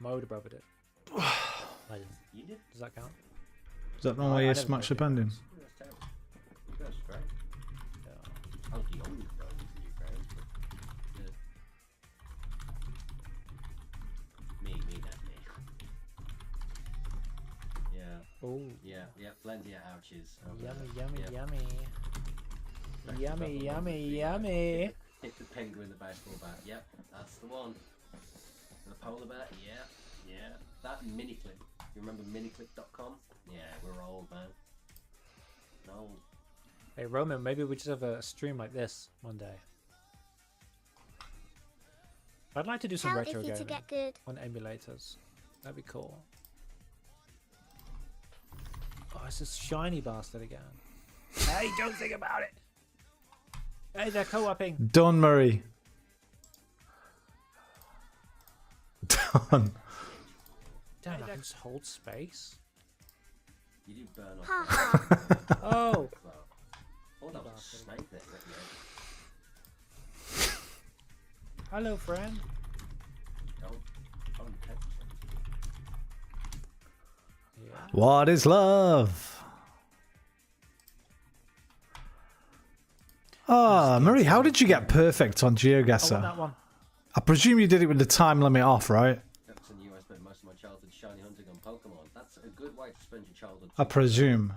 Mowed above it. I didn't. You did? Does that count? Is that not why you smash the pending? Yeah, that's terrible. You guys are great. Yeah. I was the only pro in the Ukraine, but yeah. Me, that me. Yeah. Oh. Yeah, plenty of ouches. Yummy. Yummy. Hit the penguin in the baseball bat. Yep, that's the one. The polar bear. Yeah. That miniclip. You remember miniclip.com? Yeah, we're old, man. No. Hey Roman, maybe we just have a stream like this one day. I'd like to do some retro gaming on emulators. That'd be cool. Oh, it's this shiny bastard again. Hey, don't think about it. Hey, they're co-oping. Done, Murray. Done. Damn, I can just hold space. You do burn off. Oh. Oh, that was a snake there. Hello, friend. Yeah. What is love? Ah, Murray, how did you get perfect on I GeoGuessr? want that one. I presume you did it with the time limit off, right? Jackson, I spent most of my childhood shiny hunting on Pokemon. That's a good way to spend your childhood. I presume.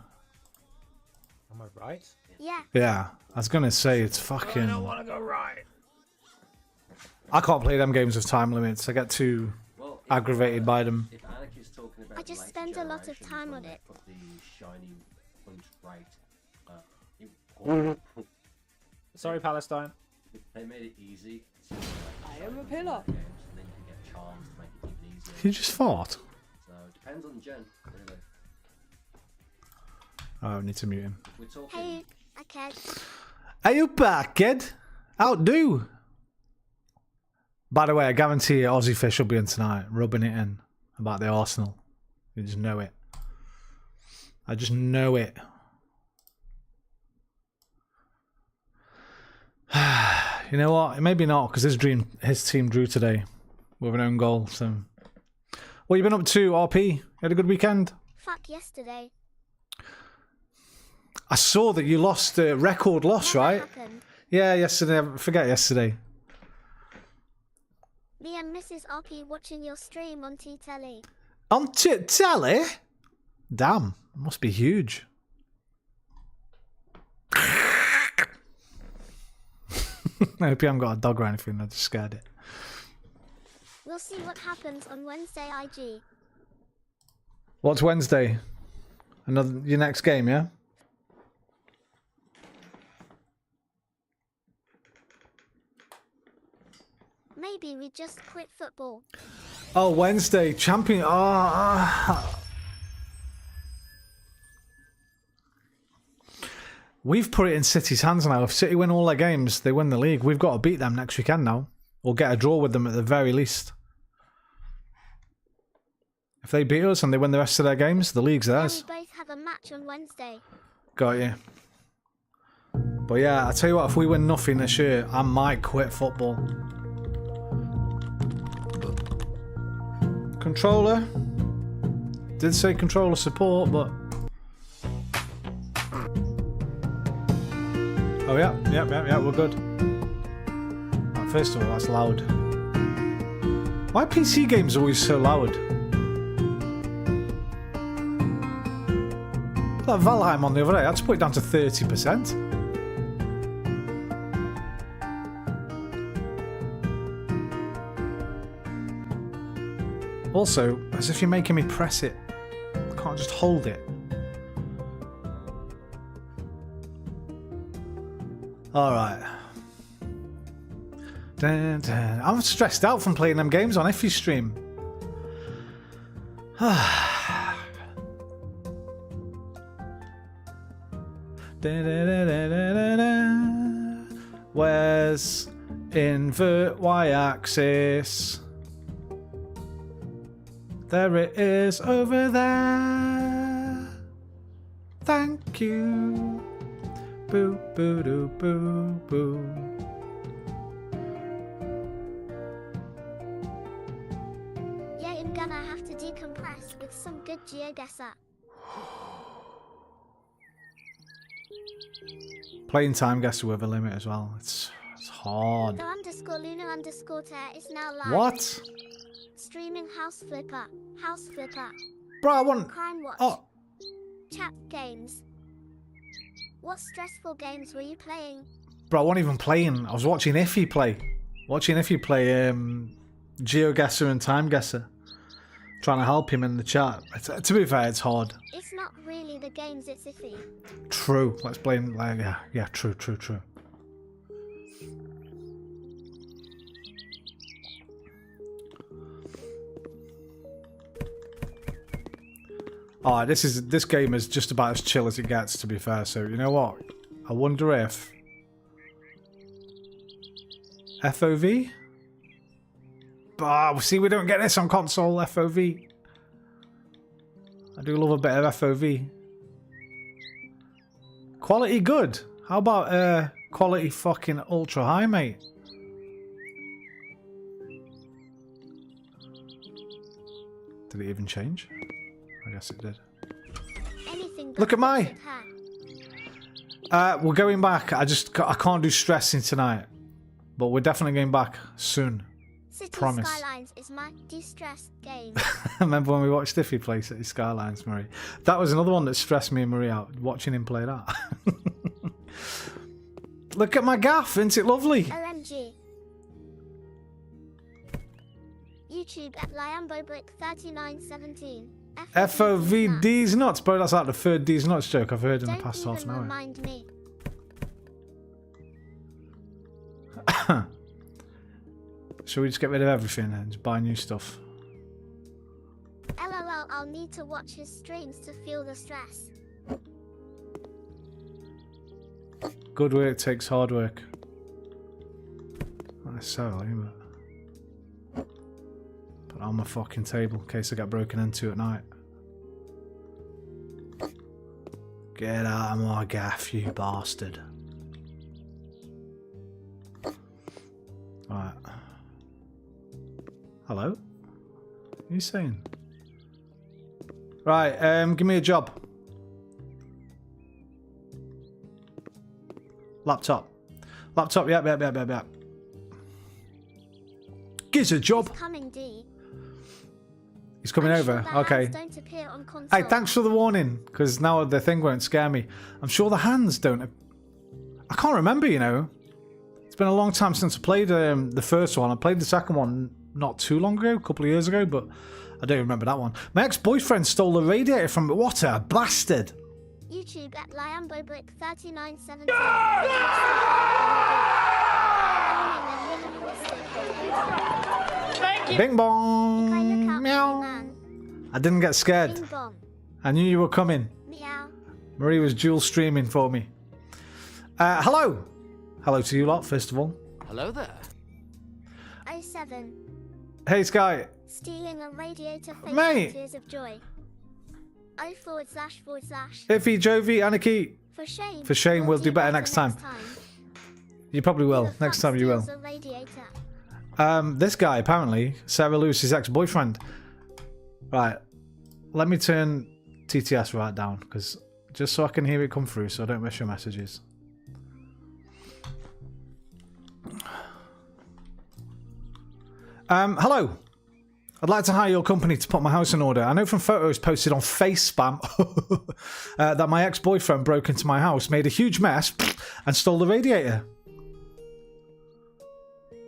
Am I right? Yeah. Yeah, I was gonna say it's I fucking. don't want to go right. I can't play them games with time limits. I get too aggravated by them. If Anarchy's talking about I just later spend a lot of generations time when on they it. Put the shiny hunt right. Sorry, Palestine. They made it easy. To, I am a pillar. Games, and then you can get charms to make it even easier. You just fought. So it depends on the gen, really. Oh, I need to mute him. If we're talking. Hey, okay. Are you back, kid? Outdo. By the way, I guarantee you Aussie Fish will be in tonight, rubbing it in about the Arsenal. You just know it. I just know it. You know what? Maybe not, because his team drew today with an own goal. So, what you been up to, RP? You had a good weekend? Fuck yesterday. I saw that you lost a record loss, Never right? happened. Yeah, yesterday. I forget yesterday. Me and Mrs. RP watching your stream on T-Telly. On telly? Damn, must be huge. I hope you haven't got a dog or anything. I just scared it. We'll see what happens on Wednesday, IG. What's Wednesday? Your next game, yeah? Maybe we just quit football. Oh, Wednesday. Champion. We've put it in City's hands now. If City win all their games, they win the league. We've got to beat them next weekend now. Or get a draw with them at the very least. If they beat us and they win the rest of their games, the league's theirs. Then we both have a match on Wednesday. Got you. But yeah, I tell you what, if we win nothing this year, I might quit football. Controller. Did say controller support, but... Oh yeah, we're good. First of all, that's loud. Why are PC games always so loud? That Valheim on the other day, I had to put it down to 30%. Also, as if you're making me press it. I can't just hold it. Alright. I'm stressed out from playing them games on Effie stream. Where's invert y-axis? There it is over there. Thank you. Boo boo doo boo boo. Yeah, in I'm gonna have to decompress with some good GeoGuessr. Playing time guesser with a limit as well. It's hard. The _Luna_tear is now live. What? Streaming House Flipper. House Flipper. Bro, I want... Crimewatch. Oh, Chat games. What stressful games were you playing? bro, I wasn't even playing. I was watching Iffy play. GeoGuessr and Time Guesser. Trying to help him in the chat. To be fair, it's hard. It's not really the games, it's iffy. True. Let's blame... yeah, true. Alright, this game is just about as chill as it gets, to be fair. So, you know what? I wonder if... FOV? See, we don't get this on console, FOV. I do love a bit of FOV. Quality good. How about quality fucking ultra high, mate? Did it even change? I guess it did. Anything Look at my... her. We're going back. I can't do stressing tonight. But we're definitely going back soon. City Promise. Skylines is my de-stress game. Remember when we watched Iffy play City Skylines, Marie? That was another one that stressed me and Marie out, watching him play that. Look at my gaff, isn't it lovely? OMG. YouTube at LiamboBrick3917. FOV D's nuts, bro. That's like the third D's nuts joke I've heard in the Don't past even half an hour. remind me. Should we just get rid of everything and just buy new stuff? LOL, I'll need to watch his streams to feel the stress. Good work takes hard work. Not necessarily, but... Put it on my fucking table in case I get broken into at night. Get out of my gaff, you bastard. Right. Hello? What are you saying? Right, give me a job. Laptop. Yep. Give us a job. Coming D. He's coming I'm over. sure the Okay. hands don't appear on console. Hey, thanks for the warning, because now the thing won't scare me. I'm sure the hands don't... I can't remember, you know. It's been a long time since I played the first one. I played the second one not too long ago, a couple of years ago, but I don't remember that one. My ex-boyfriend stole the radiator from me. What a bastard! YouTube at LiamboBrick3917. Bing If I look bong! out Meow! man. I didn't get scared. Bing bong. I knew you were coming. Meow. Marie was dual streaming for me. Hello! Hello to you lot, first of all. Hello there. 07. Hey, Sky. Stealing a radiator face Mate. tears of joy. // Iffy, Jovi, Anarchy. For shame. We'll do better next time. You probably will. Who the Next fuck time you will. steals a radiator? This guy, apparently, Sarah Lewis's ex-boyfriend. Right. Let me turn TTS right down, because just so I can hear it come through, so I don't miss your messages. Hello. I'd like to hire your company to put my house in order. I know from photos posted on Face Spam that my ex-boyfriend broke into my house, made a huge mess, and stole the radiator.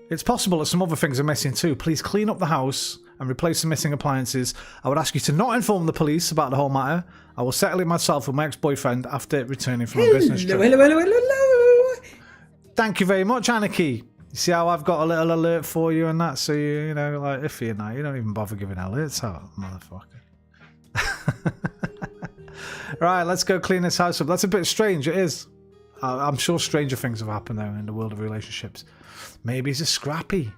It's possible that some other things are missing too. Please clean up the house and replace the missing appliances. I would ask you to not inform the police about the whole matter. I will settle it myself with my ex-boyfriend after returning from a business trip. Hello. Thank you very much, Anarchy. You see how I've got a little alert for you and that, so you know, like, iffy and that, you don't even bother giving alerts out, motherfucker. Right, let's go clean this house up. That's a bit strange, it is. I'm sure stranger things have happened, though, in the world of relationships. Maybe he's a scrappy.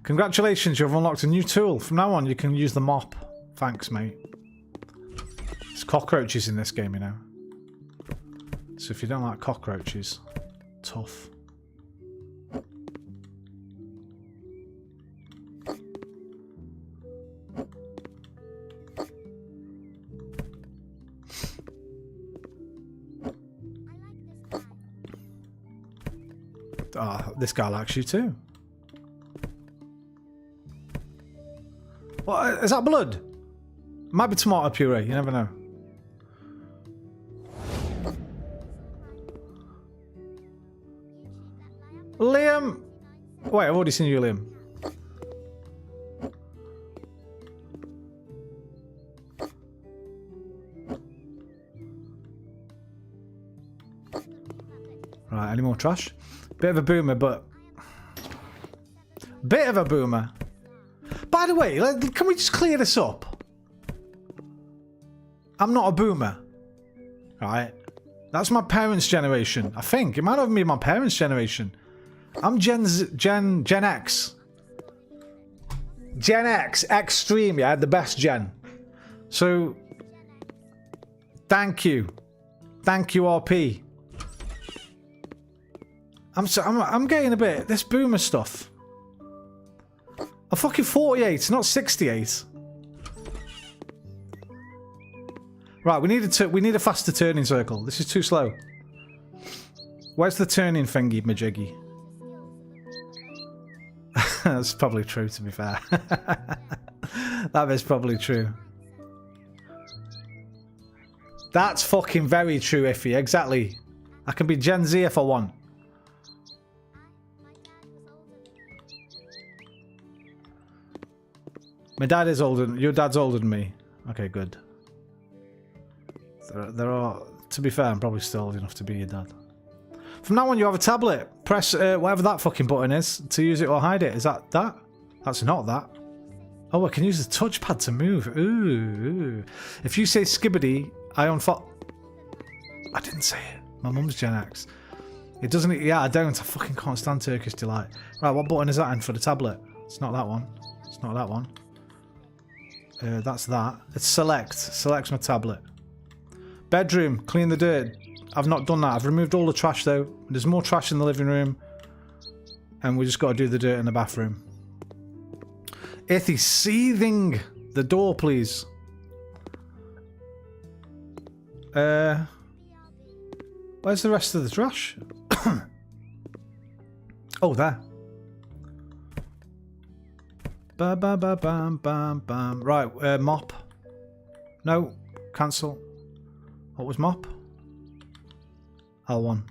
Congratulations, you've unlocked a new tool. From now on, you can use the mop. Thanks, mate. There's cockroaches in this game, you know. So if you don't like cockroaches, tough. Oh, this guy likes you too. What, is that blood? Might be tomato puree, you never know. Liam! Wait, I've already seen you, Liam. Right, any more trash? Bit of a boomer, but... Bit of a boomer. By the way, can we just clear this up? I'm not a boomer. Right? That's my parents' generation. I think. It might not even be my parents' generation. I'm Gen X. Gen X. Extreme, yeah? The best gen. So... Thank you. Thank you, RP. I'm getting a bit... This boomer stuff. I'm fucking 48, not 68. Right, we need a faster turning circle. This is too slow. Where's the turning thingy, majiggy? That's probably true, to be fair. That is probably true. That's fucking very true, Iffy. Exactly. I can be Gen Z if I want. My dad is older. Your dad's older than me. Okay, good. There are. To be fair, I'm probably still old enough to be your dad. From now on, you have a tablet. Press whatever that fucking button is to use it or hide it. Is that that? That's not that. Oh, I can use the touchpad to move. Ooh. If you say skibbity, I unfollow. I didn't say it. My mum's Gen X. It doesn't. Yeah, I don't. I fucking can't stand Turkish delight. Right, what button is that in for the tablet? It's not that one. It's not that one. That's that. It's select. Selects my tablet. Bedroom. Clean the dirt. I've not done that. I've removed all the trash though. There's more trash in the living room. And we just got to do the dirt in the bathroom. Ithy, seething. The door, please. Where's the rest of the trash? Oh, there. Ba ba ba bam bam bam. Right, mop. No, cancel. What was mop? L1.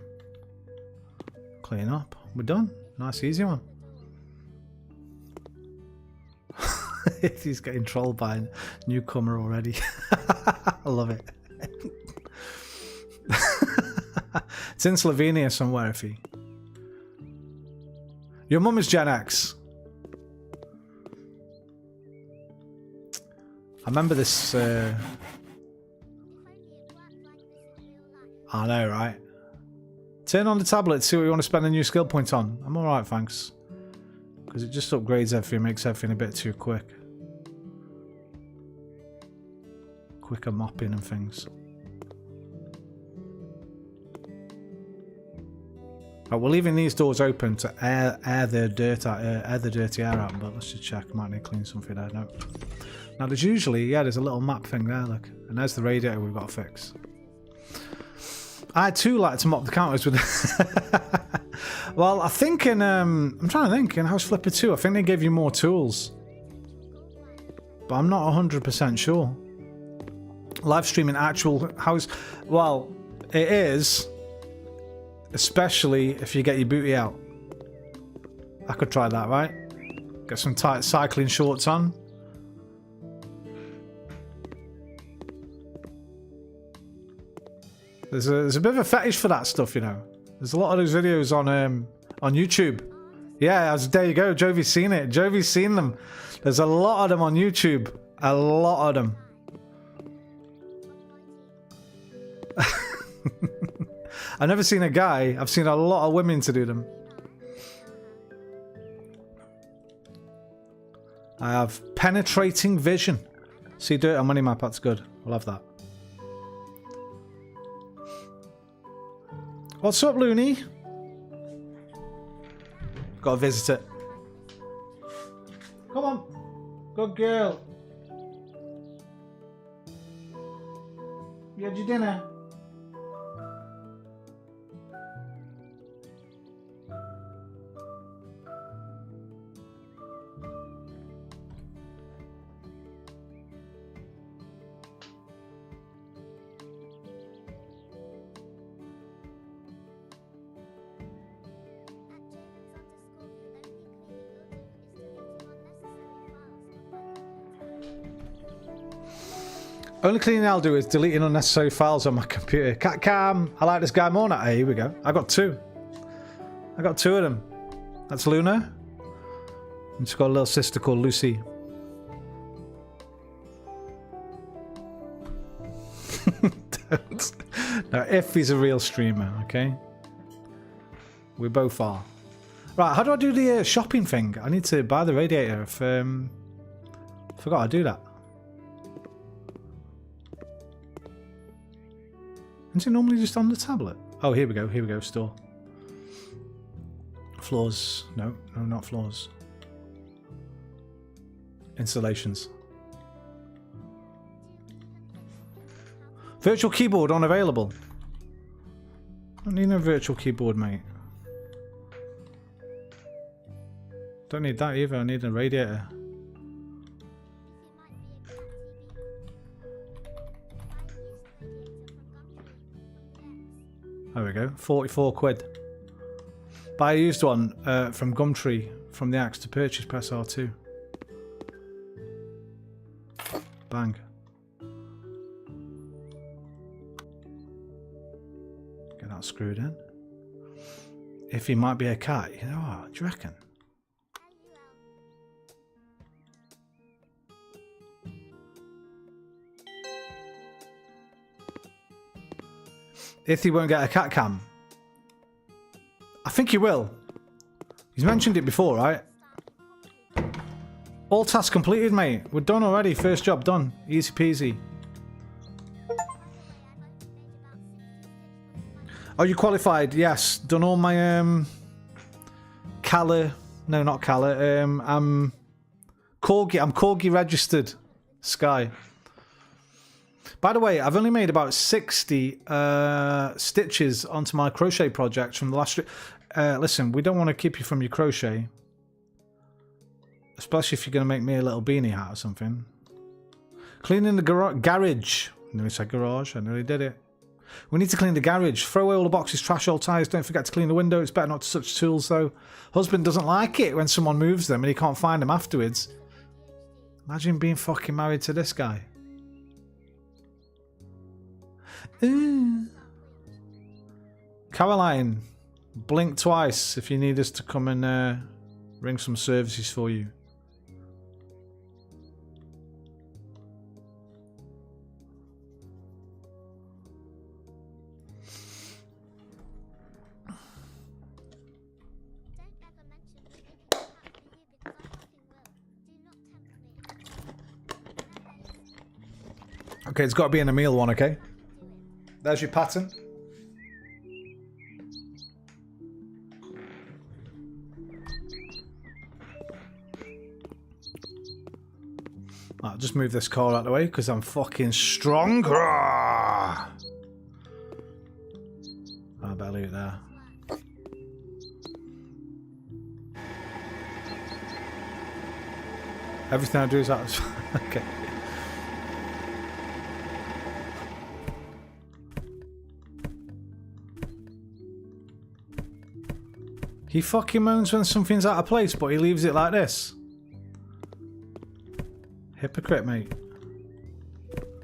Clean up. We're done. Nice, easy one. He's getting trolled by a newcomer already. I love it. It's in Slovenia somewhere, if he. Your mum is Gen X. I remember this. I know, right? Turn on the tablet, see what you want to spend a new skill point on. I'm alright, thanks. Because it just upgrades everything, makes everything a bit too quick. Quicker mopping and things. Right, we're leaving these doors open to air the dirty air out, but let's just check. Might need to clean something there. No. Now there's usually, yeah, there's a little map thing there, look. And there's the radiator we've got to fix. I too like to mop the counters with... Well, I think in... I'm trying to think, in House Flipper 2, I think they gave you more tools. But I'm not 100% sure. Live streaming actual house... Well, it is. Especially if you get your booty out. I could try that, right? Get some tight cycling shorts on. There's a bit of a fetish for that stuff, you know. There's a lot of those videos on YouTube. Yeah, there you go. Jovi's seen it. Jovi's seen them. There's a lot of them on YouTube. A lot of them. I've never seen a guy. I've seen a lot of women to do them. I have penetrating vision. See dirt on money map. That's good. We'll have that. What's up, Looney? Got to visit it. Come on. Good girl. You had your dinner? Only cleaning I'll do is deleting unnecessary files on my computer. Cat cam. I like this guy more now. Hey, here we go. I got two. I got two of them. That's Luna. And she's got a little sister called Lucy. Now, if he's a real streamer, okay? We both are. Right, how do I do the shopping thing? I need to buy the radiator. If I forgot how to do that. Is it normally just on the tablet? Oh, here we go. Here we go. Store. Floors. No, no, not floors. Installations. Virtual keyboard unavailable. I don't need no virtual keyboard, mate. Don't need that either. I need a radiator. There we go. 44 quid. Buy a used one from Gumtree. From the axe to purchase, press R2. Bang. Get that screwed in. If he might be a cat, you know what? Do you reckon? If he won't get a cat cam. I think he will. He's mentioned it before, right? All tasks completed, mate. We're done already. First job done. Easy peasy. Are you qualified? Yes. Done all my Cala. No, not Cala. I'm Corgi. I'm Corgi registered. Sky. By the way, I've only made about 60 stitches onto my crochet project from the last... listen, we don't want to keep you from your crochet. Especially if you're going to make me a little beanie hat or something. Cleaning the garage. I nearly said garage. I nearly did it. We need to clean the garage. Throw away all the boxes, trash all tyres. Don't forget to clean the window. It's better not to touch tools, though. Husband doesn't like it when someone moves them and he can't find them afterwards. Imagine being fucking married to this guy. Ooh. Caroline, blink twice if you need us to come and ring some services for you. Okay, it's got to be in a meal one, okay? There's your pattern. I'll just move this car out of the way because I'm fucking strong. I better leave it there. Everything I do is out. Okay. He fucking moans when something's out of place, but he leaves it like this. Hypocrite, mate.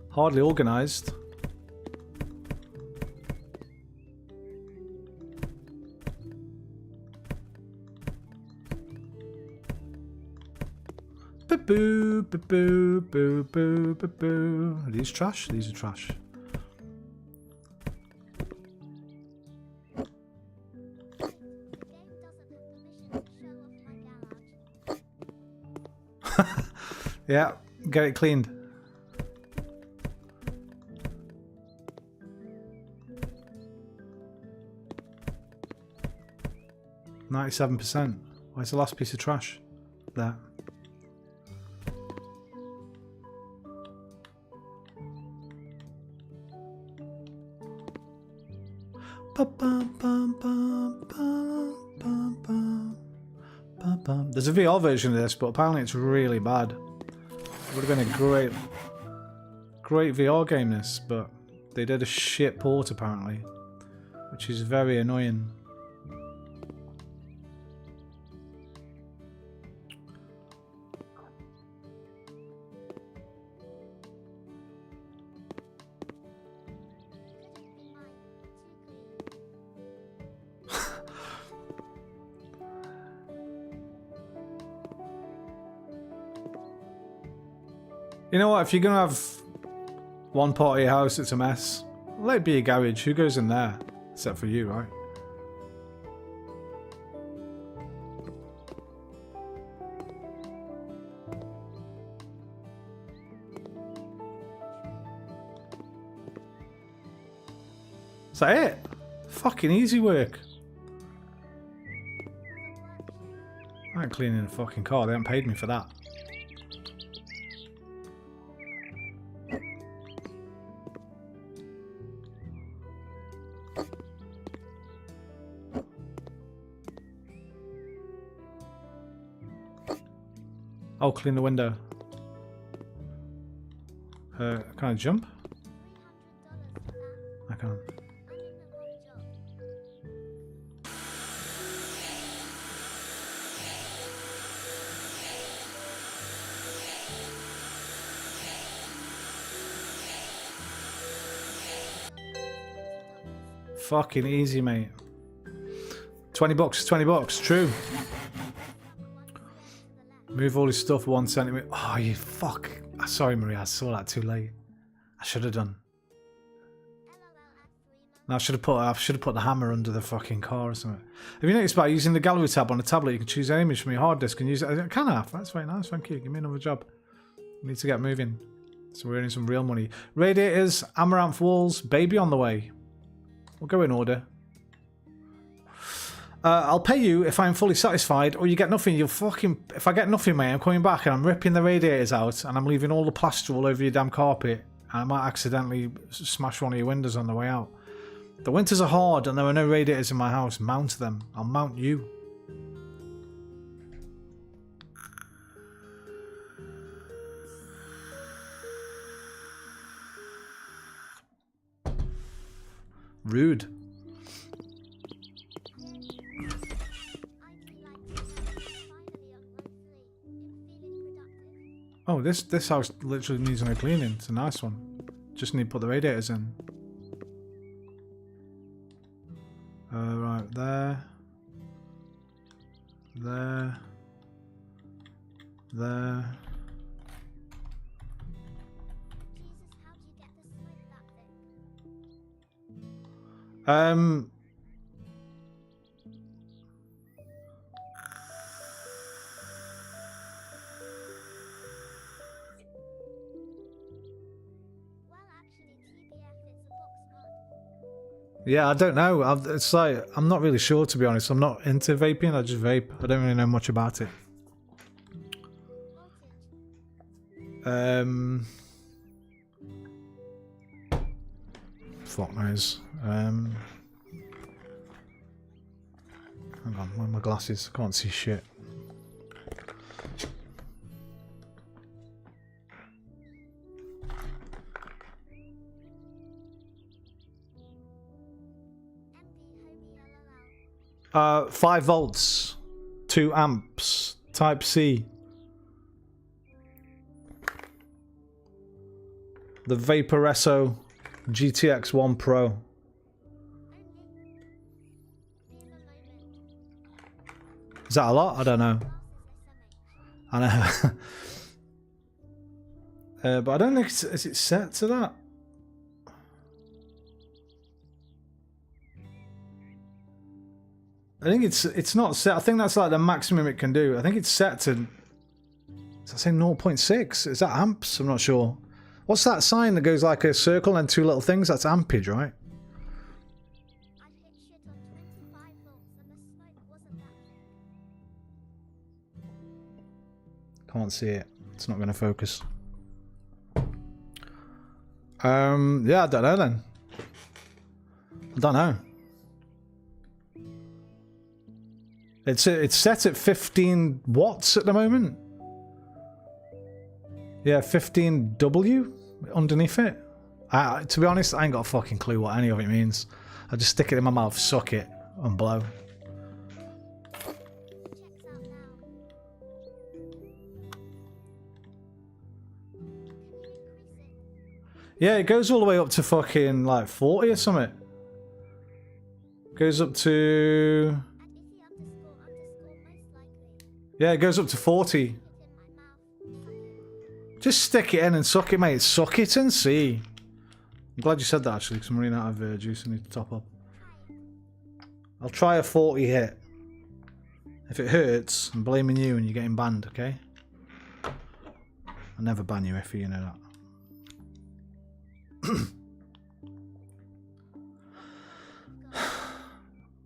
Hardly organised. Boo boo boo boo boo boo boo. Are these trash? These are trash. Yeah, get it cleaned. %. Where's the last piece of trash? There. There's a VR version of this, but apparently it's really bad. It would have been a great VR game, this, but they did a shit port apparently, which is very annoying. You know what? If you're gonna have one part of your house that's a mess, let it be a garage. Who goes in there? Except for you, right? Is that it? Fucking easy work. I ain't cleaning a fucking car. They haven't paid me for that. Oh, clean the window. Can I jump? I can't. Fucking easy, mate. 20 bucks, 20 bucks, true. Move all his stuff 1 centimeter. Oh, you fuck. Sorry, Maria, I saw that too late. I should have done. No, I should have put the hammer under the fucking car or something. Have you noticed by using the gallery tab on the tablet, you can choose an image from your hard disk and use it? I can have. That's very nice, thank you. Give me another job. We need to get moving. So we're earning some real money. Radiators, amaranth walls, baby on the way. We'll go in order. I'll pay you if I'm fully satisfied, or you get nothing. You'll fucking... If I get nothing, mate, I'm coming back and I'm ripping the radiators out and I'm leaving all the plaster all over your damn carpet. And I might accidentally smash one of your windows on the way out. The winters are hard and there are no radiators in my house. Mount them. I'll mount you. Rude. Oh, this house literally needs no cleaning. It's a nice one. Just need to put the radiators in. Right there. There. There. Yeah, I don't know. It's like, I'm not really sure, to be honest. I'm not into vaping. I just vape. I don't really know much about it. Fuck knows. Hang on, where are my glasses? I can't see shit. Uh, 5 volts, 2 amps, Type C. The Vaporesso GTX 1 Pro. Is that a lot? I don't know. I know. But I don't think is it set to that? I think it's not set. I think that's like the maximum it can do. I think it's set to, does that say 0.6? Is that amps? I'm not sure. What's that sign that goes like a circle and 2 little things? That's ampage, right? Can't see it. It's not going to focus. Yeah, I don't know then. I don't know. It's set at 15 watts at the moment. Yeah, 15W underneath it. To be honest, I ain't got a fucking clue what any of it means. I just stick it in my mouth, suck it, and blow. Yeah, it goes all the way up to fucking like 40 or something. Goes up to... Yeah, it goes up to 40. Just stick it in and suck it, mate. Suck it and see. I'm glad you said that, actually, because I'm running out of juice. I need to top up. I'll try a 40 hit. If it hurts, I'm blaming you and you're getting banned, okay? I'll never ban you, Effie, you know that.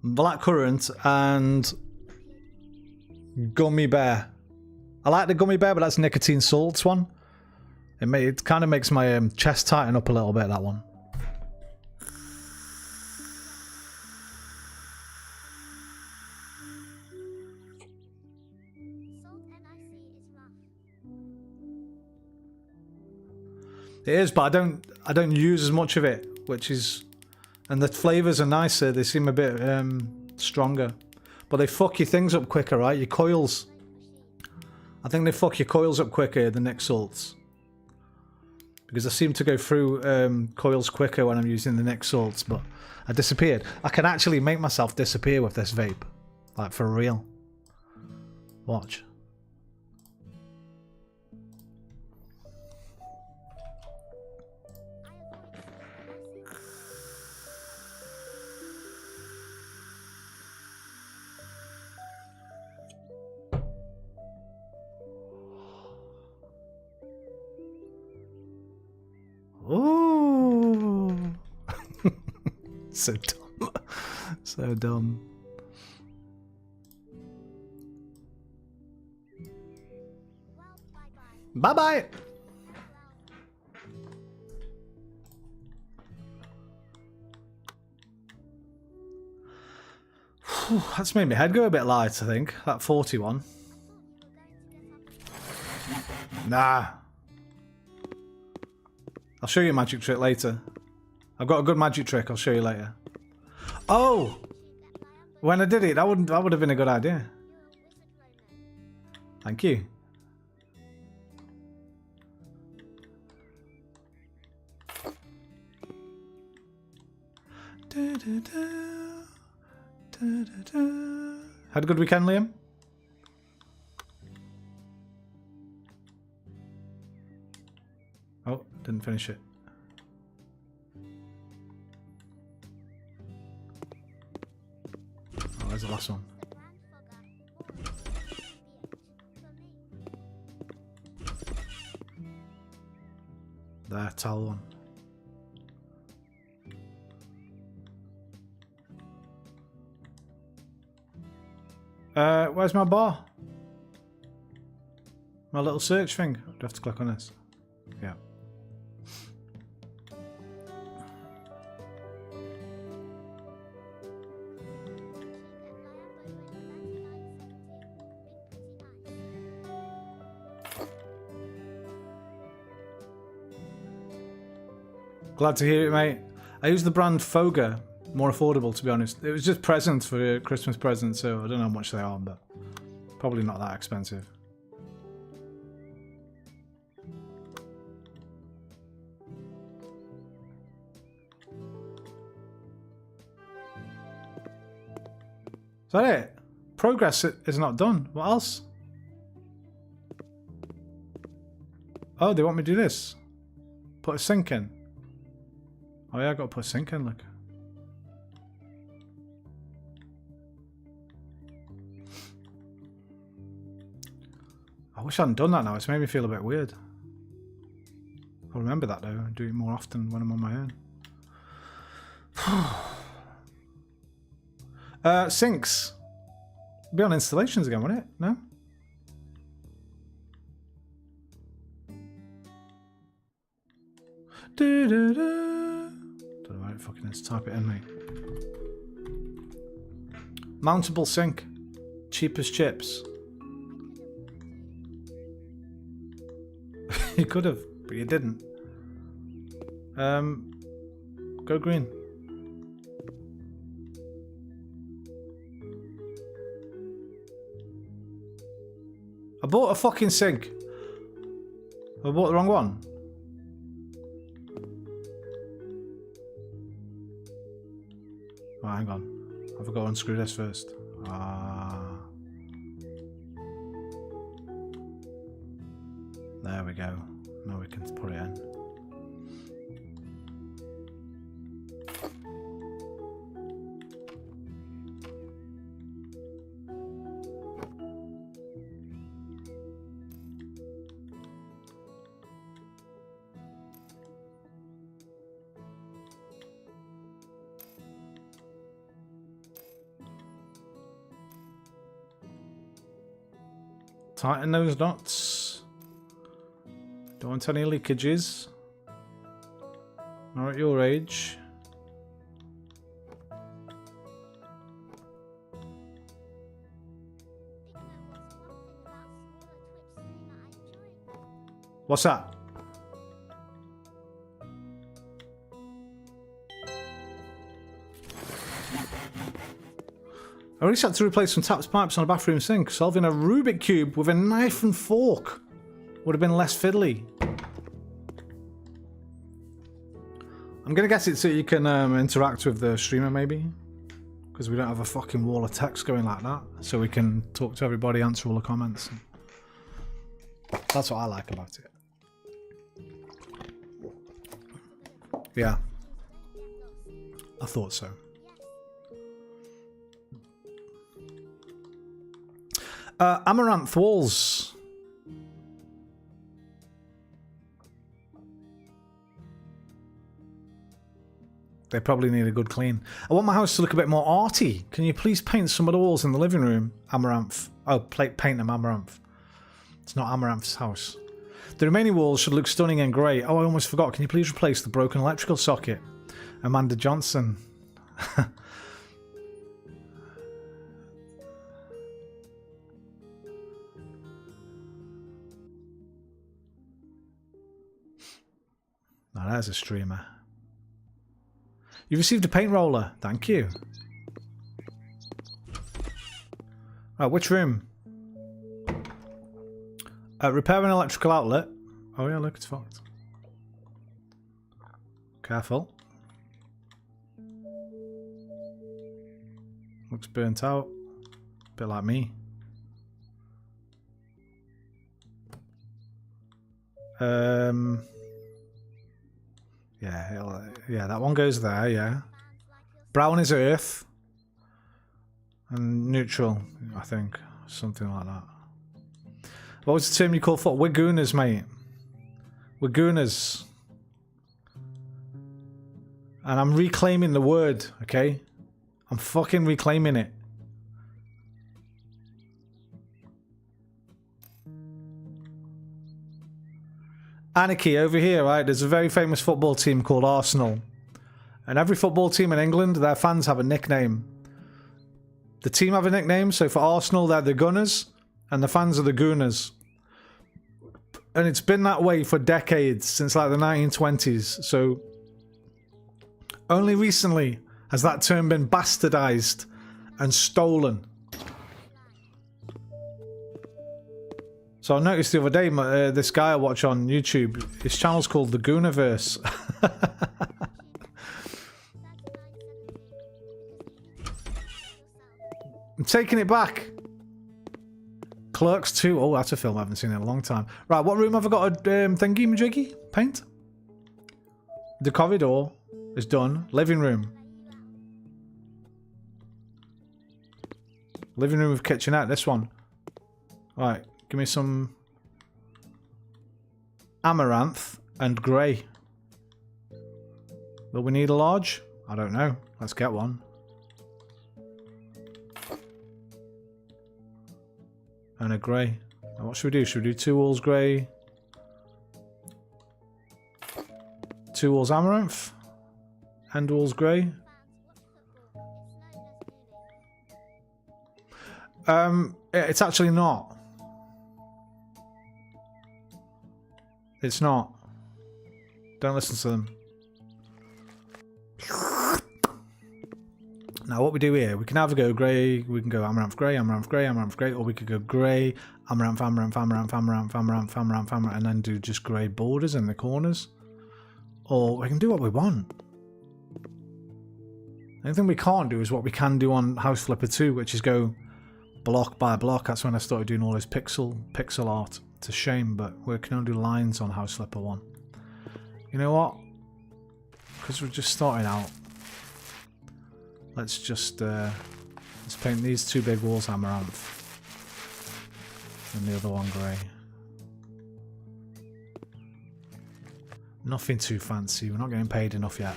Blackcurrant and gummy bear. I like the gummy bear, but that's nicotine salts one. It kind of makes my chest tighten up a little bit, that one. It is, but I don't use as much of it, which is, and the flavors are nicer. They seem a bit stronger, but they fuck your things up quicker, right? Your coils. I think they fuck your coils up quicker than Nick salts, because I seem to go through coils quicker when I'm using the Nick salts. But I disappeared. I can actually make myself disappear with this vape, like for real. Watch. Ooh. So dumb. So dumb. Bye bye. That's made my head go a bit light, I think. That 41. Nah. I'll show you a magic trick later. I've got a good magic trick. I'll show you later. Oh, when I did it, that would have been a good idea. Thank you. Had a good weekend, Liam? Oh, didn't finish it. Oh, there's the last one. There, towel one. Where's my bar? My little search thing. Do I have to click on this? Yeah. Glad to hear it, mate. I use the brand Foga. More affordable, to be honest. It was just presents for a Christmas present, so I don't know how much they are, but probably not that expensive. Is that it? Progress is not done. What else? Oh, they want me to do this. Put a sink in. Oh yeah, I gotta put a sink in, look. I wish I hadn't done that now. It's made me feel a bit weird. I'll remember that though and do it more often when I'm on my own. Sinks. Be on installations again, won't it? No? Don't know where it fucking is. Type it in, mate. Mountable sink. Cheap as chips. You could have, but you didn't. Go green. I bought a fucking sink. I bought the wrong one. Oh, hang on. I forgot to unscrew this first. There we go. Now we can put it in. Tighten those knots. Don't want any leakages. Not at your age. What's that? I already had to replace some taps pipes on a bathroom sink. Solving a Rubik cube with a knife and fork would have been less fiddly. I'm gonna guess it's so you can interact with the streamer maybe, because we don't have a fucking wall of text going like that, so we can talk to everybody, answer all the comments. That's what I like about it. Yeah, I thought so. Amaranth walls. They probably need a good clean. I want my house to look a bit more arty. Can you please paint some of the walls in the living room? Amaranth. Oh, paint them amaranth. It's not Amaranth's house. The remaining walls should look stunning and grey. Oh, I almost forgot. Can you please replace the broken electrical socket? Amanda Johnson. Now there's a streamer. You received a paint roller. Thank you. Right, which room? Repair an electrical outlet. Oh yeah, look, it's fucked. Careful. Looks burnt out. Bit like me. Yeah, that one goes there, yeah. Brown is earth. And neutral, I think. Something like that. What was the term you call for? We're gooners, mate. We're gooners. And I'm reclaiming the word, okay? I'm fucking reclaiming it. Anarchy over here, right? There's a very famous football team called Arsenal. And every football team in England, their fans have a nickname. The team have a nickname, so for Arsenal, they're the Gunners, and the fans are the Gooners. And it's been that way for decades, since like the 1920s, so only recently has that term been bastardized and stolen. So I noticed the other day, this guy I watch on YouTube, his channel's called The Gooniverse. I'm taking it back. Clerks 2. Oh, that's a film I haven't seen in a long time. Right, what room have I got a thingy majiggy? Paint? The corridor is done. Living room. Living room with kitchenette, this one. Right, give me some amaranth and grey. Will we need a large? I don't know. Let's get one. And a grey. Now what should we do? Should we do 2 walls grey? 2 walls amaranth? End walls grey? It's actually not. It's not. Don't listen to them. Now what we do here, we can either go grey, we can go amaranth grey, amaranth grey, amaranth grey, or we could go grey, amaranth, amaranth, amaranth, amaranth, amaranth, amaranth, amaranth, and then do just grey borders in the corners. Or we can do what we want. The only thing we can't do is what we can do on House Flipper 2, which is go block by block. That's when I started doing all this pixel art. It's a shame, but we can only do lines on House Flipper 1. You know what? Because we're just starting out. Let's just let's paint these two big walls amaranth. And the other one grey. Nothing too fancy. We're not getting paid enough yet.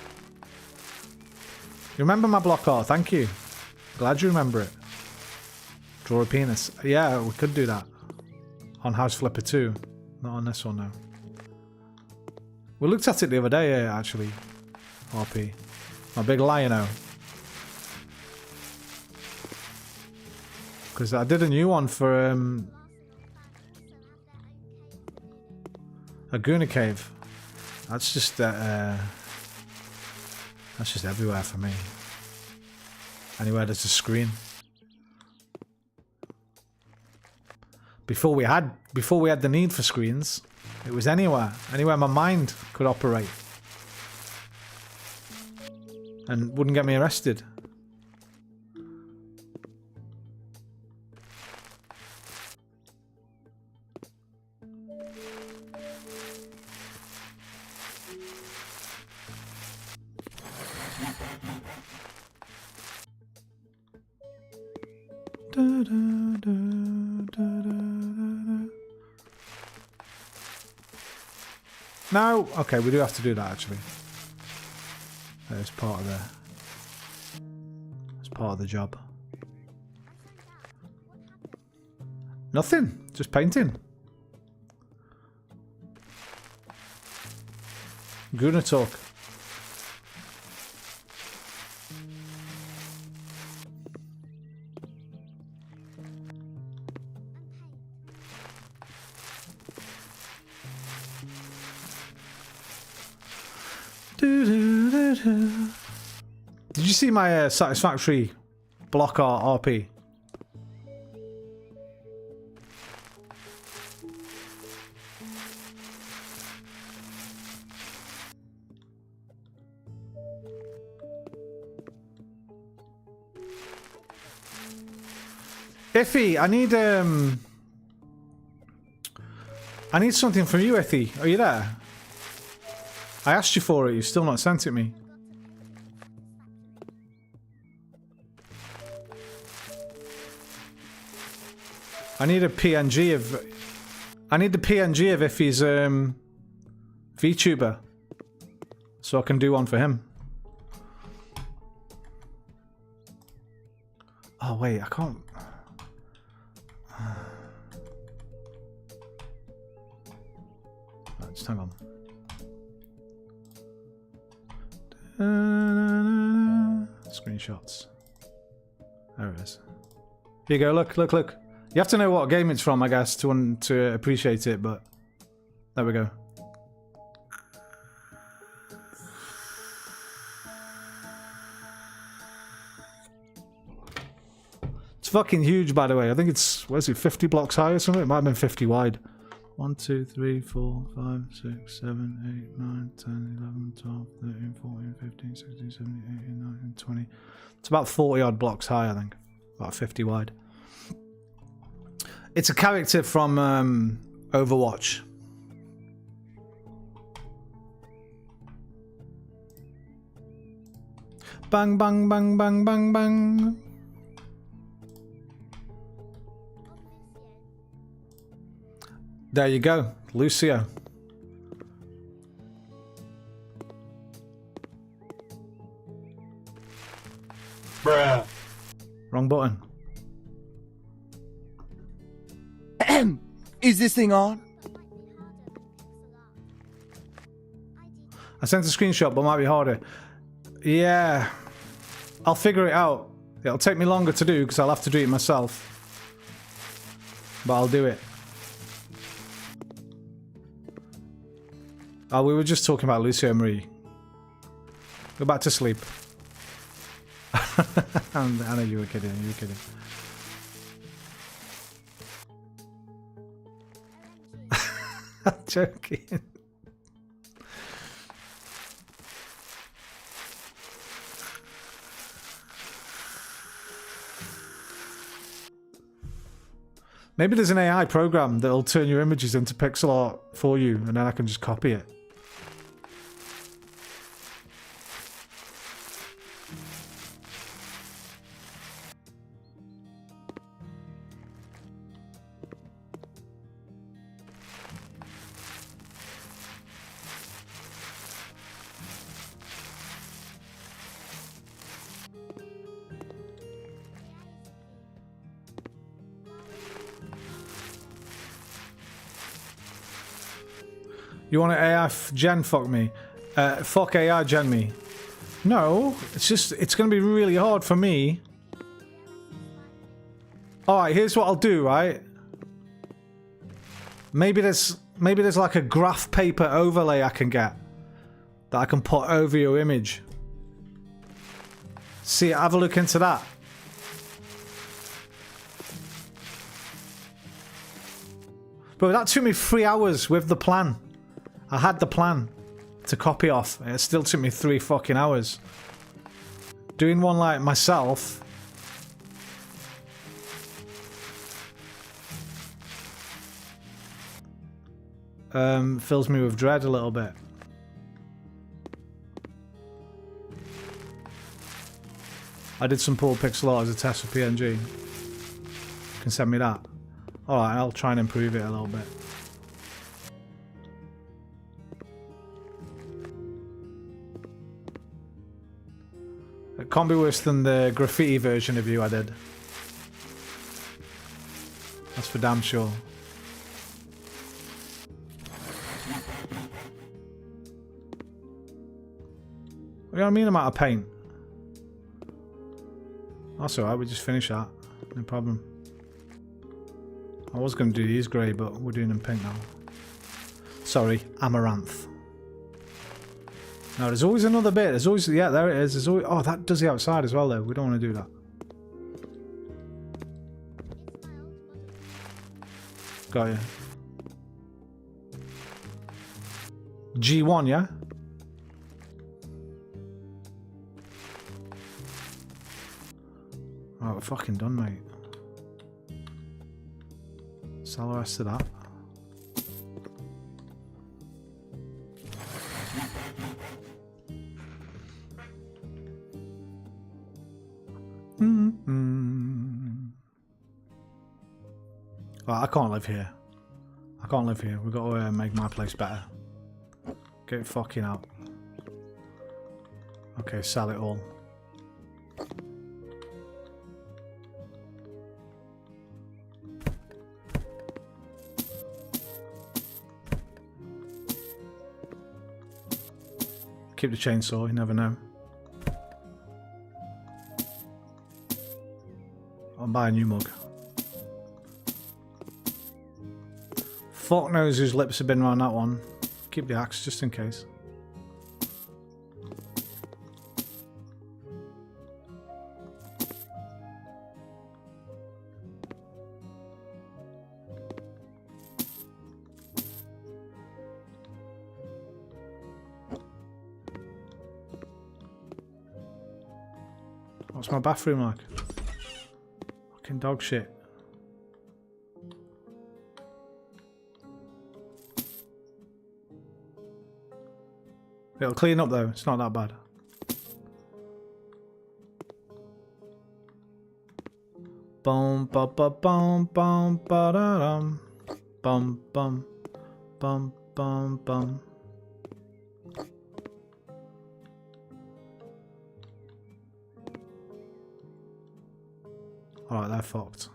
You remember my block art? Thank you. Glad you remember it. Draw a penis. Yeah, we could do that. On House Flipper 2. Not on this one, no. We looked at it the other day, actually. RP. My big lion-o. Because I did a new one for Laguna Cave. That's just everywhere for me. Anywhere there's a screen. Before we had the need for screens, it was anywhere my mind could operate, and wouldn't get me arrested. No, okay, we do have to do that actually. It's part of the job. Nothing, just painting. Guna talk. Did you see my satisfactory block art RP? Iffy, I need something from you, Iffy. Are you there? I asked you for it, you've still not sent it me. I need a PNG of... I need the PNG of Iffy's VTuber. So I can do one for him. Oh wait, I can't... Right, just hang on. Screenshots. There it is. Here you go, look, look, look. You have to know what game it's from, I guess, to appreciate it, but there we go. It's fucking huge, by the way. I think it's, where's it, 50 blocks high or something? It might have been 50 wide. 1, 2, 3, 4, 5, 6, 7, 8, 9, 10, 11, 12, 13, 14, 15, 16, 17, 18, 19, 20. It's about 40 odd blocks high, I think. About 50 wide. It's a character from Overwatch. Bang, bang, bang, bang, bang, bang. There you go, Lucio. Bruh. Wrong button. Is this thing on? I sent a screenshot, but it might be harder. Yeah. I'll figure it out. It'll take me longer to do because I'll have to do it myself. But I'll do it. Oh, we were just talking about Lucio Marie. Go back to sleep. I know you were kidding, you were kidding. I'm joking. Maybe there's an AI program that'll turn your images into pixel art for you, and then I can just copy it. You want to AI gen fuck me? Fuck AI gen me. No, it's just, it's going to be really hard for me. Alright, here's what I'll do, right? Maybe there's like a graph paper overlay I can get. That I can put over your image. See, have a look into that. But that took me 3 hours with the plan. I had the plan to copy off. It still took me 3 fucking hours. Doing one like myself. Fills me with dread a little bit. I did some poor pixel art as a test for PNG. You can send me that. Alright, I'll try and improve it a little bit. It can't be worse than the graffiti version of you I did. That's for damn sure. What do you mean amount of paint? That's alright, we just finish that. No problem. I was going to do these grey, but we're doing them pink now. Sorry, amaranth. No, there's always another bit. There's always, yeah, there it is. There's always, oh, that does the outside as well, though. We don't want to do that. Got you. G1, yeah? Oh, we're fucking done, mate. Sell the rest of that. Well, I can't live here. I can't live here. We've got to make my place better. Get it fucking out. Okay, sell it all. Keep the chainsaw, you never know. I'll buy a new mug. Fuck knows whose lips have been around that one. Keep the axe just in case. What's my bathroom like? Fucking dog shit. It'll clean up though, it's not that bad. Bum ba ba bum bum ba da dum. Bum bum bum bum bum. Alright, they're fucked.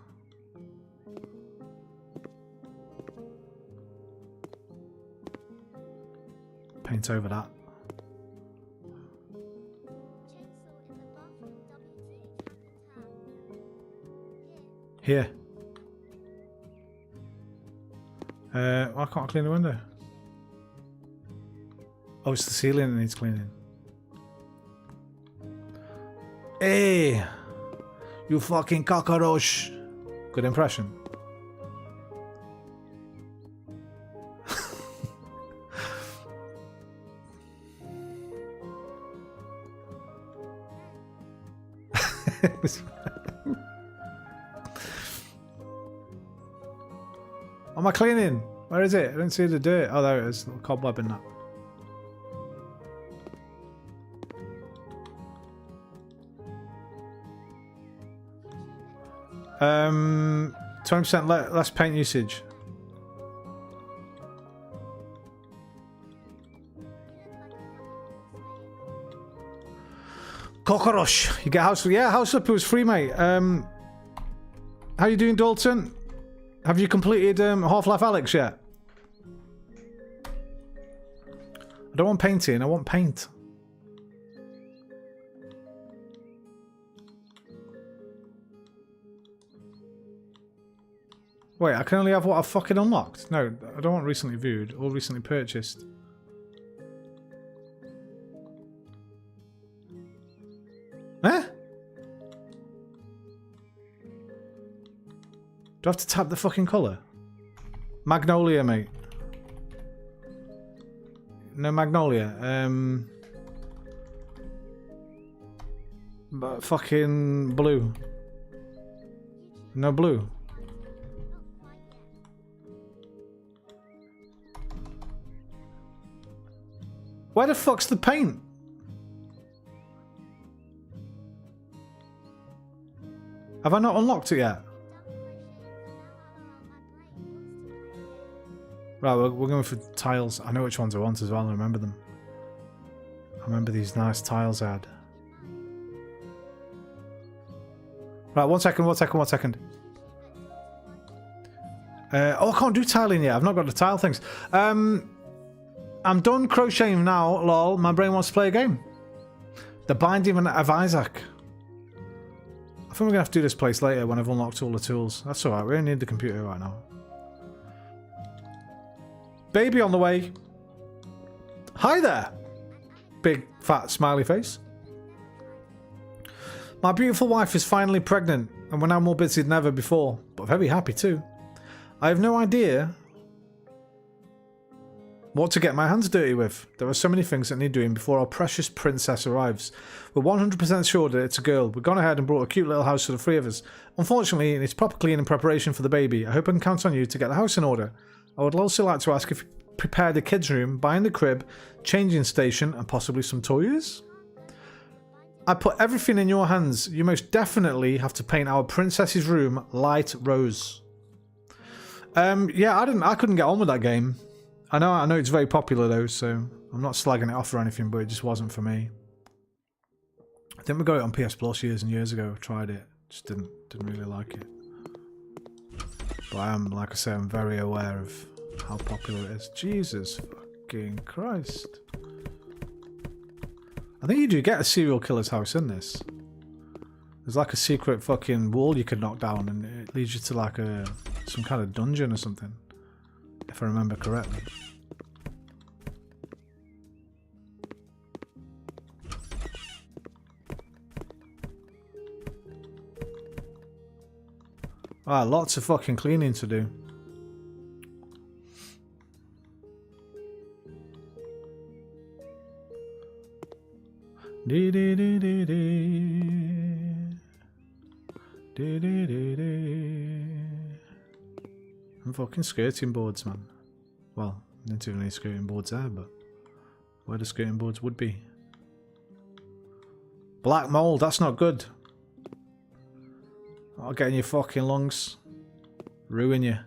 Paint over that. Here. Why can't I clean the window? Oh, it's the ceiling that needs cleaning. Hey! You fucking cockroach! Good impression. What am I cleaning? Where is it? I didn't see the dirt. Oh, there it is. Little cobweb in that. 20% less paint usage. Cockroach. You get house flip. Yeah, house flip was free, mate. How you doing, Dalton? Have you completed Half-Life Alyx yet? I don't want painting, I want paint. Wait, I can only have what I've fucking unlocked? No, I don't want recently viewed or recently purchased. Huh? Do I have to tap the fucking colour? Magnolia, mate. No Magnolia. But fucking blue. No blue. Where the fuck's the paint? Have I not unlocked it yet? Right, we're going for tiles. I know which ones I want as well, I remember them. I remember these nice tiles I had. Right, one second. Oh, I can't do tiling yet. I've not got the tile things. I'm done crocheting now, lol. My brain wants to play a game. The Binding of Isaac. I think we're going to have to do this place later when I've unlocked all the tools. That's alright, we only need the computer right now. Baby on the way. Hi there. Big, fat, smiley face. My beautiful wife is finally pregnant, and we're now more busy than ever before, but very happy too. I have no idea what to get my hands dirty with. There are so many things that need doing before our precious princess arrives. We're 100% sure that it's a girl. We've gone ahead and brought a cute little house for the three of us. Unfortunately, it needs proper cleaning in preparation for the baby. I hope I can count on you to get the house in order. I would also like to ask if you prepare the kids' room, buying the crib, changing station, and possibly some toys. I put everything in your hands. You most definitely have to paint our princess's room light rose. Yeah, I couldn't get on with that game. I know it's very popular though, so I'm not slagging it off or anything, but it just wasn't for me. I think we got it on PS Plus years and years ago. Tried it, just didn't really like it. But I am, like I say, I'm very aware of how popular it is. Jesus fucking Christ! I think you do get a serial killer's house in this. There's like a secret fucking wall you could knock down, and it leads you to like some kind of dungeon or something, if I remember correctly. Ah, lots of fucking cleaning to do. I'm fucking skirting boards, man. Well, not even any skirting boards there, but where the skirting boards would be. Black mold, that's not good. I'll get in your fucking lungs. Ruin you.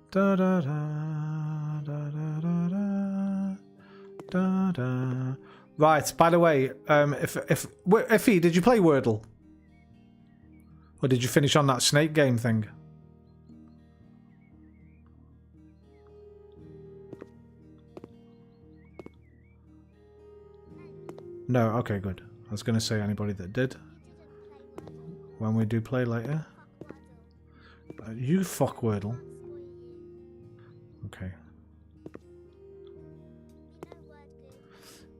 Da da da da da da da da. Right, by the way, Effie, did you play Wordle? Or did you finish on that snake game thing? No, okay, good. I was going to say anybody that did. When we do play later. You fuck Wordle. Okay.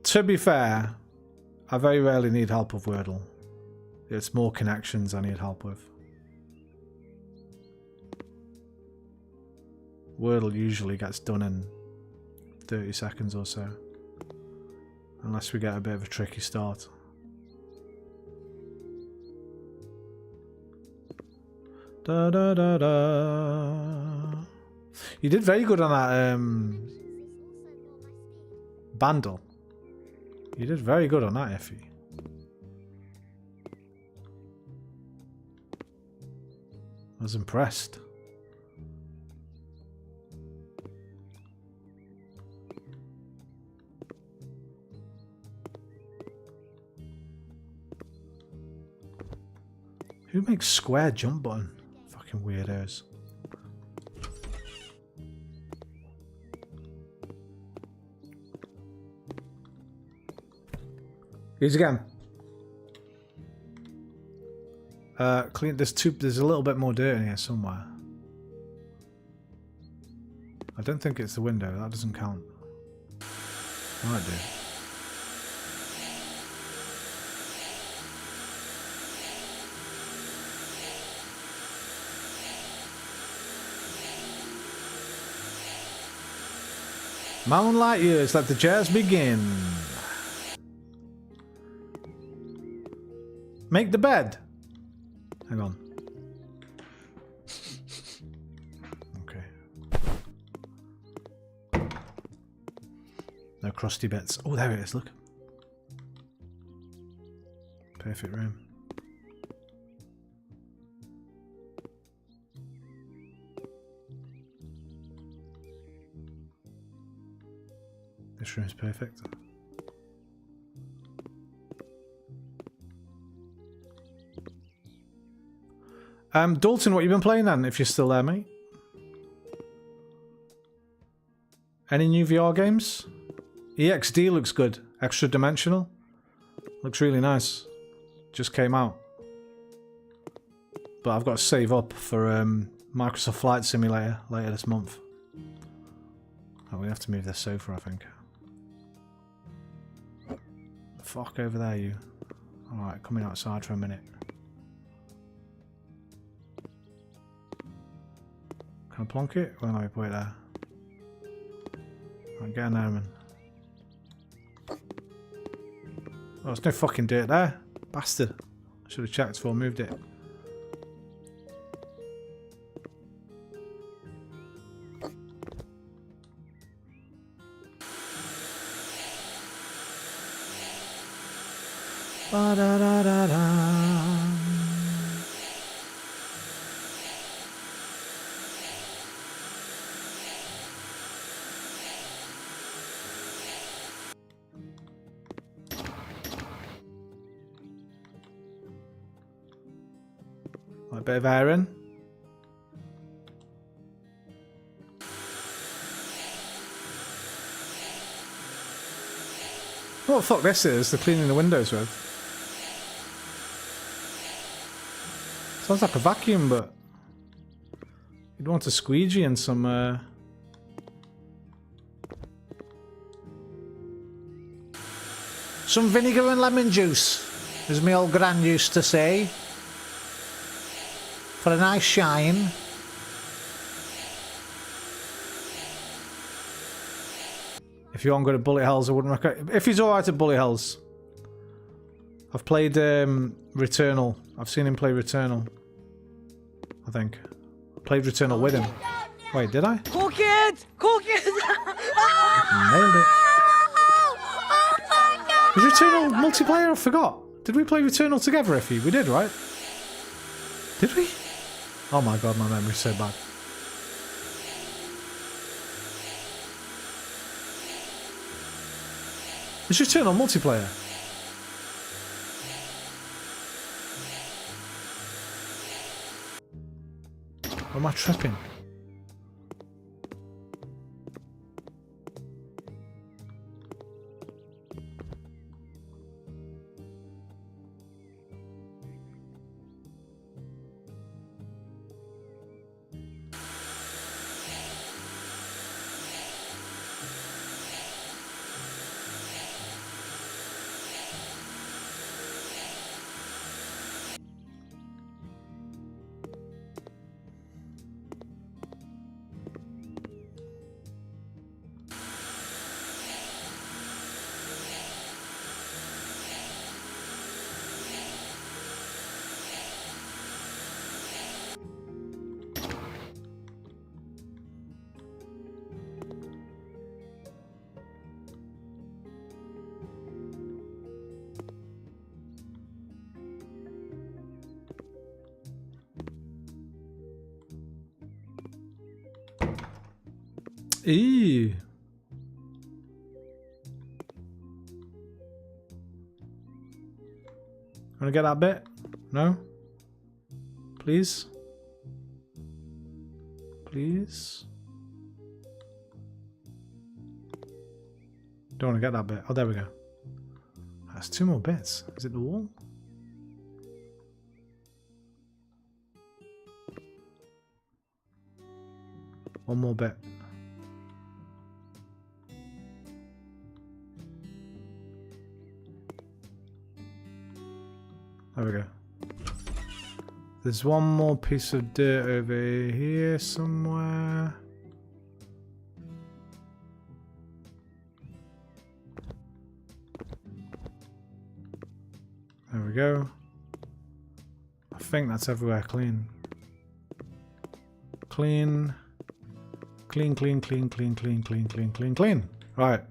To be fair, I very rarely need help with Wordle. It's more connections I need help with. Wordle usually gets done in 30 seconds or so. Unless we get a bit of a tricky start. Da da da da. You did very good on that bundle. You did very good on that, Effie. I was impressed. Who makes square jump button? Fucking weirdos. Here's again. Clean. There's a little bit more dirt in here somewhere. I don't think it's the window. That doesn't count. Might do. Moonlight years, let the jazz begin. Make the bed. Hang on. Okay. No crusty bits. Oh, there it is, look. Perfect room. This room's perfect. Dalton, what you been playing then, if you're still there, mate? Any new VR games? EXD looks good. Extra dimensional. Looks really nice. Just came out. But I've got to save up for Microsoft Flight Simulator later this month. Oh, we have to move this sofa, I think. Fuck over there, you. Alright, coming outside for a minute. Can I plonk it? Well, no, we put it there. Right, get in there, man. Oh, there's no fucking dirt there. Bastard. I should have checked before I moved it. Ba da da da da. A bit of iron. What the fuck this is? They're cleaning the windows with. Sounds like a vacuum, but you'd want a squeegee and some vinegar and lemon juice, as my old gran used to say. For a nice shine. If you aren't good at bullet hells, I wouldn't recommend. If he's alright at bullet hells. I've played Returnal. I've seen him play Returnal. I think. I played Returnal with him. Wait, did I? Cool kids! Cool kids! Nailed it. Was Returnal multiplayer? I forgot. Did we play Returnal together, Effie? We did, right? Did we? Oh my god, my memory's so bad. It's Returnal multiplayer. Or am I tripping? Eee. Wanna get that bit? No? Please? Please? Don't want to get that bit. Oh, there we go. That's 2 more bits. Is it the wall? One more bit. There we go. There's one more piece of dirt over here somewhere. There we go. I think that's everywhere clean. Clean. Clean, clean, clean, clean, clean, clean, clean, clean, clean. Right.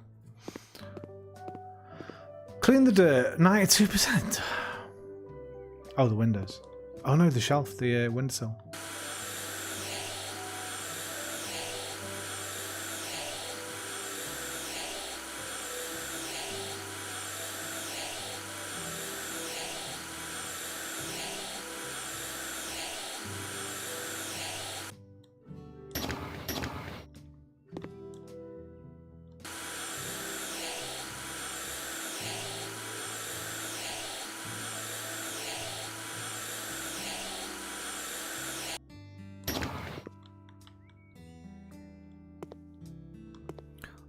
Clean the dirt. 92%. Oh, the windows. Oh no, the shelf, the windowsill.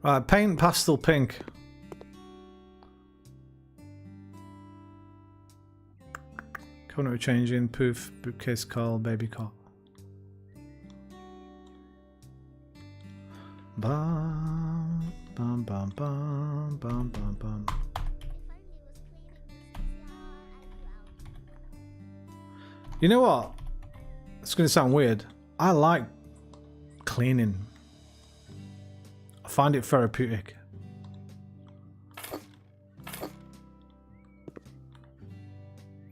Right, paint pastel pink. Covenant with changing, poof, bookcase call, baby cot. Bum, bum, bum, bum, bum, bum, bum. You know what? It's going to sound weird. I like cleaning. I find it therapeutic.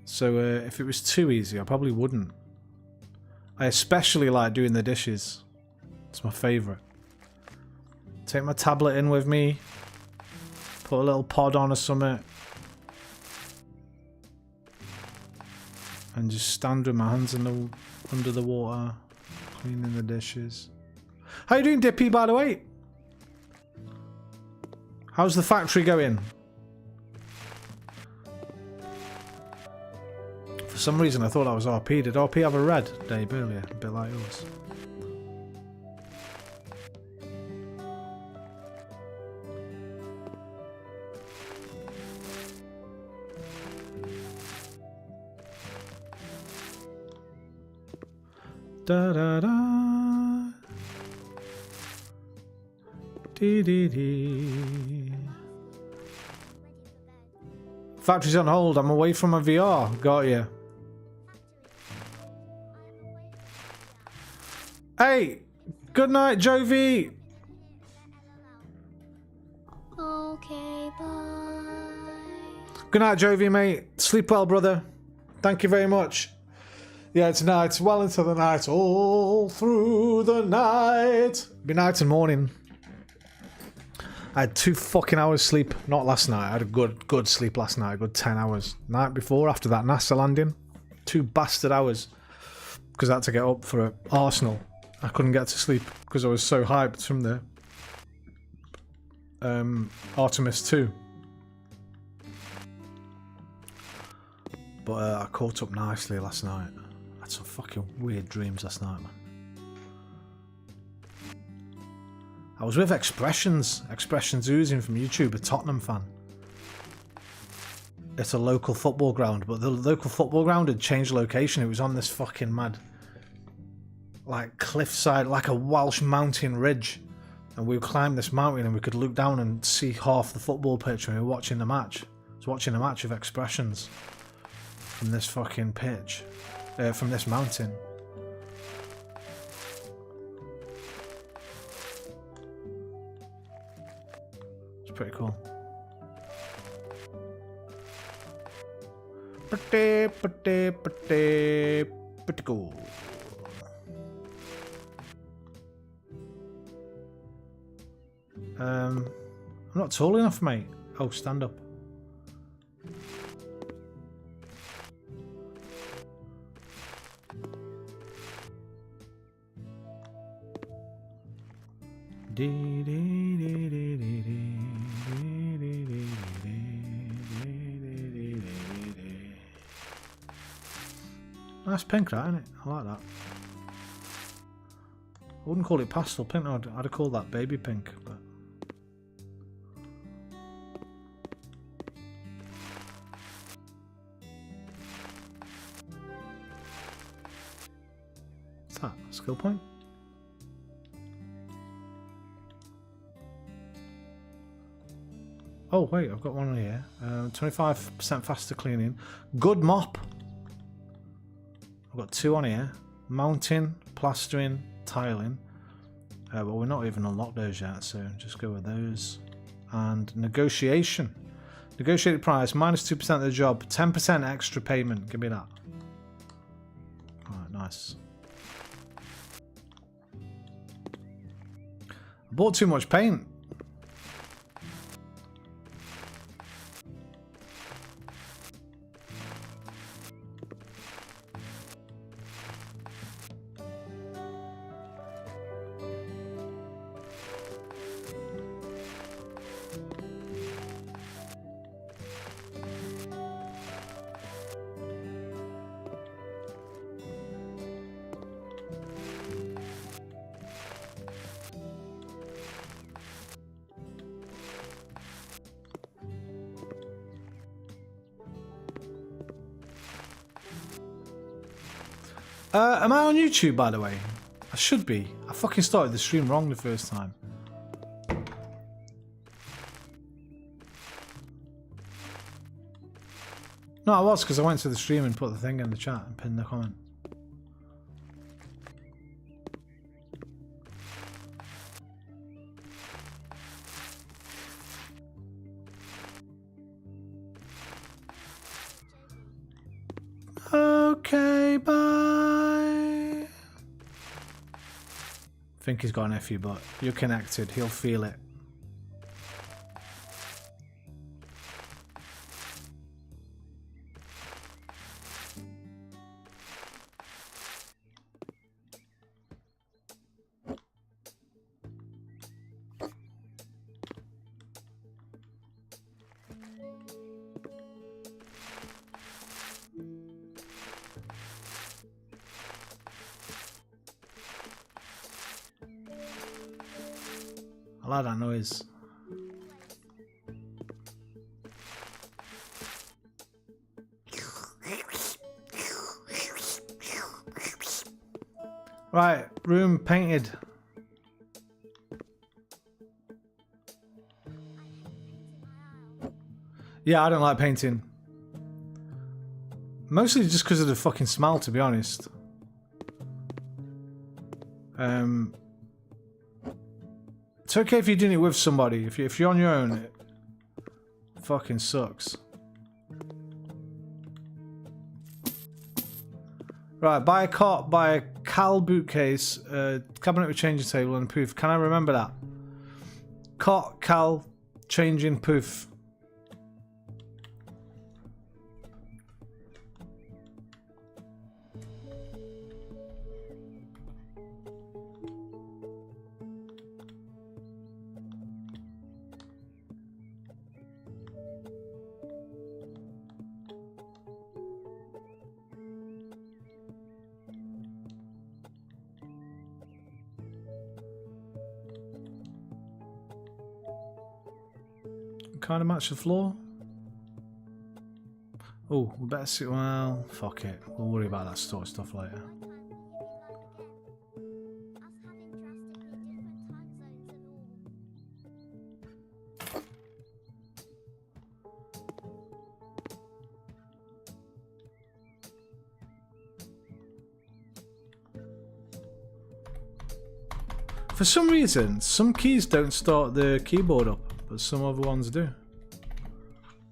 So if it was too easy, I probably wouldn't. I especially like doing the dishes. It's my favourite. Take my tablet in with me. Put a little pod on or something. And just stand with my hands in under the water. Cleaning the dishes. How you doing, Dippy, by the way? How's the factory going? For some reason I thought that was RP. Did RP have a red Dave earlier? A bit like yours. Da da da. Dee dee dee. Factory's on hold. I'm away from my VR. Got you. Hey, good night, Jovi. Okay, bye. Good night, Jovi, mate. Sleep well, brother. Thank you very much. Yeah, tonight, well into the night, all through the night. Be night and morning. I had 2 fucking hours sleep. Not last night. I had a good sleep last night. A good 10 hours. Night before, after that NASA landing. 2 bastard hours. Because I had to get up for Arsenal. I couldn't get to sleep because I was so hyped from the Artemis 2. But I caught up nicely last night. I had some fucking weird dreams last night, man. I was with Expressions oozing from YouTube, a Tottenham fan. It's a local football ground, but the local football ground had changed location. It was on this fucking mad, like, cliffside, like a Welsh mountain ridge. And we climbed this mountain and we could look down and see half the football pitch and we were watching the match. I was watching a match of Expressions from this fucking pitch, from this mountain. Pretty cool. Pretty cool. I'm not tall enough, mate. Oh, stand up. Nice pink, that, isn't it? I like that. I wouldn't call it pastel pink. I'd have called that baby pink. But what's that? Skill point? Oh wait, I've got one here. 25% faster cleaning. Good mop. I've got 2 on here. Mounting, plastering, tiling. But we're not even unlocked those yet, so just go with those. And negotiation. Negotiated price, minus 2% of the job. 10% extra payment. Give me that. Alright, nice. I bought too much paint. Am I on YouTube, by the way? I should be. I fucking started the stream wrong the first time. No, I was, because I went to the stream and put the thing in the chat and pinned the comment. Okay, bye. Think he's got an FU, but you're connected. He'll feel it. I like that noise. Right, room painted. Yeah, I don't like painting. Mostly just because of the fucking smell, to be honest. It's okay if you're doing it with somebody. If you're on your own, it fucking sucks. Right, buy a cot, buy a Cal bookcase, cabinet with changing table and poof. Can I remember that? Cot, Cal, changing poof. Kind of match the floor. Oh, we better see. Well, fuck it. We'll worry about that sort of stuff later. For some reason, some keys don't start the keyboard up, but some other ones do.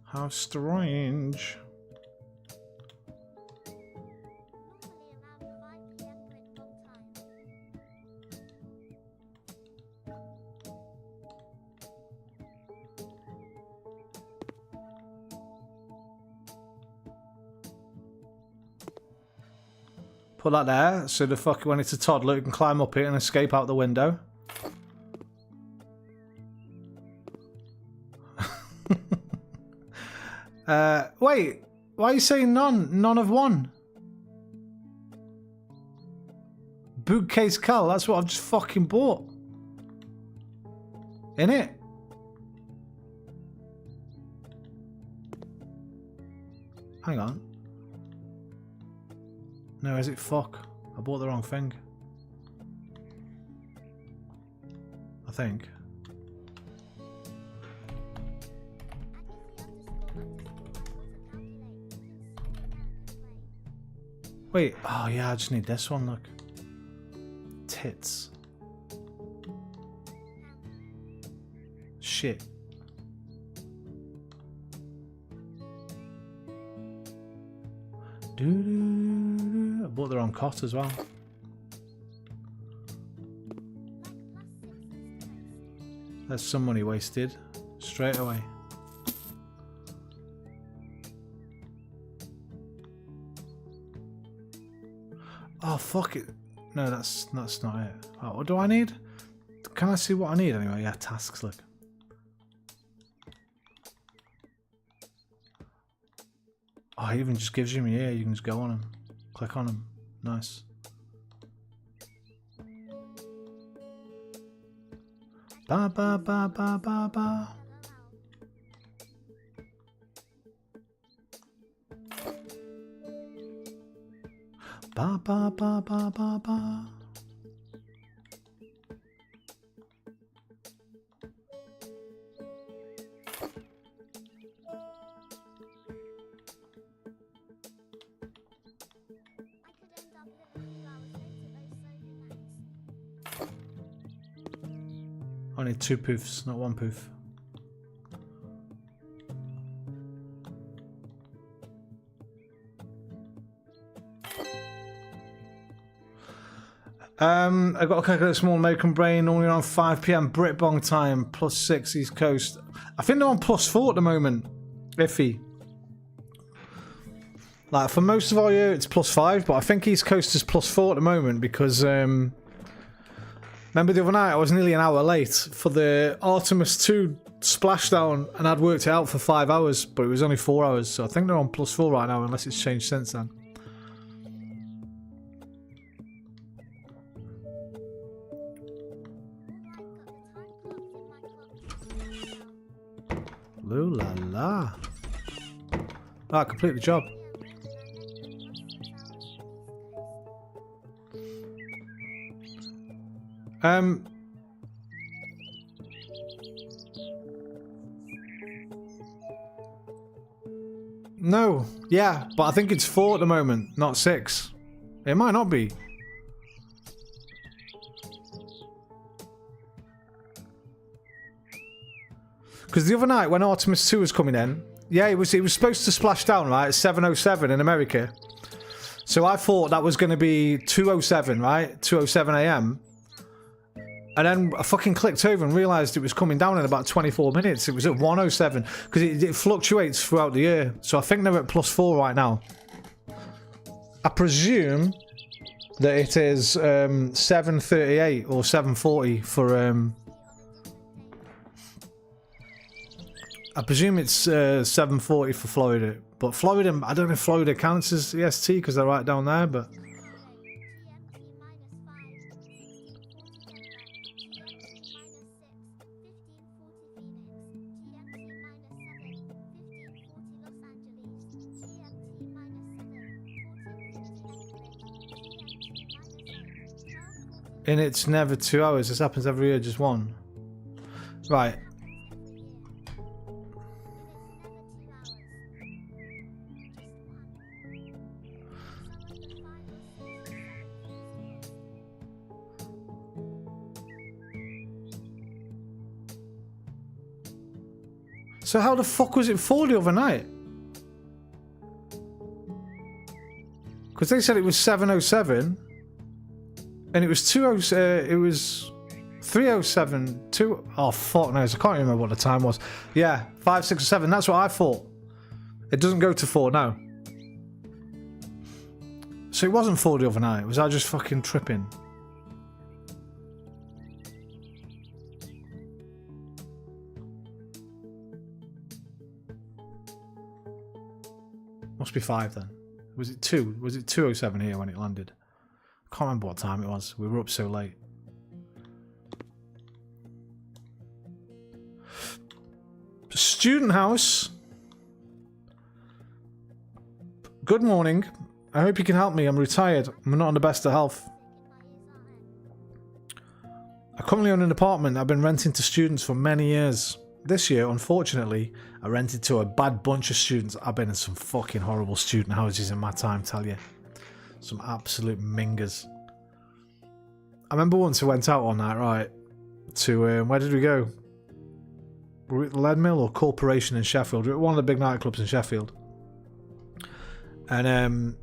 How strange. Put that there, so the fuck when it's a toddler, it can climb up it and escape out the window. Wait, why are you saying none? None of one? Bookcase Cal, that's what I've just fucking bought. Innit? Hang on. No, is it fuck? I bought the wrong thing. I think. Wait, oh yeah, I just need this one, look. Tits. Shit. I bought the wrong cot as well. There's some money wasted straight away. Oh fuck it. No, that's not it. Oh, what do I need? Can I see what I need anyway? Yeah, tasks, look. Oh, it even just gives you them here. You can just go on them. Click on them. Nice. Ba ba ba ba ba ba. Ba ba ba ba ba ba. I need 2 poofs, not 1 poof. I got to calculate small American brain, only around 5 PM Brit Bong time, +6 East Coast. I think they're on +4 at the moment. Iffy. Like for most of our year it's +5, but I think East Coast is +4 at the moment because remember the other night I was nearly an hour late for the Artemis 2 splashdown and I'd worked it out for 5 hours, but it was only 4 hours, so I think they're on +4 right now unless it's changed since then. Loo la la. Ah, I completed the job. No, yeah, but I think it's 4 at the moment, not 6. It might not be. Because the other night when Artemis 2 was coming in, yeah, it was supposed to splash down, right, at 7:07 in America. So I thought that was going to be 2:07, right, 2:07 AM. And then I fucking clicked over and realised it was coming down in about 24 minutes. It was at 1:07 because it fluctuates throughout the year. So I think they're at +4 right now. I presume that it is 7:38 or 7:40 for I presume it's 7:40 for Florida, but Florida, I don't know if Florida counts as EST because they're right down there, but and it's never 2 hours. This happens every year, just one. Right. So how the fuck was it 4 the other night? Because they said it was 7:07, and it was 2:07. It was 3:07. 2. Oh fuck knows. I can't remember what the time was. Yeah, 5, 6, or 7. That's what I thought. It doesn't go to 4 now. So it wasn't 40 overnight. Was I just fucking tripping? Must be 5 then. Was it 2? Was it 2:07 here when it landed? I can't remember what time it was. We were up so late. Student house. Good morning. I hope you can help me. I'm retired. I'm not in the best of health. I currently own an apartment I've been renting to students for many years. This year, unfortunately, I rented to a bad bunch of students. I've been in some fucking horrible student houses in my time, tell you. Some absolute mingers. I remember once I went out on that, right, to, where did we go? Were we at Leadmill or Corporation in Sheffield? We were at one of the big nightclubs in Sheffield. And,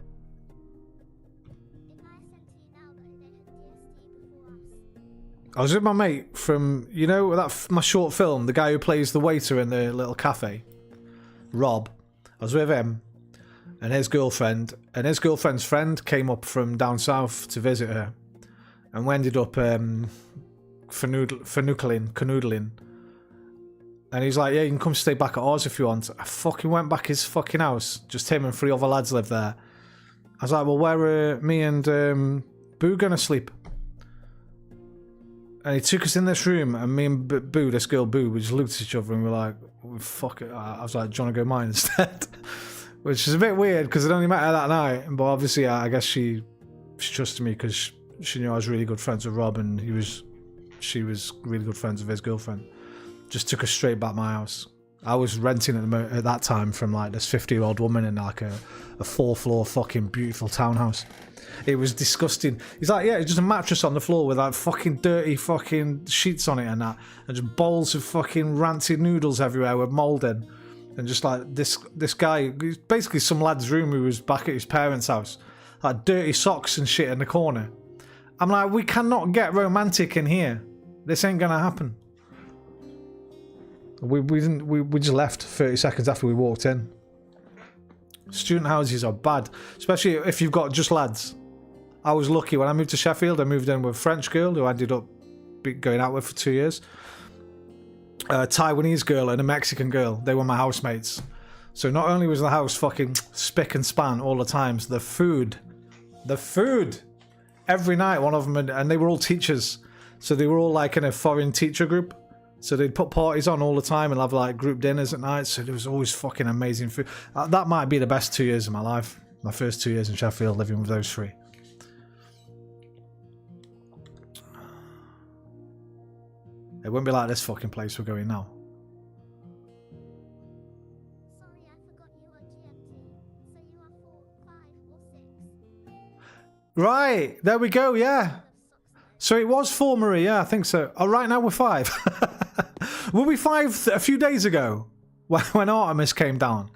I was with my mate from, you know, my short film, the guy who plays the waiter in the little cafe, Rob. I was with him and his girlfriend, and his girlfriend's friend came up from down south to visit her, and we ended up canoodling. And he's like, yeah, you can come stay back at ours if you want. I fucking went back his fucking house. Just him and 3 other lads live there. I was like, well, where are me and Boo gonna sleep? And he took us in this room, and me and Boo, this girl Boo, we just looked at each other and we were like, well, fuck it. I was like, do you want to go mine instead? Which is a bit weird because it only met her that night. But obviously, I guess she trusted me because she knew I was really good friends with Rob, and she was really good friends with his girlfriend. Just took us straight back my house. I was renting at that time from like this 50-year-old woman in like a 4-floor fucking beautiful townhouse. It was disgusting. He's like, yeah, it's just a mattress on the floor with like fucking dirty fucking sheets on it and that, and just bowls of fucking rancid noodles everywhere with mould in, and just like this guy, basically some lad's room who was back at his parents' house, like dirty socks and shit in the corner. I'm like, we cannot get romantic in here. This ain't gonna happen. We just left 30 seconds after we walked in. Student houses are bad, especially if you've got just lads. I was lucky when I moved to Sheffield. I moved in with a French girl who I ended up going out with for 2 years. A Taiwanese girl and a Mexican girl. They were my housemates. So not only was the house fucking spick and span all the times, the food. Every night, one of them, and they were all teachers. So they were all like in a foreign teacher group. So they'd put parties on all the time and have like group dinners at night. So there was always fucking amazing food. That might be the best 2 years of my life. My first 2 years in Sheffield, living with those 3. It wouldn't be like this fucking place we're going now. Sorry, I forgot you were GMT. So you are 4, 5, or 6. Right, there we go, yeah. So it was 4, Marie, yeah, I think so. Oh, right now we're 5. Were we 5 a few days ago when Artemis came down?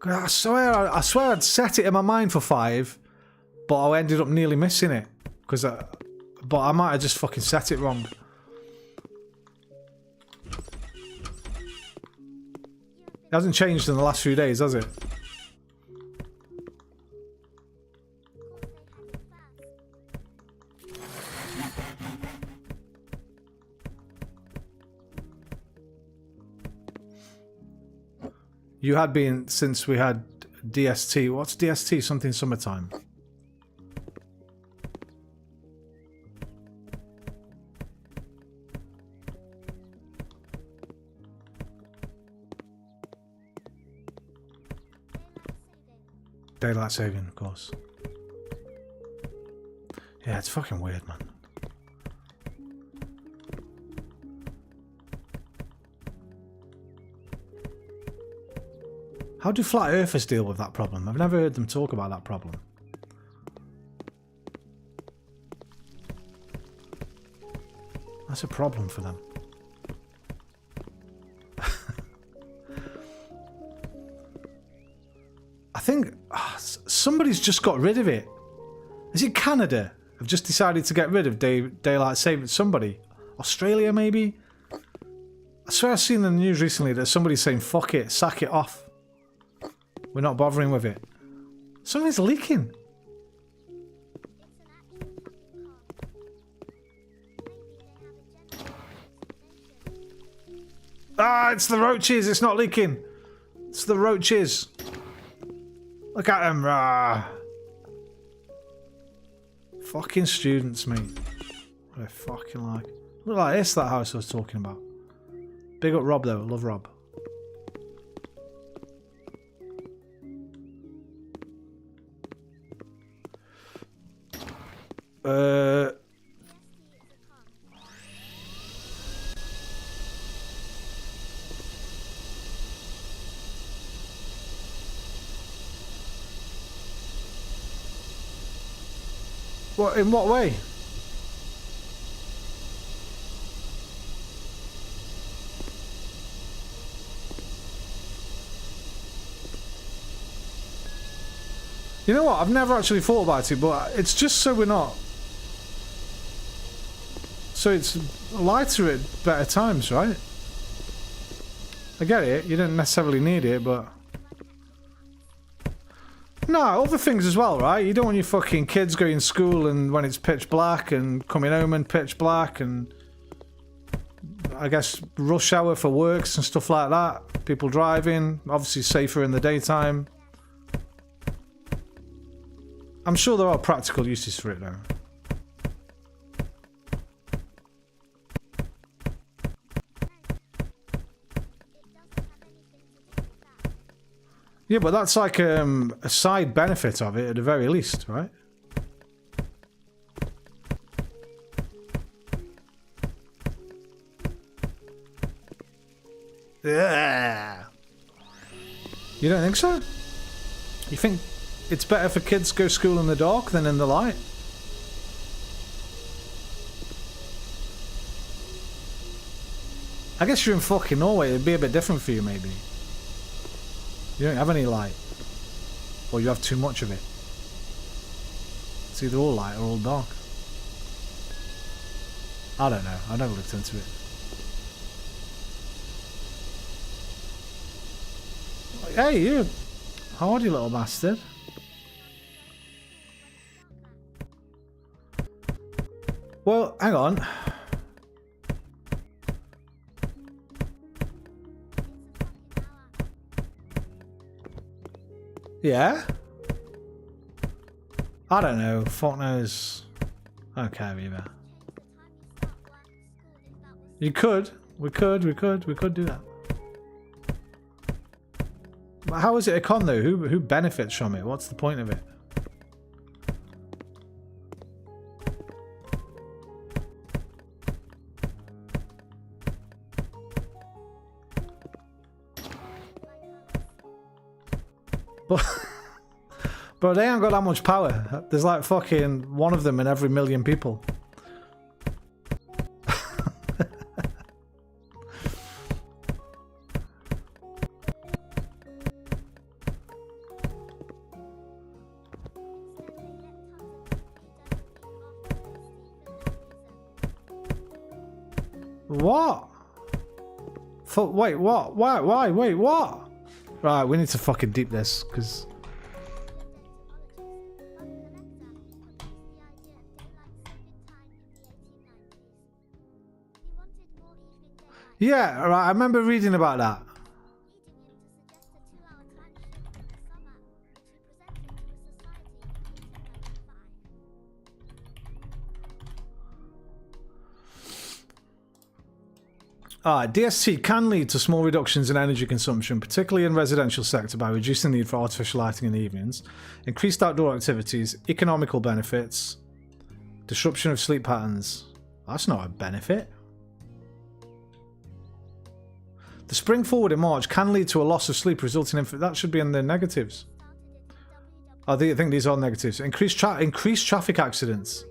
I swear I'd set it in my mind for 5, but I ended up nearly missing it. But I might have just fucking set it wrong. It hasn't changed in the last few days, has it? You had been since we had DST. What's DST? Something summertime. Daylight saving, of course. Yeah, it's fucking weird, man. How do flat earthers deal with that problem? I've never heard them talk about that problem. That's a problem for them. I think somebody's just got rid of it. Is it Canada? Have just decided to get rid of daylight saving. Somebody, Australia maybe. I swear I've seen in the news recently that somebody's saying fuck it, sack it off. We're not bothering with it. Something's leaking. Ah, it's the roaches. It's not leaking. It's the roaches. Look at them. Ah. Fucking students, mate. What they fucking like. Look like this, that house I was talking about. Big up Rob, though. Love Rob. What, in what way? You know what? I've never actually thought about it, but it's just so we're not. So it's lighter at better times, right? I get it. You don't necessarily need it, but. No, other things as well, right? You don't want your fucking kids going to school and when it's pitch black and coming home and pitch black and I guess rush hour for works and stuff like that. People driving, obviously safer in the daytime. I'm sure there are practical uses for it though. Yeah, but that's like a side benefit of it at the very least, right? Yeah. You don't think so? You think it's better for kids to go to school in the dark than in the light? I guess you're in fucking Norway, it'd be a bit different for you maybe. You don't have any light. Or you have too much of it. It's either all light or all dark. I don't know. I never looked into it. Hey, you. How are you, little bastard? Well, hang on. Yeah? I don't know. Fuck knows. I don't care either. You could. We could do that. But how is it a con though? Who benefits from it? What's the point of it? But they ain't got that much power. There's like fucking one of them in every million people. What? Wait, what? Why? Wait, what? Right, we need to fucking deep this, because... Yeah, right, I remember reading about that. DST can lead to small reductions in energy consumption, particularly in residential sector, by reducing the need for artificial lighting in the evenings, increased outdoor activities, economical benefits, disruption of sleep patterns. That's not a benefit. The spring forward in March can lead to a loss of sleep, resulting in... That should be in the negatives. I think these are negatives. Increased traffic accidents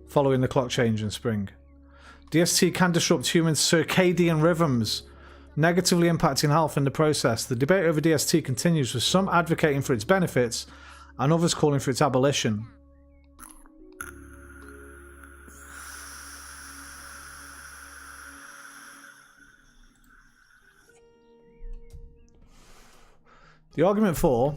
following the clock change in spring. DST can disrupt human circadian rhythms, negatively impacting health in the process. The debate over DST continues, with some advocating for its benefits and others calling for its abolition. The argument for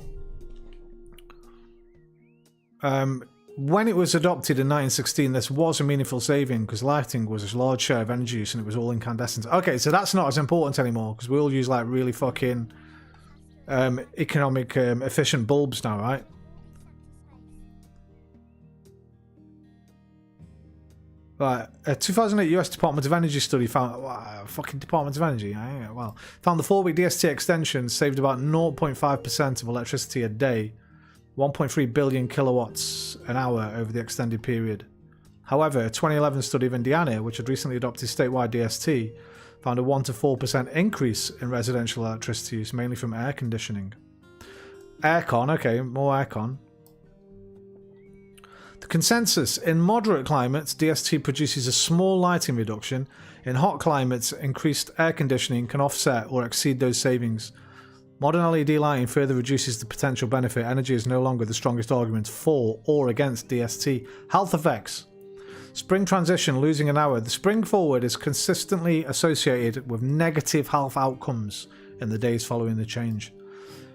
when it was adopted in 1916, this was a meaningful saving because lighting was a large share of energy use and it was all incandescent. Okay, so that's not as important anymore because we all use like really fucking economic, efficient bulbs now, right? Right, a 2008 US Department of Energy study found, fucking Department of Energy, yeah, well, found the 4-week DST extension saved about 0.5% of electricity a day, 1.3 billion kilowatts an hour over the extended period. However, a 2011 study of Indiana, which had recently adopted statewide DST, found a 1 to 4% increase in residential electricity use, mainly from air conditioning. Aircon, okay, more aircon. The consensus: in moderate climates, DST produces a small lighting reduction. In hot climates, increased air conditioning can offset or exceed those savings. Modern LED lighting further reduces the potential benefit. Energy is no longer the strongest argument for or against DST. Health effects. Spring transition, losing an hour. The spring forward is consistently associated with negative health outcomes in the days following the change.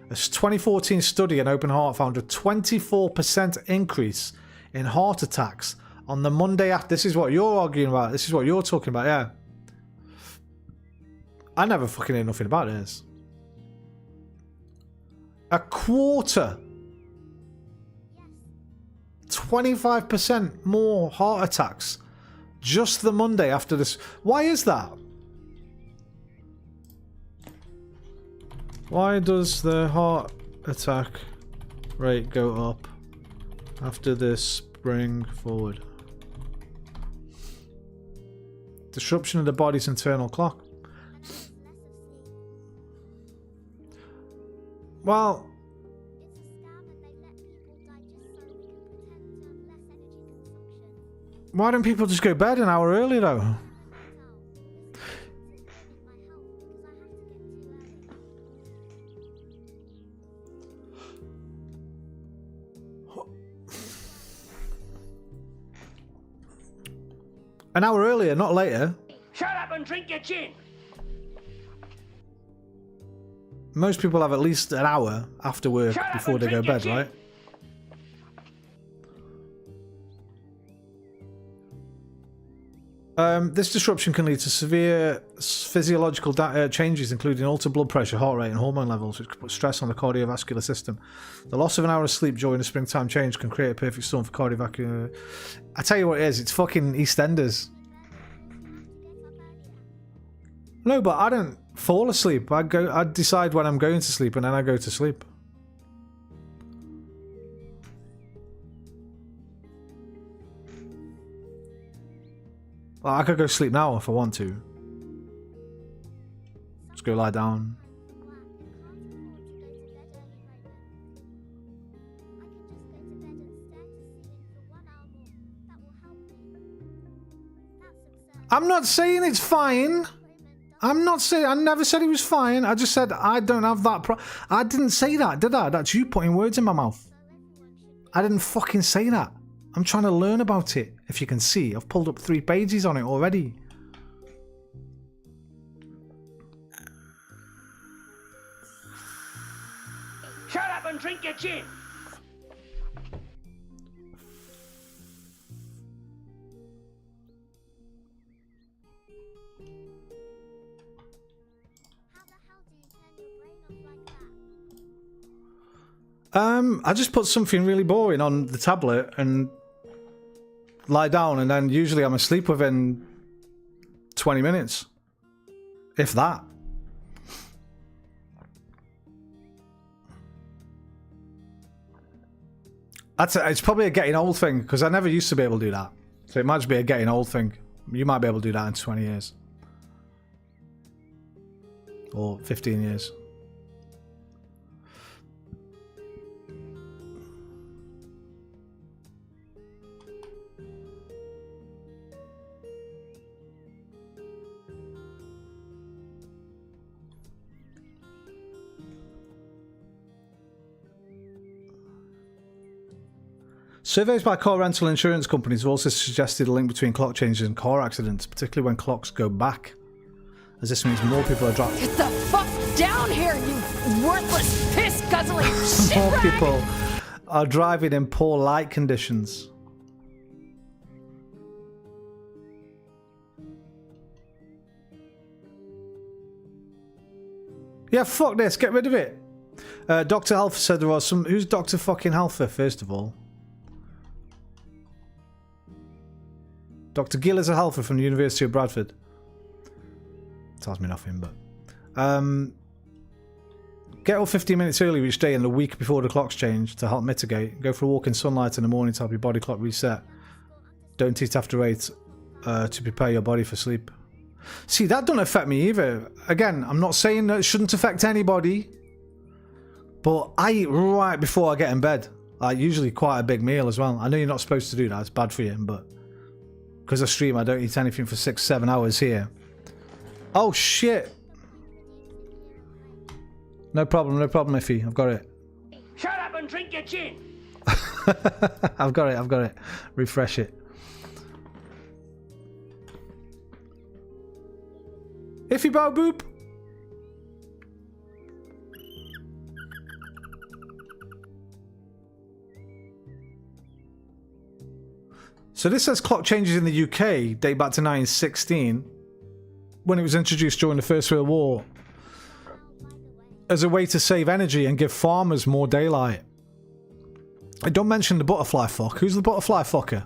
A 2014 study in Open Heart found a 24% increase in heart attacks on the Monday after. This is what you're arguing about. This is what you're talking about, yeah. I never fucking hear nothing about this. A quarter. 25% more heart attacks just the Monday after this. Why is that? Why does the heart attack rate go up after this spring forward? Disruption of the body's internal clock. Well, why don't people just go to bed an hour early though? An hour earlier, not later. Shut up and drink your gin. Most people have at least an hour after work before they go to bed, right? This disruption can lead to severe physiological changes, including altered blood pressure, heart rate, and hormone levels, which can put stress on the cardiovascular system. The loss of an hour of sleep during a springtime change can create a perfect storm for cardiovascular. I tell you what it is, it's fucking EastEnders. No, but I don't fall asleep. I decide when I'm going to sleep, and then I go to sleep. Well, I could go sleep now if I want to. Just go lie down. I'm not saying it's fine. I'm not saying, I never said it was fine. I just said I don't have that I didn't say that, did I? That's you putting words in my mouth. I didn't fucking say that. I'm trying to learn about it. If you can see, I've pulled up 3 pages on it already. Shut up and drink your gin. I just put something really boring on the tablet and lie down, and then usually I'm asleep within 20 minutes. If that. It's probably a getting old thing, because I never used to be able to do that. So it might just be a getting old thing. You might be able to do that in 20 years. Or 15 years. Surveys by car rental insurance companies have also suggested a link between clock changes and car accidents, particularly when clocks go back, as this means more people are driving. Get the fuck down here, you worthless, piss-guzzling shit More rag! people are driving in poor light conditions. Yeah, fuck this. Get rid of it. Dr. Halfer said there was some... Who's Dr. fucking Halfer, first of all? Dr. Gilles Halfer from the University of Bradford. Tells me nothing, but... Get up 15 minutes early each day and the week before the clocks change to help mitigate. Go for a walk in sunlight in the morning to help your body clock reset. Don't eat after 8 to prepare your body for sleep. See, that don't affect me either. Again, I'm not saying that it shouldn't affect anybody, but I eat right before I get in bed. Like, usually quite a big meal as well. I know you're not supposed to do that, it's bad for you, but because I stream, I don't eat anything for 6-7 hours here. Oh shit! No problem, Iffy. I've got it. Shut up and drink your gin. I've got it. Refresh it. Iffy bow boop. So this says clock changes in the UK date back to 1916, when it was introduced during the First World War, as a way to save energy and give farmers more daylight. I don't mention the butterfly fuck. Who's the butterfly fucker?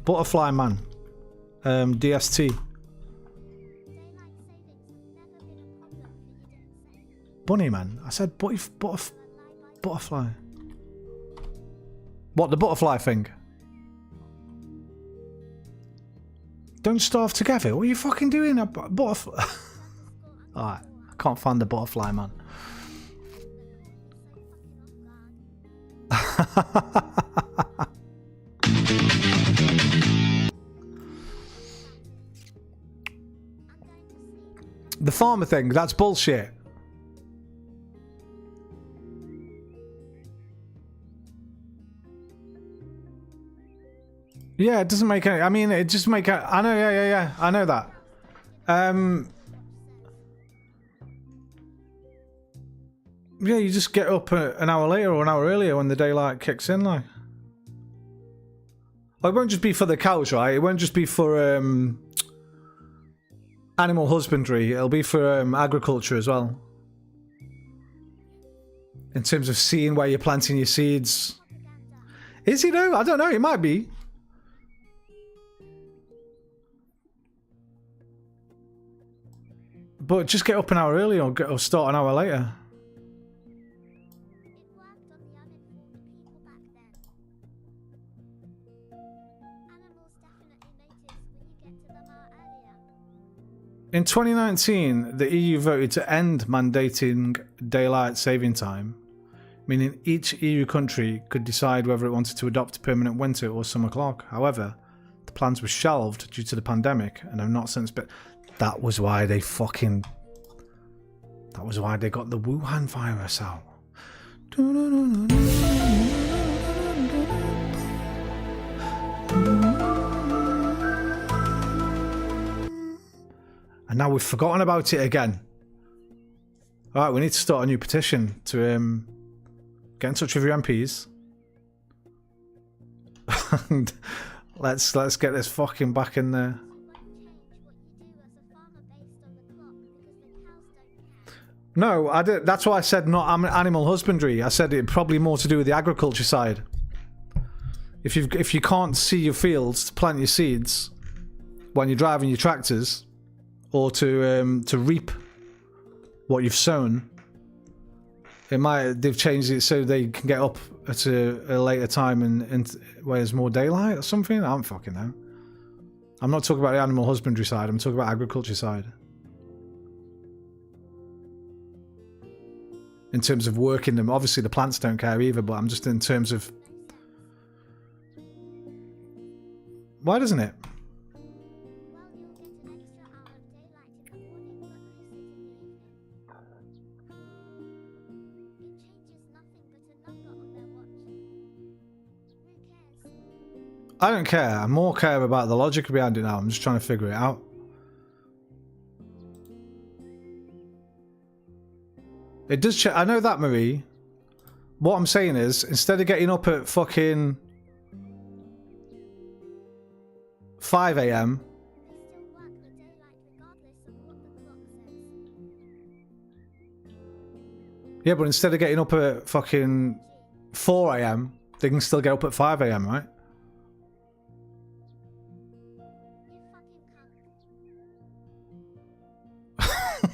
Butterfly man. DST. Bunny man. I said butterfly. What, the butterfly thing? Don't starve together. What are you fucking doing? A butterfly. Alright. I can't find the butterfly man. The farmer thing, that's bullshit. Yeah, it doesn't make any... I mean, it just make... I know, yeah. I know that. Yeah, you just get up an hour later or an hour earlier when the daylight kicks in, like. Well, it won't just be for the cows, right? It won't just be for animal husbandry. It'll be for agriculture as well. In terms of seeing where you're planting your seeds. Is he though? I don't know. It might be. But just get up an hour early or start an hour later. In 2019, the EU voted to end mandating daylight saving time, meaning each EU country could decide whether it wanted to adopt a permanent winter or summer clock. However, the plans were shelved due to the pandemic and have not since been... That was why they fucking... That was why they got the Wuhan virus out. And now we've forgotten about it again. Alright, we need to start a new petition to get in touch with your MPs. And let's get this fucking back in there. No, I did. That's why I said not animal husbandry. I said it probably more to do with the agriculture side. If you can't see your fields to plant your seeds when you're driving your tractors, or to reap what you've sown, they've changed it so they can get up at a later time and where there's more daylight or something. I don't fucking know. I'm not talking about the animal husbandry side. I'm talking about agriculture side. In terms of working them, obviously the plants don't care either, but I'm just in terms of... Why doesn't it? I don't care. I more care about the logic behind it now. I'm just trying to figure it out. It does change. I know that, Marie. what I'm saying is, instead of getting up at fucking 5 a.m. They still work the daylight regardless of what the clock says. Yeah, but instead of getting up at fucking 4 a.m., they can still get up at 5 a.m., right?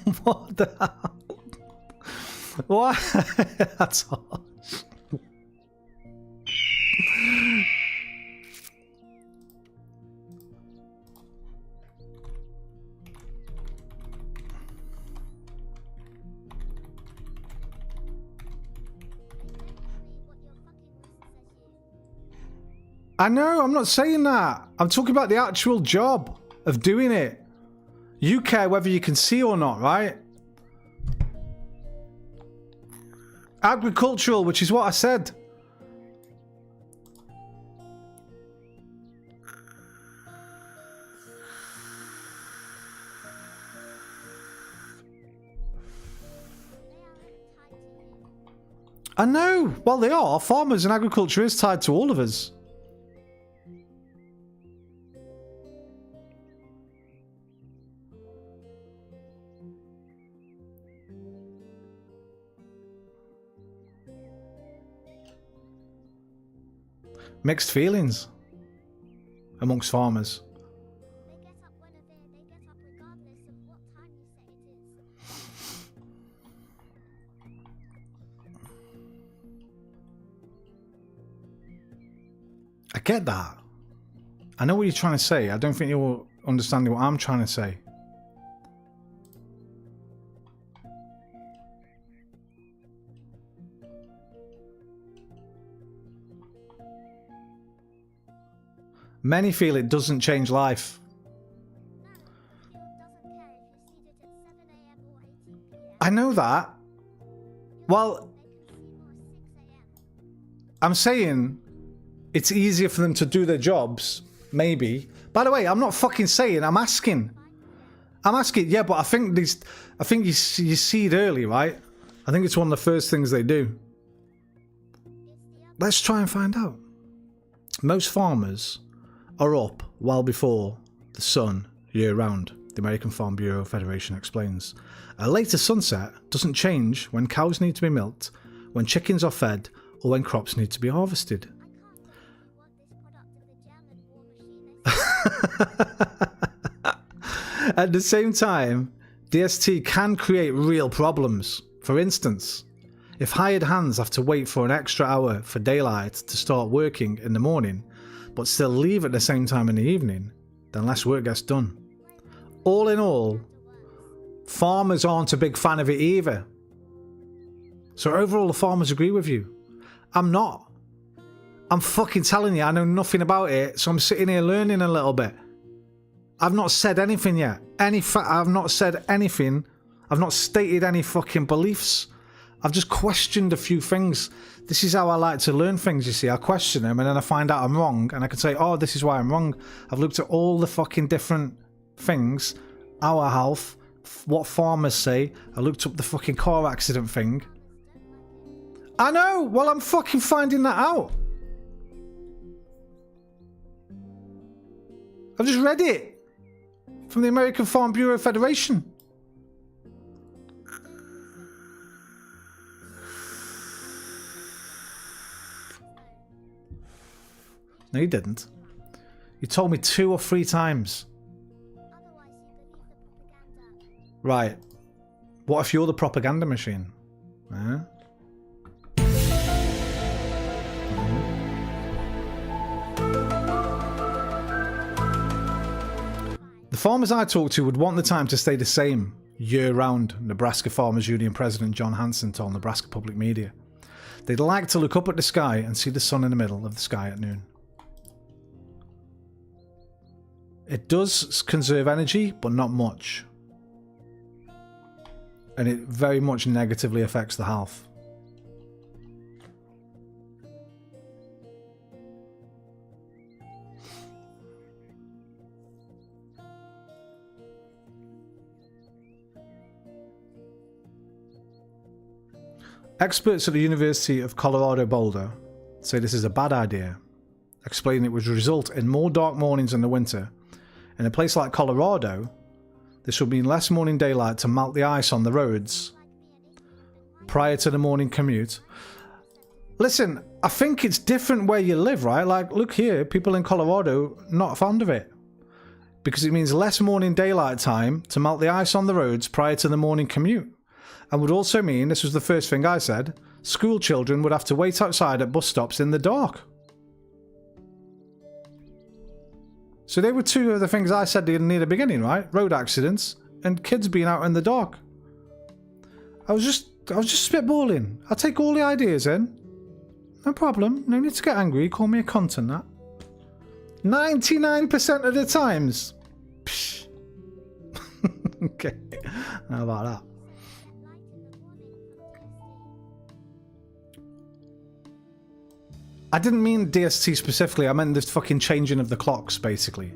You fucking cunt. What the hell? Why? That's harsh. I know, I'm not saying that. I'm talking about the actual job of doing it. You care whether you can see or not, right? Agricultural, which is what I said. I know. Well, they are. Farmers and agriculture is tied to all of us. Mixed feelings amongst farmers. They get up whenever they get up regardless of what time you say it is. I get that. I know what you're trying to say. I don't think you're understanding what I'm trying to say. Many feel it doesn't change life. No, the field doesn't care if you seed it at 7 a.m. or 18 p.m. I know that. Well, They can see more at 6 a.m. I'm saying it's easier for them to do their jobs, maybe. By the way, I'm not fucking saying, I'm asking. I'm asking, yeah, but I think you seed early, right? I think it's one of the first things they do. Let's try and find out. Most farmers are up well before the sun year round, the American Farm Bureau Federation explains. A later sunset doesn't change when cows need to be milked, when chickens are fed, or when crops need to be harvested. At the same time, DST can create real problems. For instance, if hired hands have to wait for an extra hour for daylight to start working in the morning, but still leave at the same time in the evening, then less work gets done. All in all, farmers aren't a big fan of it either. So overall, the farmers agree with you. I'm not. I'm fucking telling you, I know nothing about it, so I'm sitting here learning a little bit. I've not said anything yet. I've not said anything. I've not stated any fucking beliefs. I've just questioned a few things. This is how I like to learn things, you see. I question them and then I find out I'm wrong and I can say, oh, this is why I'm wrong. I've looked at all the fucking different things. Our health, what farmers say. I looked up the fucking car accident thing. I know! Well, I'm fucking finding that out. I've just read it. From the American Farm Bureau Federation. No, you didn't. You told me 2 or 3 times. Otherwise, you believe the propaganda. Right. What if you're the propaganda machine? Huh? The farmers I talked to would want the time to stay the same year-round, Nebraska Farmers Union President John Hanson told Nebraska Public Media. They'd like to look up at the sky and see the sun in the middle of the sky at noon. It does conserve energy, but not much. And it very much negatively affects the health. Experts at the University of Colorado Boulder say this is a bad idea, explaining it would result in more dark mornings in the winter. In a place like Colorado, this would mean less morning daylight to melt the ice on the roads prior to the morning commute. Listen, I think it's different where you live, right? Like, look here, people in Colorado not fond of it. Because it means less morning daylight time to melt the ice on the roads prior to the morning commute. And would also mean, this was the first thing I said, school children would have to wait outside at bus stops in the dark. So they were two of the things I said near the beginning, right? Road accidents and kids being out in the dark. I was just spitballing. I'll take all the ideas in. No problem. No need to get angry. Call me a cunt and that. 99% of the times. Psh. Okay. How about that? I didn't mean DST specifically. I meant the fucking changing of the clocks, basically.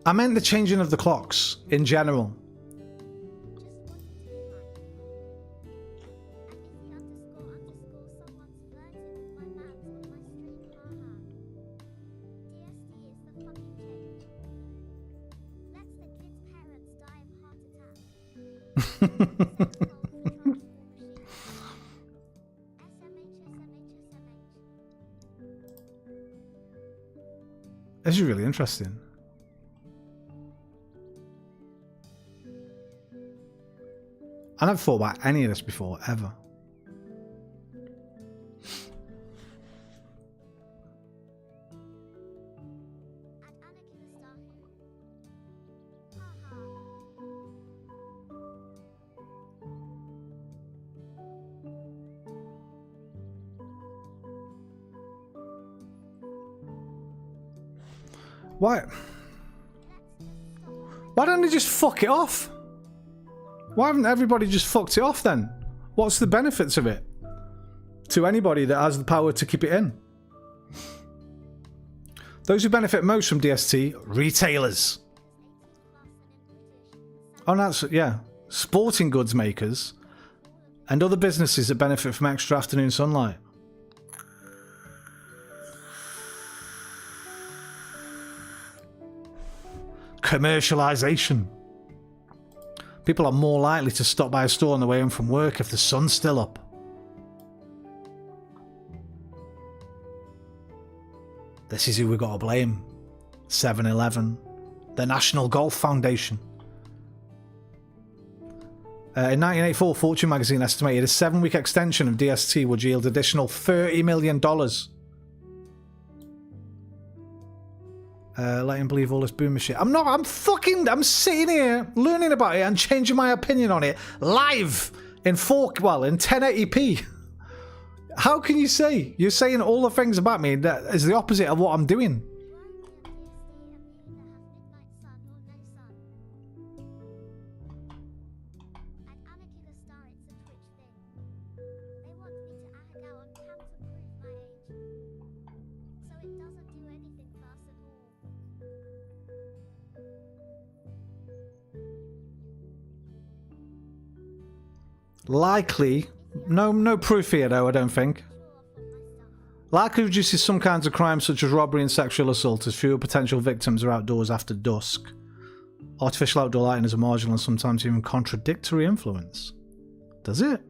I meant the changing of the clocks in general. This is really interesting. I never thought about any of this before, ever. Why don't they just fuck it off? Why haven't everybody just fucked it off then? What's the benefits of it? To anybody that has the power to keep it in. Those who benefit most from DST, retailers. Oh, that's, yeah. Sporting goods makers. And other businesses that benefit from extra afternoon sunlight. Commercialization. People are more likely to stop by a store on the way home from work if the sun's still up. This is who we got to blame. 7-Eleven. The National Golf Foundation. In 1984, Fortune magazine estimated a 7-week extension of DST would yield additional $30 million. Let him believe all this boomer shit. I'm sitting here learning about it and changing my opinion on it live in 1080p. How can you say? You're saying all the things about me that is the opposite of what I'm doing. Likely, no proof here though, I don't think. Likely reduces some kinds of crime such as robbery and sexual assault as fewer potential victims are outdoors after dusk. Artificial outdoor lighting is a marginal and sometimes even contradictory influence. Does it?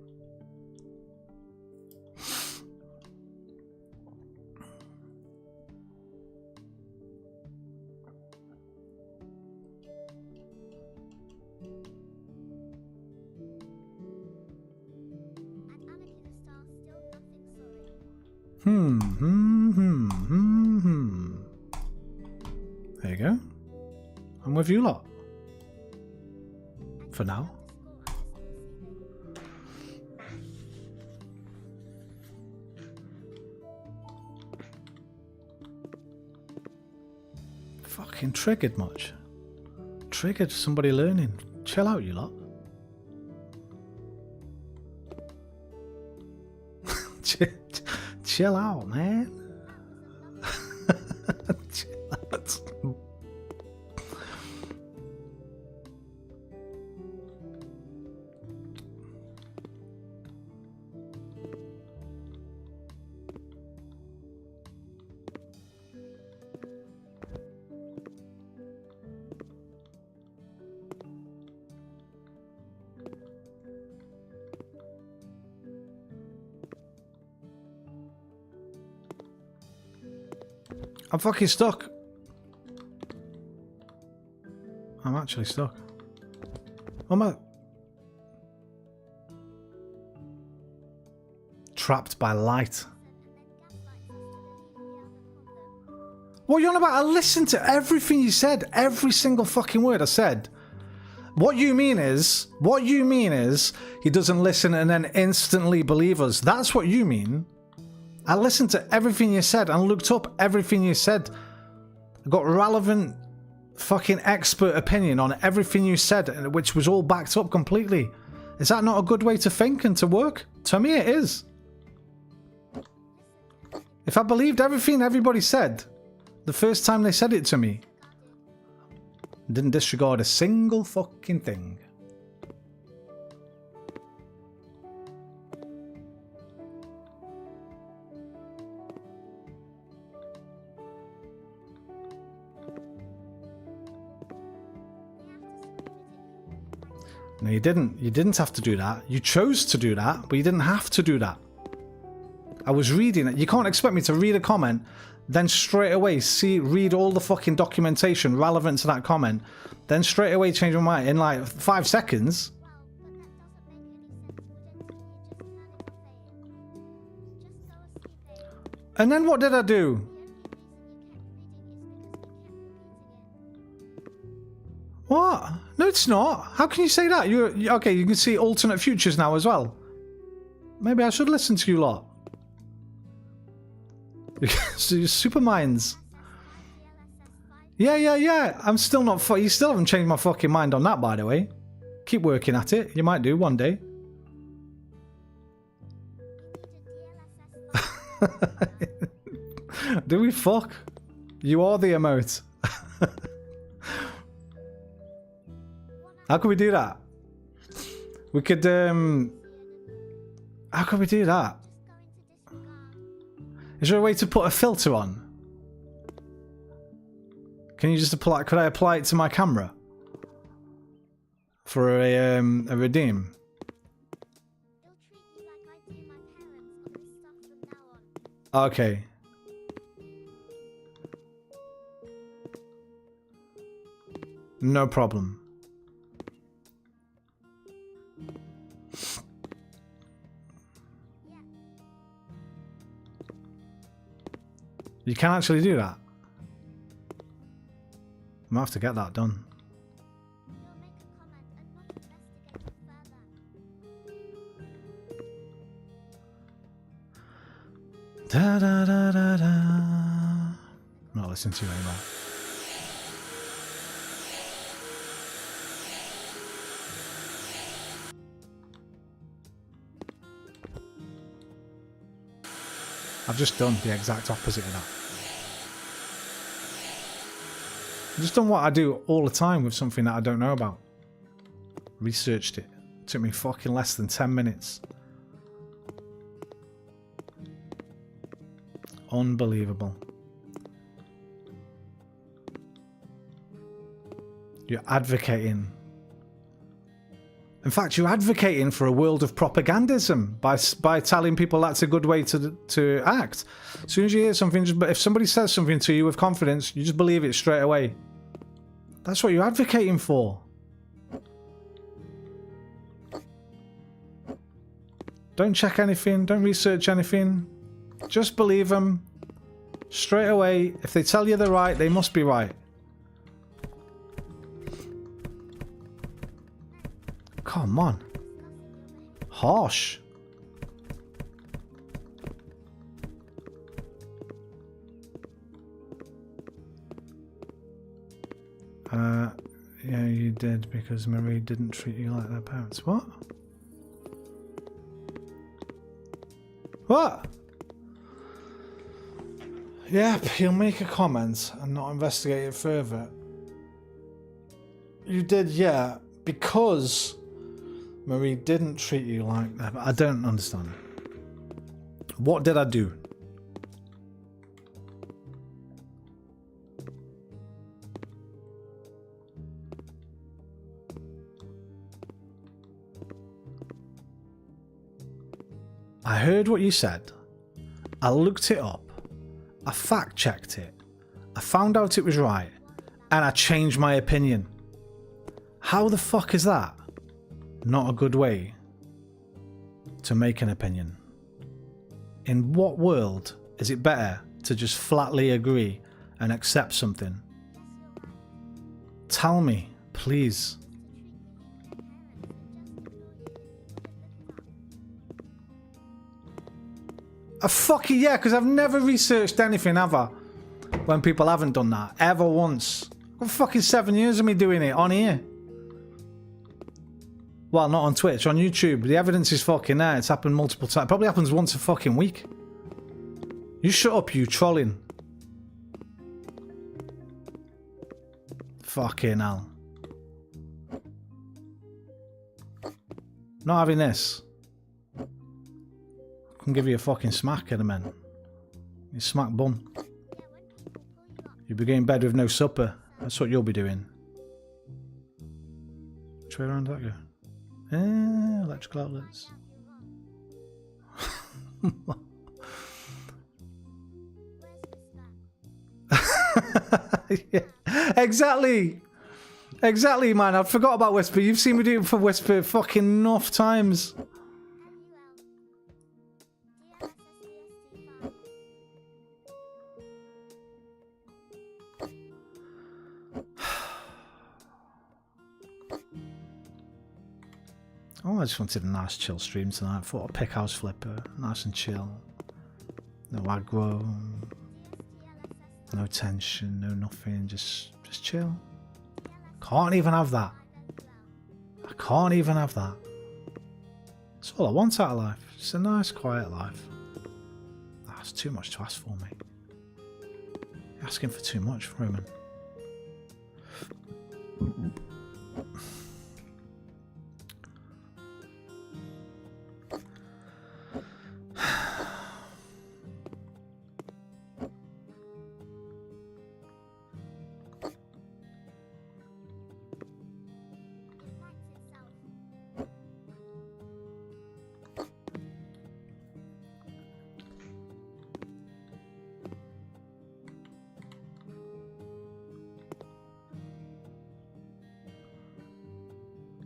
There you go. I'm with you lot. For now. Fucking triggered much. Triggered somebody learning. Chill out, you lot. Chill out, man. Chill out. I'm fucking stuck. I'm actually stuck. Oh my... Trapped by light. What are you on about? I listened to everything you said. Every single fucking word I said. What you mean is he doesn't listen and then instantly believe us. That's what you mean. I listened to everything you said and looked up everything you said. I got relevant fucking expert opinion on everything you said, which was all backed up completely. Is that not a good way to think and to work? To me it is. If I believed everything everybody said the first time they said it to me, didn't disregard a single fucking thing. No, you didn't. You didn't have to do that. You chose to do that, but you didn't have to do that. I was reading it. You can't expect me to read a comment, then straight away read all the fucking documentation relevant to that comment, then straight away change my mind in like 5 seconds. And then what did I do? What? No, it's not. How can you say that? You're okay. You can see alternate futures now as well. Maybe I should listen to you lot. So you're super minds. Yeah. I'm still not. You still haven't changed my fucking mind on that, by the way. Keep working at it. You might do one day. Do we fuck? You are the emote. How can we do that? We could, how can we do that? Is there a way to put a filter on? Can you just apply, could I apply it to my camera? For a redeem? Okay. No problem. You can actually do that. I'm gonna have to get that done. Da da da da da. I'm not listening to you anymore. I've just done the exact opposite of that. I've just done what I do all the time with something that I don't know about. Researched it. It took me fucking less than 10 minutes. Unbelievable. You're advocating. In fact, you're advocating for a world of propagandism by telling people that's a good way to act. As soon as you hear something, if somebody says something to you with confidence, you just believe it straight away. That's what you're advocating for. Don't check anything. Don't research anything. Just believe them straight away. If they tell you they're right, they must be right. Come on. Harsh. Yeah, you did because Marie didn't treat you like their parents. What? What? Yep, he'll make a comment and not investigate it further. You did, yeah, because Marie didn't treat you like that. I don't understand. What did I do? I heard what you said. I looked it up. I fact checked it. I found out it was right, and I changed my opinion. How the fuck is that not a good way to make an opinion? In what world is it better to just flatly agree and accept something? Tell me, please. Fucking yeah, because I've never researched anything, have I? When people haven't done that, ever once. Got fucking 7 years of me doing it on here. Well, not on Twitch, on YouTube. The evidence is fucking there. It's happened multiple times. Probably happens once a fucking week. You shut up, you trolling. Fucking hell. Not having this. I can give you a fucking smack in a minute. You smack bum. You'll be going to bed with no supper. That's what you'll be doing. Which way around did that go? Electrical outlets. Yeah, exactly. Exactly, man. I forgot about Whisper. You've seen me do it for Whisper fucking enough times. Oh, I just wanted a nice chill stream tonight. Thought a pick house flipper, nice and chill. No aggro, no tension, no nothing. Just chill. Can't even have that. I can't even have that. That's all I want out of life. Just a nice, quiet life. That's too much to ask for me. You're asking for too much, Roman.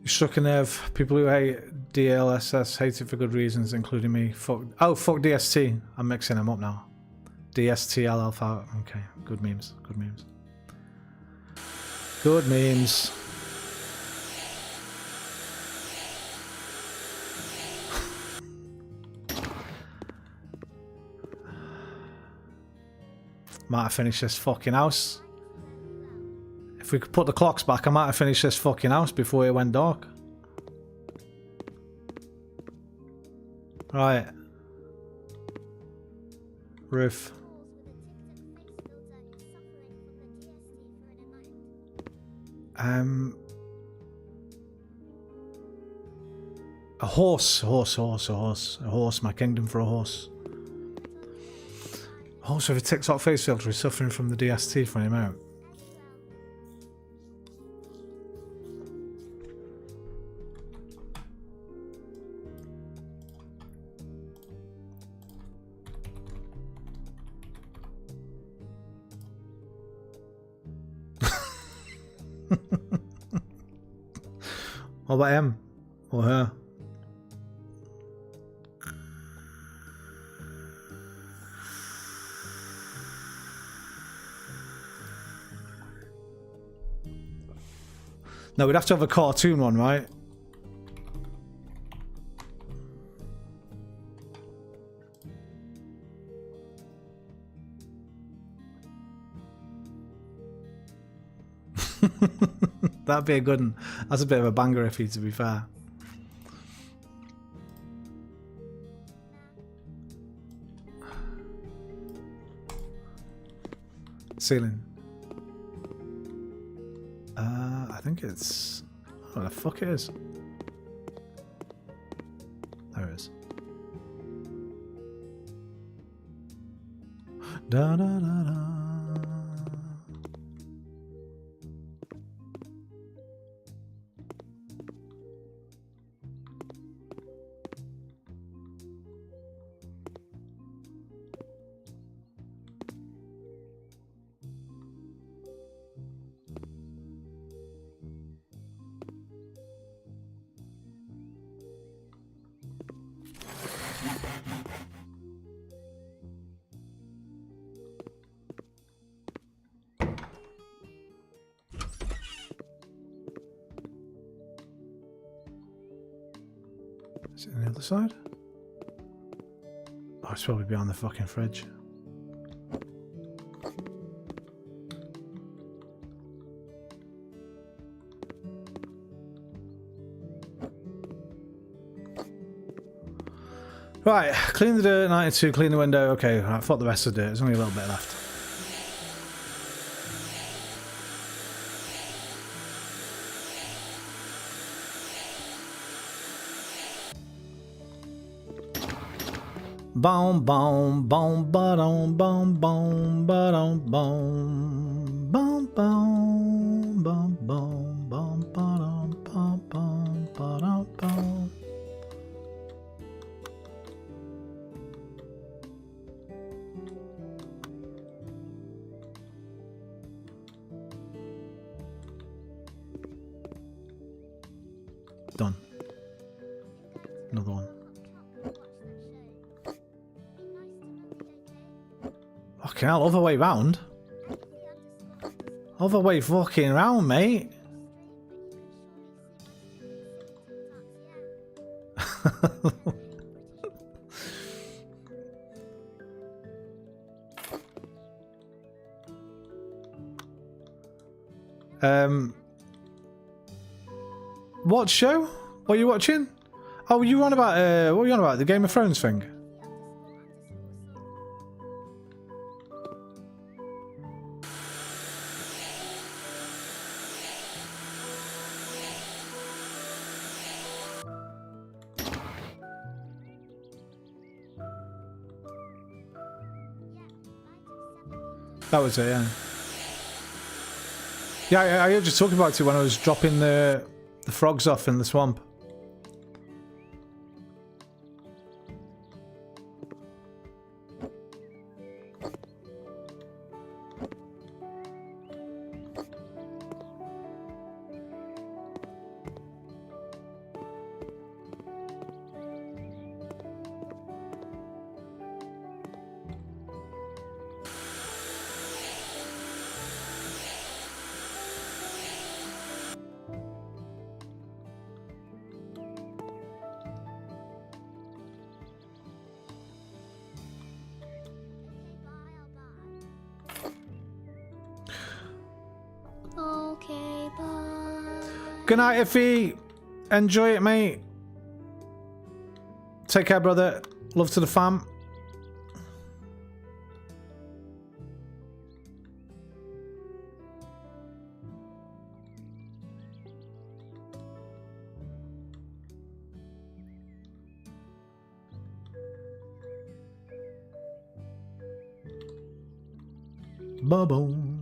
Struck a nerve. People who hate DLSS hate it for good reasons, including me. Fuck DST. I'm mixing them up now. DST alpha. Okay, good memes. Good memes. Good memes. Might have finished this fucking house. If we could put the clocks back, I might have finished this fucking house before it went dark. Right. Roof. A horse. A horse. My kingdom for a horse. A horse with a TikTok face filter is suffering from the DST for him out. What about him? Or her? No, we'd have to have a cartoon one, right? That'd be a good one. That's a bit of a banger if he, to be fair. Ceiling. I think it's... What the fuck it is? There it is. Da da da da. Is it on the other side? Oh, it's probably behind the fucking fridge. Right, clean the dirt, 92, clean the window. Okay, right, fuck the rest of the dirt. There's only a little bit left. Boom, boom, boom, ba-dum, boom, boom, ba-dum, boom, boom, boom, boom, boom, boom, ba-dum, boom, boom, ba-dum, boom. Done. Another one. Fucking hell, other way round. Other way fucking round, mate. What show? What are you watching? Oh, you on about what are you on about? The Game of Thrones thing? That was it, yeah. Yeah, I just talked about it when I was dropping the frogs off in the swamp. Okay, bye. Good night, Iffy. Enjoy it, mate. Take care, brother. Love to the fam. Ba-boom.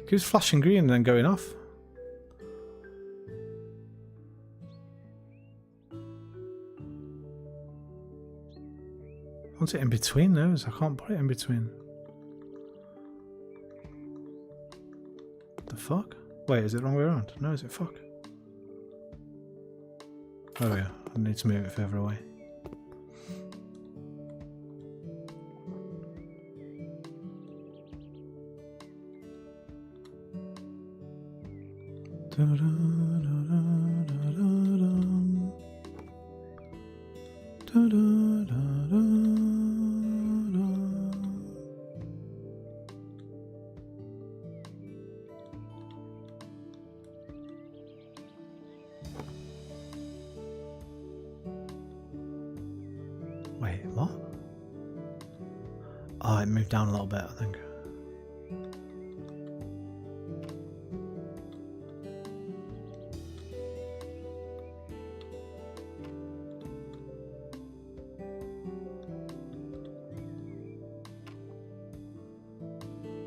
Keeps flashing green and then going off. I want it in between those. I can't put it in between. The fuck? Wait, is it the wrong way around? No, is it fuck? Oh yeah, I need to move it further away. Wait, what? Oh, it moved down a little bit, I think.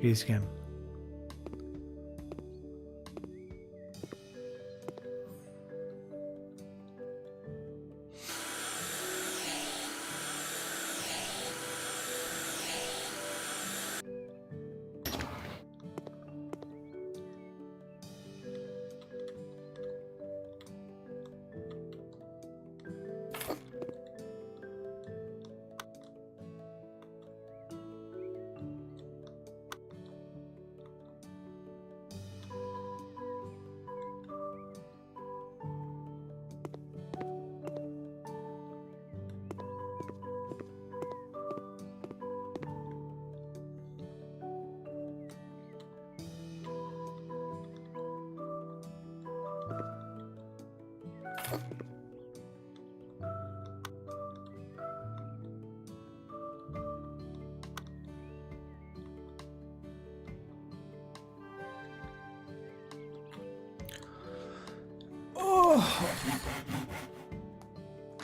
Easy game.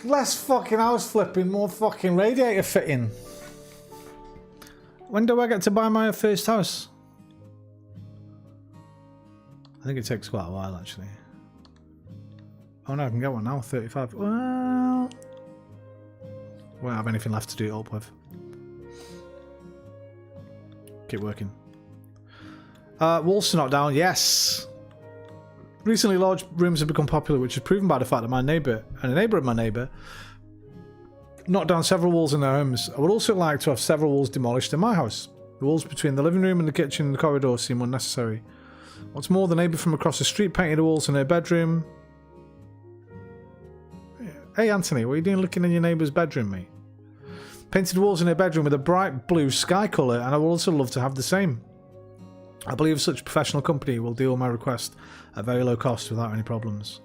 Less fucking house flipping, more fucking radiator fitting. When do I get to buy my first house? I think it takes quite a while, actually. Oh no, I can get one now, 35. Well, won't have anything left to do it up with. Keep working. Walls are not down, yes! Recently, large rooms have become popular, which is proven by the fact that my neighbour, and a neighbour of my neighbour, knocked down several walls in their homes. I would also like to have several walls demolished in my house. The walls between the living room and the kitchen and the corridor seem unnecessary. What's more, the neighbour from across the street painted the walls in her bedroom. Hey Anthony, what are you doing looking in your neighbour's bedroom, mate? Painted the walls in her bedroom with a bright blue sky colour, and I would also love to have the same. I believe such a professional company will deal with my request at very low cost without any problems.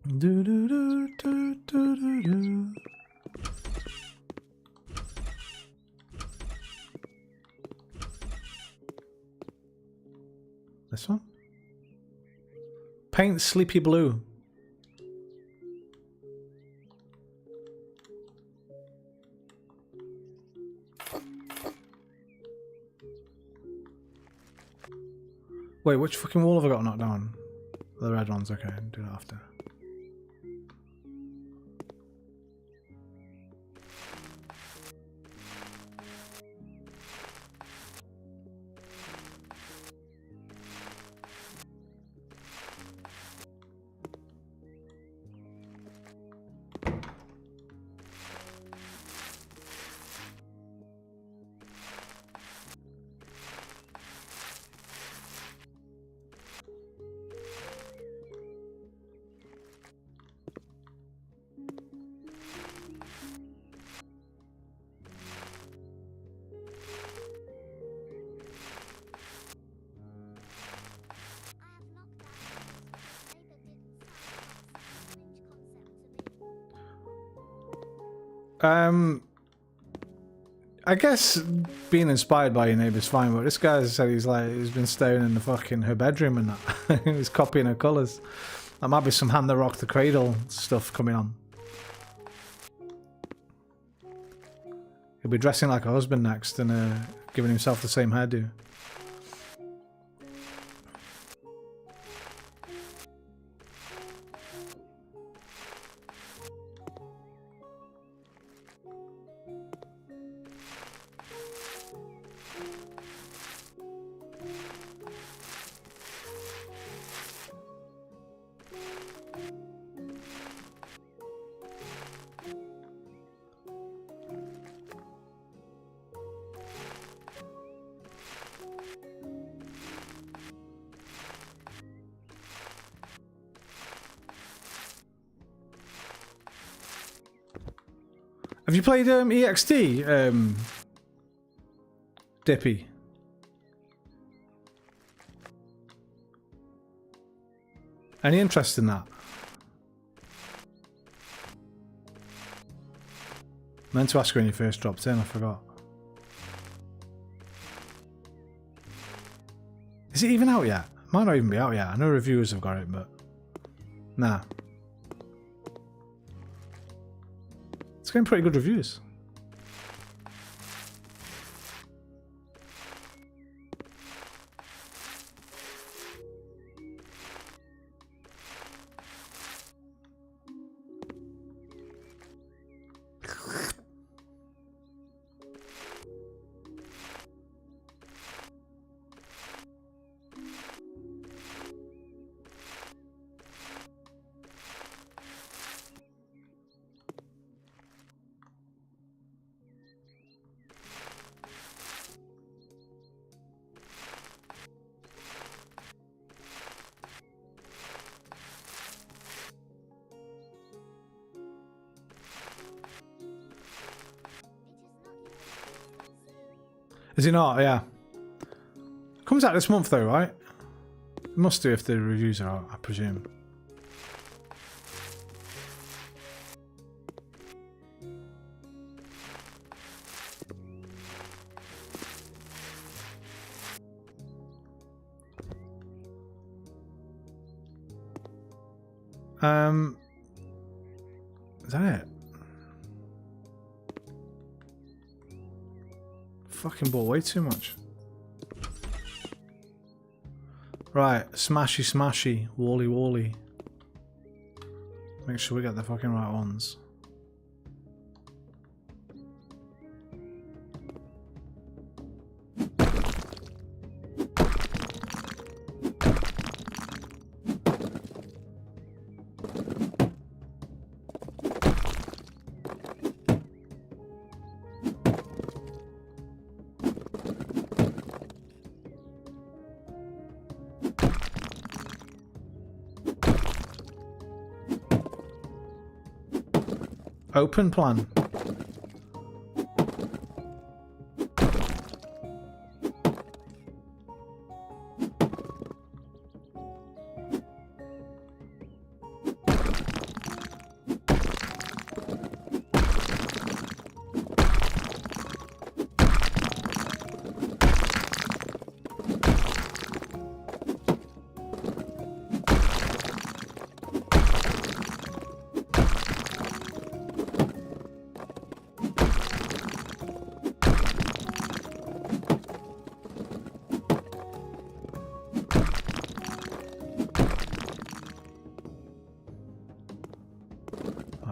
Do, do, do, do, do, do, do. This one? Paint sleepy blue. Wait, which fucking wall have I got knocked down? The red ones, okay, do that after. I guess being inspired by your neighbour's fine, but this guy said he's been staring in the fucking her bedroom and that. He's copying her colours. There might be some Hand That Rocked the Cradle stuff coming on. He'll be dressing like a husband next and giving himself the same hairdo. Have you played EXT, Dippy? Any interest in that? Meant to ask you when you first dropped in, I forgot. Is it even out yet? Might not even be out yet. I know reviewers have got it, but nah. It's getting pretty good reviews. Is it not? Yeah. Comes out this month though, right? It must do if the reviews are out, I presume. Is that it? Fucking bought way too much. Right, smashy smashy, wally wally. Make sure we get the fucking right ones. Open plan.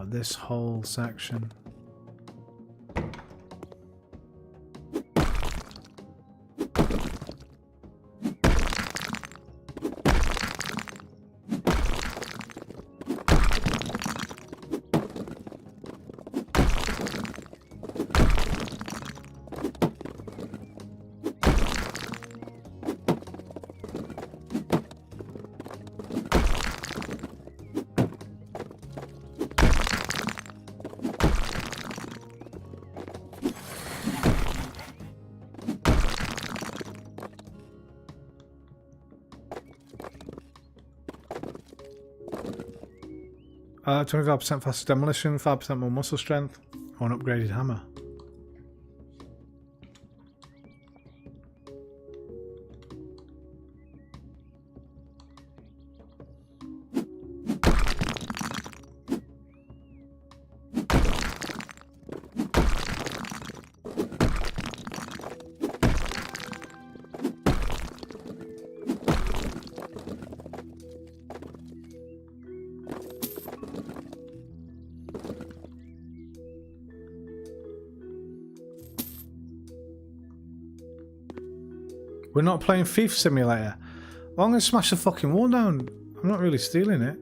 This whole section. . 25% faster demolition, 5% more muscle strength, or an upgraded hammer. We're not playing Thief Simulator. Well, I'm going to smash the fucking wall down. I'm not really stealing it.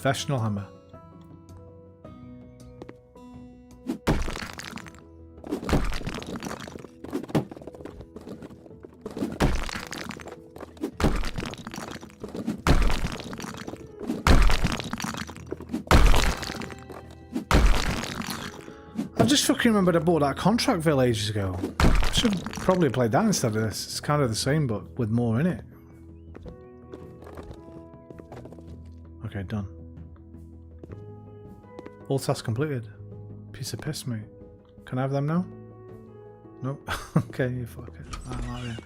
Professional hammer. I just fucking remembered I bought that Contractville ages ago. I should probably play that instead of this. It's kind of the same but with more in it. Okay, done. All tasks completed. Piece of piss, mate. Can I have them now? Nope. Okay, you fuck it. I like it.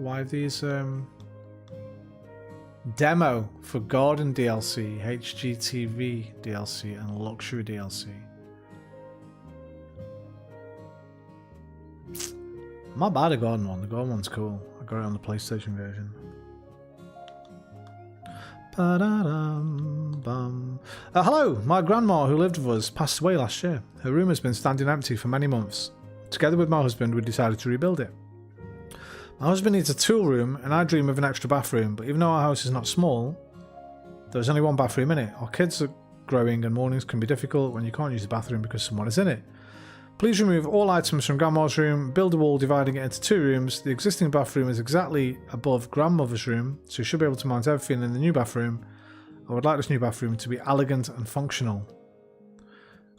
why have these demo for Gordon DLC, HGTV DLC, and Luxury DLC? I'm not bad at Gordon one. The Gordon one's cool. I got it on the PlayStation version. Hello, my grandma who lived with us passed away last year. Her room has been standing empty for many months. Together with my husband, we decided to rebuild it. My husband needs a tool room, and I dream of an extra bathroom, but even though our house is not small, there's only one bathroom in it. Our kids are growing, and mornings can be difficult when you can't use the bathroom because someone is in it. Please remove all items from Grandma's room, build a wall dividing it into 2 rooms. The existing bathroom is exactly above Grandmother's room, so you should be able to mount everything in the new bathroom. I would like this new bathroom to be elegant and functional.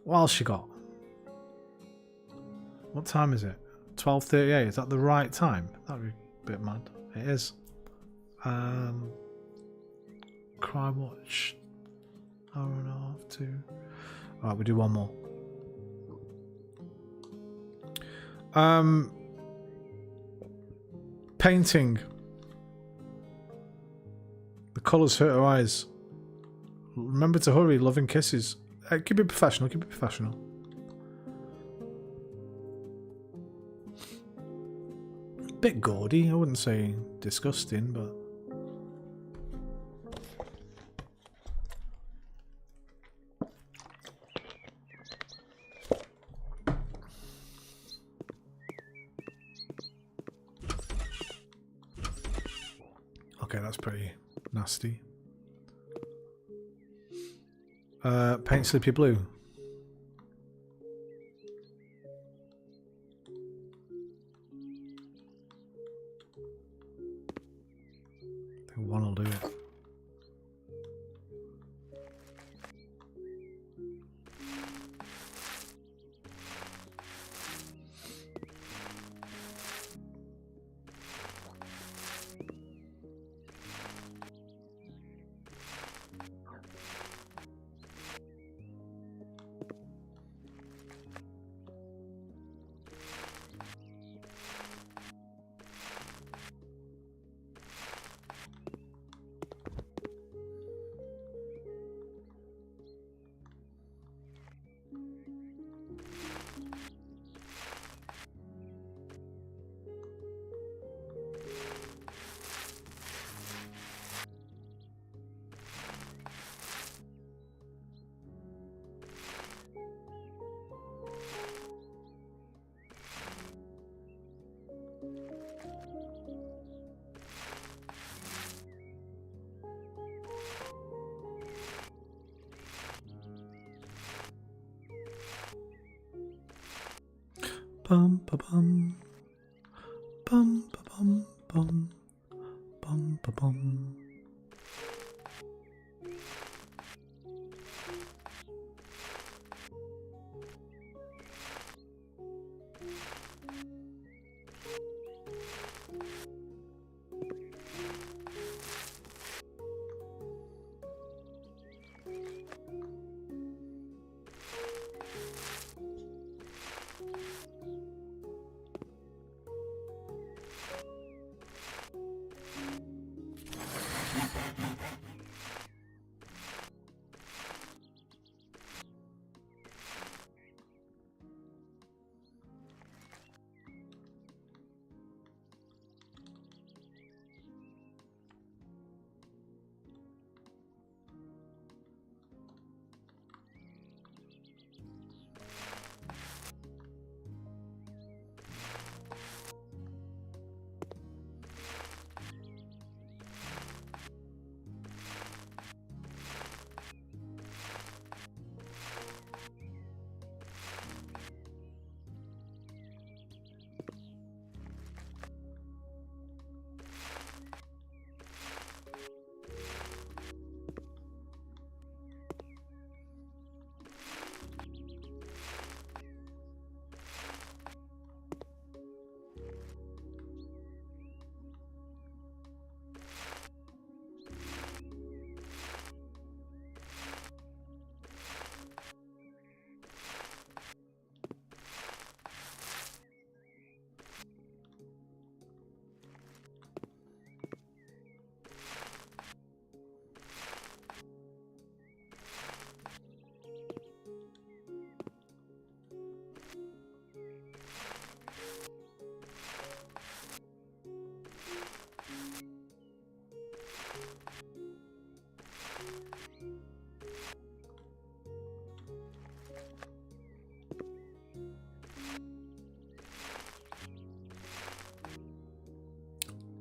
What else you got? What time is it? 12:38. Is that the right time? That'd be a bit mad. It is. Crimewatch. Hour and a half, 2. Alright, we do one more. Painting. The colours hurt her eyes. Remember to hurry, loving kisses. Keep it professional, keep it professional. Bit gaudy, I wouldn't say disgusting, but... Okay, that's pretty nasty. Paint Sleepy Blue. I think one will do it. Bum ba bum, bum ba bum bum, bum ba bum.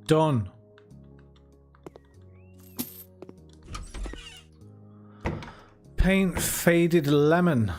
Done. Paint faded lemon.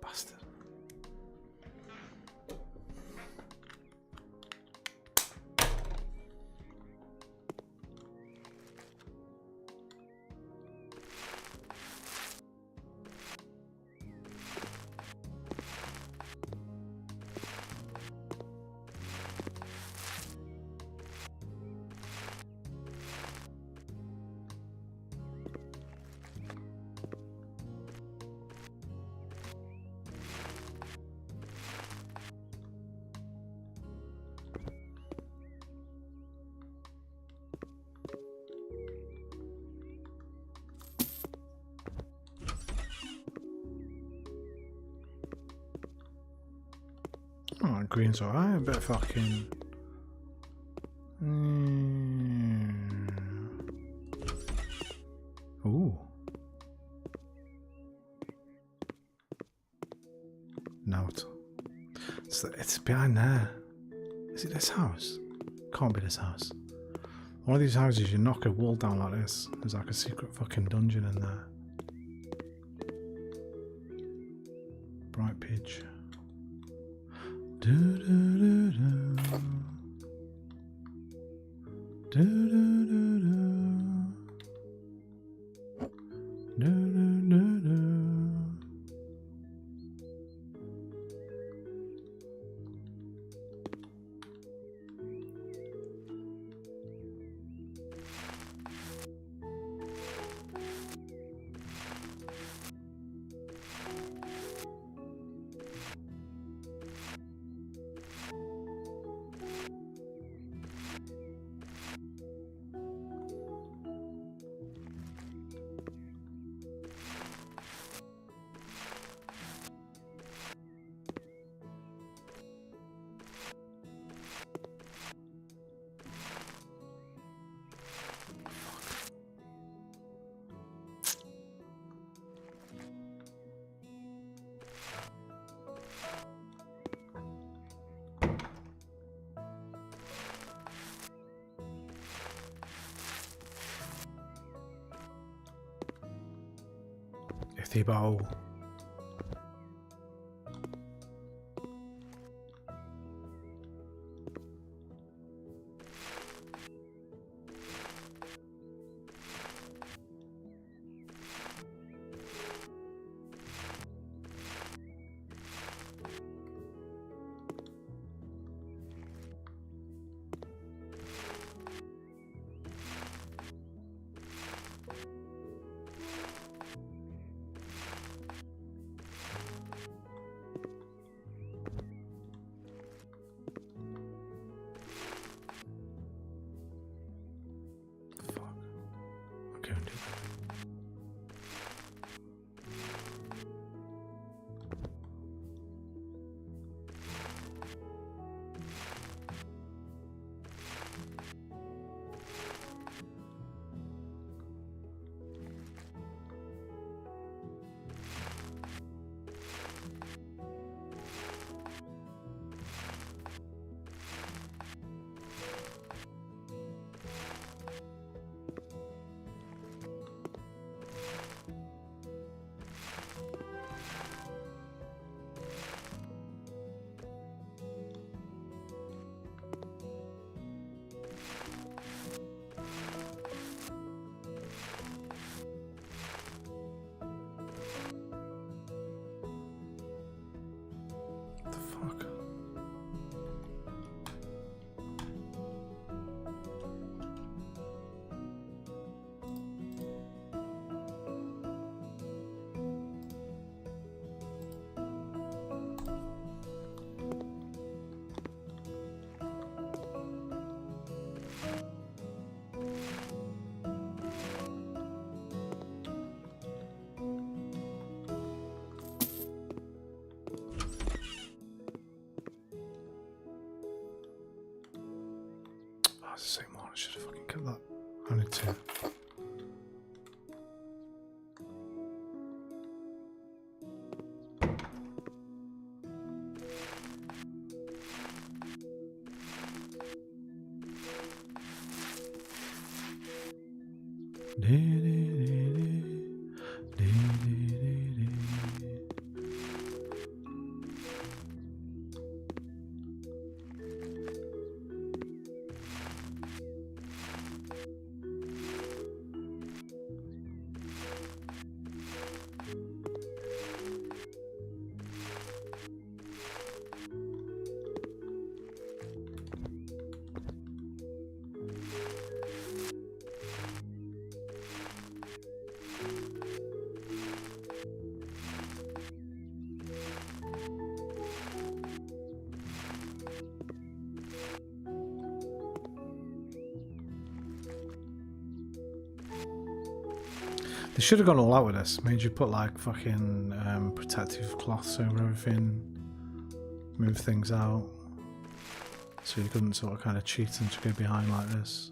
Bastard. Oh, green's alright, a bit fucking. Ooh. Note. It's behind there. Is it this house? Can't be this house. One of these houses, you knock a wall down like this. There's like a secret fucking dungeon in there. Bright Peach. Do do do do. Do do do do. Do do do do. Thibault. it's the same one. I should have fucking kept that. Only two. They should have gone all out with this. Made you put like fucking protective cloths over everything, move things out, so you couldn't sort of kind of cheat and just go behind like this.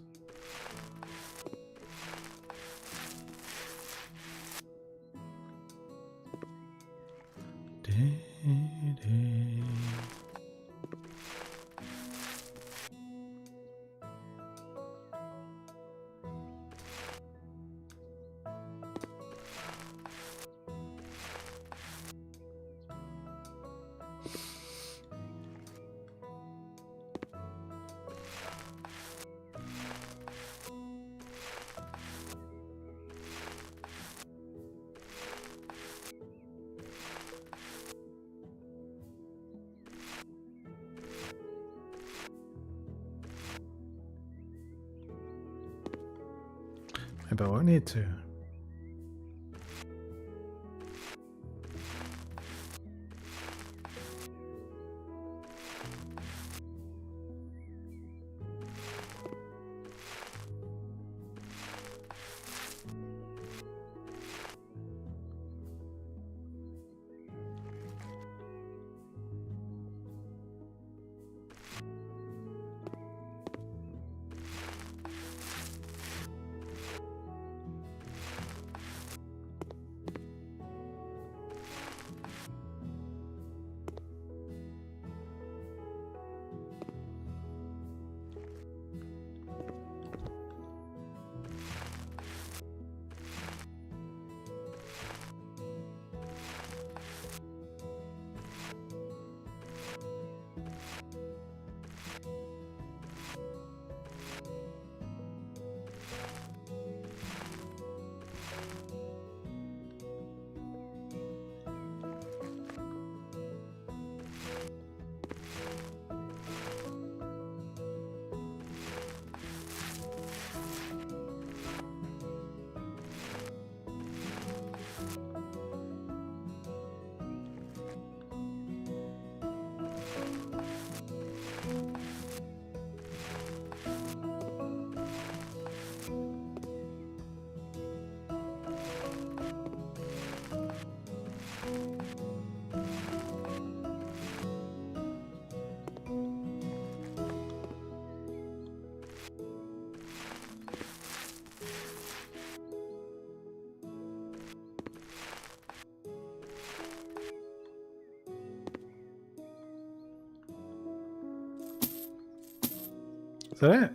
Maybe I won't need to. Is that it?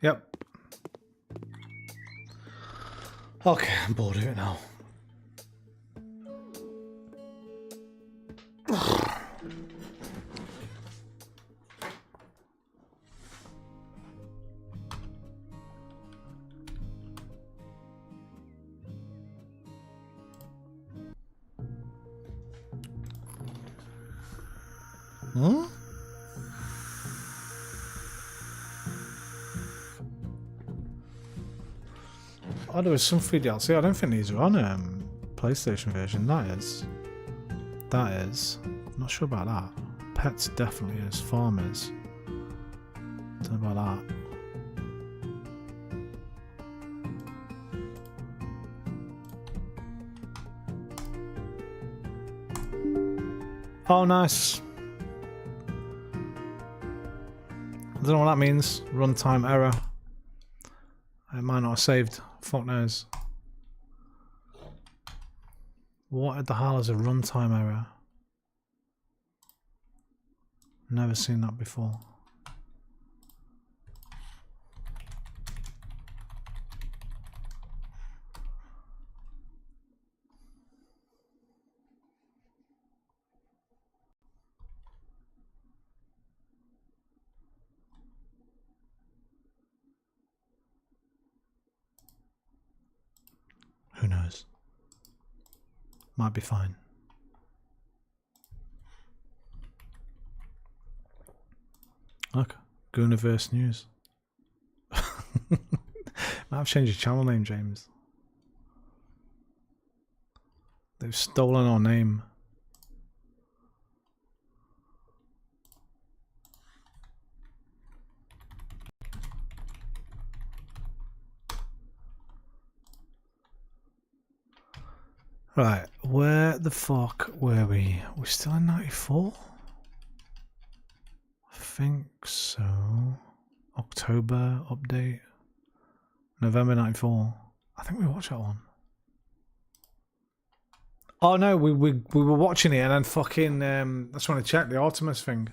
Yep. Okay, I'm bored of it now. Huh? Oh, there was some free DLC. I don't think these are on PlayStation version. That is. I'm not sure about that. Pets definitely is. Farmers. Don't know about that. Oh, nice. I don't know what that means. Runtime error. It might not have saved. Fuck knows. What the hell is a runtime error? Never seen that before. Who knows? Might be fine. Look, Gooniverse News. Might have changed your channel name, James. They've stolen our name. Right, where the fuck were we? We're still in 94? I think so. October update. November 94. I think we watched that one. Oh no, we were watching it and then fucking I just want to check the Artemis thing.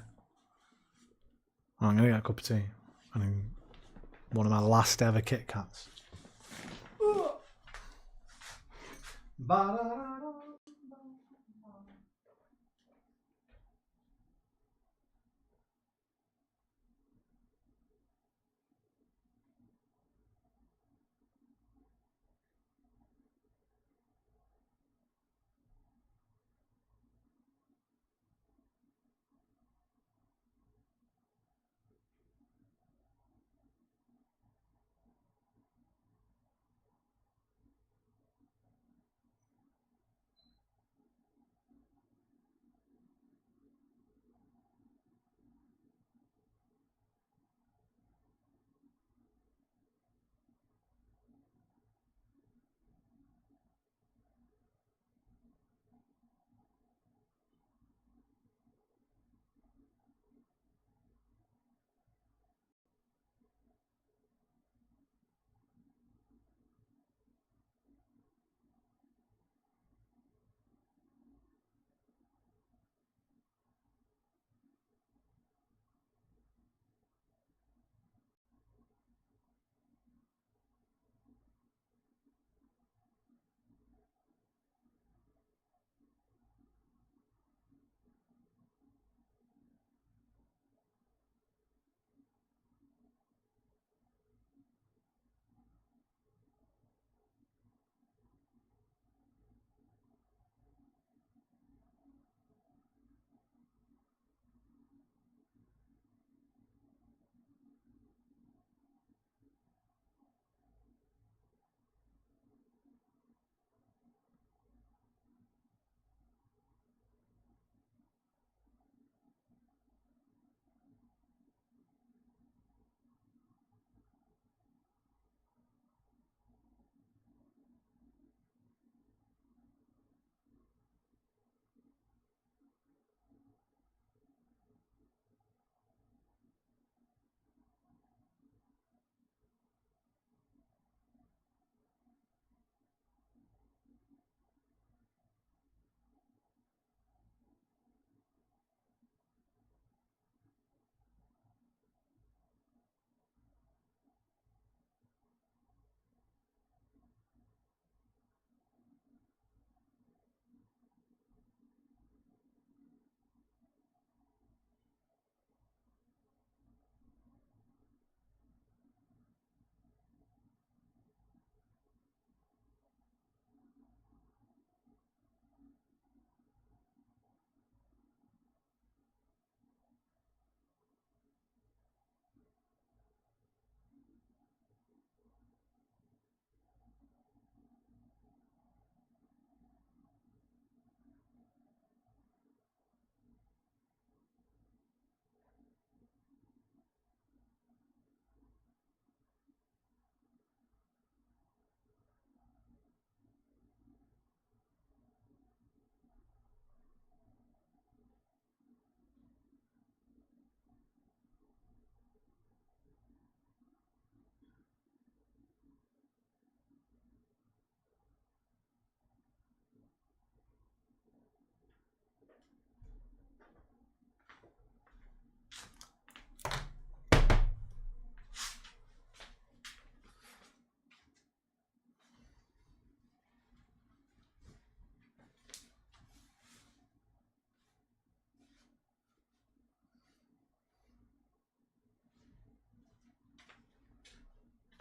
Oh, I'm gonna get a cup of tea. I mean, one of my last ever Kit Kats.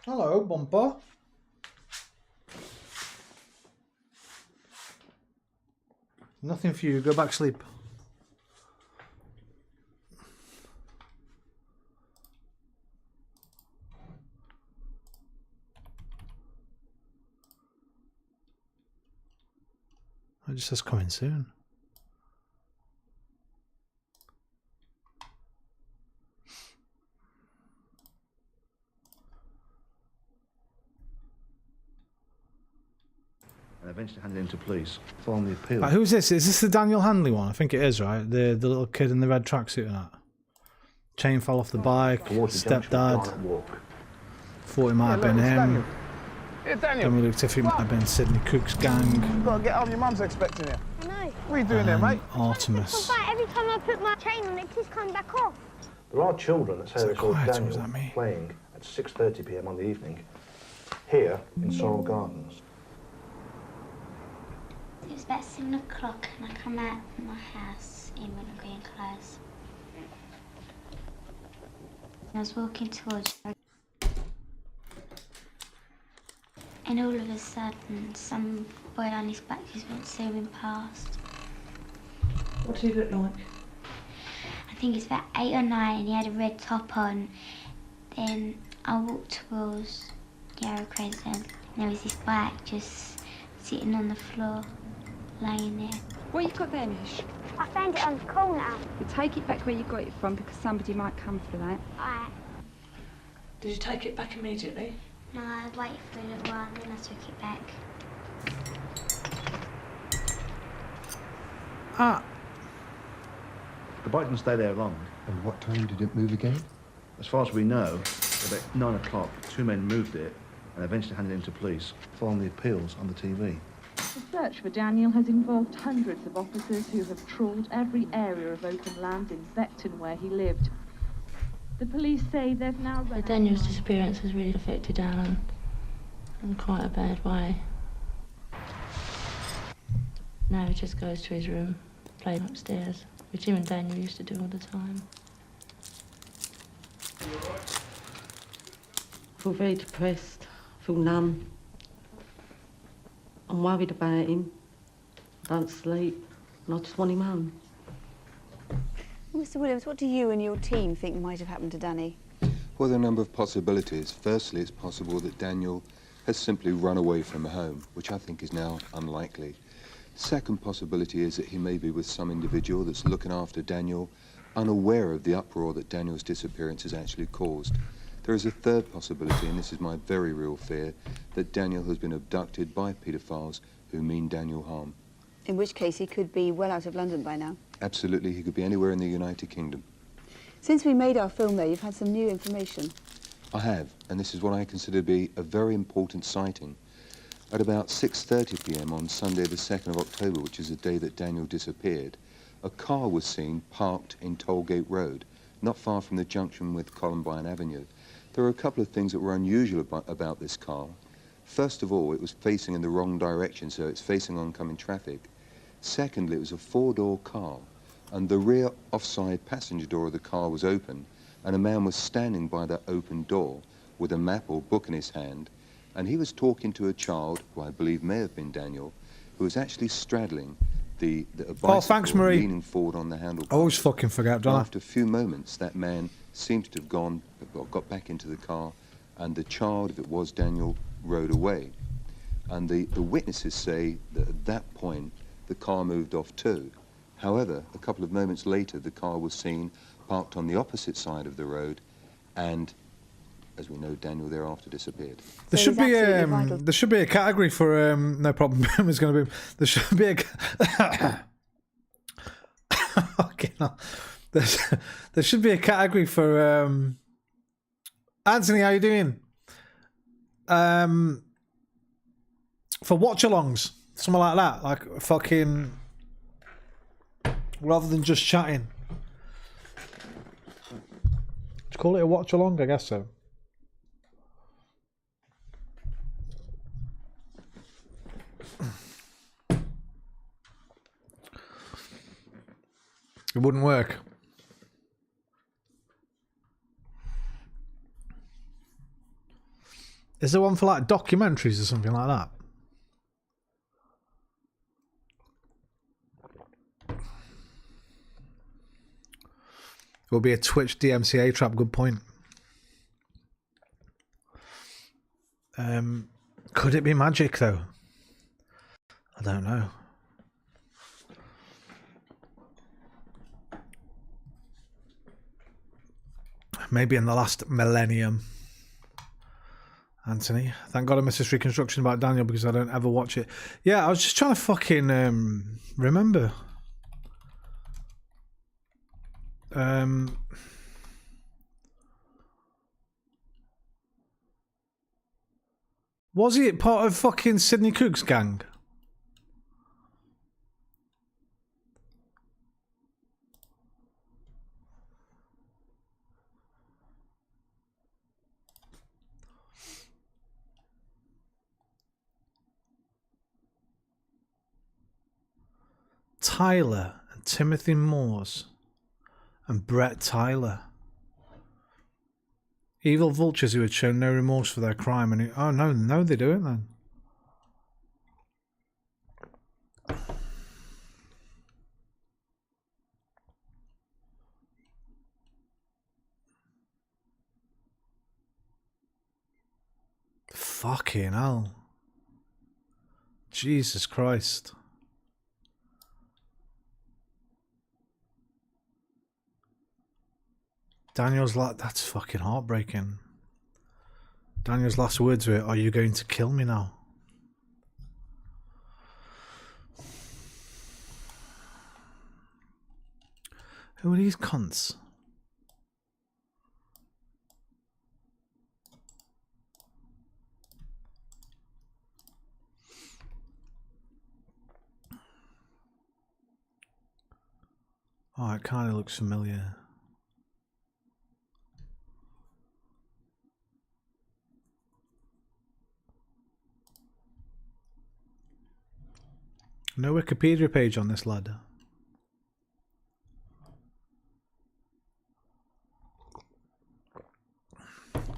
Hello, Bumper. Nothing for you. Go back to sleep. It just says coming soon. And eventually handed him to police following the appeal. Right, who's this? Is this the Daniel Handley one? I think it is, right? The little kid in the red tracksuit and that. Chain fell off the bike. Towards the junction of Stepdad. Barnet Walk. Thought it might have been him. Yeah, Daniel. Then we looked if it might have been Sidney Cook's gang. You've got to get home, your mum's expecting you. I know. What are you doing there, mate? Artemis. But every time I put my chain on, it keeps coming back off. There are children that say Is they that saw quiet, or Daniel is that me? playing at 6:30 p.m. on the evening here in Sorrel Gardens. It was about 7 o'clock and I come out from my house in winter green clothes. I was walking towards her and all of a sudden some boy on his back just went zooming past. What did he look like? I think it's about 8 or 9 and he had a red top on. Then I walked towards the Arrow Crescent and there was this bike just sitting on the floor, laying there. What you got there, Mish? I found it on the corner. You take it back where you got it from because somebody might come for that. Alright. Did you take it back immediately? No, I waited for a little while and then I took it back. Ah. The bike didn't stay there long. And what time did it move again? As far as we know, about 9 o'clock, two men moved it and eventually handed him to police following the appeals on the TV. The search for Daniel has involved hundreds of officers who have trawled every area of open land in Beckton where he lived. The police say they've now... Daniel's disappearance has really affected Alan in quite a bad way. Now he just goes to his room, playing upstairs, which him and Daniel used to do all the time. I feel very depressed, I feel numb. I'm worried about him. I don't sleep, and I just want him home. Mr. Williams, what do you and your team think might have happened to Danny? Well, there are a number of possibilities. Firstly, it's possible that Daniel has simply run away from home, which I think is now unlikely. Second possibility is that he may be with some individual that's looking after Daniel, unaware of the uproar that Daniel's disappearance has actually caused. There is a third possibility, and this is my very real fear, that Daniel has been abducted by paedophiles who mean Daniel harm. In which case he could be well out of London by now. Absolutely, he could be anywhere in the United Kingdom. Since we made our film there, you've had some new information. I have, and this is what I consider to be a very important sighting. At about 6:30 p.m. on Sunday the 2nd of October, which is the day that Daniel disappeared, a car was seen parked in Tollgate Road, not far from the junction with Columbine Avenue. There were a couple of things that were unusual about this car. First of all, it was facing in the wrong direction, so it's facing oncoming traffic. Secondly, it was a four-door car, and the rear offside passenger door of the car was open, and a man was standing by that open door with a map or book in his hand, and he was talking to a child, who I believe may have been Daniel, who was actually straddling a bicycle, thanks, Marie. leaning forward on the handlebar. I always fucking forget, don't I? After a few moments, that man seems to have got back into the car, and the child, if it was Daniel, rode away. And the witnesses say that at that point, the car moved off too. However, a couple of moments later, the car was seen parked on the opposite side of the road, and as we know, Daniel thereafter disappeared. There should be a category for no problem. It's going to be there should be a okay, no. There should be a category for Anthony. How you doing? For watch-alongs, something like that, like fucking rather than just chatting. Let's call it a watch-along, I guess so. It wouldn't work. Is there one for like documentaries or something like that? It will be a Twitch DMCA trap. Good point. Could it be magic though? I don't know. Maybe in the last millennium. Anthony, thank God I missed this reconstruction about Daniel because I don't ever watch it. Yeah, I was just trying to fucking remember. Was he part of fucking Sidney Cook's gang? Tyler and Timothy Moores and Brett Tyler. Evil vultures who had shown no remorse for their crime. And oh no, they do it then. Fucking hell. Jesus Christ. Daniel's like, that's fucking heartbreaking. Daniel's last words were, "Are you going to kill me now?" Who are these cunts? Oh, it kind of looks familiar. No Wikipedia page on this lad.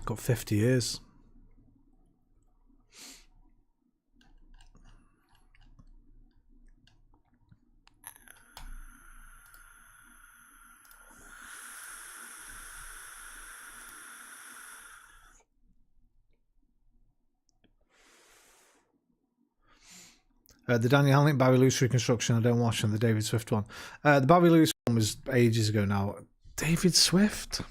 Got 50 years. The Daniel Hamlin Barry Lewis reconstruction I don't watch, and the David Swift one. The Barry Lewis one was ages ago now. David Swift?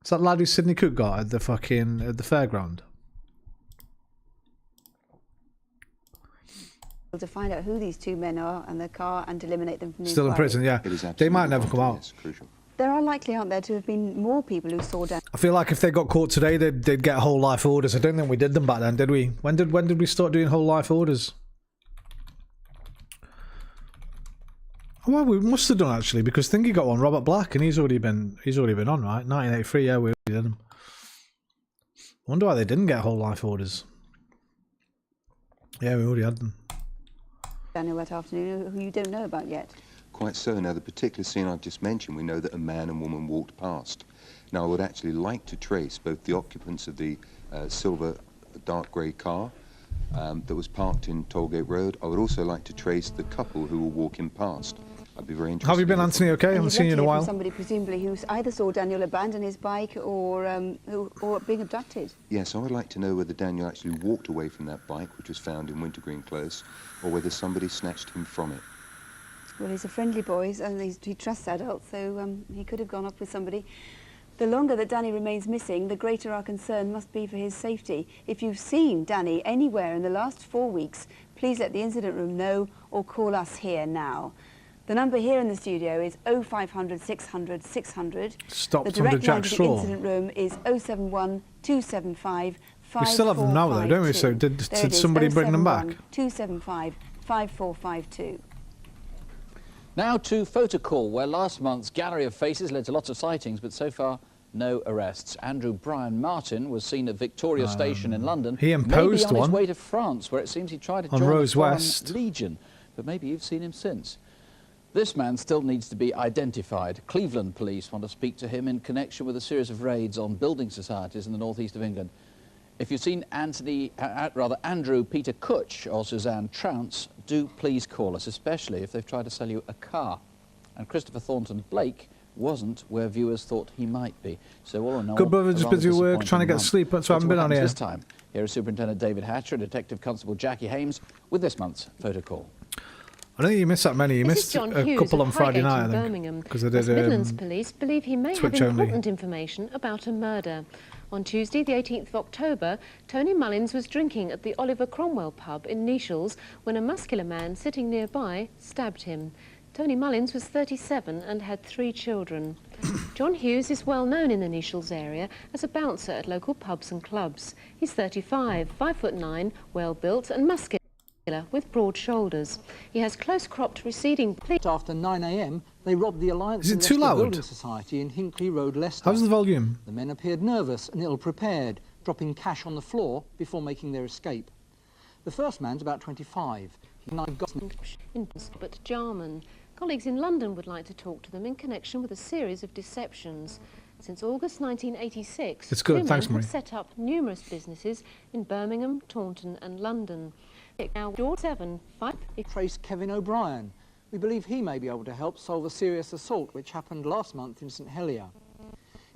Is that lad who Sidney Cook got at the fucking at the fairground? To find out who these two men are and their car and eliminate them from the Still in inquiry. prison, yeah. They might never come out. There are likely, aren't there, to have been more people who saw Dan. I feel like if they got caught today, they'd get whole life orders. I don't think we did them back then, did we? When did we start doing whole life orders? Well, we must have done actually, because Thingy got one, Robert Black, and he's already been on, right? 1983, yeah, we already did them. Wonder why they didn't get whole life orders. Yeah, we already had them. Daniel that afternoon, who you don't know about yet. Quite so. Now, the particular scene I've just mentioned, we know that a man and woman walked past. Now, I would actually like to trace both the occupants of the silver dark grey car that was parked in Tollgate Road. I would also like to trace the couple who were walking past. I'd be very interested. Have you been, Anthony? Okay, I haven't seen you in a while. Somebody presumably who either saw Daniel abandon his bike or being abducted. Yes, I would like to know whether Daniel actually walked away from that bike, which was found in Wintergreen Close, or whether somebody snatched him from it. Well, he's a friendly boy, and he trusts adults, so he could have gone off with somebody. The longer that Danny remains missing, the greater our concern must be for his safety. If you've seen Danny anywhere in the last 4 weeks, please let the incident room know or call us here now. The number here in the studio is 0500 600 600. Stopped the direct under line Jack to Straw. the incident room is 071 275 5452. We still have them now, though, don't we? So did somebody bring them back? 275 5452. Now to Photocall, where last month's gallery of faces led to lots of sightings, but so far no arrests. Andrew Brian Martin was seen at Victoria Station in London. He imposed maybe on one his way to France, where it seems he tried to on join Rose the Foreign West. Legion. But maybe you've seen him since. This man still needs to be identified. Cleveland police want to speak to him in connection with a series of raids on building societies in the northeast of England. If you've seen Andrew Peter Kutch or Suzanne Trounce, do please call us, especially if they've tried to sell you a car. And Christopher Thornton Blake wasn't where viewers thought he might be. So all in all, Good brother, just busy at work, trying to get month. sleep, that's why I haven't What been on happens here. This time, here is Superintendent David Hatcher and Detective Constable Jackie Hames with this month's photo call. I don't think you missed that many. You This missed is John a Hughes couple of on Friday Highgate night, in I Birmingham. think. Because I West did Midlands Police believe he may Twitch have only. important information about a murder. On Tuesday, the 18th of October, Tony Mullins was drinking at the Oliver Cromwell pub in Nichols when a muscular man sitting nearby stabbed him. Tony Mullins was 37 and had 3 children. John Hughes is well known in the Nichols area as a bouncer at local pubs and clubs. He's 35, 5'9", well built and muscular with broad shoulders. He has close-cropped receding... After 9 a.m, they robbed the Alliance Is it and too Leicester loud? Building Society in Hinckley Road, Leicester. How's the volume? The men appeared nervous and ill-prepared, dropping cash on the floor before making their escape. The first man's about 25. But Jarman. Colleagues in London would like to talk to them in connection with a series of deceptions. Since August 1986, It's good, two thanks, men Marie. have set up numerous businesses in Birmingham, Taunton and London. Now, George 7, 5... Trace Kevin O'Brien. We believe he may be able to help solve a serious assault which happened last month in St Helier.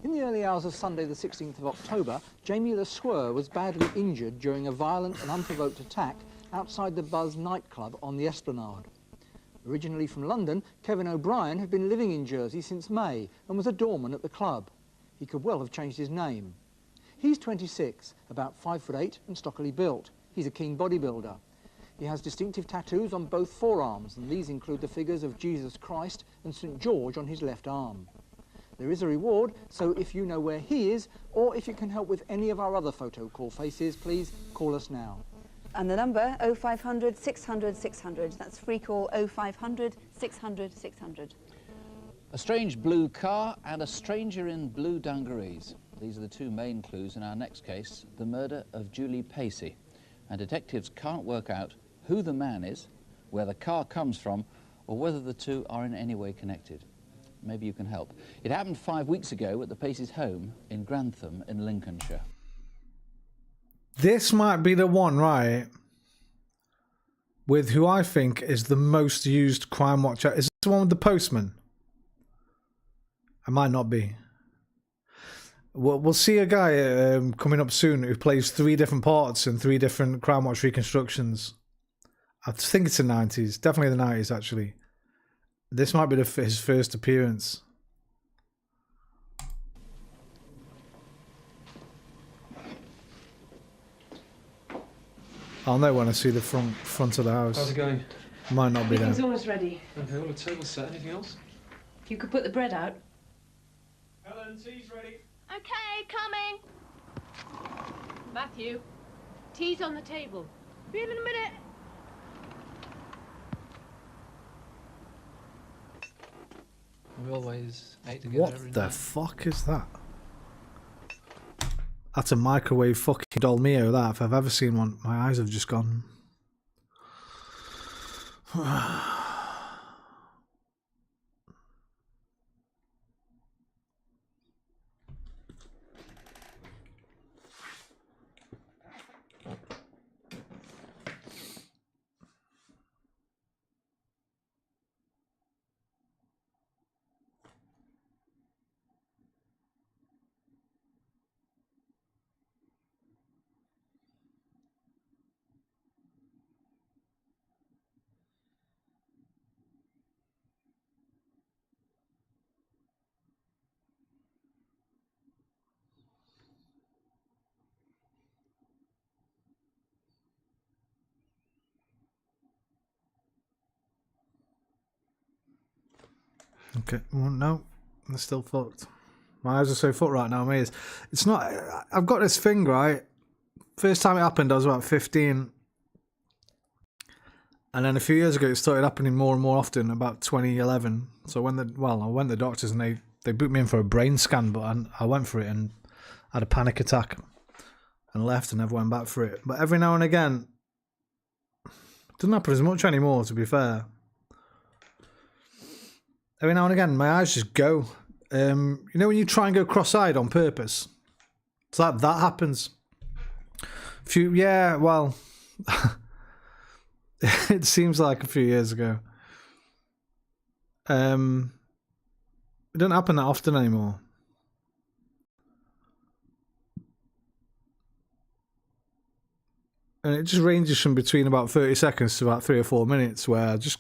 In the early hours of Sunday the 16th of October, Jamie Le Sueur was badly injured during a violent and unprovoked attack outside the Buzz nightclub on the Esplanade. Originally from London, Kevin O'Brien had been living in Jersey since May and was a doorman at the club. He could well have changed his name. He's 26, about 5'8" and stockily built. He's a keen bodybuilder. He has distinctive tattoos on both forearms, and these include the figures of Jesus Christ and St George on his left arm. There is a reward, so if you know where he is, or if you can help with any of our other photo call faces, please call us now. And the number 0500 600 600. That's free call 0500 600 600. A strange blue car and a stranger in blue dungarees. These are the two main clues in our next case, the murder of Julie Pacey. And detectives can't work out who the man is, where the car comes from, or whether the two are in any way connected. Maybe you can help. It happened 5 weeks ago at the Pacey's home in Grantham in Lincolnshire. This might be the one, right? With who I think is the most used Crimewatch. Is this the one with the postman? It might not be. We'll see a guy coming up soon who plays 3 different parts in 3 different Crimewatch reconstructions. I think it's the 90s. Definitely the 90s, actually. This might be his first appearance. I'll know when I see the front of the house. How's it going? Might not be there. Everything's almost ready. Okay, well, the table's set. Anything else? If you could put the bread out. Helen, tea's ready. Okay, coming. Matthew, tea's on the table. Be in a minute. We always ate together every What the night. fuck is that? That's a microwave fucking Dolmio, that. If I've ever seen one, my eyes have just gone. Okay, well, no, they're still fucked. My eyes are so fucked right now, mate. It's not. I've got this thing, right? First time it happened, I was about 15. And then a few years ago, it started happening more and more often, about 2011. So I went to the doctors and they booked me in for a brain scan, but I went for it and had a panic attack and left and never went back for it. But every now and again, it doesn't happen as much anymore, to be fair. Every now and again, my eyes just go. You know when you try and go cross-eyed on purpose? It's like that happens. Well, it seems like a few years ago. It doesn't happen that often anymore. And it just ranges from between about 30 seconds to about 3 or 4 minutes where I just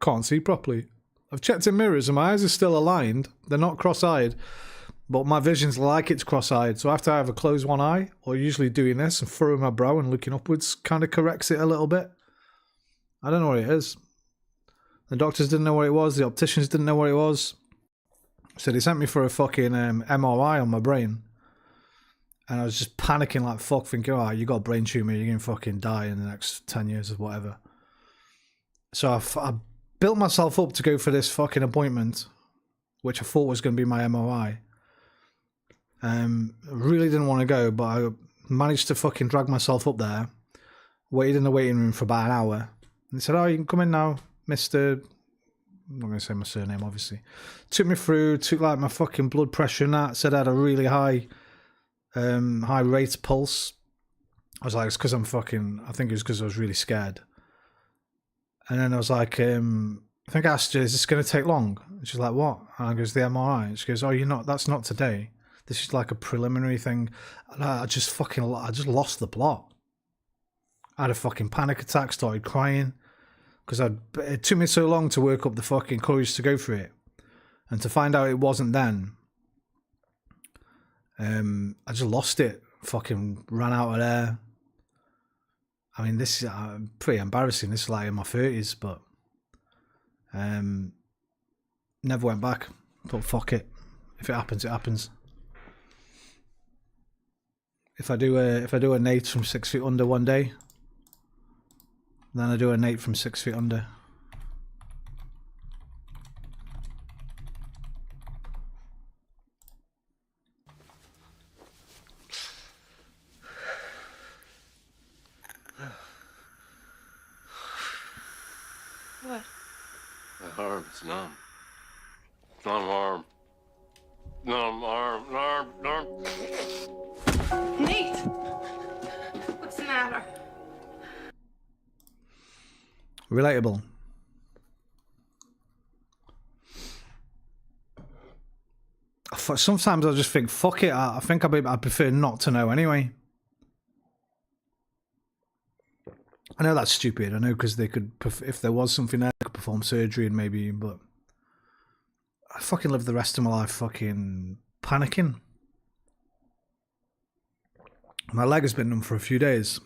can't see properly. I've checked in mirrors and my eyes are still aligned. They're not cross-eyed, but my vision's like it's cross-eyed. So after I either close one eye or usually doing this and furrowing my brow and looking upwards kind of corrects it a little bit. I don't know what it is. The doctors didn't know what it was. The opticians didn't know what it was. So they sent me for a fucking MRI on my brain. And I was just panicking like fuck, thinking, oh, you got a brain tumour, you're going to fucking die in the next 10 years or whatever. So I built myself up to go for this fucking appointment, which I thought was going to be my MRI. I really didn't want to go, but I managed to fucking drag myself up there, waited in the waiting room for about an hour, and said, oh, you can come in now, Mr. I'm not going to say my surname, obviously. Took me through, took like my fucking blood pressure and that, said I had a really high rate pulse. I was like, it's because I think it was because I was really scared. And then I was like, I think I asked her, is this going to take long? And she's like, what? And I goes, the MRI. And she goes, oh, that's not today. This is like a preliminary thing. And I just lost the plot. I had a fucking panic attack, started crying. Because it took me so long to work up the fucking courage to go for it. And to find out it wasn't then. I just lost it. Fucking ran out of there. I mean, this is pretty embarrassing. This is like in my 30s, but never went back. Thought, fuck it. If it happens, it happens. If I do a Nate from 6 feet under one day, then I do a Nate from 6 feet under. What? My arm's numb. Numb arm. Numb arm. Numb. Nate! What's the matter? Relatable. Sometimes I just think, fuck it. I think I prefer not to know anyway. I know that's stupid. I know because they could, if there was something there, they could perform surgery and maybe, but I fucking live the rest of my life fucking panicking. My leg has been numb for a few days.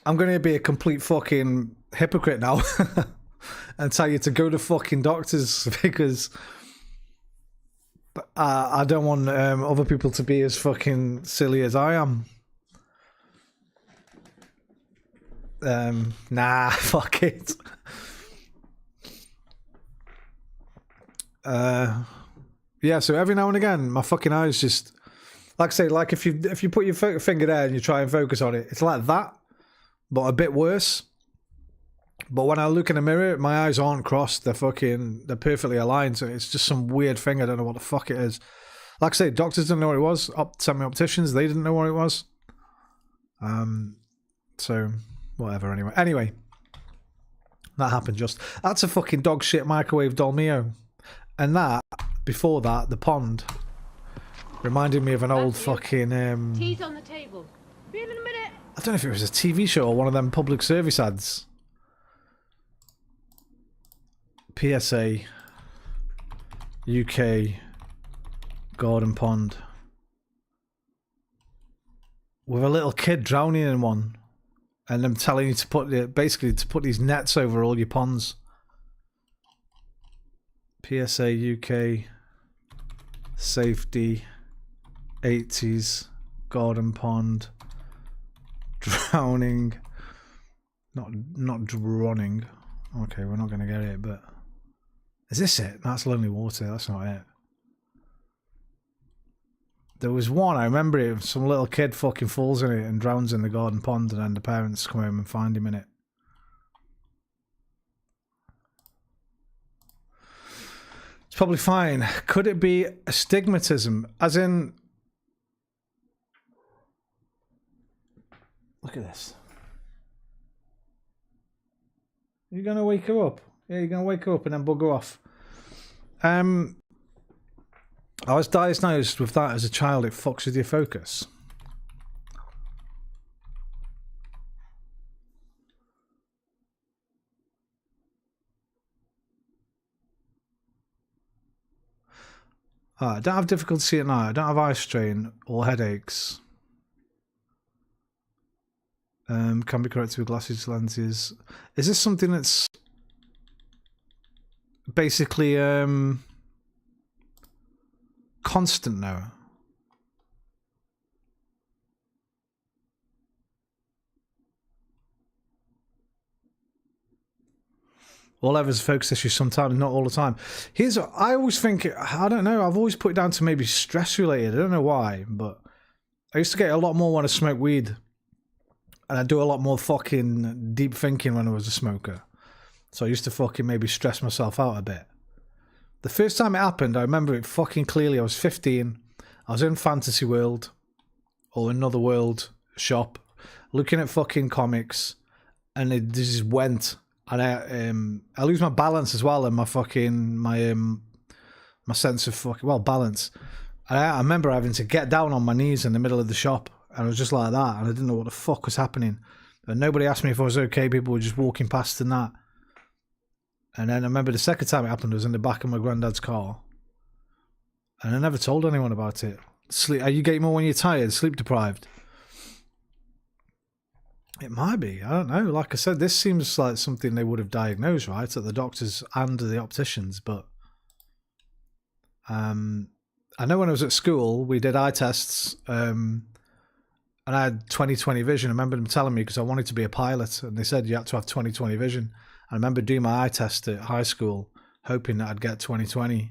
I'm going to be a complete fucking hypocrite now and tell you to go to fucking doctors because I don't want other people to be as fucking silly as I am. Nah, fuck it. Yeah, so every now and again, my fucking eyes just, like I say, like if you put your finger there and you try and focus on it, it's like that, but a bit worse. But when I look in the mirror, my eyes aren't crossed. They're perfectly aligned. So it's just some weird thing. I don't know what the fuck it is. Like I say, doctors didn't know what it was. Semi-opticians, they didn't know what it was. So whatever. Anyway, that happened. That's a fucking dog shit microwave Dolmio, and that before that, the pond reminded me of an old fucking. Tea's on the table. Be in a minute. I don't know if it was a TV show or one of them public service ads. PSA UK garden pond with a little kid drowning in one and them telling you to put these nets over all your ponds. PSA UK safety 80s garden pond drowning, not drowning. Okay, we're not going to get it, but is this it? That's Lonely Water. That's not it. There was one, I remember it, some little kid fucking falls in it and drowns in the garden pond, and then the parents come home and find him in it. It's probably fine. Could it be astigmatism? As in... Look at this. You're going to wake her up? Yeah, you're going to wake her up and then bugger off. I was diagnosed with that as a child. It fucks with your focus. I don't have difficulty seeing now. I don't have eye strain or headaches. Can be corrected with glasses, lenses. Is this something that's basically constant now? All ever is a focus issue sometimes, not all the time. I always think, I don't know, I've always put it down to maybe stress related. I don't know why, but I used to get a lot more when I smoked weed. And I do a lot more fucking deep thinking when I was a smoker. So I used to fucking maybe stress myself out a bit. The first time it happened, I remember it fucking clearly. I was 15. I was in Fantasy World or another world shop looking at fucking comics, and it just went. And I lose my balance as well, and my fucking my sense of fucking balance. And I remember having to get down on my knees in the middle of the shop. And I was just like that, and I didn't know what the fuck was happening. And nobody asked me if I was okay. People were just walking past and that. And then I remember the second time it happened, I was in the back of my granddad's car. And I never told anyone about it. Are you getting more when you're tired, sleep deprived? It might be. I don't know. Like I said, this seems like something they would have diagnosed, right? At the doctors and the opticians. But I know when I was at school, we did eye tests. And I had 20/20 vision. I remember them telling me, because I wanted to be a pilot, and they said you had to have 20/20 vision. I remember doing my eye test at high school, hoping that I'd get 20/20.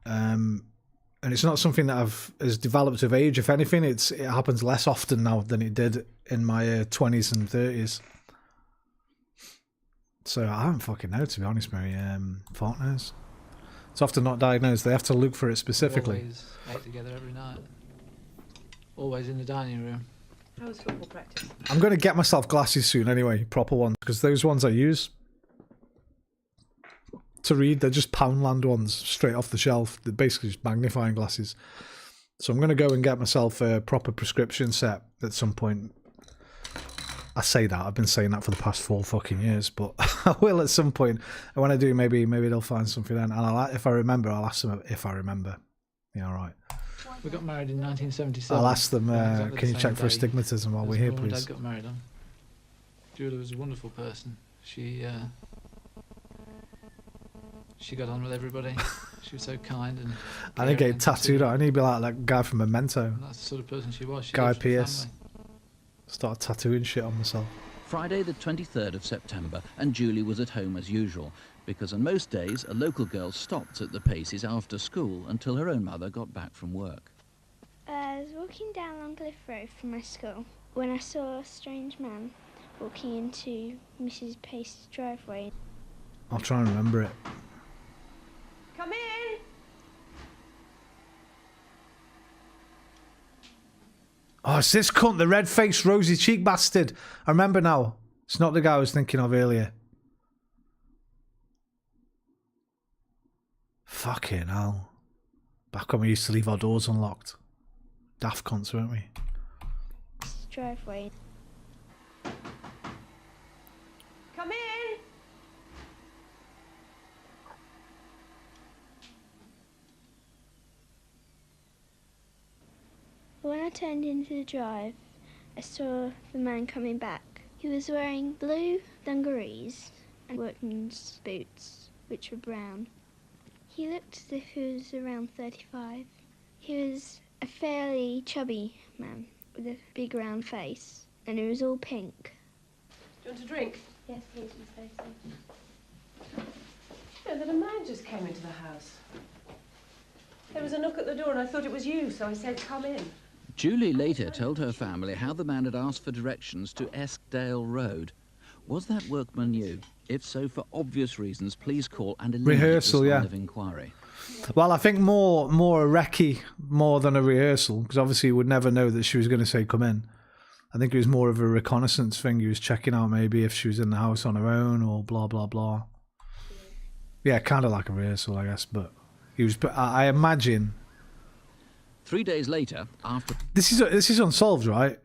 And it's not something that has developed with age. If anything, it happens less often now than it did in my 20s and 30s. So I don't fucking know, to be honest, Mary. Fuck knows. It's often not diagnosed. They have to look for it specifically. Always ate together every night. Always in the dining room. How was football practice? I'm going to get myself glasses soon anyway, proper ones, because those ones I use to read, they're just Poundland ones straight off the shelf. They're basically just magnifying glasses. So I'm going to go and get myself a proper prescription set at some point. I say that, I've been saying that for the past 4 fucking years, but I will at some point. And when I do, maybe they'll find something then. And if I remember, I'll ask them if I remember. Yeah, all right. We got married in 1977. I'll ask them, Exactly can you the check same for day astigmatism while we're as here, Mum and please? Dad got married on. Julia was a wonderful person. She got on with everybody. She was so kind and. I need to get it tattooed out. I need to be like that guy from Memento. And that's the sort of person she was. She Guy lived for the Pearce. family. Start tattooing shit on myself. Friday the 23rd of September, and Julie was at home as usual, because on most days a local girl stopped at the Paces after school until her own mother got back from work. I was walking down Long Cliff Road from my school when I saw a strange man walking into Mrs. Pace's driveway. I'll try and remember it. Come in! Oh, it's this cunt, the red-faced, rosy-cheek bastard. I remember now. It's not the guy I was thinking of earlier. Fucking hell. Back when we used to leave our doors unlocked. Daft cunts, weren't we? Driveway. Come in! When I turned into the drive, I saw the man coming back. He was wearing blue dungarees and workman's boots, which were brown. He looked as if he was around 35. He was a fairly chubby man with a big round face, and it was all pink. Do you want a drink? Yes, please, Miss Stacey. You know that a man just came into the house. There was a knock at the door and I thought it was you, so I said, come in. Julie later told her family how the man had asked for directions to Eskdale Road. Was that workman you? If so, for obvious reasons, please call and eliminate Rehearsal, this line yeah. of inquiry. Well, I think more a recce more than a rehearsal, because obviously he would never know that she was going to say come in. I think it was more of a reconnaissance thing. He was checking out maybe if she was in the house on her own or blah blah blah. Yeah, kind of like a rehearsal, I guess. But he was. I imagine. 3 days later, after This is unsolved, do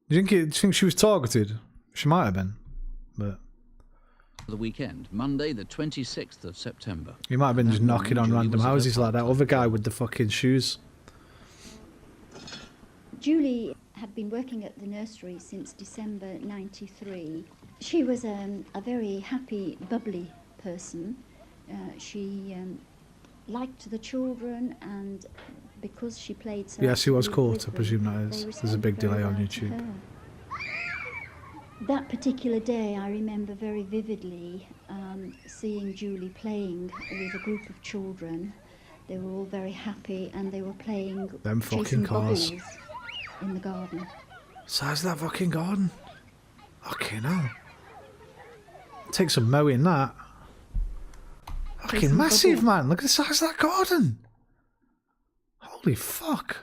you think she was targeted? She might have been, but the weekend, Monday the 26th of September. he might have been just That knocking on morning, Julie random was at her houses like that part-time other guy job. with the fucking shoes. Julie had been working at the nursery since December '93. She was a very happy, bubbly person. She liked the children, and because she played so Yes, he was actively caught. with I them, presume that they is. There's a responded big very delay on well to YouTube. her. That particular day, I remember very vividly seeing Julie playing with a group of children. They were all very happy, and they were playing Them fucking chasing cars. bubbles in the garden. Size of that fucking garden. Fucking hell. Take some mowing that. Fucking Chasing massive, bubbles. man. Look at the size of that garden. Holy fuck.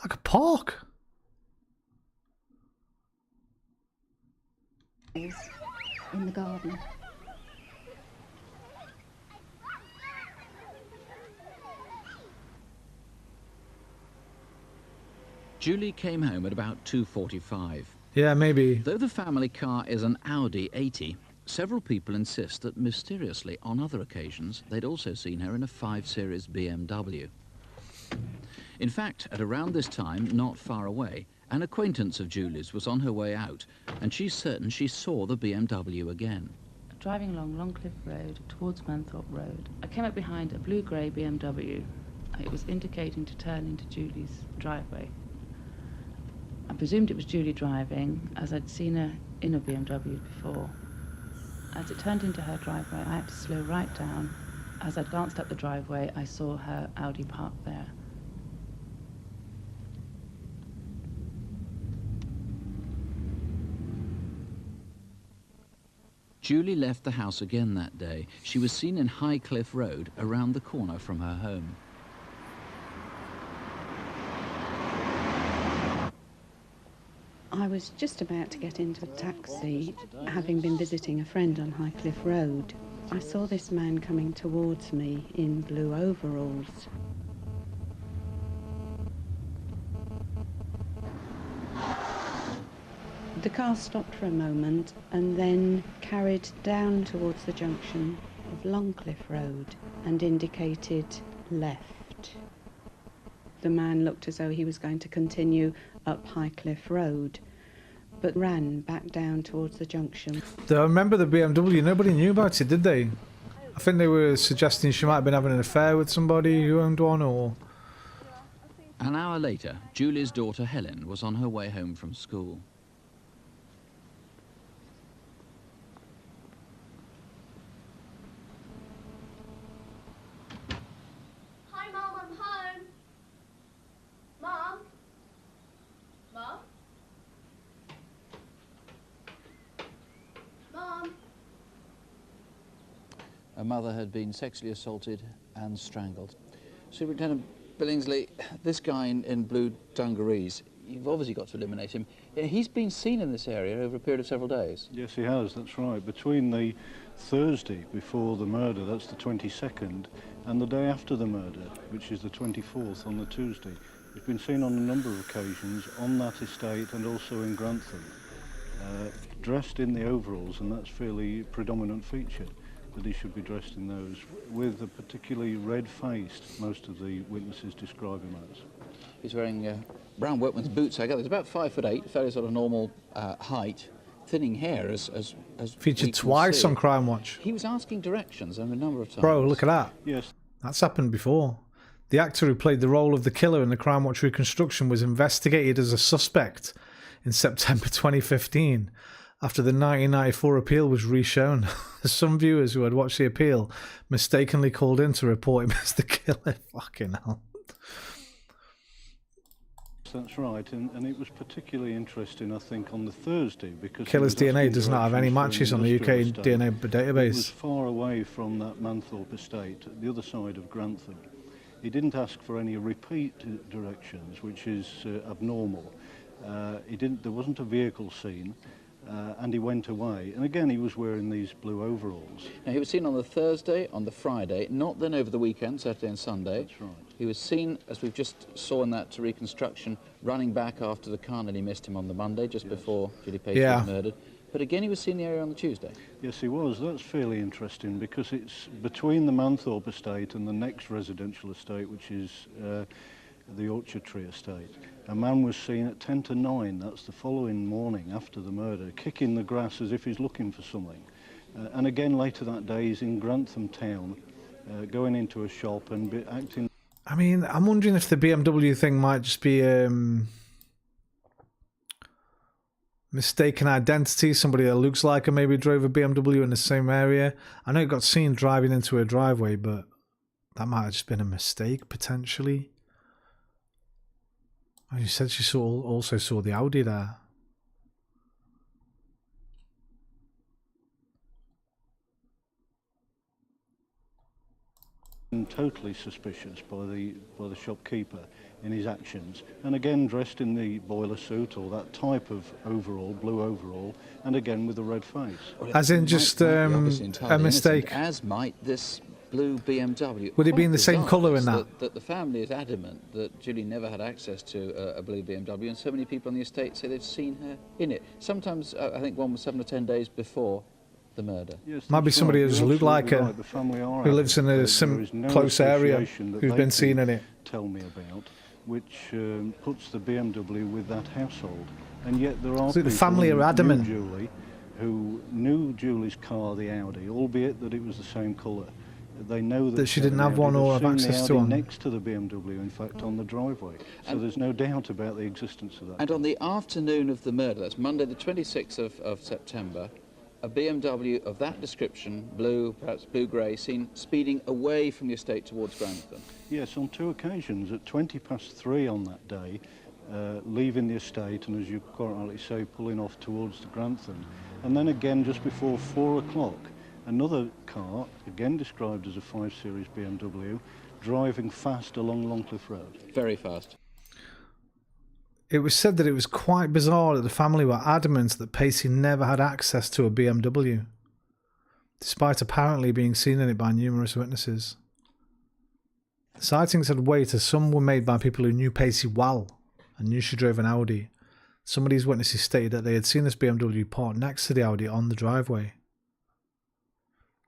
Like a park. In the garden. Julie came home at about 2:45. Yeah, maybe. Though the family car is an Audi 80, several people insist that mysteriously, on other occasions, they'd also seen her in a 5 Series BMW. In fact, at around this time, not far away, an acquaintance of Julie's was on her way out, and she's certain she saw the BMW again. Driving along Longcliffe Road towards Manthorpe Road, I came up behind a blue-grey BMW. It was indicating to turn into Julie's driveway. I presumed it was Julie driving, as I'd seen her in a BMW before. As it turned into her driveway, I had to slow right down. As I glanced up the driveway, I saw her Audi parked there. Julie left the house again that day. She was seen in Highcliffe Road, around the corner from her home. I was just about to get into a taxi, having been visiting a friend on Highcliffe Road. I saw this man coming towards me in blue overalls. The car stopped for a moment and then carried down towards the junction of Longcliffe Road and indicated left. The man looked as though he was going to continue up Highcliffe Road, but ran back down towards the junction. I remember the BMW. Nobody knew about it, did they? I think they were suggesting she might have been having an affair with somebody who owned one, or... An hour later, Julie's daughter Helen was on her way home from school. Hi, Mum, I'm home. Mum? Mum? Mum? Her mother had been sexually assaulted and strangled. Superintendent Billingsley, this guy in blue dungarees, you've obviously got to eliminate him. He's been seen in this area over a period of several days. Yes, he has, that's right. Between the Thursday before the murder, that's the 22nd, and the day after the murder, which is the 24th on the Tuesday, he's been seen on a number of occasions on that estate and also in Grantham, dressed in the overalls, and that's fairly predominant feature, that he should be dressed in those, with a particularly red-faced, most of the witnesses describe him as. He's wearing brown workman's boots, I gather. He's about 5'8", fairly sort of normal height, thinning hair as Featured we can twice see. on Crimewatch. He was asking directions a number of times. Bro, look at that. Yes. That's happened before. The actor who played the role of the killer in the Crimewatch reconstruction was investigated as a suspect in September 2015 after the 1994 appeal was reshown. Some viewers who had watched the appeal mistakenly called in to report him as the killer. Fucking hell. That's right, and it was particularly interesting, I think, on the Thursday because Killer's DNA does not have any matches on the UK DNA It was database. far away from that Manthorpe estate, at the other side of Grantham. He didn't ask for any repeat directions, which is abnormal. There wasn't a vehicle seen, and he went away. And again, he was wearing these blue overalls. Now, he was seen on the Thursday, on the Friday, not then over the weekend, Saturday and Sunday. That's right. He was seen, as we've just saw in that reconstruction, running back after the car nearly missed him on the Monday, just before Julie Pacey was murdered. But again, he was seen in the area on the Tuesday. Yes, he was. That's fairly interesting because it's between the Manthorpe estate and the next residential estate, which is the Orchard Tree estate. A man was seen at 10 to 9, that's the following morning after the murder, kicking the grass as if he's looking for something. And again, later that day, he's in Grantham town, going into a shop and acting... I mean, I'm wondering if the BMW thing might just be mistaken identity. Somebody that looks like her maybe drove a BMW in the same area. I know it got seen driving into her driveway, but that might have just been a mistake, potentially. Oh, you said she also saw the Audi there. Totally suspicious by the shopkeeper in his actions, and again dressed in the boiler suit or that type of overall, blue overall, and again with a red face. As in just a mistake. As might this blue BMW. Would it be in the same colour in that? That the family is adamant that Julie never had access to a blue BMW, and so many people on the estate say they've seen her in it. Sometimes, I think one was 7 or 10 days before the murder. Yes, might be somebody who doesn't look like her, who lives in a close area, who's been seen in it. Tell me about, which puts the BMW with that household, and yet there are So the people family are adamant. who knew Julie's car, the Audi, albeit that it was the same colour. They know that she didn't have one or have access to one. Next to the BMW, in fact, on the driveway. So and there's no doubt about the existence of that. And on the afternoon of the murder, that's Monday the 26th of September, a BMW of that description, blue, perhaps blue-grey, seen speeding away from the estate towards Grantham. Yes, on 2 occasions, at 3:20 on that day, leaving the estate and, as you quite rightly say, pulling off towards the Grantham. And then again, just before 4 o'clock, another car, again described as a 5 Series BMW, driving fast along Longcliffe Road. Very fast. It was said that it was quite bizarre that the family were adamant that Pacey never had access to a BMW, despite apparently being seen in it by numerous witnesses. The sightings had weight as some were made by people who knew Pacey well and knew she drove an Audi. Some of these witnesses stated that they had seen this BMW parked next to the Audi on the driveway.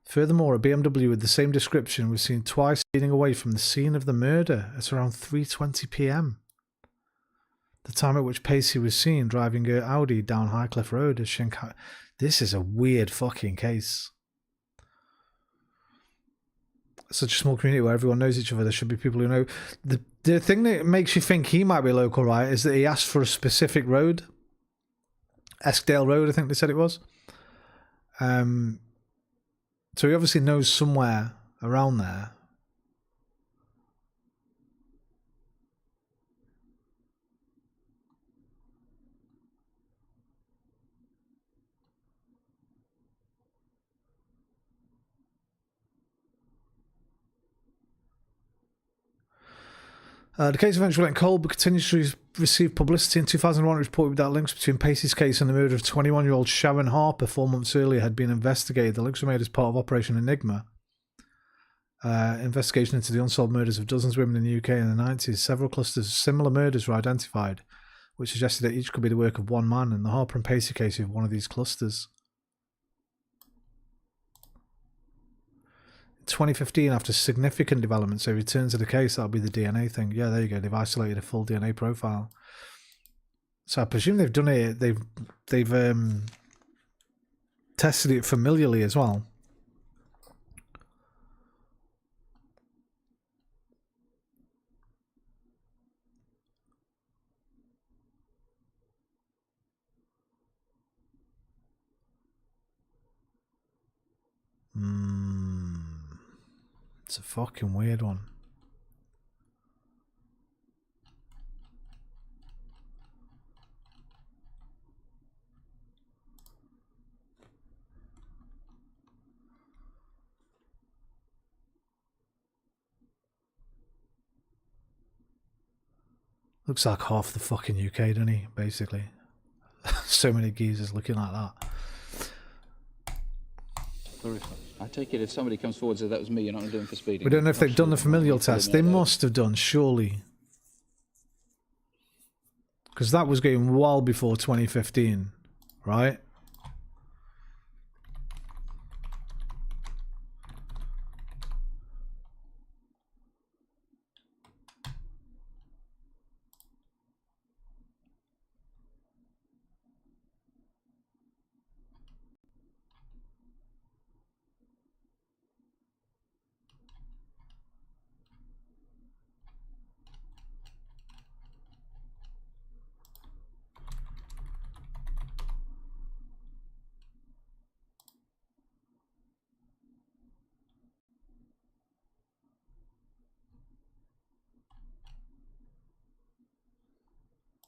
Furthermore, a BMW with the same description was seen twice speeding away from the scene of the murder at around 3:20 p.m. The time at which Pacey was seen driving her Audi down Highcliffe Road as This is a weird fucking case. Such a small community where everyone knows each other. There should be people who know. The thing that makes you think he might be local, right, is that he asked for a specific road. Eskdale Road, I think they said it was. So he obviously knows somewhere around there. The case eventually went cold, but continues to receive publicity. In 2001, it was reported that links between Pacey's case and the murder of 21-year-old Sharon Harper 4 months earlier had been investigated. The links were made as part of Operation Enigma. Investigation into the unsolved murders of dozens of women in the UK in the 90s. Several clusters of similar murders were identified, which suggested that each could be the work of one man, and the Harper and Pacey case is one of these clusters. 2015, after significant developments, they returned to the case. That'll be the DNA thing. Yeah, there you go. They've isolated a full DNA profile. So I presume they've done it. They've tested it familiarly as well. It's a fucking weird one. Looks like half the fucking UK, doesn't he? Basically. So many geezers looking like that. I take it if somebody comes forward and says that was me, you're not going to do them for speeding. We don't know if they've done the familial test. They must have done, surely. Because that was going well before 2015, right?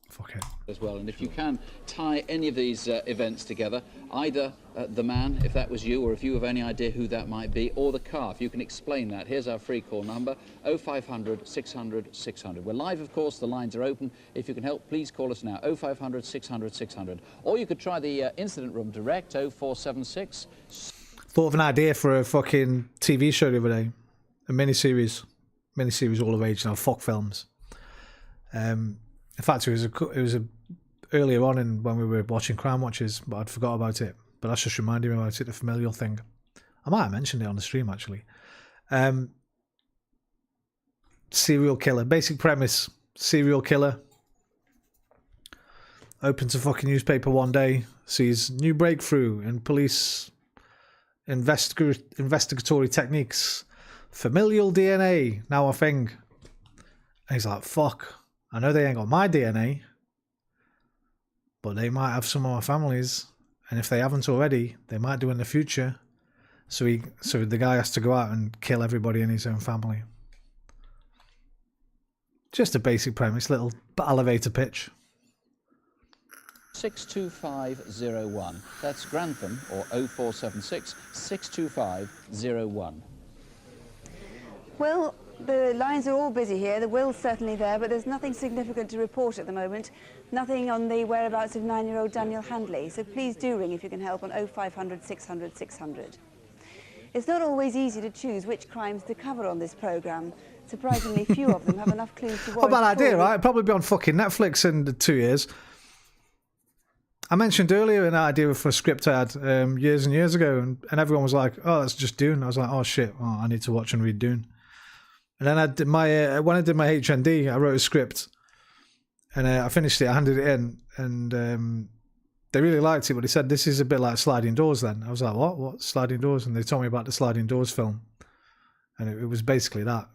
Fuck it. As well, and if you can tie any of these events together, either the man, if that was you, or if you have any idea who that might be, or the car, if you can explain that, here's our free call number, 0500 600 600. We're live, of course, the lines are open. If you can help, please call us now, 0500 600 600. Or you could try the incident room direct, 0476. Thought of an idea for a fucking TV show the other day. A miniseries all the rage now, fuck films. In fact, it was earlier on when we were watching Crimewatches, but I'd forgot about it. But that's just reminded me about it, the familial thing. I might have mentioned it on the stream, actually. Serial killer. Basic premise. Serial killer. Opens a fucking newspaper one day, sees new breakthrough in police investigatory techniques. Familial DNA, now a thing. And he's like, fuck. I know they ain't got my DNA, but they might have some of my family's, and if they haven't already, they might do in the future. So the guy has to go out and kill everybody in his own family. Just a basic premise, little elevator pitch. 62501. That's Grantham, or 0476 62501. Well, the lines are all busy here. The will's certainly there, but there's nothing significant to report at the moment. Nothing on the whereabouts of 9-year-old Daniel Handley. So please do ring if you can help on 0500 600 600. It's not always easy to choose which crimes to cover on this programme. Surprisingly, few of them have enough clues to warrant. What bad idea, right? It'll probably be on fucking Netflix in 2 years. I mentioned earlier an idea for a script I had years and years ago, and everyone was like, "Oh, that's just Dune." I was like, "Oh shit, I need to watch and read Dune." And then I did when I did my HND, I wrote a script, and I finished it. I handed it in, and they really liked it, but they said this is a bit like Sliding Doors. Then I was like, "What Sliding Doors?" And they told me about the Sliding Doors film, and it was basically that.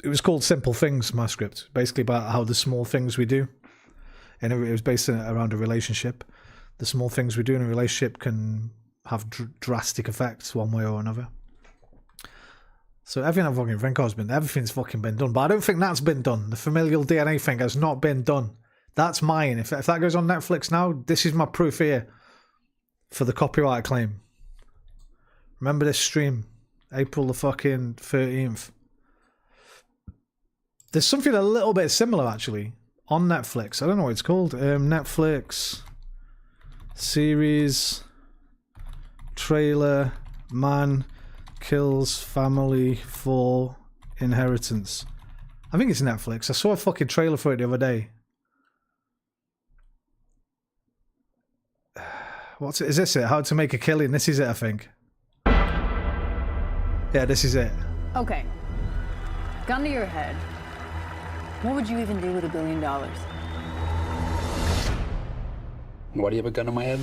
It was called Simple Things, my script, basically about how the small things we do, and it was based around a relationship. The small things we do in a relationship can have drastic effects one way or another. So everything I fucking think of everything's fucking been done, but I don't think that's been done. The familial DNA thing has not been done. That's mine. If that goes on Netflix now, this is my proof here for the copyright claim. Remember this stream, April the fucking 13th. There's something a little bit similar actually on Netflix. I don't know what it's called. Netflix series trailer man kills family for inheritance. I think it's Netflix. I saw a fucking trailer for it the other day. What's it? Is this it? How to Make a Killing? This is it, I think. Yeah, this is it. Okay. Gun to your head. What would you even do with $1 billion? Why do you have a gun in my head?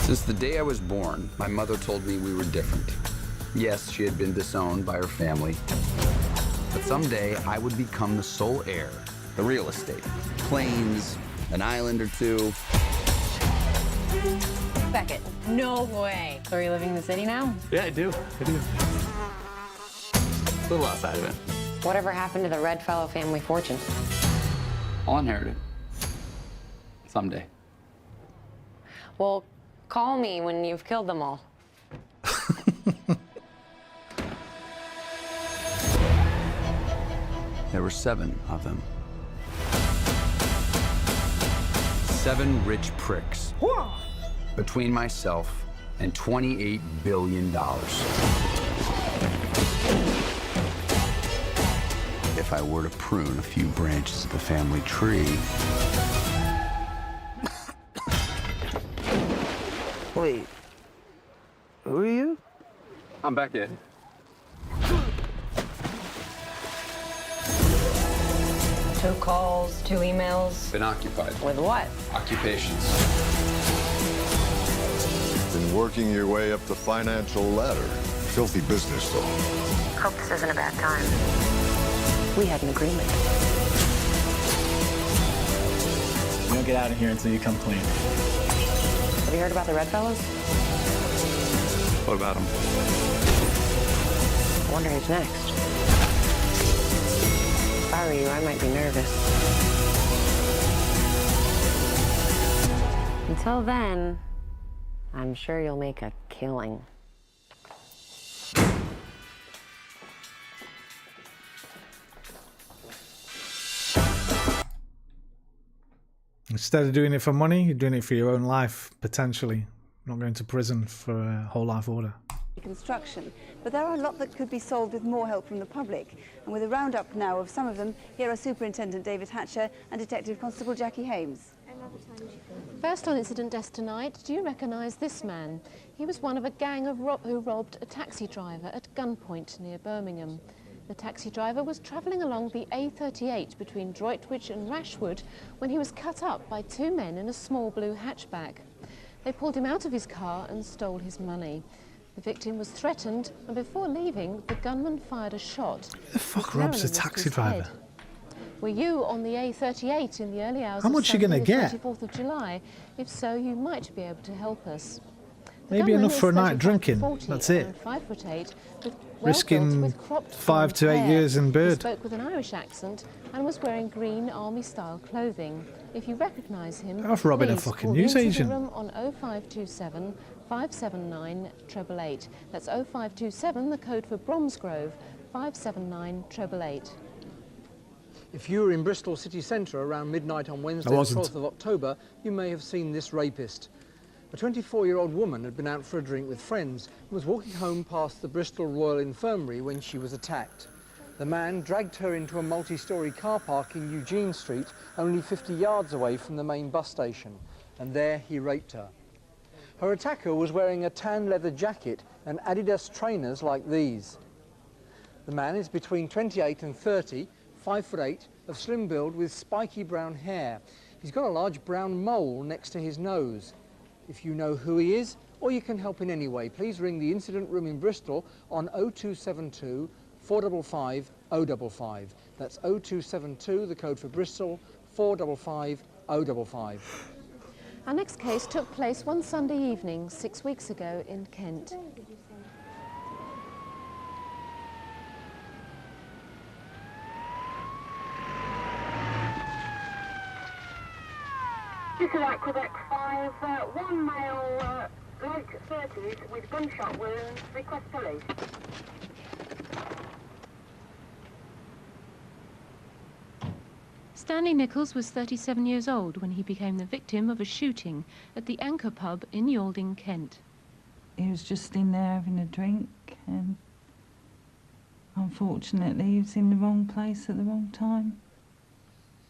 Since the day I was born, my mother told me we were different. Yes, she had been disowned by her family, but someday I would become the sole heir, the real estate, planes, an island or two. Beckett, no way. So are you living in the city now? Yeah, I do. A little outside of it. Whatever happened to the Redfellow family fortune? I'll inherit it. Someday. Well, call me when you've killed them all. There were 7 of them. 7 rich pricks. Between myself and $28 billion. If I were to prune a few branches of the family tree. Wait, who are you? I'm Beckett. Two calls, 2 emails. Been occupied. With what? Occupations. Been working your way up the financial ladder. Filthy business, though. Hope this isn't a bad time. We had an agreement. You don't get out of here until you come clean. Have you heard about the Redfellows? What about them? I wonder who's next. If I were you, I might be nervous. Until then, I'm sure you'll make a killing. Instead of doing it for money, you're doing it for your own life, potentially. Not going to prison for a whole life order. Construction, but there are a lot that could be solved with more help from the public. And with a roundup now of some of them, here are Superintendent David Hatcher and Detective Constable Jackie Hames. First on incident desk tonight, do you recognise this man? He was one of a gang of who robbed a taxi driver at gunpoint near Birmingham. The taxi driver was travelling along the A38 between Droitwich and Rashwood when he was cut up by 2 men in a small blue hatchback. They pulled him out of his car and stole his money. The victim was threatened, and before leaving, the gunman fired a shot. Who the fuck robs a taxi driver? Were you on the A38 in the early hours How much of are you Sunday, gonna get? the 24th of July? If so, you might be able to help us. The Maybe gunman enough for a is night 35 drinking. 40 That's it. and 5'8", with Risking well-built, with cropped 5 to 8 hair. years in He bed. spoke with an Irish accent and was wearing green army-style clothing. If you recognise him, They're off robbing a please fucking call the newsagent. incident room on 0527 579 888. That's 0527, the code for Bromsgrove, 579 888. If you were in Bristol city centre around midnight on Wednesday, the 12th of October, you may have seen this rapist. A 24-year-old woman had been out for a drink with friends and was walking home past the Bristol Royal Infirmary when she was attacked. The man dragged her into a multi-storey car park in Eugene Street, only 50 yards away from the main bus station, and there he raped her. Her attacker was wearing a tan leather jacket and Adidas trainers like these. The man is between 28 and 30, 5'8", of slim build with spiky brown hair. He's got a large brown mole next to his nose. If you know who he is, or you can help in any way, please ring the incident room in Bristol on 0272 455 055. That's 0272, the code for Bristol, 455 055. Our next case took place one Sunday evening 6 weeks ago in Kent. Chisholm Quebec 5, one male, late 30s with gunshot wounds, request police. Stanley Nichols was 37 years old when he became the victim of a shooting at the Anchor pub in Yalding, Kent. He was just in there having a drink, and unfortunately he was in the wrong place at the wrong time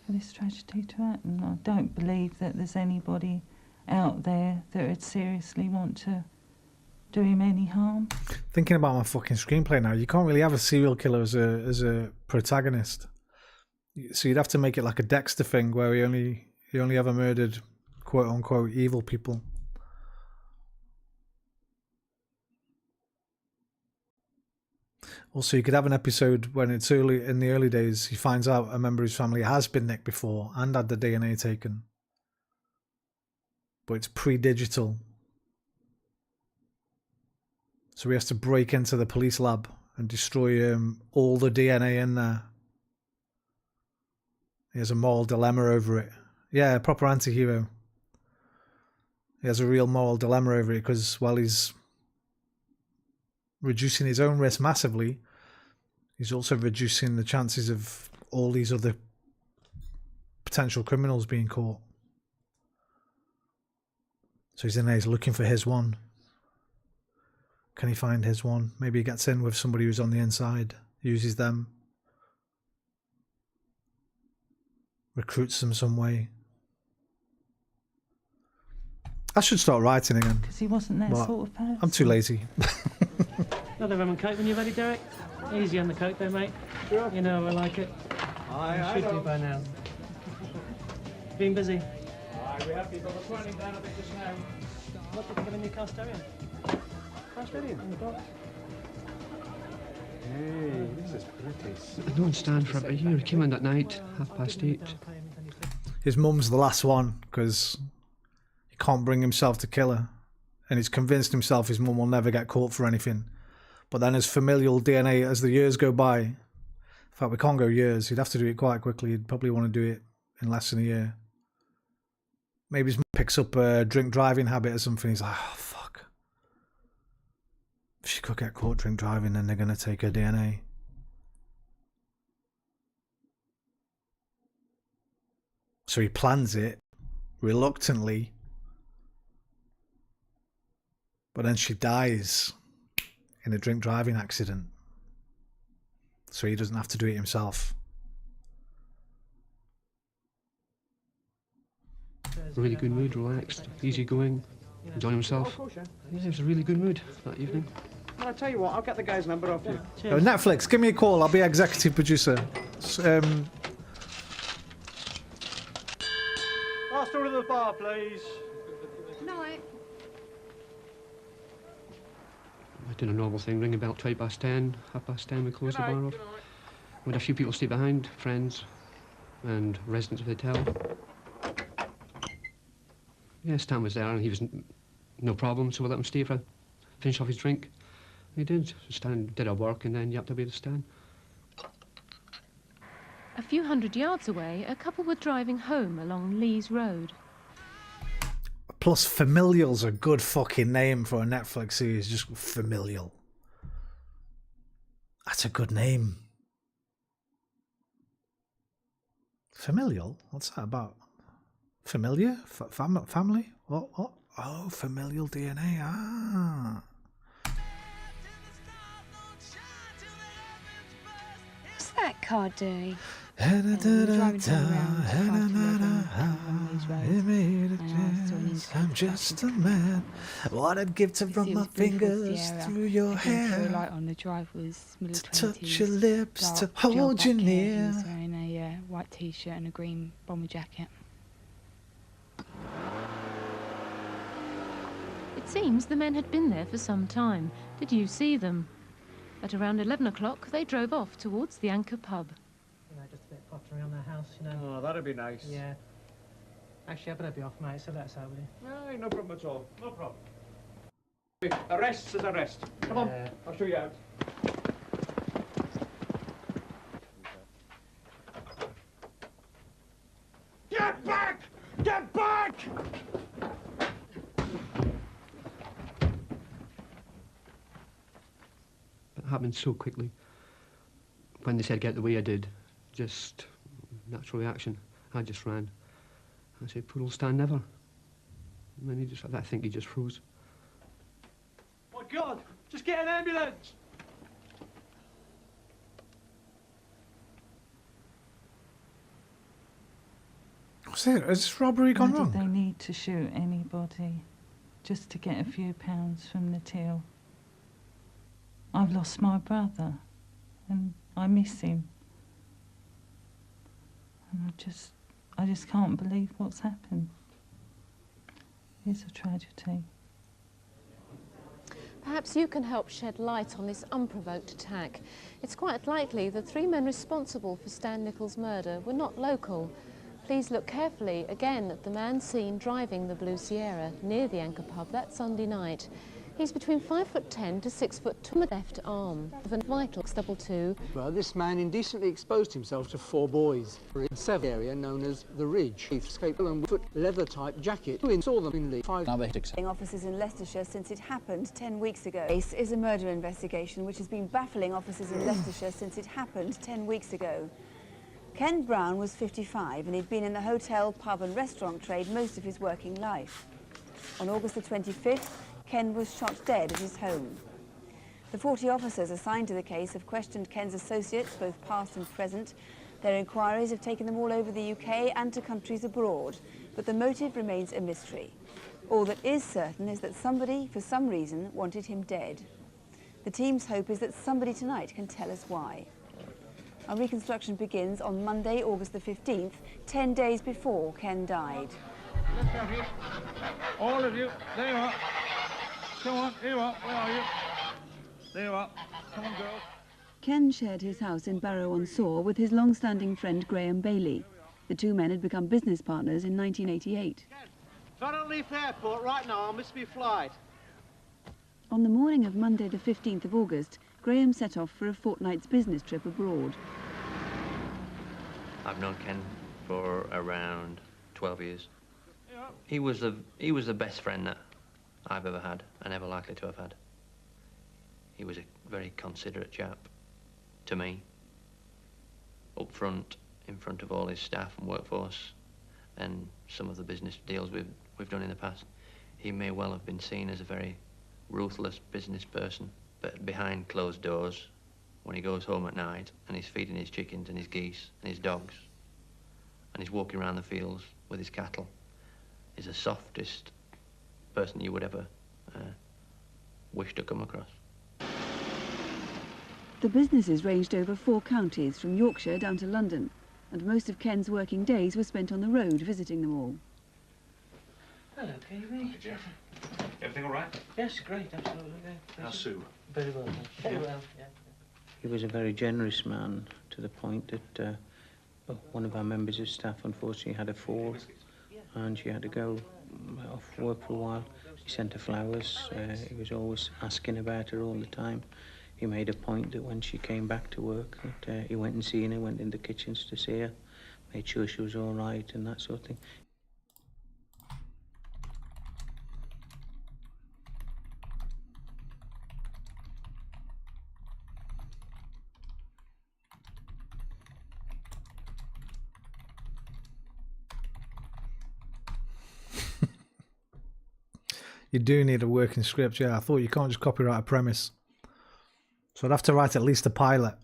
for this tragedy to happen. I don't believe that there's anybody out there that would seriously want to do him any harm. Thinking about my fucking screenplay now, you can't really have a serial killer as a protagonist. So you'd have to make it like a Dexter thing where he only ever murdered quote unquote evil people. Also, you could have an episode when it's early in the early days. He finds out a member of his family has been nicked before and had the DNA taken. but it's pre-digital. So he has to break into the police lab and destroy all the DNA in there. He has a moral dilemma over it. Yeah, proper anti-hero. He has a real moral dilemma over it because while he's reducing his own risk massively, he's also reducing the chances of all these other potential criminals being caught. So he's in there, he's looking for his one. Can he find his one? Maybe he gets in with somebody who's on the inside, uses them, recruits them some way. I should start writing again. Because he wasn't that but sort of person. I'm too lazy. Another rum and coke when you're ready, Derek. Easy on the coke there, mate. Sure. You know I like it. I should do by now. Been busy? Aye, we have been, but we're winding down a bit just now. What do you think of a new Castorian? Castorian? On the box. Hey, this is pretty. I don't stand for about a year. He came in that night, 8:30. His mum's the last one because he can't bring himself to kill her. And he's convinced himself his mum will never get caught for anything. But then as familial DNA, as the years go by, in fact, we can't go years. He'd have to do it quite quickly. He'd probably want to do it in less than a year. Maybe his mum picks up a drink driving habit or something. He's like, oh, fuck. If she could get caught drink driving, then they're going to take her DNA. So he plans it reluctantly. But then she dies in a drink driving accident. So he doesn't have to do it himself. Really good mood, relaxed, easygoing, enjoying himself. Yeah, it was a really good mood that evening. Well, I'll tell you what, I'll get the guy's number off you. Oh, Netflix, give me a call. I'll be executive producer. Last order of the bar, please. No. I did a normal thing, ring about 10:20, 10:30, we closed the bar off. We had a few people stay behind, friends and residents of the hotel. Yeah, Stan was there and he was no problem, so we let him stay for finish off his drink. He did. Stan did our work and then yapped away to Stan. A few hundred yards away, a couple were driving home along Lees Road. Plus, Familial's a good fucking name for a Netflix series. Just Familial. That's a good name. Familial? What's that about? Familiar? Family? What? Oh, familial DNA. Ah. What's that car doing? I'm just a man. What I'd give to run my fingers through your hair. Light on the drive was middle to 20s, touch your lips, to dark hold gel you back hair. He near. was wearing a white t-shirt and a green bomber jacket. It seems the men had been there for some time. Did you see them? At around 11 o'clock, they drove off towards the Anchor pub. You know, just a bit of pottery on their house, you know. Oh, that'd be nice. Yeah. Actually, I better be off, mate, so let us out with you. No, no problem at all. No problem. Arrest is arrest. Come on, I'll show you out. Get back! Get back! It happened so quickly. When they said get the way I did, just natural reaction. I just ran. I said, poor old Stan never. And then I think he just froze. My God! Just get an ambulance! What's it? Has this robbery gone Why wrong? did they need to shoot anybody just to get a few pounds from the till? I've lost my brother and I miss him. And I just can't believe what's happened. It's a tragedy. Perhaps you can help shed light on this unprovoked attack. It's quite likely the three men responsible for Stan Nichols' murder were not local. Police Please look carefully again at the man seen driving the Blue Sierra near the Anchor pub that Sunday night. He's between 5'10" to 6'2" on the left arm of a vital 222. Well, this man indecently exposed himself to 4 boys in a seven area known as the Ridge. He escaped and foot leather-type jacket. We saw them in the 5. Officers in Leicestershire since it happened 10 weeks ago. This is a murder investigation which has been baffling officers in Leicestershire since it happened 10 weeks ago. Ken Brown was 55 and he'd been in the hotel, pub and restaurant trade most of his working life. On August the 25th, Ken was shot dead at his home. The 40 officers assigned to the case have questioned Ken's associates, both past and present. Their inquiries have taken them all over the UK and to countries abroad, but the motive remains a mystery. All that is certain is that somebody, for some reason, wanted him dead. The team's hope is that somebody tonight can tell us why. Our reconstruction begins on Monday, August the 15th, 10 days before Ken died. Let's have you. All of you. There you are. Come on, here you are. Where are you? There you are. Come on, girls. Ken shared his house in Barrow-on-Soar with his long-standing friend Graham Bailey. The two men had become business partners in 1988. If I don't leave the airport right now, I'll miss my flight. On the morning of Monday the 15th of August, Graham set off for a fortnight's business trip abroad. I've known Ken for around 12 years. He was the best friend that I've ever had and ever likely to have had. He was a very considerate chap to me, up front, in front of all his staff and workforce, and some of the business deals we've done in the past. He may well have been seen as a very ruthless business person, but behind closed doors, when he goes home at night and he's feeding his chickens and his geese and his dogs, and he's walking around the fields with his cattle, he's the softest person you would ever wish to come across. The businesses ranged over 4 counties, from Yorkshire down to London, and most of Ken's working days were spent on the road visiting them all. Hello, Kiwi. Hi, Jeff. Everything all right? Yes, great, absolutely. Yeah. How's Sue? Very well, thanks. Very well, yeah. He was a very generous man, to the point that one of our members of staff unfortunately had a fall and she had to go off work for a while. He sent her flowers. He was always asking about her all the time. He made a point that when she came back to work, that he went and seen her, went in the kitchens to see her, made sure she was all right and that sort of thing. You do need a working script, yeah. I thought you can't just copyright a premise. So I'd have to write at least a pilot.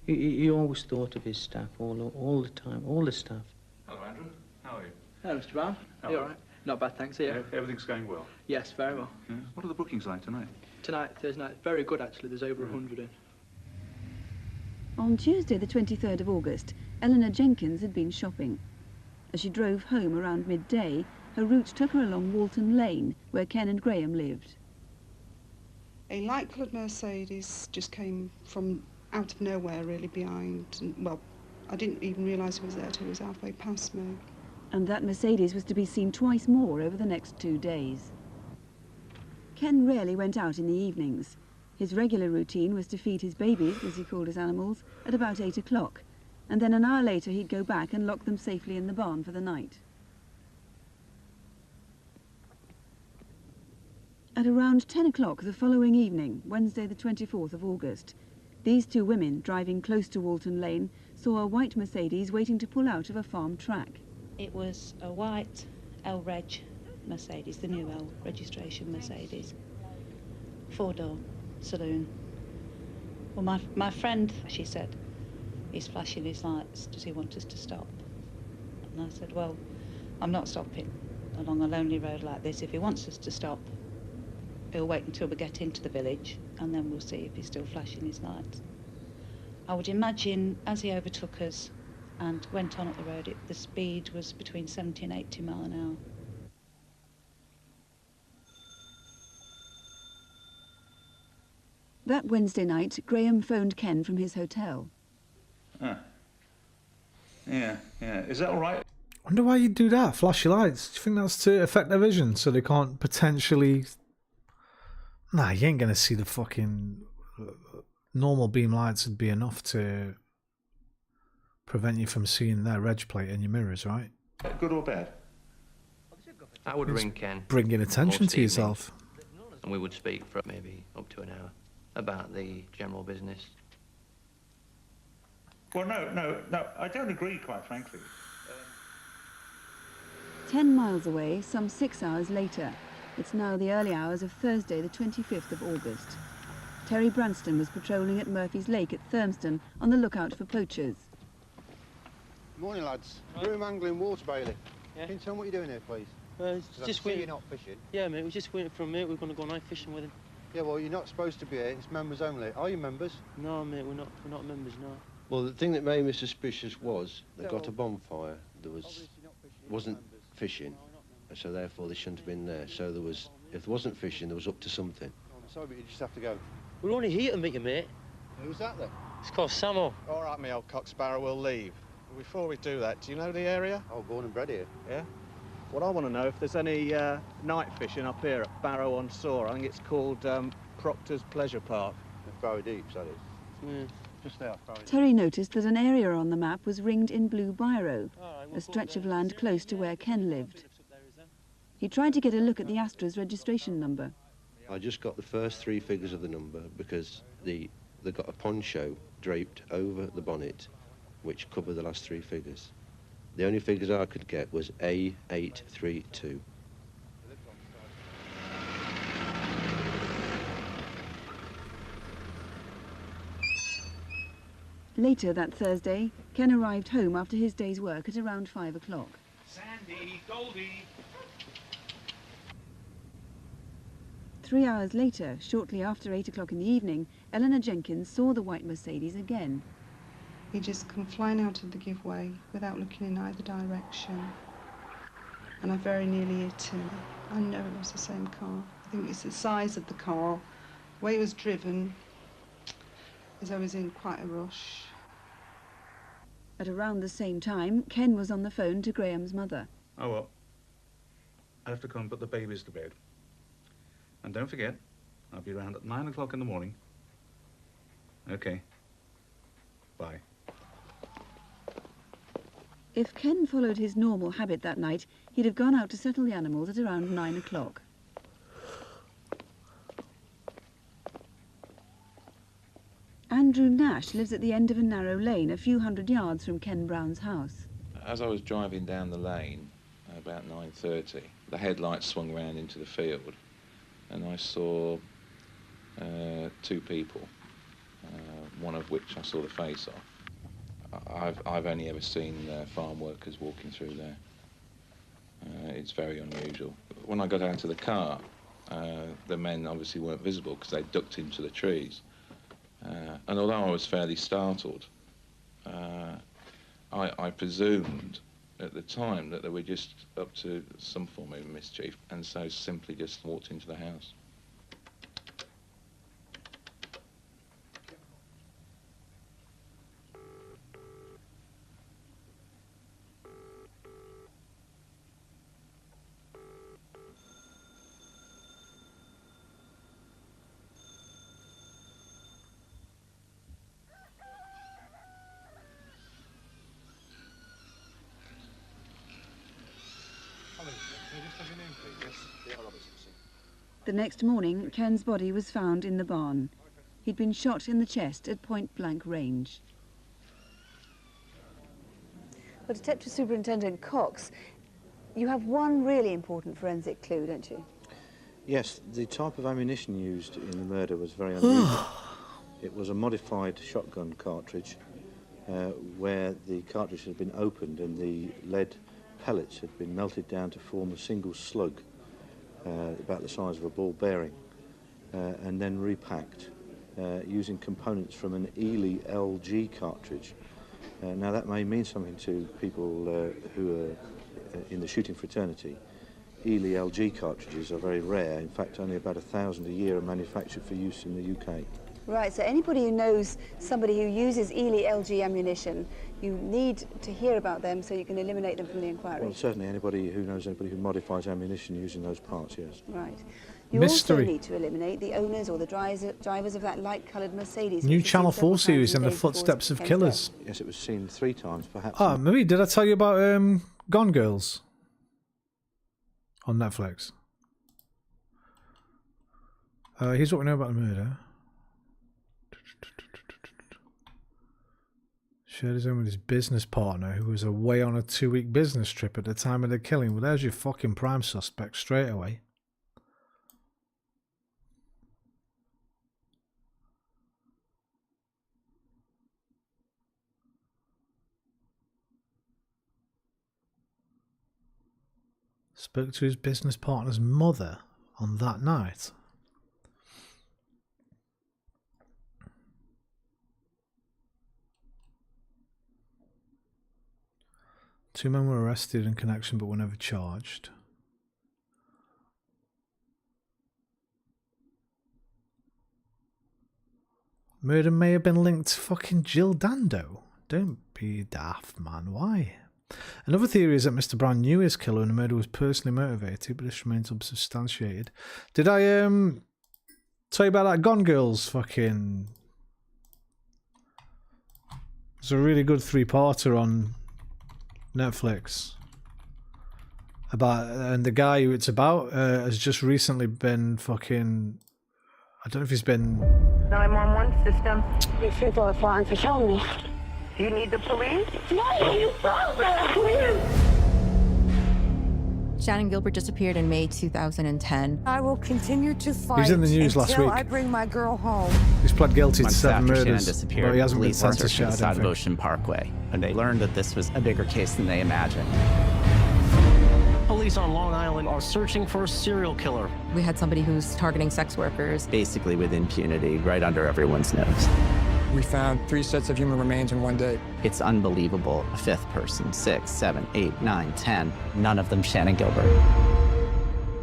He always thought of his staff all the time, all the staff. Hello, Andrew. How are you? Hello, Mr. Brown. Are you all right? Not bad, thanks. Here. Everything's going well? Yes, very well. Yeah. What are the bookings like tonight? Tonight, Thursday night, very good actually. There's over 100 in. On Tuesday the 23rd of August, Eleanor Jenkins had been shopping. As she drove home around midday, her route took her along Walton Lane, where Ken and Graham lived. A light-coloured Mercedes just came from out of nowhere, really, behind. And, well, I didn't even realise it was there till it was halfway past me. And that Mercedes was to be seen twice more over the next 2 days. Ken rarely went out in the evenings. His regular routine was to feed his babies, as he called his animals, at about 8 o'clock, and then an hour later he'd go back and lock them safely in the barn for the night. At around 10 o'clock the following evening, Wednesday the 24th of August, these 2 women, driving close to Walton Lane, saw a white Mercedes waiting to pull out of a farm track. It was a white L-Reg Mercedes, the new L registration Mercedes, 4-door saloon. Well, my friend, she said, he's flashing his lights. Does he want us to stop? And I said, well, I'm not stopping along a lonely road like this. If he wants us to stop, he'll wait until we get into the village and then we'll see if he's still flashing his lights. I would imagine as he overtook us and went on up the road, the speed was between 70 and 80 mile an hour. That Wednesday night, Graham phoned Ken from his hotel. Ah. Yeah. Is that all right? Wonder why you'd do that. Flash your lights. Do you think that's to affect their vision so they can't potentially... Nah, you ain't gonna see the fucking... Normal beam lights would be enough to prevent you from seeing their reg plate in your mirrors, right? Good or bad? I would ring Ken. Bringing attention most to yourself. evenings, and we would speak for maybe up to an hour about the general business. Well, no, I don't agree, quite frankly. 10 miles away, some 6 hours later. It's now the early hours of Thursday, the 25th of August. Terry Branston was patrolling at Murphy's Lake at Thurmston on the lookout for poachers. Morning, lads. Broom angling, water bailing. Can you tell me what you're doing here, please? Just waiting. You're not fishing. Yeah, mate, we're just waiting for a mate. We're going to go night fishing with him. Yeah, well, you're not supposed to be here. It's members only. Are you members? No, mate, we're not members, no. Well, the thing that made me suspicious was they got a bonfire. There wasn't fishing, so therefore they shouldn't have been there. So there was, if there wasn't fishing, there was up to something. I'm sorry, but you just have to go. We're only here to meet you, mate. Who's that then? It's called Samo. All right, me old cock sparrow, we'll leave. Before we do that, do you know the area? Oh, born and bred here. Yeah? What I want to know if there's any night fishing up here at Barrow-on-Soar. I think it's called Proctor's Pleasure Park. Barrow Deeps, that is. Yeah. Just there. Terry noticed that an area on the map was ringed in blue biro, a stretch of land close to where Ken lived. He tried to get a look at the Astra's registration number. I just got the first 3 figures of the number because they got a poncho draped over the bonnet which covered the last 3 figures. The only figures I could get was A832. Later that Thursday, Ken arrived home after his day's work at around 5 o'clock. Sandy, Goldie. 3 hours later, shortly after 8 o'clock in the evening, Eleanor Jenkins saw the white Mercedes again. He just come flying out of the giveaway without looking in either direction. And I very nearly hit him. I know it was the same car. I think it's the size of the car, the way it was driven, as I was in quite a rush. At around the same time, Ken was on the phone to Graham's mother. Oh, well. I have to come and put the babies to bed. And don't forget, I'll be around at 9 o'clock in the morning. Okay. Bye. If Ken followed his normal habit that night, he'd have gone out to settle the animals at around 9 o'clock. Andrew Nash lives at the end of a narrow lane a few hundred yards from Ken Brown's house. As I was driving down the lane, about 9:30, the headlights swung round into the field and I saw 2 people, one of which I saw the face of. I've only ever seen farm workers walking through there. It's very unusual. When I got out of the car, the men obviously weren't visible because they ducked into the trees. And although I was fairly startled, I presumed at the time that they were just up to some form of mischief, and so simply just walked into the house. The next morning, Ken's body was found in the barn. He'd been shot in the chest at point-blank range. Well, Detective Superintendent Cox, you have one really important forensic clue, don't you? Yes, the type of ammunition used in the murder was very unusual. It was a modified shotgun cartridge where the cartridge had been opened and the lead pellets had been melted down to form a single slug about the size of a ball bearing and then repacked using components from an Ely LG cartridge. Now that may mean something to people who are in the shooting fraternity. Ely LG cartridges are very rare. In fact, only about 1,000 a year are manufactured for use in the UK. Right, so anybody who knows somebody who uses Ely LG ammunition, you need to hear about them so you can eliminate them from the inquiry. Well, certainly anybody who knows anybody who modifies ammunition using those parts, yes. Right. You also need to eliminate the owners or the drivers of that light-coloured Mercedes. New which was Channel seen several 4 series times in the days before footsteps of Ken's killers. death. Yes, it was seen 3 times, perhaps. Oh, maybe did I tell you about Gone Girls on Netflix? Here's what we know about the murder. Shared his home with his business partner, who was away on a 2-week business trip at the time of the killing. Well, there's your fucking prime suspect straight away. Spoke to his business partner's mother on that night. Two men were arrested in connection but were never charged. Murder may have been linked to fucking Jill Dando. Don't be daft, man. Why? Another theory is that Mr. Brown knew his killer and the murder was personally motivated, but this remains unsubstantiated. Did I tell you about that Gone Girls fucking... It's a really good 3-parter on Netflix. And the guy who it's about has just recently been fucking... I don't know if he's been... 911 system. These people are flying for killing me. Do you need the police? No, you please. Shannon Gilbert disappeared in May 2010. I will continue to fight. He was in the news last week. I bring my girl home. He's pled guilty to Months 7 after Shannon murders, disappeared, but he hasn't been police went sentenced searching yet, the I side don't of think. Ocean Parkway, and they learned that this was a bigger case than they imagined. Police on Long Island are searching for a serial killer. We had somebody who's targeting sex workers. Basically with impunity, right under everyone's nose. We found 3 sets of human remains in one day. It's unbelievable. A 5th person, 6, 7, 8, 9, 10. None of them Shannon Gilbert.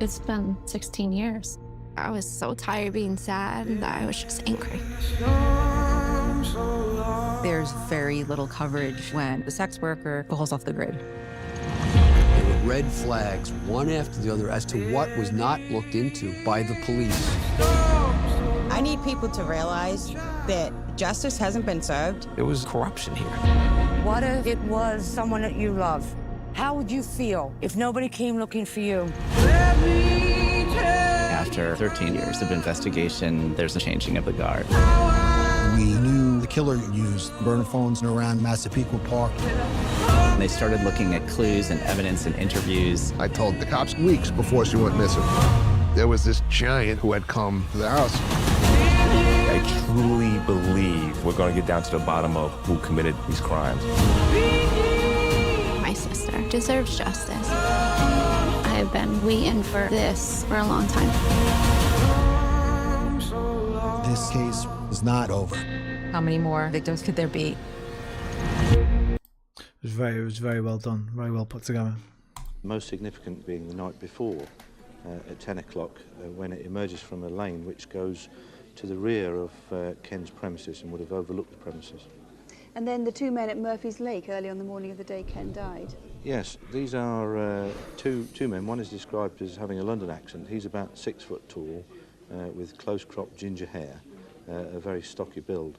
It's been 16 years. I was so tired of being sad that I was just angry. There's very little coverage when the sex worker falls off the grid. There were red flags, one after the other, as to what was not looked into by the police. I need people to realize that justice hasn't been served. There was corruption here. What if it was someone that you love? How would you feel if nobody came looking for you? After 13 years of investigation, there's a changing of the guard. We knew the killer used burner phones around Massapequa Park. They started looking at clues and evidence and interviews. I told the cops weeks before she went missing. There was this giant who had come to the house. I truly believe we're going to get down to the bottom of who committed these crimes. My sister deserves justice. I have been waiting for this for a long time. This case is not over. How many more victims could there be? It was very well done, very well put together. Most significant being the night before, at 10 o'clock, when it emerges from a lane which goes to the rear of Ken's premises and would have overlooked the premises. And then the 2 men at Murphy's Lake early on the morning of the day Ken died. Yes, these are two men. One is described as having a London accent. He's about 6 foot tall, with close-cropped ginger hair, a very stocky build.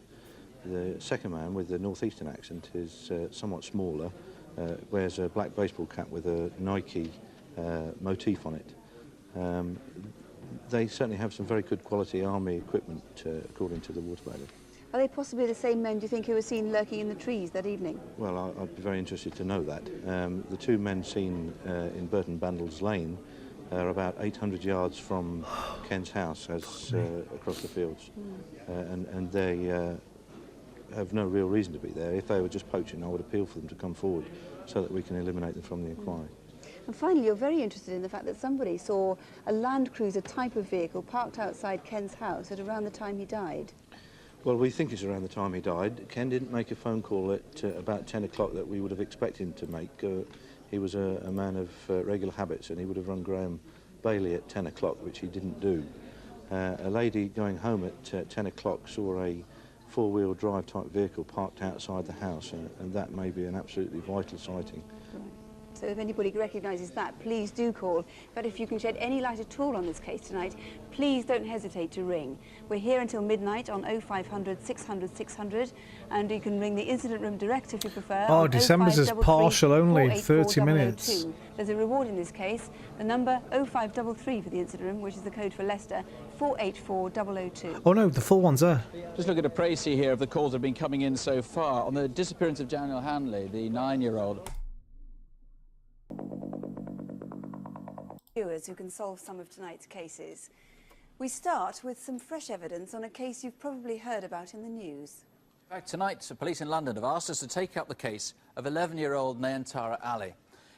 The second man with the northeastern accent is somewhat smaller, wears a black baseball cap with a Nike motif on it. They certainly have some very good quality army equipment, according to the water bailiff. Are they possibly the same men, do you think, who were seen lurking in the trees that evening? Well, I'd be very interested to know that. The 2 men seen in Burton Bandle's Lane are about 800 yards from Ken's house, as across the fields, and they have no real reason to be there. If they were just poaching, I would appeal for them to come forward so that we can eliminate them from the inquiry. And finally, you're very interested in the fact that somebody saw a Land Cruiser type of vehicle parked outside Ken's house at around the time he died. Well, we think it's around the time he died. Ken didn't make a phone call at about 10 o'clock that we would have expected him to make. He was a man of regular habits, and he would have rung Graham Bailey at 10 o'clock, which he didn't do. A lady going home at 10 o'clock saw a four-wheel drive type vehicle parked outside the house, and that may be an absolutely vital sighting. So if anybody recognises that, please do call. But if you can shed any light at all on this case tonight, please don't hesitate to ring. We're here until midnight on 0500 600 600, and you can ring the incident room direct if you prefer. Oh, December's is partial only, 30 minutes. There's a reward in this case. The number 0533 for the incident room, which is the code for Leicester, 484002. Oh no, the full one's there. Just look at a précis here of the calls that have been coming in so far. On the disappearance of Daniel Hanley, the 9-year-old. Viewers who can solve some of tonight's cases. We start with some fresh evidence on a case you've probably heard about in the news. In fact, tonight, police in London have asked us to take up the case of 11-year-old Nayantara Ali.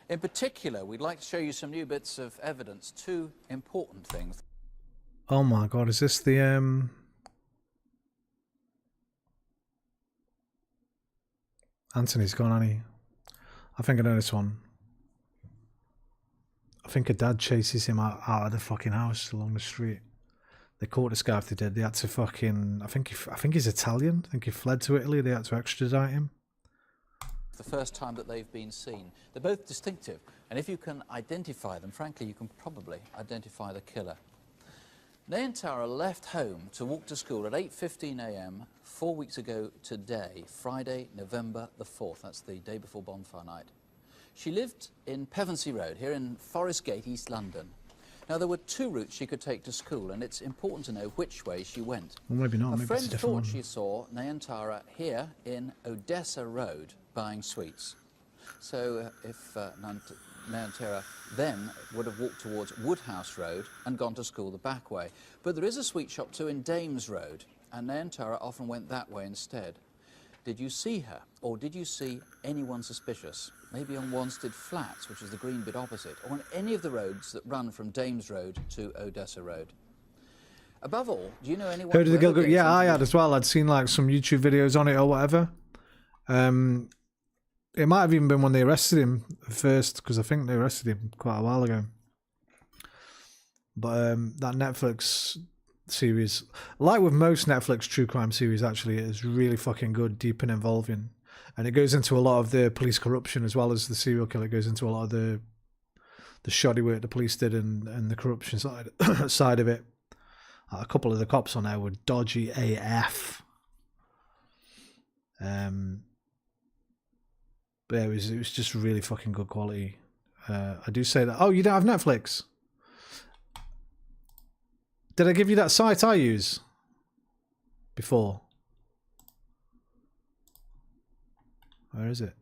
In particular, we'd like to show you some new bits of evidence, two important things. Oh my god, is this the Anthony's gone, Annie. I think I know this one. I think a dad chases him out of the fucking house along the street. They caught this guy if they did. They had to fucking... I think he's Italian. I think he fled to Italy. They had to extradite him. The first time that they've been seen. They're both distinctive, and if you can identify them, frankly, you can probably identify the killer. Nayantara left home to walk to school at 8:15 a.m. 4 weeks ago today, Friday, November the 4th. That's the day before bonfire night. She lived in Pevensey Road, here in Forest Gate, East London. Now, there were two routes she could take to school, and it's important to know which way she went. Well, maybe not. A Maybe friend it's a different thought one. she saw Nayantara here in Odessa Road buying sweets. So if Nayantara then would have walked towards Woodhouse Road and gone to school the back way. But there is a sweet shop too in Dames Road, and Nayantara often went that way instead. Did you see her, or did you see anyone suspicious? Maybe on Wanstead Flats, which is the green bit opposite, or on any of the roads that run from Dames Road to Odessa Road. Above all, do you know anyone... Heard of the who ever girl? goes Yeah, into I the- had as well. I'd seen like some YouTube videos on it or whatever. It might have even been when they arrested him first, because I think they arrested him quite a while ago. But that Netflix series, like with most Netflix true crime series, actually, it is really fucking good, deep and involving. And it goes into a lot of the police corruption as well as the serial killer. It goes into a lot of the shoddy work the police did and the corruption side of it. A couple of the cops on there were dodgy AF. But yeah, it was just really fucking good quality. I do say that. Oh, you don't have Netflix? Did I give you that site I use before? Where is it?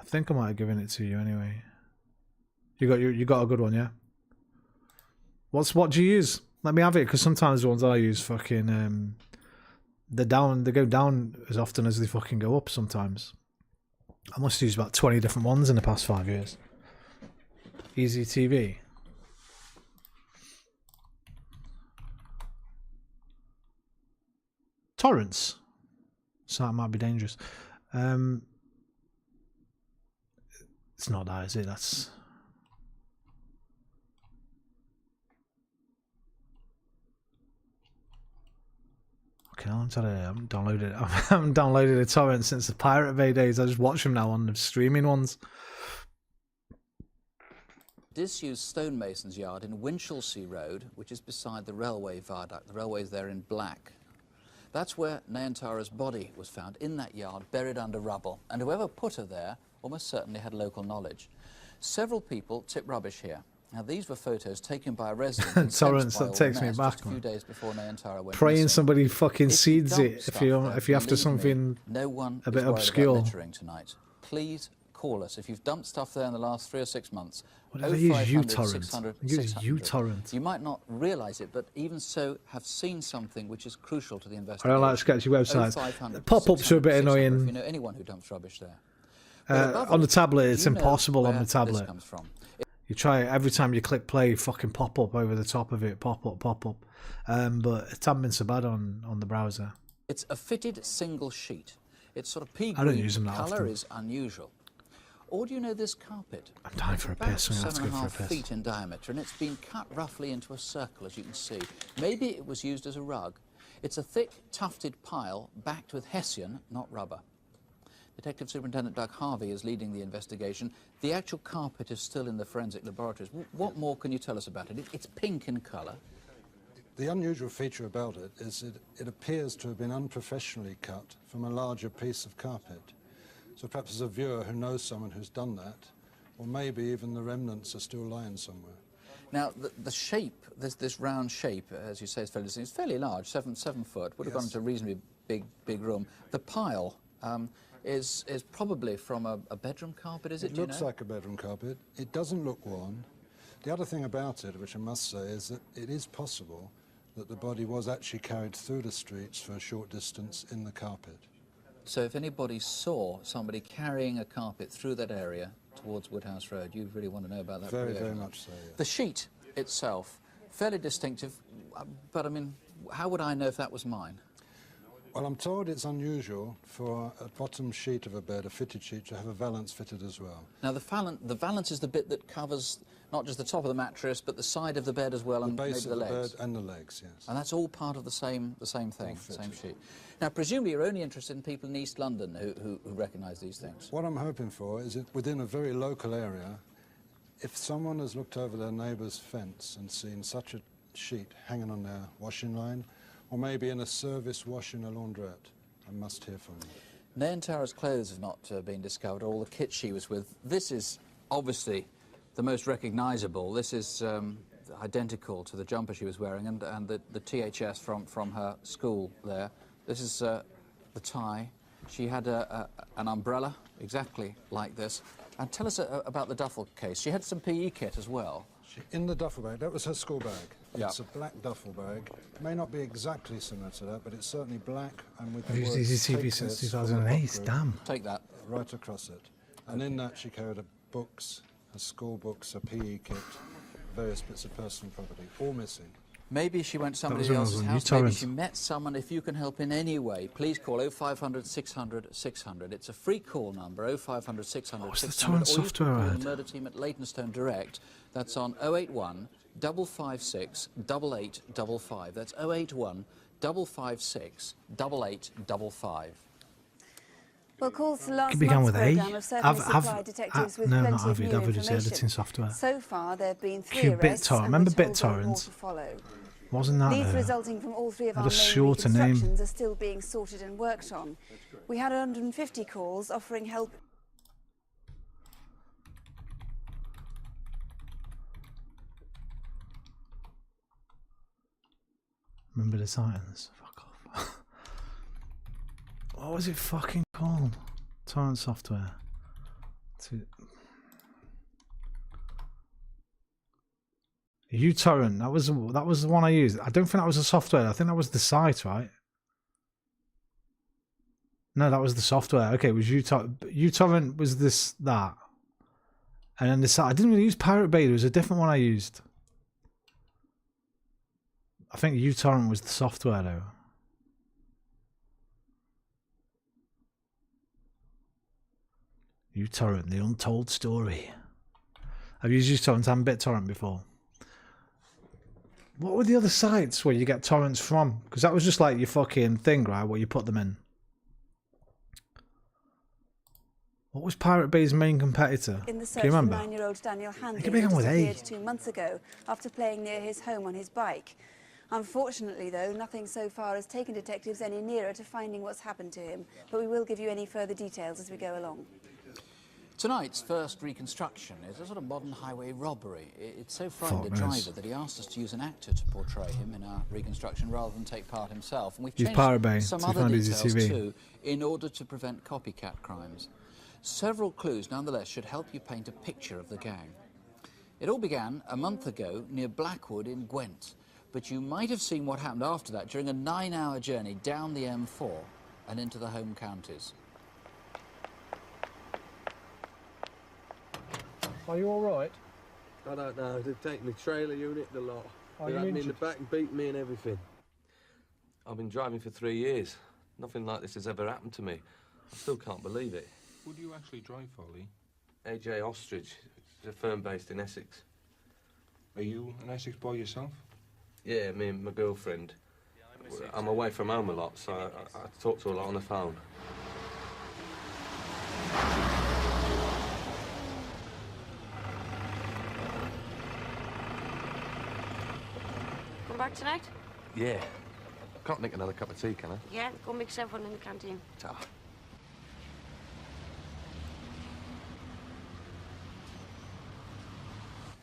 I think I might have given it to you anyway. You got a good one, yeah? What do you use? Let me have it, because sometimes the ones I use fucking they go down as often as they fucking go up sometimes. I must use about 20 different ones in the past 5 years. Easy TV. Torrents. So that might be dangerous. It's not that, is it? That's... Okay, I haven't downloaded a torrent since the Pirate Bay days. I just watch them now on the streaming ones. Disused stonemason's yard in Winchelsea Road, which is beside the railway viaduct. The railway's there in black. That's where Nayantara's body was found, in that yard, buried under rubble. And whoever put her there almost certainly had local knowledge. Several people tip rubbish here. Now, these were photos taken by a resident. Torrents, that takes me back, just a few days before Nayantara went praying missing. somebody fucking If you seeds dump it stuff if there, you're after believe something me, no one a is bit worried about obscure. littering tonight. Please call us if you've dumped stuff there in the last 3 or 6 months. What did I use? 0500 uTorrent. 600 I use 600. uTorrent. You might not realise it, but even so, have seen something which is crucial to the I investigation. don't like sketchy websites. 0500 The pop-ups are a bit 600. If you annoying. know anyone who dumps rubbish there. But above On all, the tablet, it's you know impossible on where the this tablet. comes from. You try it every time you click play, fucking pop up over the top of it, pop up. But it hasn't been so bad on the browser. It's a fitted single sheet. Its sort of pea I don't green use them that colour often. is unusual. Or do you know this carpet? I'm dying for a piss. I'm going to have to go for a piss. 7.5 feet in diameter, and it's been cut roughly into a circle, as you can see. Maybe it was used as a rug. It's a thick, tufted pile backed with hessian, not rubber. Detective Superintendent Doug Harvey is leading the investigation. The actual carpet is still in the forensic laboratories. What more can you tell us about it? It's pink in colour. The unusual feature about it is it appears to have been unprofessionally cut from a larger piece of carpet. So perhaps there's a viewer who knows someone who's done that, or maybe even the remnants are still lying somewhere. Now, the shape, this round shape, as you say, is fairly large, 7 foot. Would have gone into a reasonably big room. The pile is probably from a bedroom carpet, is it? It looks like a bedroom carpet. It doesn't look worn. The other thing about it, which I must say, is that it is possible that the body was actually carried through the streets for a short distance in the carpet. So if anybody saw somebody carrying a carpet through that area towards Woodhouse Road, you'd really want to know about that. Very, very much so, yes. The sheet itself, fairly distinctive, but I mean, how would I know if that was mine? Well, I'm told it's unusual for a bottom sheet of a bed, a fitted sheet, to have a valance fitted as well. Now, the valance is the bit that covers not just the top of the mattress, but the side of the bed as well, and maybe the legs. The base of the bed and the legs, yes. And that's all part of the same thing, the same sheet. Now, presumably you're only interested in people in East London who recognise these things. What I'm hoping for is that within a very local area, if someone has looked over their neighbour's fence and seen such a sheet hanging on their washing line, or maybe in a service wash in a laundrette, I must hear from them. Nayantara's clothes have not been discovered, or all the kit she was with. This is obviously the most recognisable. This is identical to the jumper she was wearing and the THS from her school there. This is the tie. She had an umbrella exactly like this. And tell us about the duffel case. She had some PE kit as well. In the duffel bag, that was her school bag. Yeah. It's a black duffel bag. It may not be exactly similar to that, but it's certainly black and with I've the used words, ECTV "Take since this" 2008, damn. Take that. Right across it. And in that she carried her books, her school books, her PE kit, various bits of personal property, all missing. Maybe she went to somebody else's house, maybe she met someone. If you can help in any way, please call 0500 600 600. It's a free call number, 0500 600 600. Torrent software or you can call ad? the murder team at Leytonstone Direct. That's on 081 556 8855. That's 081 556 8855. Well, calls to last It began month's with A. programme have certainly supplied detectives with no, plenty not of new Avi, just information. editing software. So far, there have been 3 Q arrests, BitTorrent. and Remember we're told there are more BitTorrent? to follow. Wasn't that Leads resulting from all 3 of our had a main shorter name. reconstructions are still being sorted and worked on. We had 150 calls offering help. Remember the Titans? Fuck off. What was it fucking called? Torrent software. uTorrent. That was the one I used. I don't think that was the software. I think that was the site, right? No, that was the software. Okay, it was uTorrent was that. And then the site. I didn't really use Pirate Bay. There was a different one I used. I think uTorrent was the software though. uTorrent, the untold story. I've used uTorrent and BitTorrent before. What were the other sites where you get torrents from? Because that was just like your fucking thing, right? Where you put them in. What was Pirate Bay's main competitor? In the Do search you for remember? 9-year-old Daniel Handley, could who begin with A. disappeared 2 months ago after playing near his home on his bike. Unfortunately, though, nothing so far has taken detectives any nearer to finding what's happened to him. But we will give you any further details as we go along. Tonight's first reconstruction is a sort of modern highway robbery. It so frightened the driver that he asked us to use an actor to portray him in our reconstruction rather than take part himself. And we've Use changed Pirate Bay some to other find details his TV. too in order to prevent copycat crimes. Several clues, nonetheless, should help you paint a picture of the gang. It all began a month ago near Blackwood in Gwent, but you might have seen what happened after that during a 9-hour journey down the M4 and into the home counties. Are you all right? I don't know. They've taken the trailer unit, the lot. Are They you had me in the injured? back and beat me and everything. I've been driving for 3 years. Nothing like this has ever happened to me. I still can't believe it. Would you actually drive, Foley? AJ Ostrich. It's a firm based in Essex. Are you an Essex boy yourself? Yeah, me and my girlfriend. I'm away from home a lot, so I talk to her a lot on the phone. Come back tonight? Yeah. Can't make another cup of tea, can I? Yeah, go mix everyone in the canteen. Ta.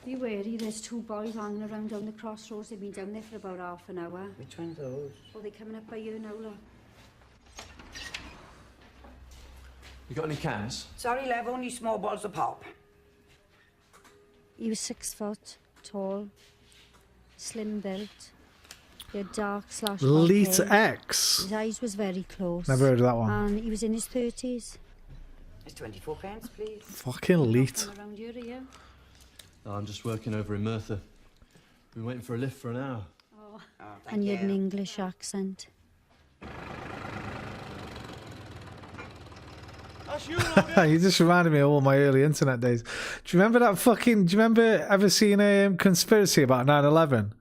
Be wary, there's two boys hanging around down the crossroads. They've been down there for about half an hour. Which one's those? Oh, they're coming up by you now, look. You got any cans? Sorry, Lev, only small bottles of pop. He was 6 foot tall, slim built. He had dark slash Elite X. His eyes was very close. Never heard of that one. And he was in his 30s. It's 24 pence, please. Fucking elite. Around here, are you? Oh, I'm just working over in Merthyr. Been waiting for a lift for an hour. Oh, and you had an English accent. You just reminded me of all my early internet days. Do you remember that fucking... Do you remember ever seeing a conspiracy about 9/11?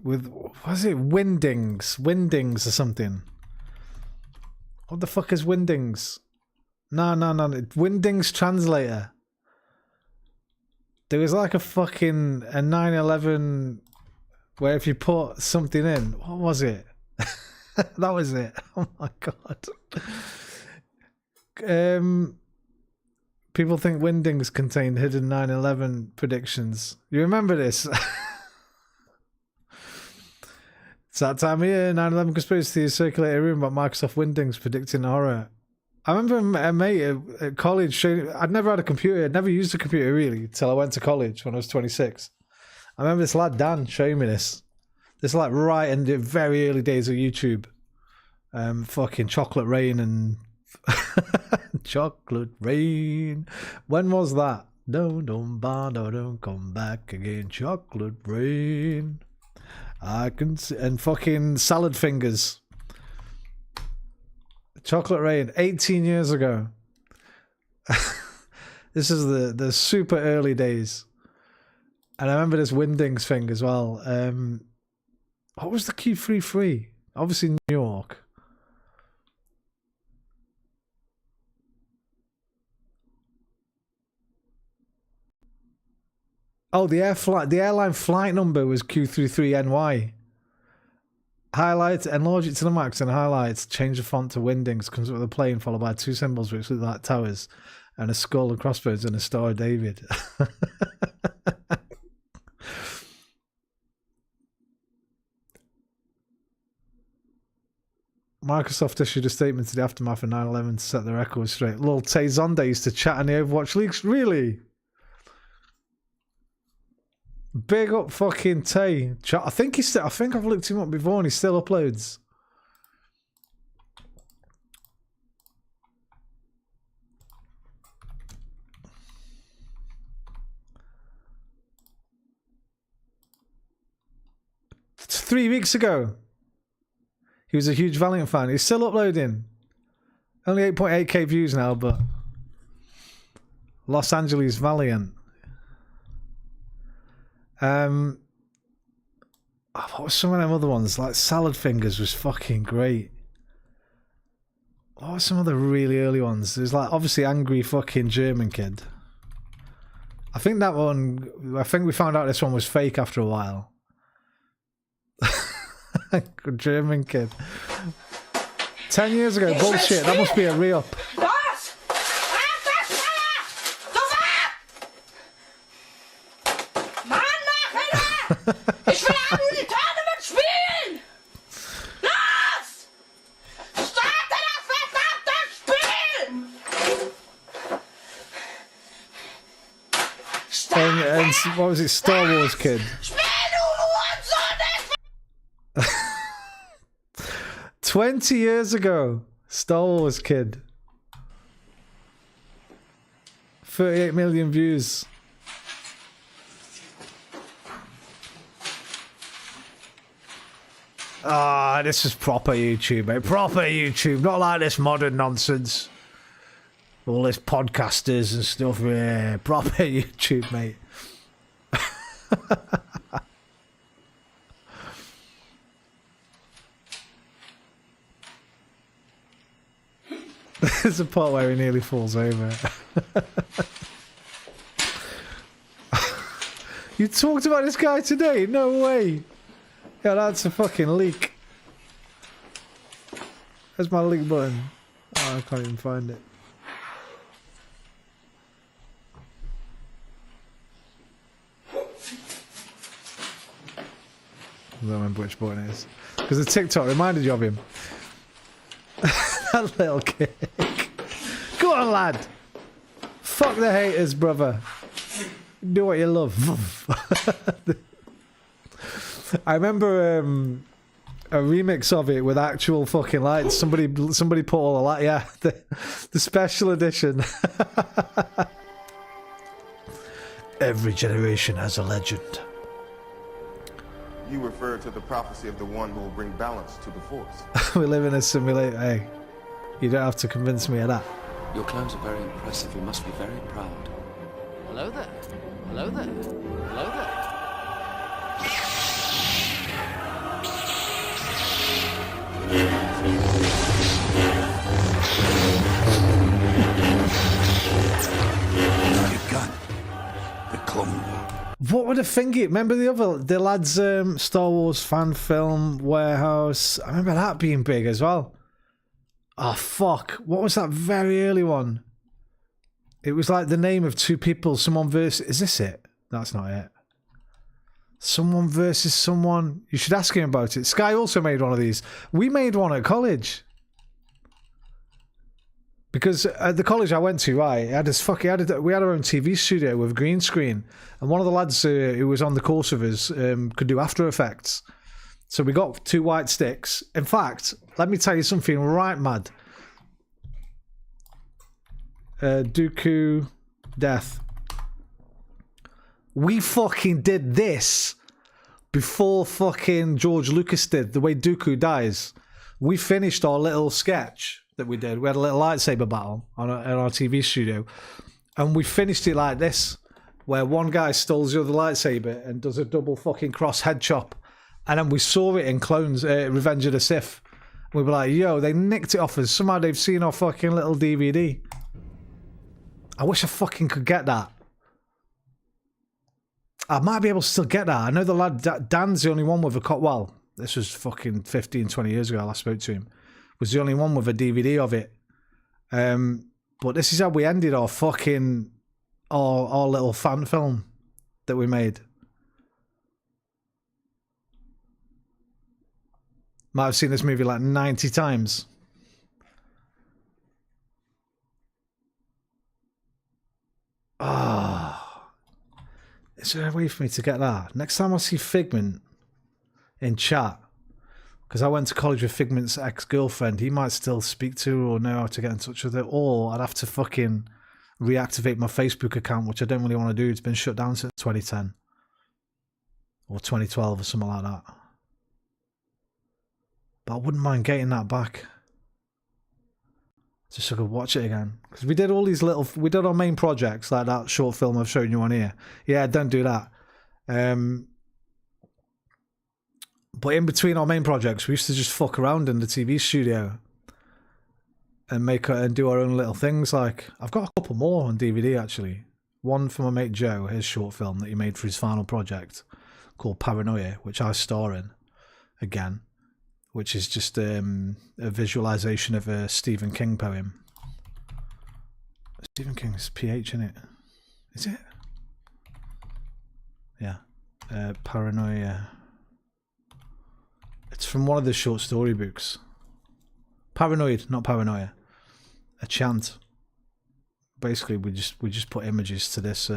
With... Was it Windings? Windings or something? What the fuck is Windings? No. Windings translator. There was like a fucking... A 9/11... Where if you put something in... What was it? That was it. Oh my god. People think Windings contained hidden 9/11 predictions. You remember this? It's that time of year. 9/11 conspiracy theories circulate a rumor about Microsoft Windings predicting horror. I remember a mate at college showing... I'd never had a computer. I'd never used a computer really until I went to college when I was 26. I remember this lad Dan showing me this. This like right in the very early days of YouTube. Fucking Chocolate Rain and Chocolate Rain. When was that? Don't come back again. Chocolate Rain. I can see, and fucking Salad Fingers. Chocolate Rain, 18 years ago. This is the super early days. And I remember this Windings thing as well. What was the Q33? Obviously New York. Oh, the airline flight number was Q33NY. Highlight, enlarge it to the max and highlights. Change the font to Windings. Comes up with a plane followed by two symbols which look like towers, and a skull and crossbones and a Star of David. Microsoft issued a statement to the aftermath of 9/11 to set the record straight. Lil Tay Zonda used to chat in the Overwatch leaks. Really? Big up fucking Tay. I think he's still... I think I've looked him up before and he still uploads. It's 3 weeks ago. He was a huge Valiant fan. He's still uploading. Only 8.8k views now, but... Los Angeles Valiant. What was some of them other ones? Like Salad Fingers was fucking great. What were some of the really early ones? There's like obviously Angry fucking German Kid. I think that one... I think we found out this one was fake after a while. German Kid. 10 years ago, bullshit. That must be a re-up. Ich will auch nur die Tournament spielen! Los! Starte das verdammte Spiel! And what was it? Star Wars Kid. 20 years ago, Star Wars Kid. 38 million views. Ah, this is proper YouTube, mate. Proper YouTube. Not like this modern nonsense. All this podcasters and stuff. Yeah, proper YouTube, mate. There's a part where he nearly falls over. You talked about this guy today? No way. Yeah, that's a fucking leak. There's my leak button. Oh, I can't even find it. I don't remember which button it is. Because the TikTok reminded you of him. That little kick. Go on, lad. Fuck the haters, brother. Do what you love. I remember a remix of it with actual fucking lights. Somebody put all the light. Yeah, the special edition. Every generation has a legend. You refer to the prophecy of the one who will bring balance to the force. We live in a simulator. Hey, you don't have to convince me of that. Your clothes are very impressive. You must be very proud. Hello there. Hello there. Hello there. You've got the Clone War. What would I think it? Remember the lads' Star Wars fan film Warehouse? I remember that being big as well. Oh fuck! What was that very early one? It was like the name of two people. Someone versus. Is this it? That's not it. Someone versus someone. You should ask him about it. Sky also made one of these. We made one at college. Because at the college I went to, right, we had our own TV studio with a green screen, and one of the lads who was on the course with us could do After Effects. So we got 2 white sticks. In fact, let me tell you something right mad. Dooku Death. We fucking did this before fucking George Lucas did, the way Dooku dies. We finished our little sketch that we did. We had a little lightsaber battle in our TV studio, and we finished it like this, where one guy steals the other lightsaber and does a double fucking cross head chop, and then we saw it in Clones, Revenge of the Sith. We were like, yo, they nicked it off us. Somehow they've seen our fucking little DVD. I wish I fucking could get that. I might be able to still get that. I know the lad, Dan's the only one with a cop. Well, this was fucking 15, 20 years ago I last spoke to him. Was the only one with a DVD of it. But this is how we ended our fucking our little fan film that we made. Might have seen this movie like 90 times. Ah, is there a way for me to get that? Next time I see Figment in chat, because I went to college with Figment's ex-girlfriend, he might still speak to her or know how to get in touch with her, or I'd have to fucking reactivate my Facebook account, which I don't really want to do. It's been shut down since 2010 or 2012 or something like that. But I wouldn't mind getting that back, just so I could watch it again. Because we did all these we did our main projects, like that short film I've shown you on here. Yeah, don't do that. But in between our main projects, we used to just fuck around in the TV studio and do our own little things. Like, I've got a couple more on DVD actually. One from my mate Joe, his short film that he made for his final project called Paranoia, which I star in again, which is just a visualization of a Stephen King poem. Stephen King's PH in it. Is it? Yeah. Paranoia. It's from one of the short story books. Paranoid, not Paranoia. A chant. Basically, we just put images to this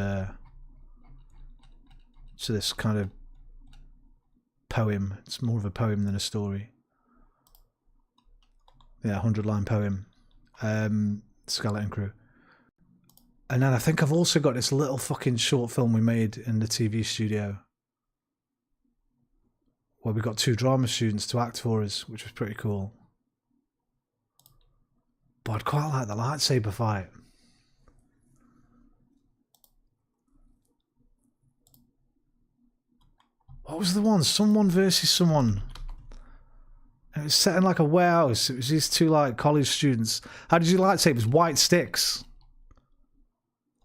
kind of poem. It's more of a poem than a story. Yeah, 100-line poem. Skeleton Crew. And then I think I've also got this little fucking short film we made in the TV studio, where we got 2 drama students to act for us, which was pretty cool. But I'd quite like the lightsaber fight. What was the one? Someone versus someone. And it was set in like a warehouse. It was these two like college students. How did you lightsabers? White sticks.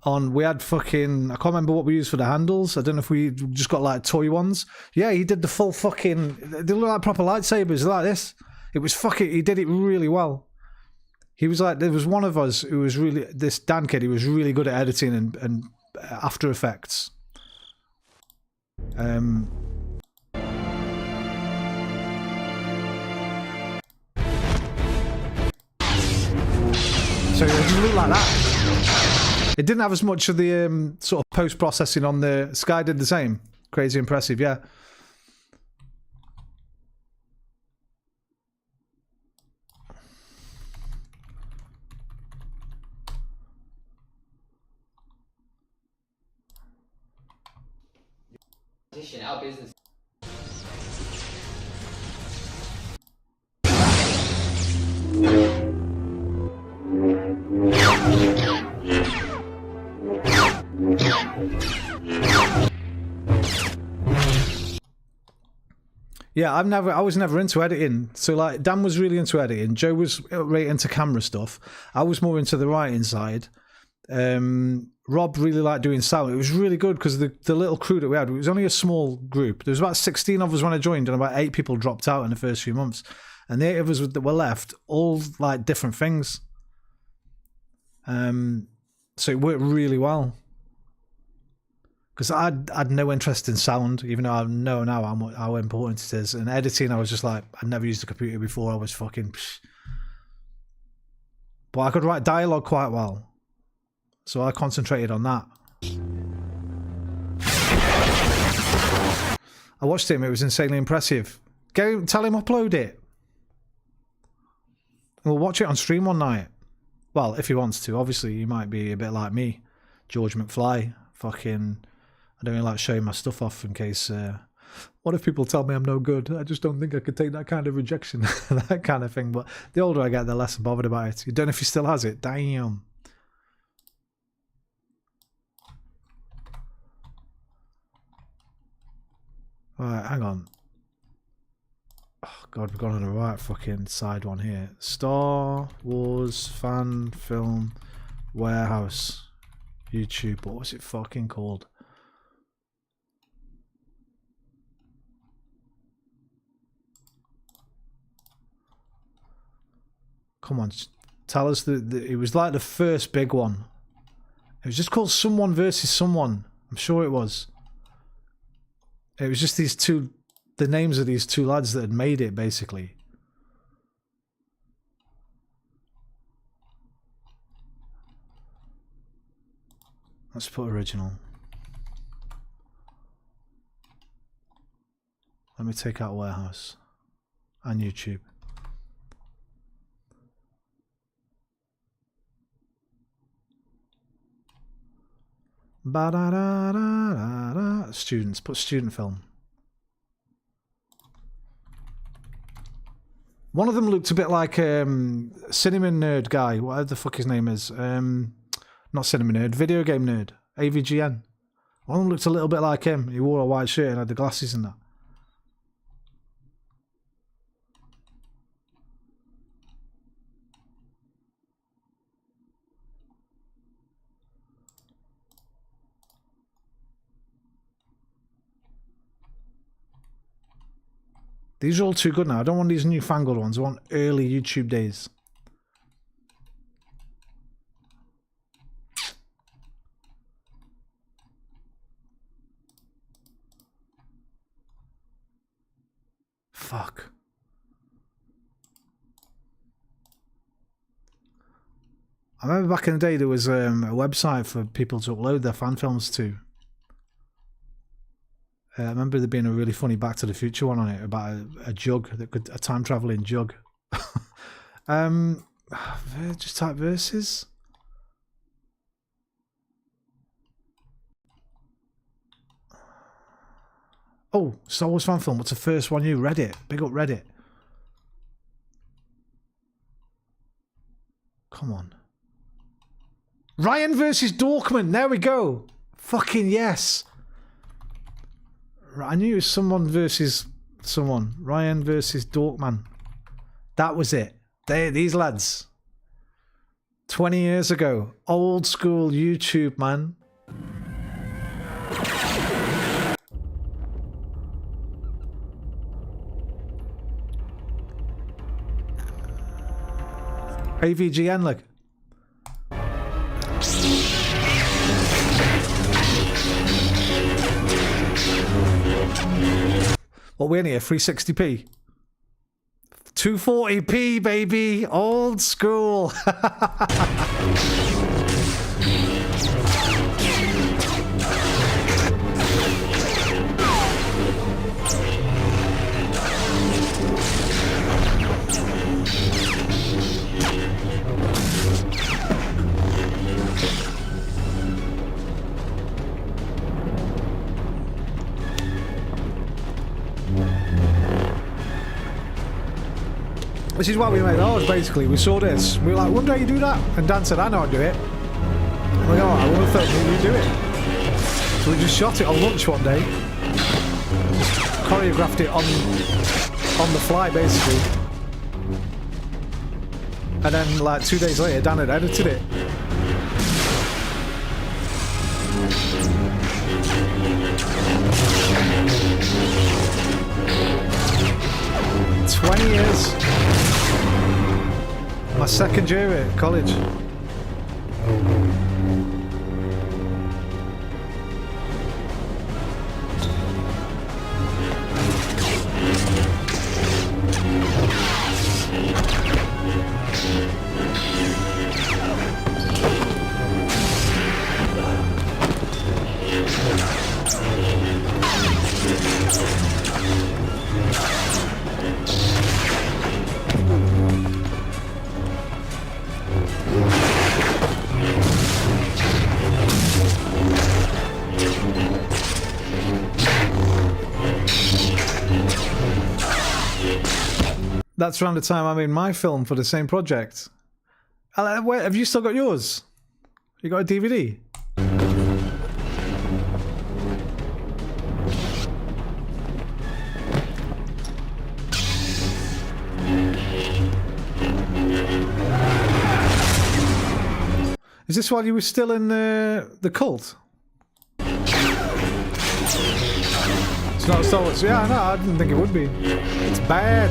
We had fucking, I can't remember what we used for the handles. I don't know if we just got like toy ones. Yeah, he did the full fucking, they look like proper lightsabers like this. It was fucking, he did it really well. He was like, there was one of us who was really, this Dan kid, he was really good at editing and After Effects. So it just looked like that. It didn't have as much of the sort of post-processing on the... Sky did the same. Crazy impressive, yeah. Our business. Yeah, I was never into editing. So like Dan was really into editing. Joe was right into camera stuff. I was more into the writing side. Rob really liked doing sound. It was really good because the little crew that we had, it was only a small group. There was about 16 of us when I joined and about 8 people dropped out in the first few months. And the 8 of us that were left, all like different things. So it worked really well. Because I'd no interest in sound, even though I know now how important it is. And editing, I was just like, I'd never used a computer before. I was fucking... Psh. But I could write dialogue quite well. So I concentrated on that. I watched him. It was insanely impressive. Tell him upload it. We'll watch it on stream one night. Well, if he wants to. Obviously, he might be a bit like me. George McFly. Fucking... I don't really like showing my stuff off in case... what if people tell me I'm no good? I just don't think I could take that kind of rejection. That kind of thing. But the older I get, the less I'm bothered about it. You don't know if he still has it. Damn. Alright, hang on. Oh god, we've gone on the right fucking side one here. Star Wars Fan Film Warehouse. YouTube. What was it fucking called? Come on, tell us it was like the first big one. It was just called Someone versus Someone. I'm sure it was. It was just these two, the names of these two lads that had made it, basically. Let's put original. Let me take out Warehouse and YouTube. Ba-da-da-da-da-da. Students, put student film. One of them looked a bit like Cinnamon Nerd guy, whatever the fuck his name is. Not Cinnamon Nerd, Video Game Nerd, AVGN. One of them looked a little bit like him. He wore a white shirt and had the glasses and that. These are all too good now. I don't want these newfangled ones. I want early YouTube days. Fuck. I remember back in the day there was a website for people to upload their fan films to. I remember there being a really funny Back to the Future one on it about a jug that could, a time traveling jug. Just type verses. Oh, Star Wars fan film. What's the first one you Reddit? Big up Reddit. Come on. Ryan versus Dorkman. There we go. Fucking yes. I knew it was someone versus someone. Ryan versus Dorkman. That was it. These lads. 20 years ago. Old school YouTube, man. AVGN, look. What we in here? 360p. 240p, baby. Old school. This is what we made ours, basically. We saw this. We were like, one day you do that. And Dan said, I know how to do it. I'm like, alright, I would have thought you do it. So we just shot it on lunch one day. Just choreographed it on the fly, basically. And then, like, 2 days later, Dan had edited it. "20 years. My second year at college. That's around the time I made my film for the same project. Wait, have you still got yours? You got a DVD? Is this while you were still in the cult? It's not Star Wars. Yeah, no, I didn't think it would be. It's bad.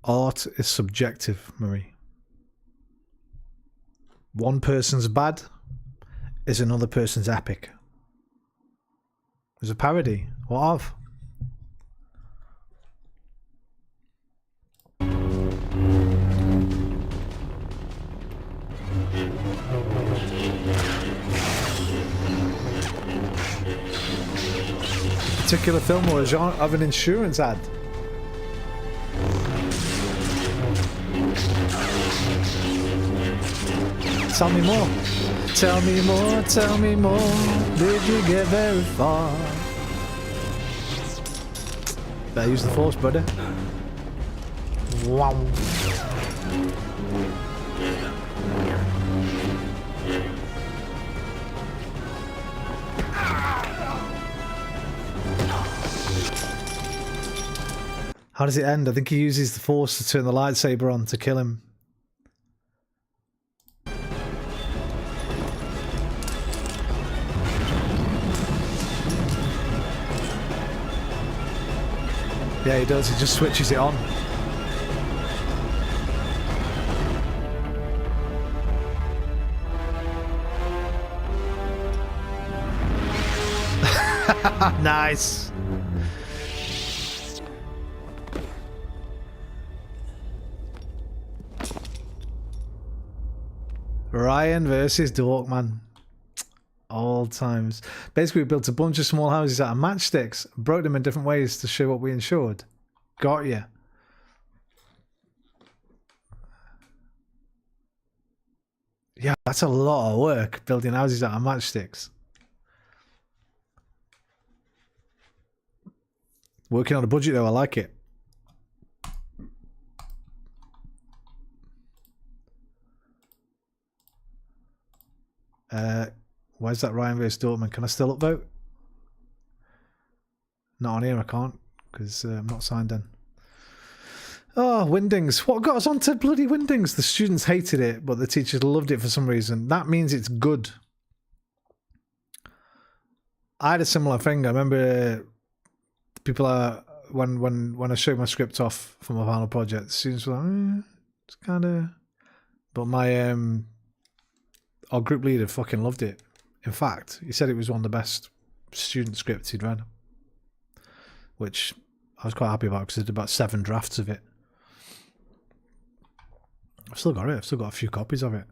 Art is subjective, Marie. One person's bad is another person's epic. There's a parody. What of? Particular film or a genre of an insurance ad. Tell me more. Tell me more, tell me more. Did you get very far? Better use the force, brother. Wow. How does it end? I think he uses the force to turn the lightsaber on to kill him. Yeah, he does. He just switches it on. Nice. Ryan versus Dorkman. Old times. Basically, we built a bunch of small houses out of matchsticks, broke them in different ways to show what we insured. Got ya. Yeah, that's a lot of work, building houses out of matchsticks. Working on a budget though, I like it. Why is that Ryan vs Dortmund? Can I still upvote? Not on here, I can't, because I'm not signed in. Oh, Windings. What got us onto bloody Windings? The students hated it, but the teachers loved it for some reason. That means it's good. I had a similar thing. I remember people when I showed my script off for my final project, the students were like, it's kind of... But my our group leader fucking loved it. In fact, he said it was one of the best student scripts he'd read, which I was quite happy about because I did about 7 drafts of it. I've still got it. I've still got a few copies of it.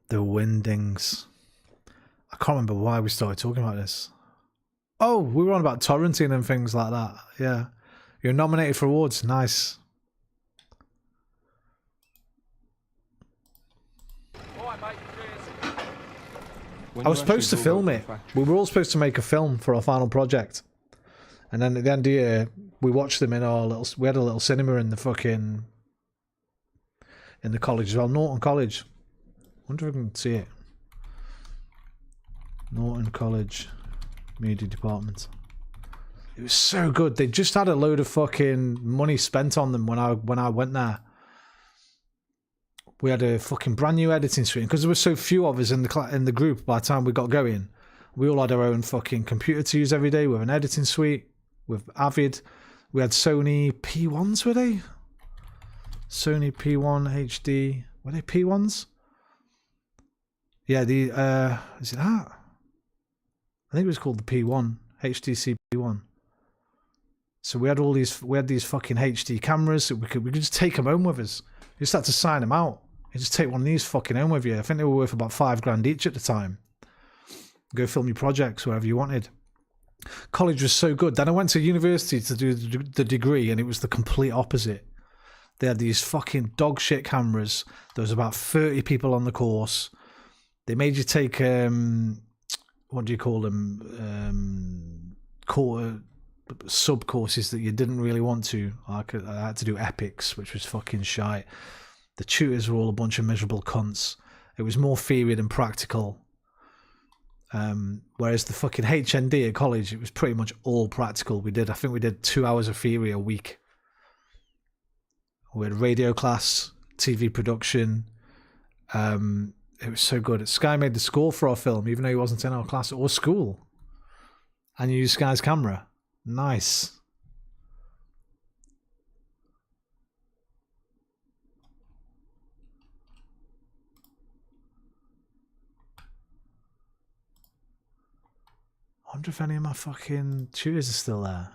The Windings. I can't remember why we started talking about this. Oh, we were on about torrenting and things like that. Yeah. You're nominated for awards. Nice. I was supposed to film it. We were all supposed to make a film for our final project. And then at the end of the year, we watched them in our little... We had a little cinema in the fucking... In the college as well. Norton College. Wonder if I can see it. Norton College Media Department. It was so good. They just had a load of fucking money spent on them when I went there. We had a fucking brand new editing suite because there were so few of us in the group. By the time we got going, we all had our own fucking computer to use every day with an editing suite with Avid. We had Sony P1s, were they? Sony P1 HD. Were they P1s? Yeah, the is it that? I think it was called the P1, HTC P1. So we had all these, these fucking HD cameras. So we could just take them home with us. You just had to sign them out. You just take one of these fucking home with you. I think they were worth about $5,000 each at the time. Go film your projects wherever you wanted. College was so good. Then I went to university to do the degree, and it was the complete opposite. They had these fucking dog shit cameras. There was about 30 people on the course. They made you take what do you call them? Sub courses that you didn't really want to. I had to do epics, which was fucking shite. The tutors were all a bunch of miserable cunts. It was more theory than practical. Whereas the fucking HND at college, it was pretty much all practical. I think we did 2 hours of theory a week. We had radio class, TV production. It was so good. Sky made the score for our film, even though he wasn't in our class or school. And you used Sky's camera. Nice. I wonder if any of my fucking tutors are still there.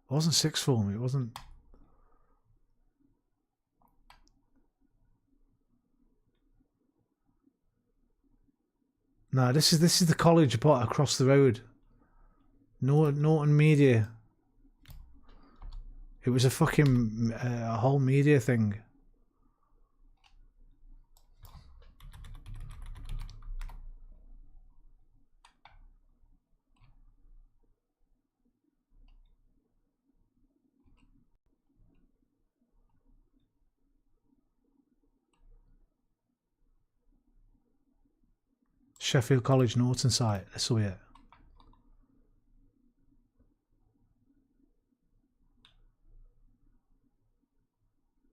It wasn't sixth form, it wasn't... No, this is the college across the road. Norton Media. It was a fucking a whole media thing. Sheffield College Norton site. This will be it.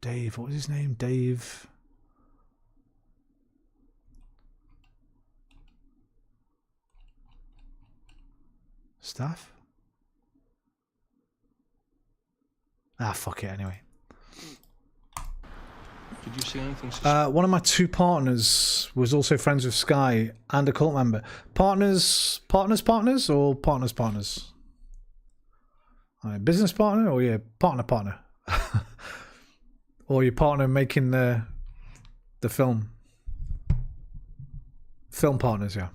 Dave, what was his name? Dave. Staff? Ah, fuck it anyway. Did you see anything? One of my 2 partners was also friends with Sky and a cult member. Partners, or partners? Business partner or your partner? Or your partner making the film? Film partners, yeah.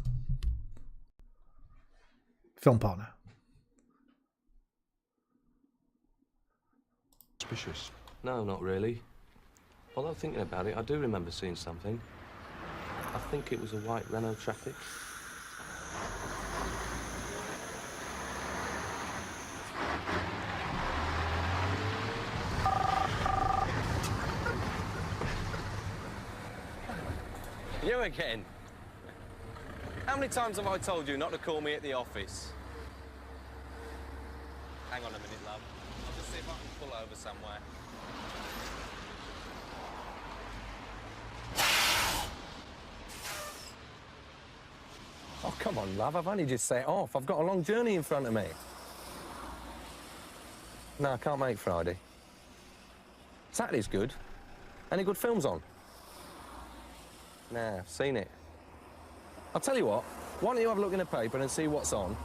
Film partner. Suspicious? No, not really. Although thinking about it, I do remember seeing something. I think it was a white Renault Traffic. you again. How many times have I told you not to call me at the office? Hang on a minute, love. I'll just see if I can pull over somewhere. Oh, come on, love. I've only just set off. I've got a long journey in front of me. No, I can't make Friday. Saturday's good. Any good films on? Nah, I've seen it. I'll tell you what. Why don't you have a look in the paper and see what's on?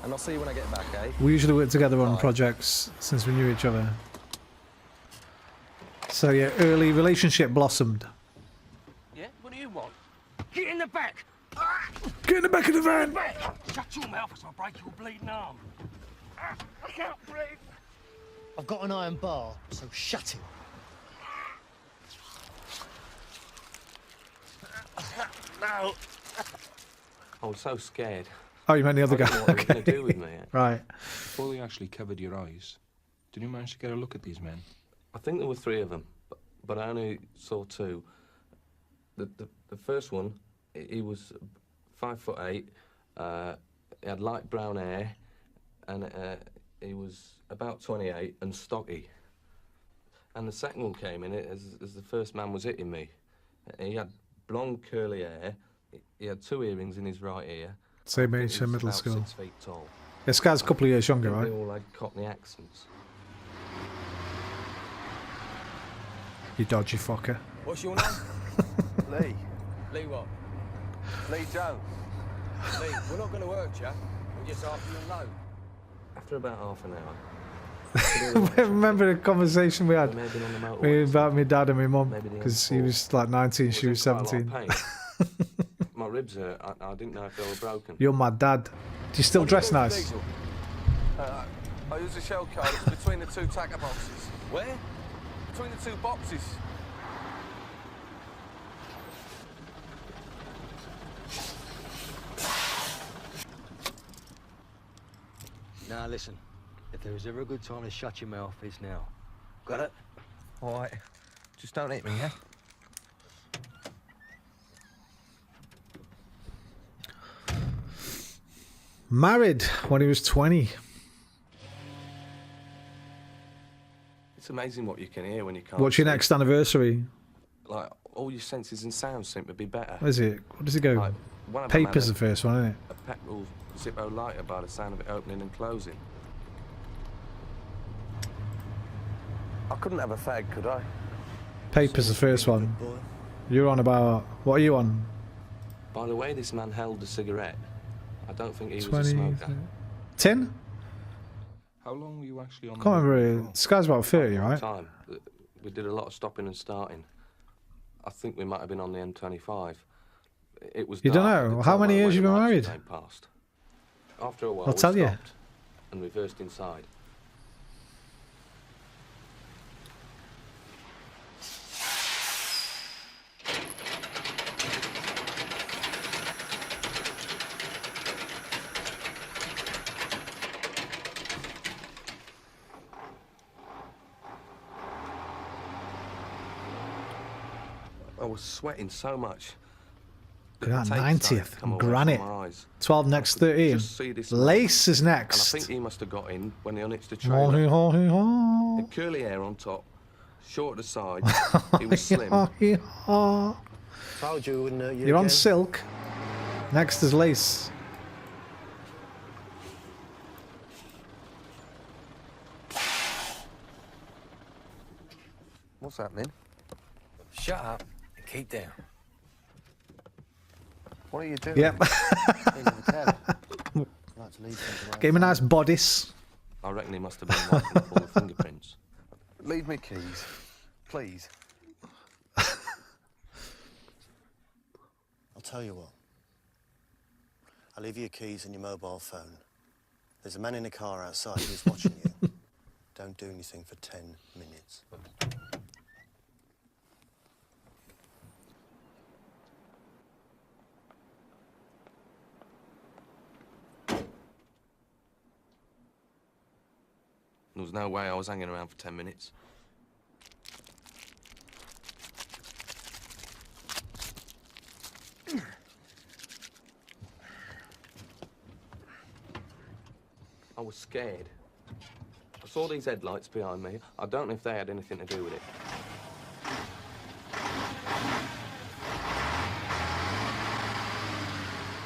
And I'll see you when I get back, eh? We usually work together on projects since we knew each other. So yeah, early relationship blossomed. Yeah? What do you want? Get in the back! Get in the back of the van! Shut your mouth or I'll break your bleeding arm. I can't breathe. I've got an iron bar, so shut it. No. I was so scared. Oh, you meant the other I guy. didn't know what he was going to do with me. Right. Before they actually covered your eyes, did you manage to get a look at these men? I think there were 3 of them, but I only saw 2. The first one, he was 5'8", he had light brown hair, and he was about 28 and stocky. And the second one came in as the first man was hitting me. He had blonde curly hair, he had 2 earrings in his right ear. Same age, He was middle about school. 6 feet tall. This guy's a couple of years younger, right? They all had Cockney accents. You dodgy fucker. What's your name? Lee. Lee what? Lee Jones. Lee, we're not going to hurt you. We're just after your load. After about half an hour. Remember the conversation we had They may have been on the motorway. about my dad and my mum? Maybe the Because he M4. was like 19, she was in quite a lot of 17. pain. My ribs hurt. I didn't know if they were broken. You're my dad. Do you still dress nice? Diesel? I use a shell card. It's between the 2 tacker boxes. Where? Between the 2 boxes. Now listen, if there is ever a good time to shut your mouth, it's now. Got it? All right. Just don't hit me, yeah? Married when he was 20. It's amazing what you can hear when you can't. What's your see. next anniversary? Like, all your senses and sounds seem to be better. What is it? What does it go? Like, one of them had Paper's the first one, isn't it? a petrol Zippo lighter by the sound of it opening and closing. I couldn't have a fag, could I? Paper's the first one. You're on about... What are you on? By the way this man held the cigarette, I don't think he was a 20... smoker. 10? How long were you actually on I can't remember. This guy's about 30, right? Time. We did a lot of stopping and starting. I think we might have been on the M25. It was You don't dark, I know? could How tell by many the years way you the been lights married? came past. After a while, I'll we tell you. stopped and reversed inside. I was sweating so much. Look at The that, tape started 90th. to come away Granite. from my eyes. 12 next 13. Just see this man. Lace is And I next. think he must have got in when they unhitched the Ho, trailer. ho, ho, ho. The curly hair on top, short at the side. He was slim. Ho, ho, ho. Told you, wouldn't you? You're on silk. Next is lace. What's happening? Shut up and keep down. What are you doing? Yep. Give him a nice bodice. I reckon he must have been wiping up all the fingerprints. Leave me keys, please. I'll tell you what. I'll leave you your keys and your mobile phone. There's a man in a car outside who's watching you. Don't do anything for 10 minutes. There was no way I was hanging around for 10 minutes. I was scared. I saw these headlights behind me. I don't know if they had anything to do with it.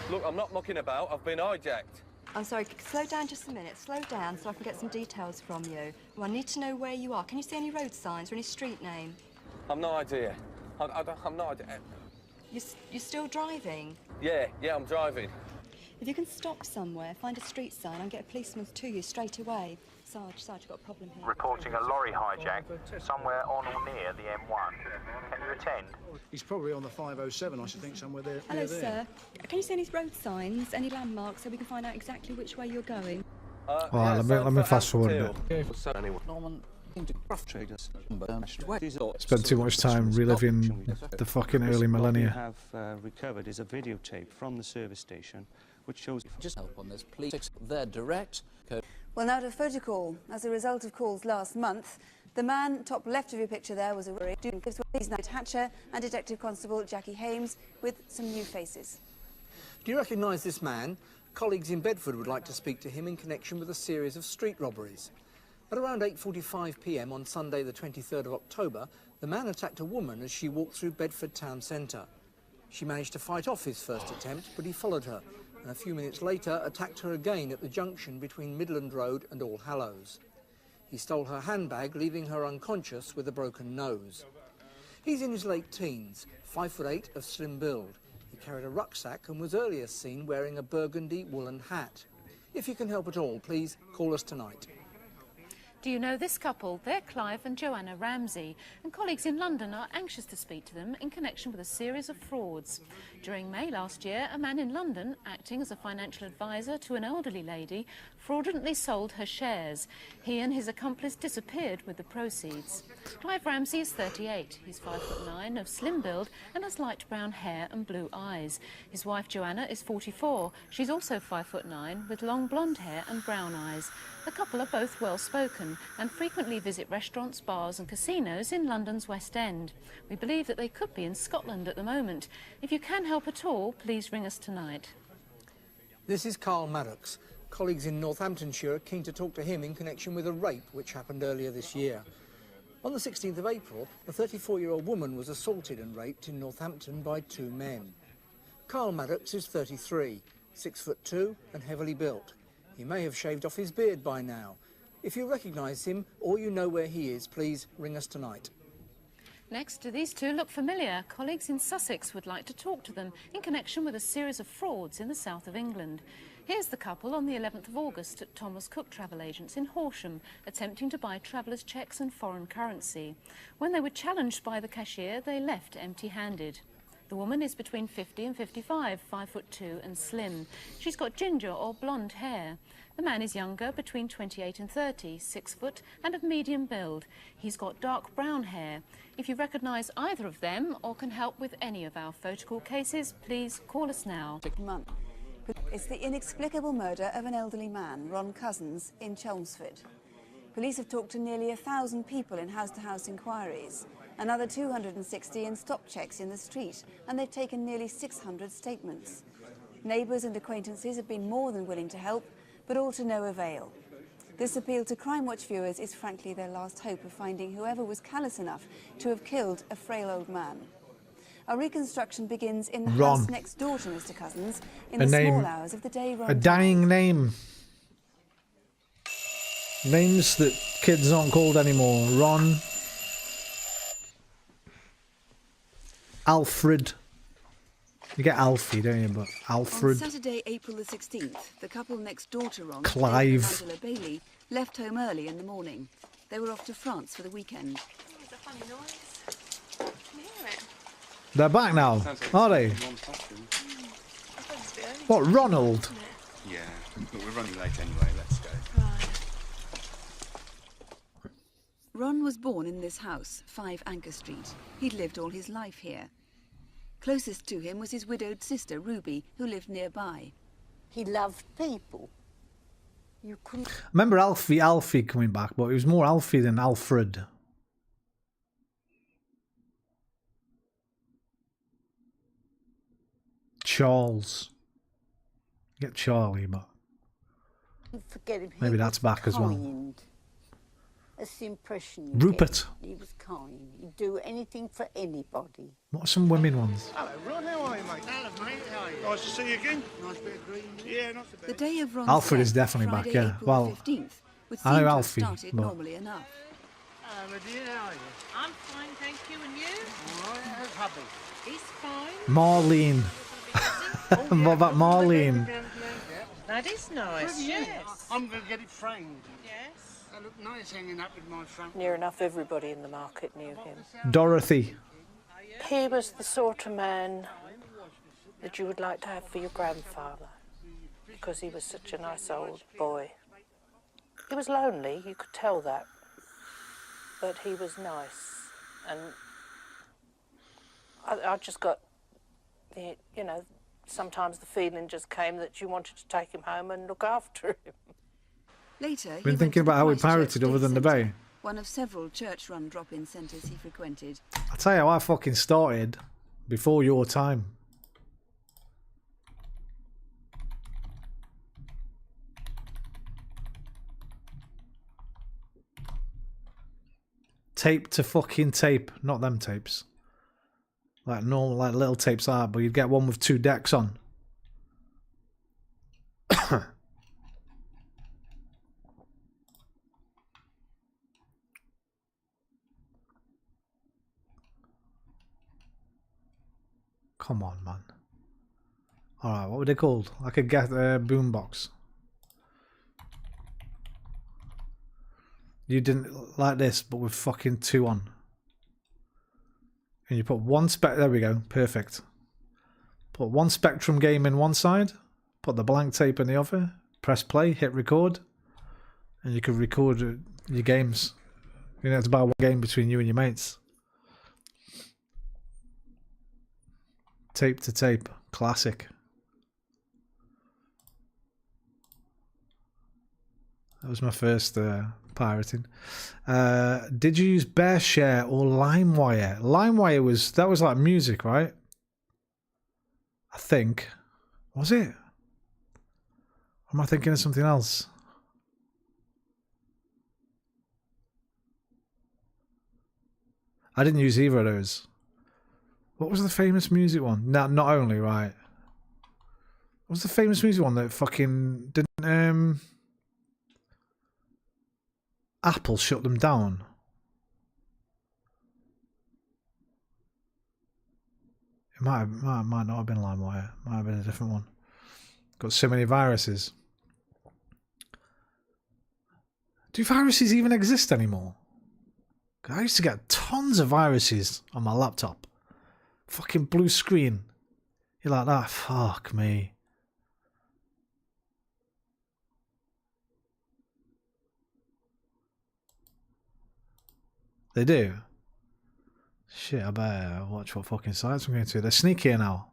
Look, I'm not mucking about. I've been hijacked. I'm sorry, slow down just a minute. Slow down so I can get some details from you. Well, I need to know where you are. Can you see any road signs or any street name? I've no idea. I'm no idea. You're still driving? Yeah, I'm driving. If you can stop somewhere, find a street sign and get a policeman to you straight away. Sarge, you've got a problem here. Reporting a lorry hijack somewhere on or near the M1. Can you attend? He's probably on the 507, I should think, somewhere there. Hello, near there. sir. Can you see any road signs, any landmarks, so we can find out exactly which way you're going? Alright, let me fast forward a bit. Norman Spent too much time reliving the fucking early What we millennia. have recovered is a videotape from the service station which shows... Just help on this, please. They're direct. Well, now to a photo call. As a result of calls last month, the man top left of your picture there was a Night Hatcher and Detective Constable Jackie Hames with some new faces. Do you recognise this man? Colleagues in Bedford would like to speak to him in connection with a series of street robberies. At around 8:45 p.m. on Sunday the 23rd of October, the man attacked a woman as she walked through Bedford town centre. She managed to fight off his first attempt, but he followed her, and a few minutes later attacked her again at the junction between Midland Road and All Hallows. He stole her handbag, leaving her unconscious with a broken nose. He's in his late teens, 5'8" of slim build. He carried a rucksack and was earlier seen wearing a burgundy woolen hat. If you can help at all, please call us tonight. Do you know this couple? They're Clive and Joanna Ramsey, and colleagues in London are anxious to speak to them in connection with a series of frauds. During May last year, a man in London, acting as a financial advisor to an elderly lady, fraudulently sold her shares. He and his accomplice disappeared with the proceeds. Clive Ramsey is 38. He's 5'9", of slim build and has light brown hair and blue eyes. His wife Joanna is 44. She's also 5'9", with long blonde hair and brown eyes. The couple are both well-spoken and frequently visit restaurants, bars and casinos in London's West End. We believe that they could be in Scotland at the moment. If you can help at all, please ring us tonight. This is Carl Maddox. Colleagues in Northamptonshire are keen to talk to him in connection with a rape which happened earlier this year. On the 16th of April, a 34-year-old woman was assaulted and raped in Northampton by two men. Carl Maddox is 33, 6'2" and heavily built. He may have shaved off his beard by now. If you recognise him or you know where he is, please ring us tonight. Next, do these two look familiar? Colleagues in Sussex would like to talk to them in connection with a series of frauds in the south of England. Here's the couple on the 11th of August at Thomas Cook Travel Agents in Horsham, attempting to buy travellers' cheques and foreign currency. When they were challenged by the cashier, they left empty-handed. The woman is between 50 and 55, 5'2" and slim. She's got ginger or blonde hair. The man is younger, between 28 and 30, 6 foot and of medium build. He's got dark brown hair. If you recognise either of them or can help with any of our photo call cases, please call us now. It's the inexplicable murder of an elderly man, Ron Cousins, in Chelmsford. Police have talked to nearly 1,000 people in house-to-house inquiries, another 260 in stop checks in the street, and they've taken nearly 600 statements. Neighbours and acquaintances have been more than willing to help, but all to no avail. This appeal to Crimewatch viewers is frankly their last hope of finding whoever was callous enough to have killed a frail old man. A reconstruction begins in the house next door to Mr. Cousins in the small hours of the day. A dying name. Names that kids aren't called anymore. Ron. Alfred. You get Alfie, don't you? But Alfred. On Saturday, April the 16th, the couple next door to Ron, Clive. Angela Bailey, left home early in the morning. They were off to France for the weekend. It's a funny noise. Can you hear it? They're back now, are they? What, Ronald? Yeah, but we're running late anyway, let's go. Ron was born in this house, 5 Anchor Street. He'd lived all his life here. Closest to him was his widowed sister, Ruby, who lived nearby. He loved people. You couldn't... Remember Alfie coming back, but it was more Alfie than Alfred. Charles. Get Charlie, but... Forget him. Maybe that's back as well. Kind. That's the impression you Rupert. get. He was kind. He'd do anything for anybody. What are some women ones? Hello, Ron. How are you, mate? Hello, mate. How are you? Nice to see you again. Nice bit of green. Yeah, not so bad. The day of Ron's Alfred death, is definitely Friday, back, yeah. April Well, 15th, would I know seem to have Alfie, started but- normally enough. Hello, dear. How are you? I'm fine, thank you. And you? All right. How's hubby? He's fine. Marlene. What about Marlene? That is nice, yes. I'm going to get it framed. Yes. They look nice hanging up in my front. Near enough everybody in the market knew him. Dorothy. He was the sort of man that you would like to have for your grandfather, because he was such a nice old boy. He was lonely, you could tell that, but he was nice, and I just got the, you know, sometimes the feeling just came that you wanted to take him home and look after him. Later, he Been went thinking to the about how we Christchurch pirated other Day than the Centre, Bay. one of several church-run drop-in centres he frequented. I'll tell you how I fucking started before your time. Tape to fucking tape, not them tapes. Like normal, like little tapes are, but you'd get one with 2 decks on. Come on, man. Alright, what were they called? I could get a boombox. You didn't like this, but with fucking 2 on. And you put one there we go, perfect. Put one Spectrum game in one side, put the blank tape in the other, press play, hit record, and you could record your games. You don't have to buy one game between you and your mates. Tape to tape, classic. That was my first pirating. Did you use BearShare or LimeWire? LimeWire was like music, right? I think. Was it? Or am I thinking of something else? I didn't use either of those. What was the famous music one? No, not only, right. What was the famous music one that fucking didn't Apple shut them down? It might not have been LimeWire. It might have been a different one. Got so many viruses. Do viruses even exist anymore? I used to get tons of viruses on my laptop. Fucking blue screen. You're like that. Fuck me. They do. Shit, I better watch what fucking sites I'm going to. They're sneakier now.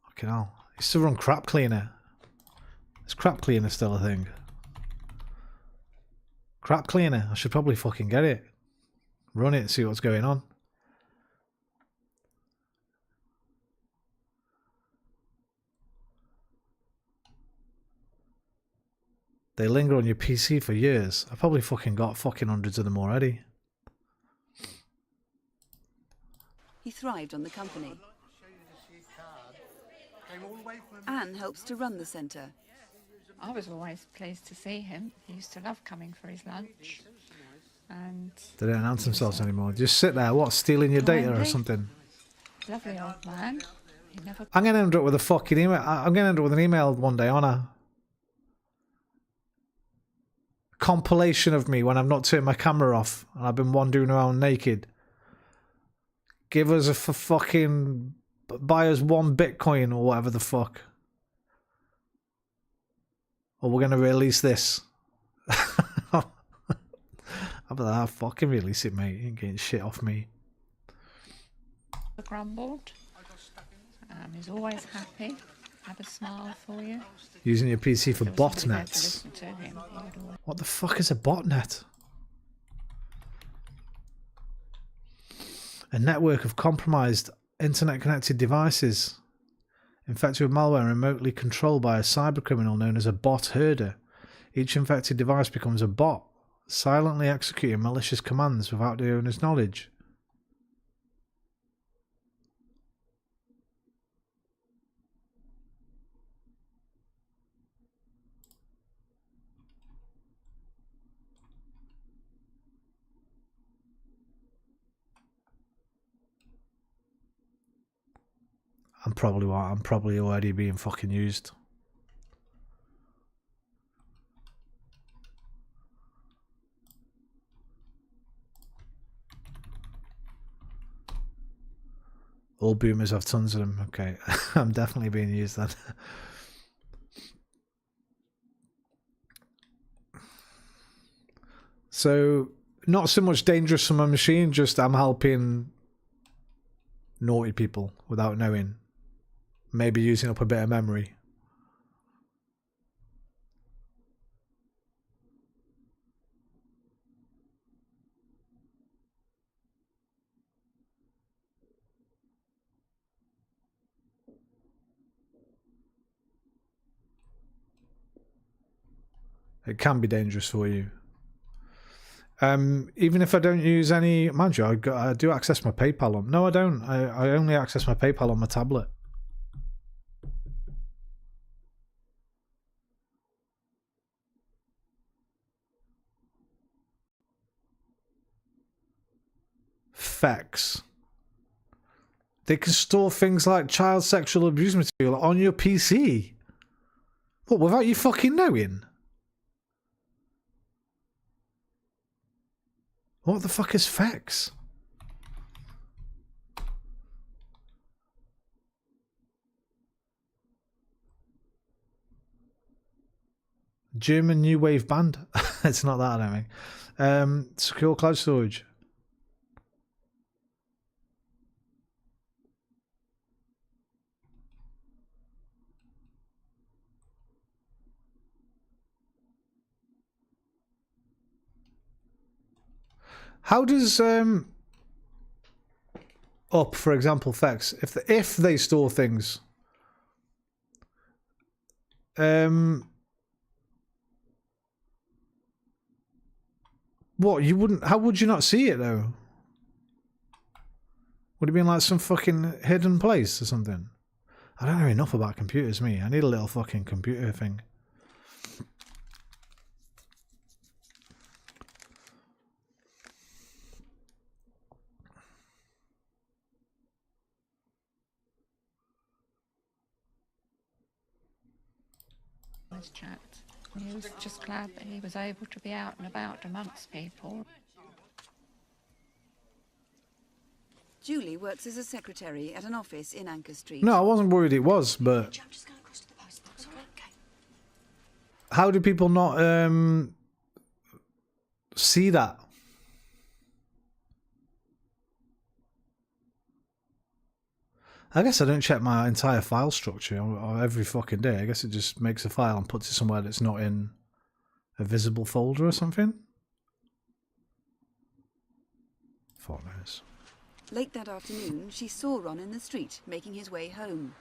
Fucking hell. I used to run Crap Cleaner. Is Crap Cleaner still a thing? Crap Cleaner. I should probably fucking get it. Run it and see what's going on. They linger on your PC for years. I probably fucking got fucking hundreds of them already. He thrived on the company. Anne helps to run the centre. I was always pleased to see him. He used to love coming for his lunch. And They don't announce themselves anymore. Just sit there, what, stealing your data or something? lovely old man. He never... I'm going to end up with a fucking email. I'm going to end up with an email one day on a compilation of me when I've not turned my camera off and I've been wandering around naked. Give us a fucking... Buy us 1 Bitcoin or whatever the fuck. Or we're going to release this. How about that? Fucking release it, mate. You ain't getting shit off me. grumbled. He's always happy. Have a smile for you. Using your PC for There was somebody there to botnets. listen to him. He would always- What the fuck is a botnet? A network of compromised internet-connected devices infected with malware and remotely controlled by a cybercriminal known as a bot herder. Each infected device becomes a bot, silently executing malicious commands without the owner's knowledge. I'm probably already being fucking used. All boomers have tons of them. Okay, I'm definitely being used then. So, not so much dangerous for my machine, just I'm helping naughty people without knowing. Maybe using up a bit of memory. It can be dangerous for you. Even if I don't use any... Mind you, I do access my PayPal on... No, I don't. I only access my PayPal on my tablet. Facts. They can store things like child sexual abuse material on your PC. What, without you fucking knowing? What the fuck is facts? German new wave band. It's not that, I don't think. Secure cloud storage. How does up, for example, Fex, if they store things, what, you wouldn't, how would you not see it though? Would it be in like some fucking hidden place or something? I don't know enough about computers, me. I need a little fucking computer thing. Chat. He was just glad that he was able to be out and about amongst people. Julie works as a secretary at an office in Anchor Street. No, I wasn't worried it was, but how do people not see that? I guess I don't check my entire file structure every fucking day. I guess it just makes a file and puts it somewhere that's not in a visible folder or something. Fuck knows. Late that afternoon, she saw Ron in the street, making his way home.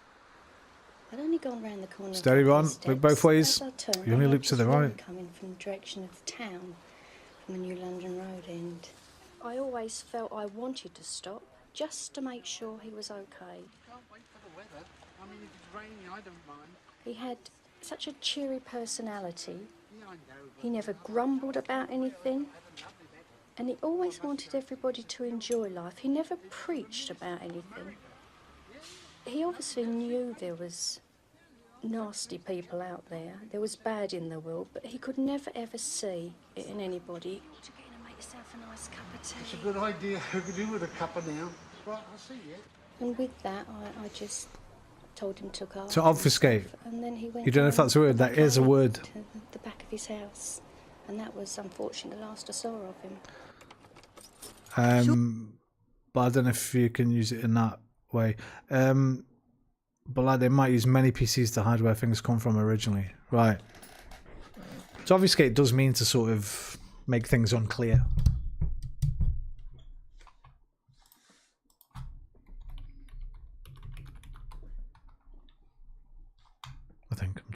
I'd only gone round the corner. Steady, Ron. Look both ways. You only look to the right. Coming from the direction of the town, from the New London Road end. I always felt I wanted to stop, just to make sure he was okay. Can't wait for the weather. I mean, if it's raining, I don't mind. He had such a cheery personality. Yeah, I know. He never grumbled about anything. And he always wanted everybody to enjoy life. He never preached about anything. He obviously knew there was nasty people out there. There was bad in the world, but he could never ever see it in anybody. It's a good idea. We could do with a cuppa now. Right, I'll see you. And with that, I just told him to go. To obfuscate. And then he went. You don't know if that's a word. That is a word. To the back of his house, and that was unfortunately the last I saw of him. But I don't know if you can use it in that way. But like they might use many PCs to hide where things come from originally. Right. So obfuscate does mean to sort of make things unclear.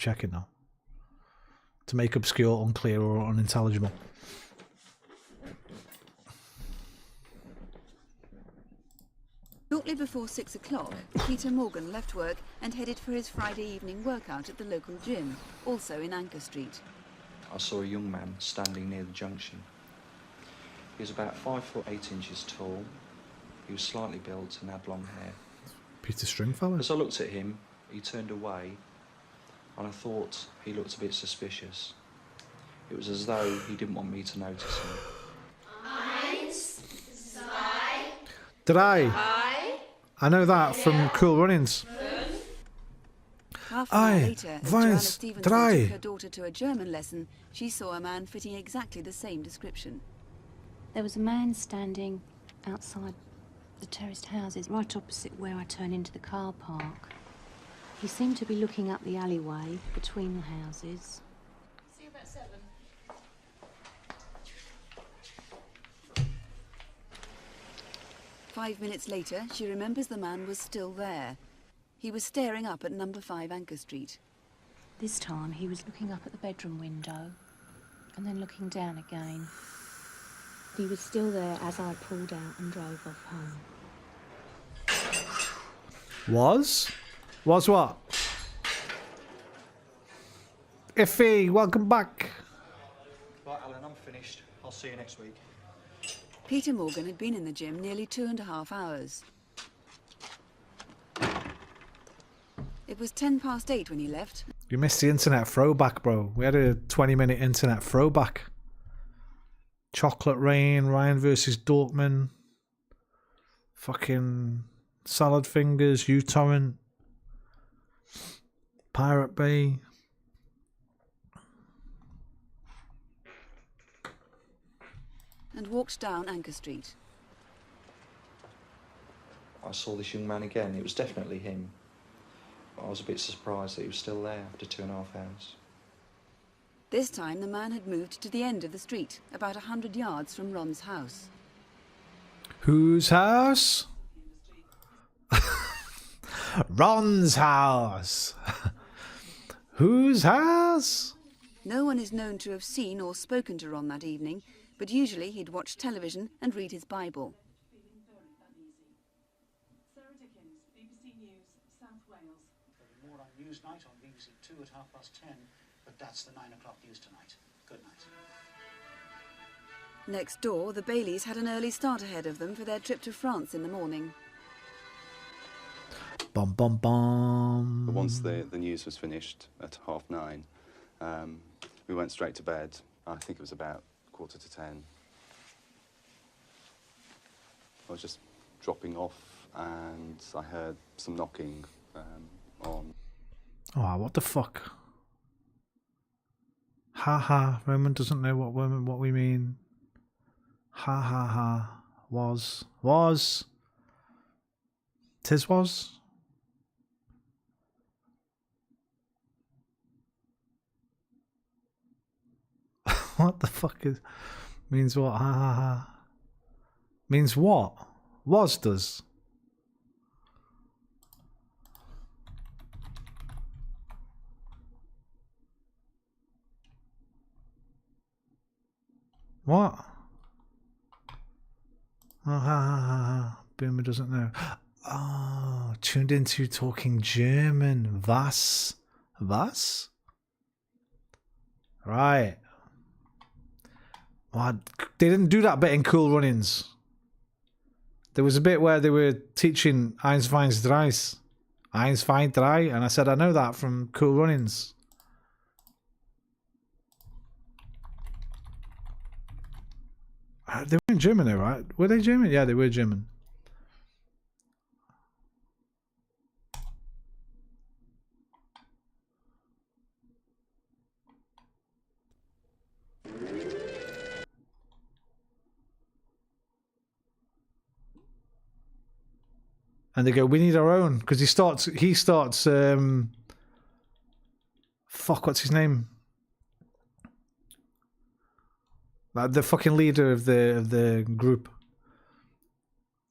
checking now. To make obscure, unclear, or unintelligible. Shortly before 6 o'clock, Peter Morgan left work and headed for his Friday evening workout at the local gym, also in Anchor Street. I saw a young man standing near the junction. He was about 5'8" tall. He was slightly built and had long hair. Peter Stringfellow. As I looked at him, he turned away, and I thought he looked a bit suspicious. It was as though he didn't want me to notice him. Drei. I know that from Cool Runnings. Half an hour Aye, later, as Joanna Weiss, Stevenson drei. took her daughter to a German lesson, she saw a man fitting exactly the same description. There was a man standing outside the terraced houses, right opposite where I turn into the car park. He seemed to be looking up the alleyway between the houses. See you about 7. 5 minutes later, she remembers the man was still there. He was staring up at number 5 Anchor Street. This time he was looking up at the bedroom window and then looking down again. He was still there as I pulled out and drove off home. Was what? Iffy, welcome back. Right, Alan, I'm finished. I'll see you next week. Peter Morgan had been in the gym nearly 2.5 hours. It was 8:10 when he left. You missed the internet throwback, bro. We had a 20-minute internet throwback. Chocolate Rain, Ryan versus Dortmund. Fucking Salad Fingers, uTorrent. Pirate Bay. And walked down Anchor Street. I saw this young man again. It was definitely him. I was a bit surprised that he was still there after 2.5 hours. This time the man had moved to the end of the street, about 100 yards from Ron's house. Whose house? Ron's house. Whose house? No one is known to have seen or spoken to Ron that evening, but usually he'd watch television and read his Bible. More on Newsnight on BBC 2 at 10:30, but that's the 9 o'clock news tonight. Good night. Next door, the Baileys had an early start ahead of them for their trip to France in the morning. Bum bum bum. But once the news was finished at 9:30, we went straight to bed. I think it was about 9:45. I was just dropping off and I heard some knocking on. Oh, what the fuck? Ha ha. Roman doesn't know what we mean. Ha ha ha. Was. Tis was. What the fuck is... Means what? Ha ha ha. Means what? Was does. What? Oh, ha ha ha ha. Boomer doesn't know. Oh, tuned into talking German. Was? Was? Right. Well, they didn't do that bit in Cool Runnings. There was a bit where they were teaching Eins, Weins, Dreis. Eins, Wein, Drei. And I said, I know that from Cool Runnings. They were in German though, right? Were they German? Yeah, they were German. And they go, we need our own. Because he starts, fuck, what's his name? The fucking leader of the group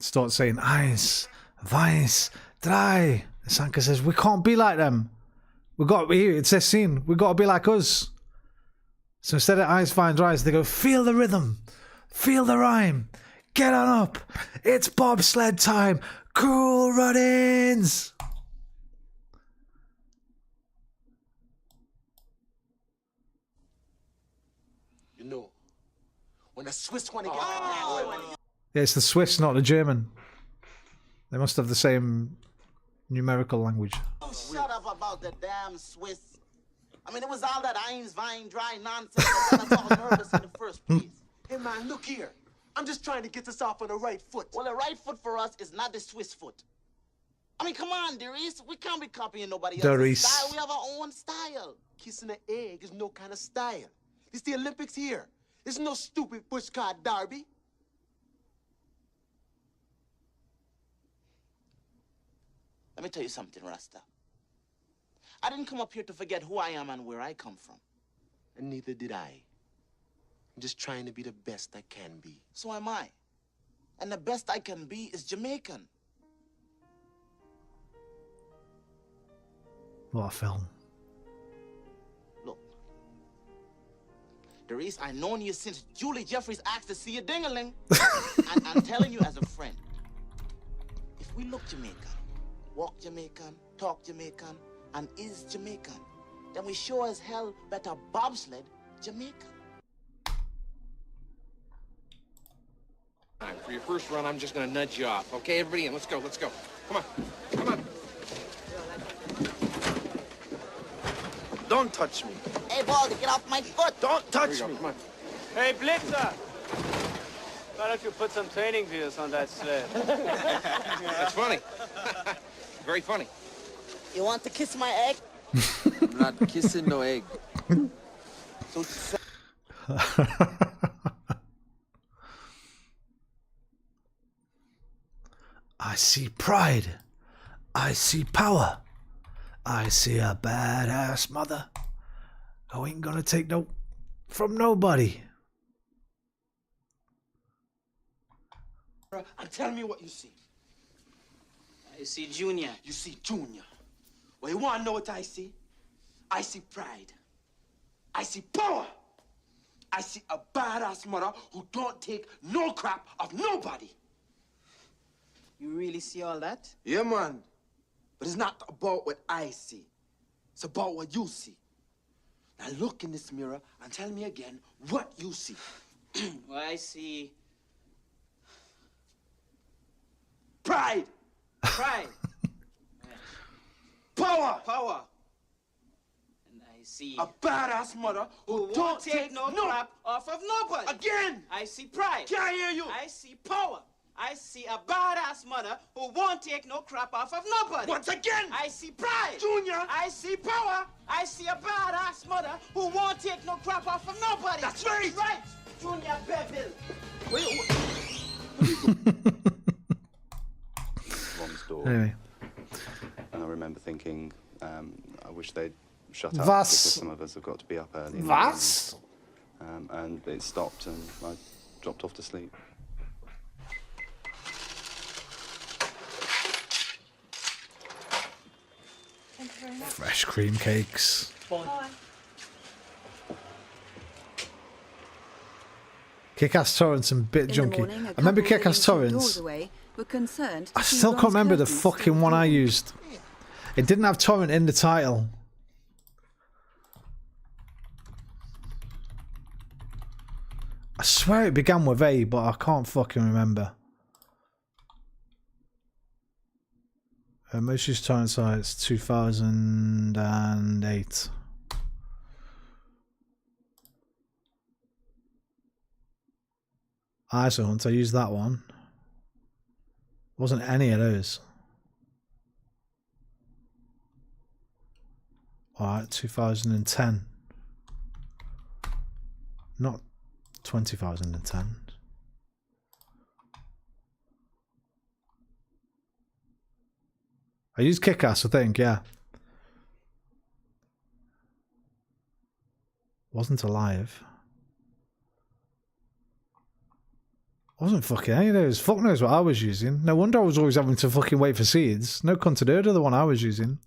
starts saying, Eins, Weiss, Drei. Sanka says, we can't be like them. We got here. It's this scene. We got to be like us. So instead of eyes find rise, they go feel the rhythm, feel the rhyme, get on up. It's bobsled time. Cool Runnings. You know, when the Swiss want to get that. Yeah, it's the Swiss, not the German. They must have the same numerical language. Oh, shut up about the damn Swiss. I mean, it was all that Eins, Wein, dry nonsense that got us all nervous in the first place. Hey, man, look here. I'm just trying to get us off on the right foot. Well, the right foot for us is not the Swiss foot. I mean, come on, Darius. We can't be copying nobody else's Darius. style. We have our own style. Kissing an egg is no kind of style. It's the Olympics here. There's no stupid pushcart derby. Let me tell you something, Rasta. I didn't come up here to forget who I am and where I come from. And neither did I. I'm just trying to be the best I can be. So am I. And the best I can be is Jamaican. What a film. Look. Darius, I've known you since Julie Jeffries asked to see you ding-a-ling. And I'm telling you as a friend, if we look Jamaican, walk Jamaican, talk Jamaican, and is Jamaican, then we sure as hell better bobsled Jamaican. For your first run, I'm just gonna nudge you off. Okay, everybody in, let's go, let's go. Come on, come on. Don't touch me. Hey, Baldy, get off my foot. Don't touch Here we me. go, come on. Hey, Blitzer! Why don't you put some training wheels on that sled? That's funny. Very funny. You want to kiss my egg? I'm not kissing no egg. So I see pride. I see power. I see a badass mother who ain't gonna take no from nobody. And tell me what you see. I see Junior. You see Junior. Well, you want to know what I see? I see pride. I see power. I see a badass mother who don't take no crap of nobody. You really see all that? Yeah, man. But it's not about what I see. It's about what you see. Now look in this mirror and tell me again what you see. Well, I see Pride. pride. Power. Power. And I see a badass mother who won't don't take no crap off of nobody. Again. I see pride. Can't hear you. I see power. I see a badass mother who won't take no crap off of nobody. Once again. I see pride. Junior. I see power. I see a badass mother who won't take no crap off of nobody. That's right. Right. Junior Bevel. One store. Anyway. And I remember thinking, I wish they'd shut up Was? because some of us have got to be up early. in the Was? morning. And it stopped and I dropped off to sleep. Fresh cream cakes. Kick-Ass Torrents and Bit Junkie. I remember Kick-Ass Torrents. I still can't remember the fucking one I used. It didn't have torrent in the title. I swear it began with A, but I can't fucking remember. Most used torrent sites 2008. ISO Hunt, I used that one. Wasn't any of those. Alright, 2010. Not 2010. I used Kick-Ass, I think, yeah. Wasn't alive. Wasn't fucking any of those. Fuck knows what I was using. No wonder I was always having to fucking wait for seeds. No cunt had heard of the one I was using.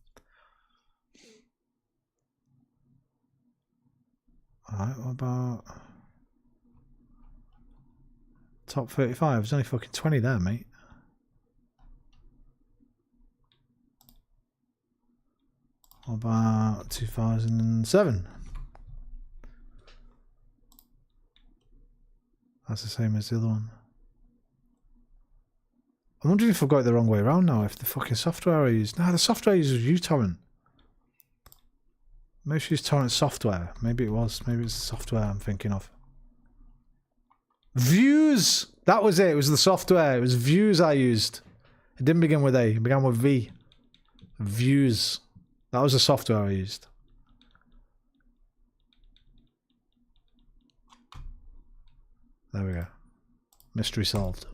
Alright, what about top 35? There's only fucking 20 there, mate. What about 2007? That's the same as the other one. I'm wondering if I've got it the wrong way around now, if the fucking software I used... Nah, the software I used was uTorrent. Maybe she used torrent software. Maybe it was. Maybe it's the software I'm thinking of. Views! That was it. It was the software. It was Views I used. It didn't begin with A. It began with V. Views. That was the software I used. There we go. Mystery solved.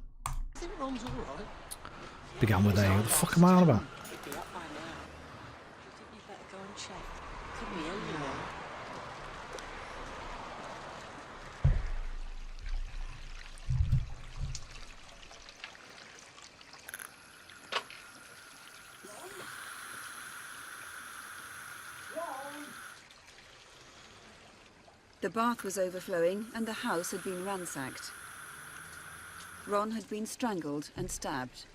Began with A. What the fuck am I on about? The bath was overflowing and the house had been ransacked. Ron had been strangled and stabbed.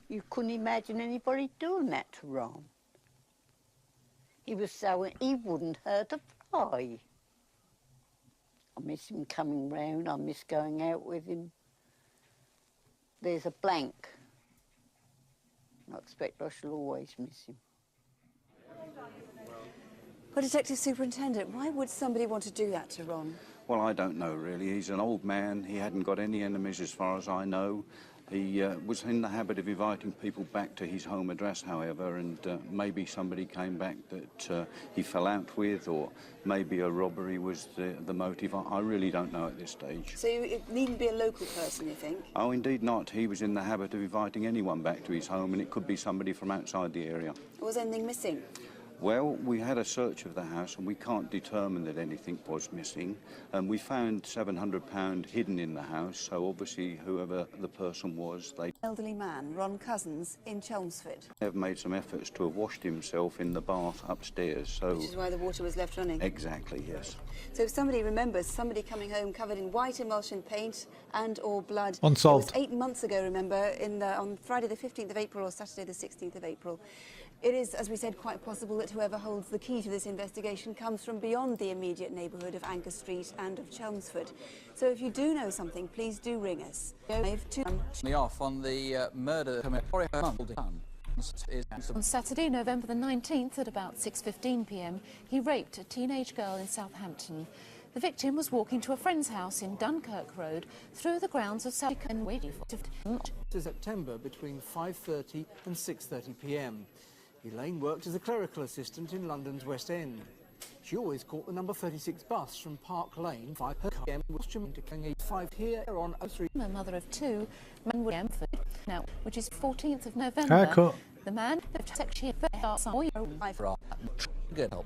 You couldn't imagine anybody doing that to Ron. He was so... he wouldn't hurt a fly. I miss him coming round. I miss going out with him. There's a blank. I expect I shall always miss him. Well, Detective Superintendent, why would somebody want to do that to Ron? Well, I don't know, really. He's an old man. He hadn't got any enemies as far as I know. He was in the habit of inviting people back to his home address, however, and maybe somebody came back that he fell out with, or maybe a robbery was the motive. I really don't know at this stage. So it needn't be a local person, you think? Oh, indeed not. He was in the habit of inviting anyone back to his home, and it could be somebody from outside the area. Was anything missing? Well, we had a search of the house and we can't determine that anything was missing. We found £700 hidden in the house, so obviously whoever the person was, they Elderly man, Ron Cousins, in Chelmsford. have made some efforts to have washed himself in the bath upstairs, so... Which is why the water was left running? Exactly, yes. So if somebody remembers somebody coming home covered in white emulsion paint and or blood... Unsolved. It was 8 months ago, remember, on Friday the 15th of April or Saturday the 16th of April. It is, as we said, quite possible that whoever holds the key to this investigation comes from beyond the immediate neighbourhood of Anchor Street and of Chelmsford. So if you do know something, please do ring us. Off on the murder On Saturday, November the 19th at about 6:15 p.m, he raped a teenage girl in Southampton. The victim was walking to a friend's house in Dunkirk Road through the grounds of Southampton. To September between 5:30 and 6:30 p.m. Elaine worked as a clerical assistant in London's West End. She always caught the number 36 bus from Park Lane 5 p.m. which declaring a 5 here on 03. A mother of two, now, which is 14th of November. Cool. The man sexually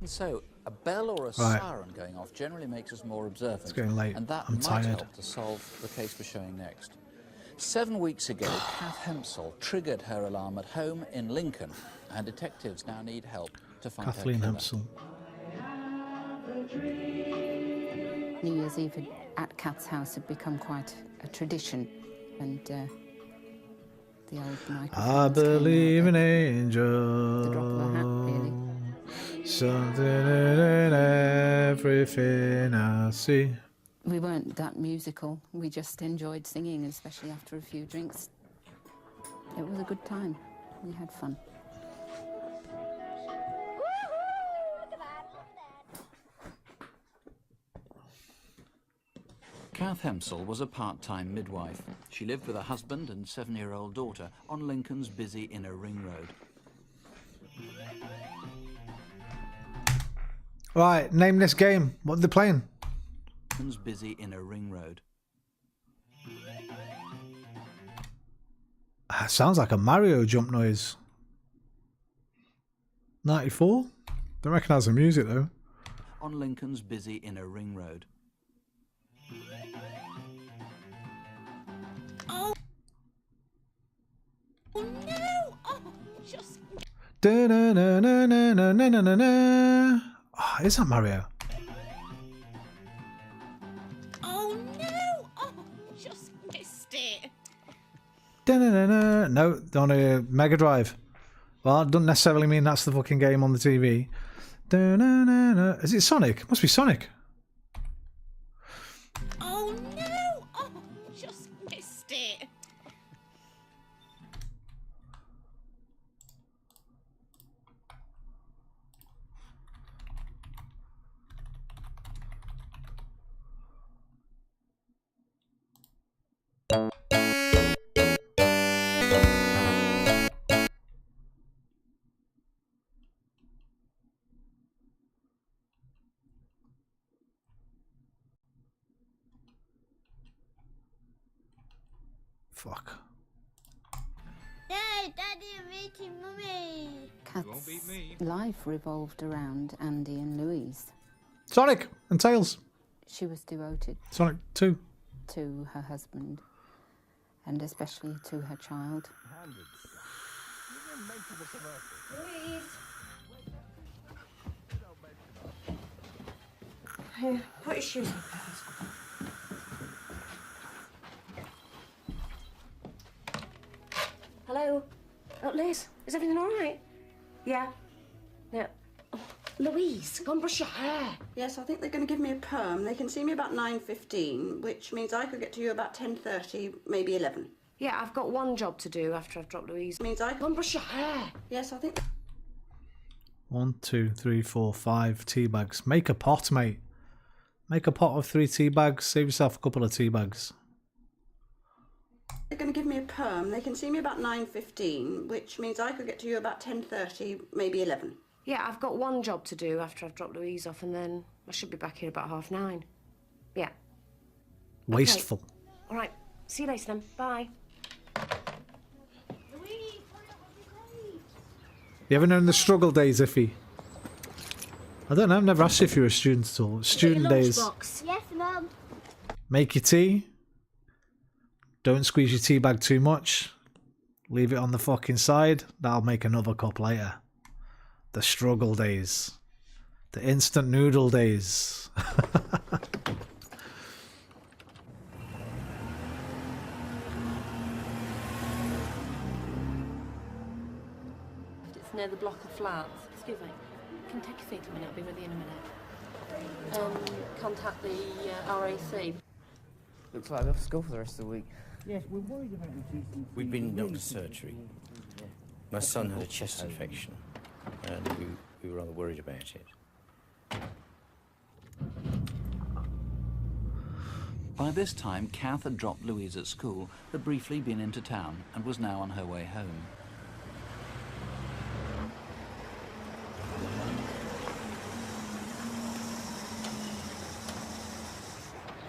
So a bell or a siren going off generally makes us more observant. It's getting late. And that I'm might tired. help to solve the case we're showing next. 7 weeks ago, Kath Hempsall triggered her alarm at home in Lincoln, and detectives now need help to find Kathleen her killer. Hempsall. New Year's Eve at Kath's house had become quite a tradition, and the old microphones I believe in angels. the drop of a hat, really. Something in everything I see. We weren't that musical. We just enjoyed singing, especially after a few drinks. It was a good time. We had fun. Kath Hempsall was a part-time midwife. She lived with her husband and 7-year-old daughter on Lincoln's busy inner ring road. Right, name this game. What are they playing? Lincoln's busy inner ring road. Sounds like a Mario jump noise. 94? Don't recognise the music though. On Lincoln's busy inner ring road. Oh no! Oh, just... Da-na-na-na-na-na-na-na-na. Oh, is that Mario? Oh no! Oh, just missed it. Da-na-na-na. No, on a Mega Drive. Well, it doesn't necessarily mean that's the fucking game on the TV. Da-na-na-na. Is it Sonic? It must be Sonic. Oh no! Oh, just missed it. Fuck. Hey, Daddy, I'm eating Mummy. Kat's life revolved around Andy and Louise. Sonic and Tails. She was devoted Sonic 2. to her husband and especially to her child. Louise. Here, put your shoes on first. Hello? Oh, Liz, is everything all right? Yeah? No. Oh, Louise, go and brush your hair. Yes, I think they're going to give me a perm. They can see me about 9:15, which means I could get to you about 10:30, maybe 11. Yeah, I've got one job to do after I've dropped Louise. Means I go and brush your hair. Yes, I think. 1, 2, 3, 4, 5 tea bags. Make a pot, mate. Make a pot of 3 tea bags. Save yourself a couple of tea bags. They're going to give me a perm. They can see me about 9:15, which means I could get to you about 10:30, maybe 11. Yeah, I've got one job to do after I've dropped Louise off, and then I should be back here about 9:30. Yeah. Wasteful. Okay. All right. See you later then. Bye. You ever known the struggle days, Iffy? I don't know. I've never asked you if you're a student at all. Student days. Yes, Mum. Make your tea. Don't squeeze your tea bag too much. Leave it on the fucking side. That'll make another cup later. The struggle days. The instant noodle days. It's near the block of flats. Excuse me. Can you take your seat a minute? I'll be with you in a minute. Contact the RAC. Looks like I'll have to go for the rest of the week. Yes, we're worried about reducing... We've been doctor's surgery. My son had a chest infection, and we were rather worried about it. By this time, Kath had dropped Louise at school, had briefly been into town, and was now on her way home.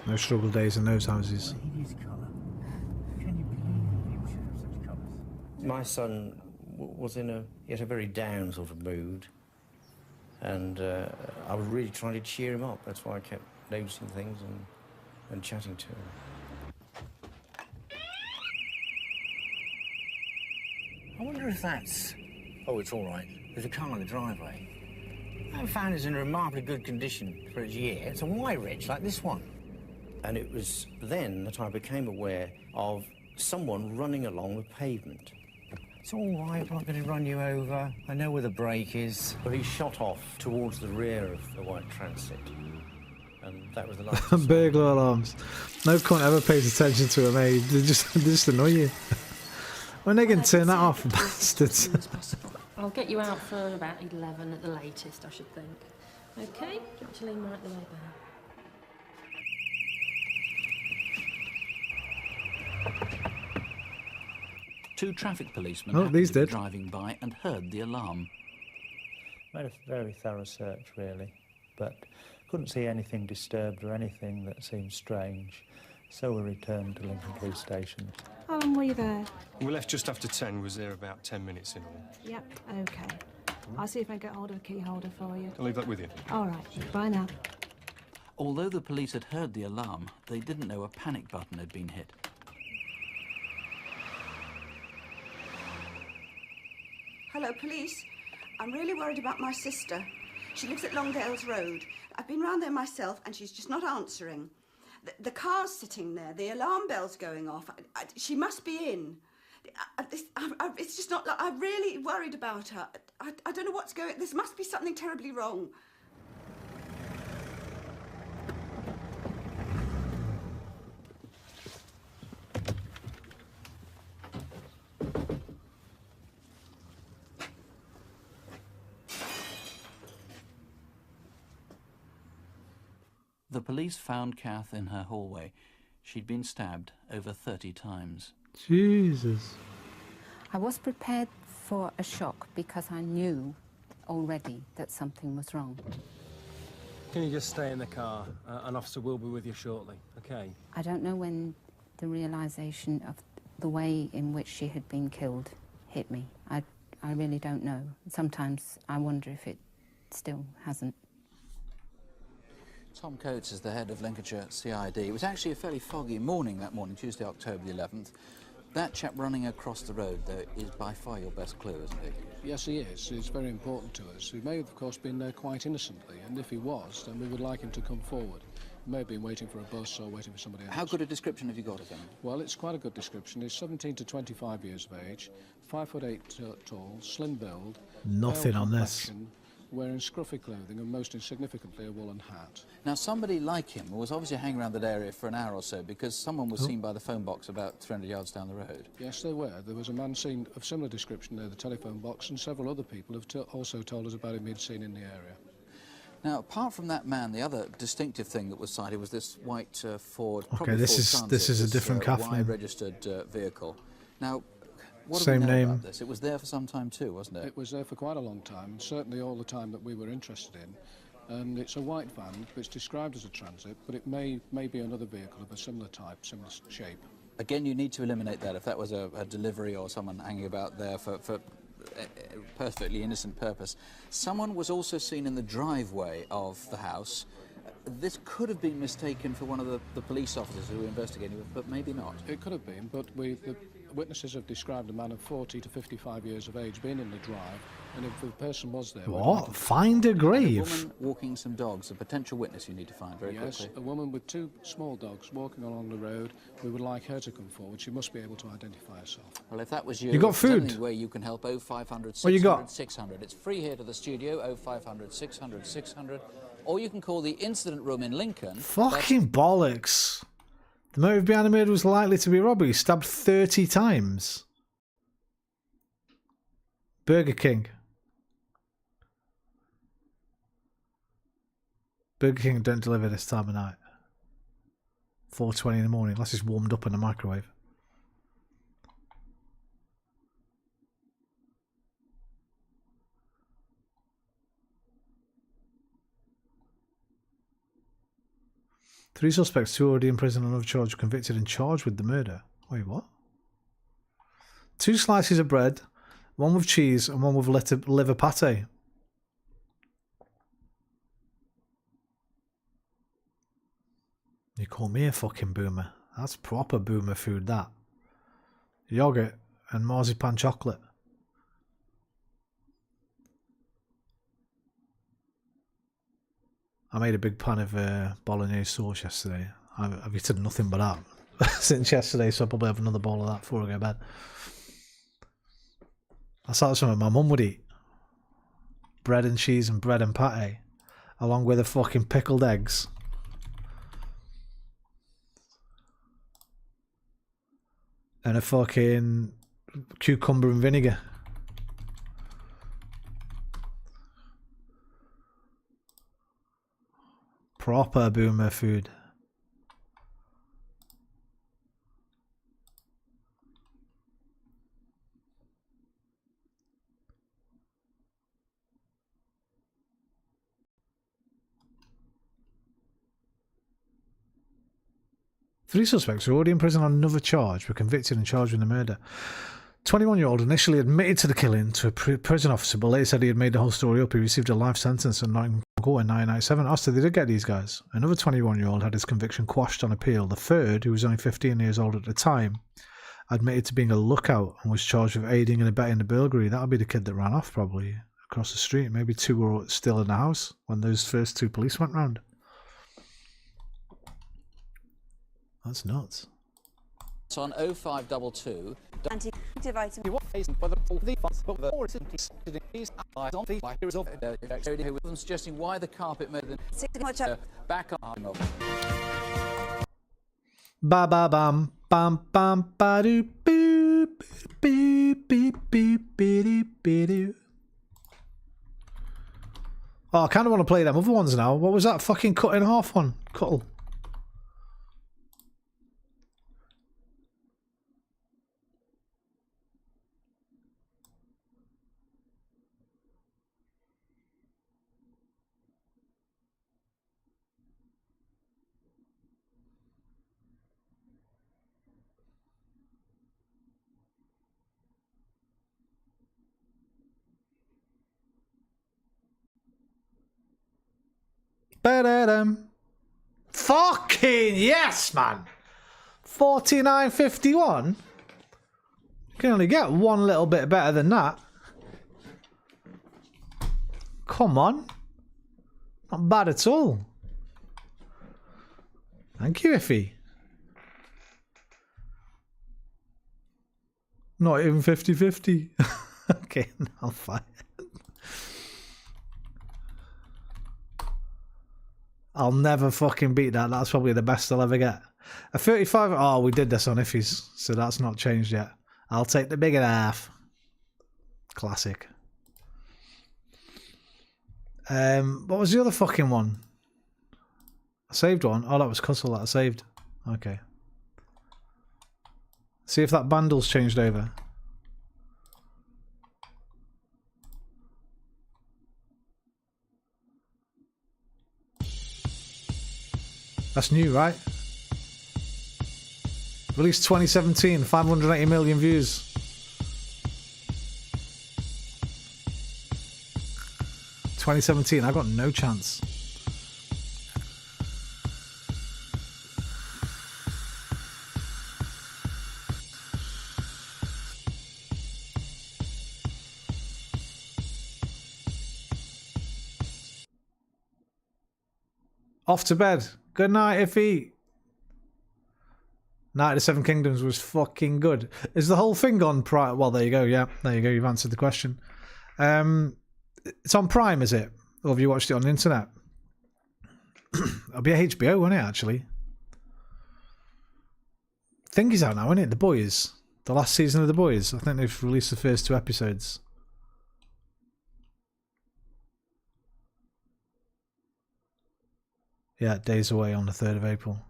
No struggle days in those houses. My son was in he had a very down sort of mood, and I was really trying to cheer him up. That's why I kept noticing things and chatting to him. I wonder if that's... Oh, it's all right. There's a car in the driveway. I found it's in remarkably good condition for its year. It's a white rich like this one. And it was then that I became aware of someone running along the pavement. It's all right, I'm not going to run you over. I know where the brake is. But he shot off towards the rear of the white transit. And that was the last. Burglar alarms. No cunt ever pays attention to them, eh? They just annoy you. When they can turn that off, bastards. I'll get you out for about 11 at the latest, I should think. Okay, get to lean right the way back. Two traffic policemen these happened to be did. driving by and heard the alarm. Made a very thorough search, really, but couldn't see anything disturbed or anything that seemed strange, so we returned to Lincoln Police Station. How long were you there? We left just after 10. We was there about 10 minutes in all. Yep, okay. I'll see if I get hold of a key holder for you. I'll leave that with you. All right, bye now. Although the police had heard the alarm, they didn't know a panic button had been hit. Hello, police. I'm really worried about my sister. She lives at Longdales Road. I've been round there myself and she's just not answering. The car's sitting there, the alarm bell's going off. She must be in. It's just not... I'm really worried about her. I don't know what's going... There must be something terribly wrong. The police found Kath in her hallway. She'd been stabbed over 30 times. Jesus. I was prepared for a shock because I knew already that something was wrong. Can you just stay in the car? An officer will be with you shortly, okay? I don't know when the realisation of the way in which she had been killed hit me. I really don't know. Sometimes I wonder if it still hasn't. Tom Coates is the head of Lincolnshire CID. It was actually a fairly foggy morning that morning, Tuesday, October the 11th. That chap running across the road, though, is by far your best clue, isn't he? Yes, he is. It's very important to us. He may have, of course, been there quite innocently, and if he was, then we would like him to come forward. He may have been waiting for a bus or waiting for somebody else. How good a description have you got of him? Well, it's quite a good description. He's 17 to 25 years of age, 5'8" tall, slim build. Nothing on this. Wearing scruffy clothing and most insignificantly a woolen hat. Now, somebody like him was obviously hanging around that area for an hour or so because someone was seen by the phone box about 300 yards down the road. Yes, there were. There was a man seen of similar description near the telephone box, and several other people have also told us about him being seen in the area. Now, apart from that man, the other distinctive thing that was sighted was this white Ford. Okay, this is a different Kathleen. Y-registered vehicle. Now, what Same do we know name. about this? It was there for some time too, wasn't it? It was there for quite a long time, certainly all the time that we were interested in. And it's a white van, it's described as a transit, but it may be another vehicle of a similar type, similar shape. Again, you need to eliminate that if that was a delivery or someone hanging about there for a perfectly innocent purpose. Someone was also seen in the driveway of the house. This could have been mistaken for one of the police officers who were investigating, but maybe not. It could have been, but the witnesses have described a man of 40 to 55 years of age being in the drive, and if the person was there... What? Find a grave? A woman walking some dogs, a potential witness you need to find very quickly. Yes, a woman with two small dogs walking along the road. We would like her to come forward. She must be able to identify herself. Well, if that was you, You got food? there's only way you can help. 0500 600 What you got? 600. It's free here to the studio, 0500 600 600. Or you can call the incident room in Lincoln. Fucking bollocks. The motive behind the murder was likely to be robbery. Stabbed 30 times. Burger King. Burger King don't deliver this time of night. 4:20 in the morning, unless it's warmed up in the microwave. Three suspects, two already in prison on another charge, were convicted and charged with the murder. Wait, what? 2 slices of bread, one with cheese and one with liver pate. You call me a fucking boomer? That's proper boomer food, that. Yogurt and marzipan chocolate. I made a big pan of bolognese sauce yesterday. I've eaten nothing but that since yesterday, so I'll probably have another bowl of that before I go to bed. That's like something my mum would eat. Bread and cheese and bread and pate, along with the fucking pickled eggs. And a fucking cucumber and vinegar. Proper boomer food. Three suspects who were already in prison on another charge were convicted and charged with the murder. 21-year-old initially admitted to the killing to a prison officer, but later said he had made the whole story up. He received a life sentence in Nottingham Court in 1997. After they did get these guys, another 21-year-old had his conviction quashed on appeal. The third, who was only 15 years old at the time, admitted to being a lookout and was charged with aiding and abetting the burglary. That would be the kid that ran off, probably, across the street. Maybe 2 were still in the house when those first 2 police went round. That's nuts. It's on 0522. Anti-addictive item. Suggesting why the carpet made them back on. Ba ba bam bam bam ba doo boo boo boo boo boo boo. Oh, I kind of want to play them other ones now. What was that fucking cut in half one? Cuttle. Ba-da-dum. Fucking yes, man. 49.51. Can only get one little bit better than that. Come on. Not bad at all. Thank you, Iffy. Not even 50-50. Okay, now fine. I'll never fucking beat that. That's probably the best I'll ever get. A 35. Oh, we did this on Iffies, so that's not changed yet. I'll take the bigger half. Classic. What was the other fucking one? I saved one. Oh, that was Cuttle that I saved. Okay. See if that bundle's changed over. That's new, right? Released 2017, 580 million views. ...2017, I got no chance. Off to bed. Good night, Iffy. Night of the Seven Kingdoms was fucking good. Is the whole thing on Prime? Well, there you go. Yeah, there you go. You've answered the question. It's on Prime, is it? Or have you watched it on the internet? It'll be a HBO, won't it, actually? Thing is out now, isn't it? The Boys. The last season of The Boys. I think they've released the first 2 episodes. Yeah, days away on the 3rd of April.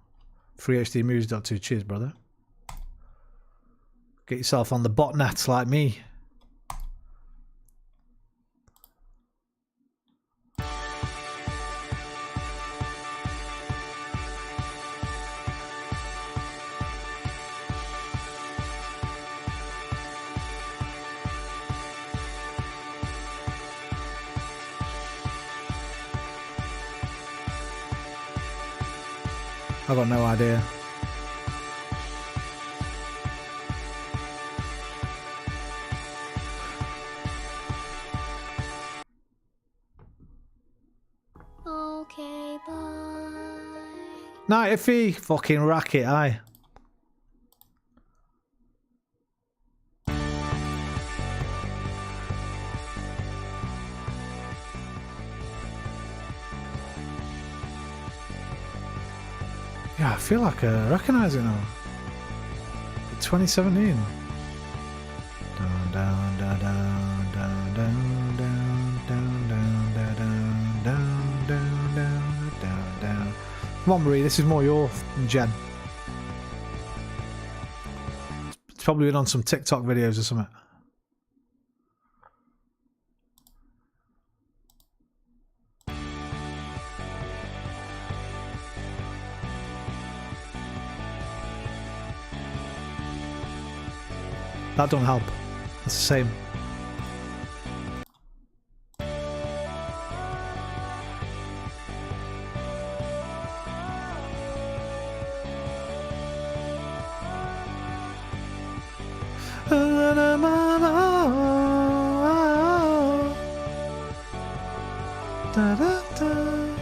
FreeHDMovies.2. Cheers, brother. Get yourself on the botnet like me. I've got no idea. Okay, bye. Night, Iffy. Fucking racket, aye. Yeah, I feel like I recognise it now. 2017. Down, down, down, down, down, down, down, down, down, down, down, down, down, down, down. Come on, Marie, this is more your gen. It's probably been on some TikTok videos or something. That don't help. It's the same. Da, da, da.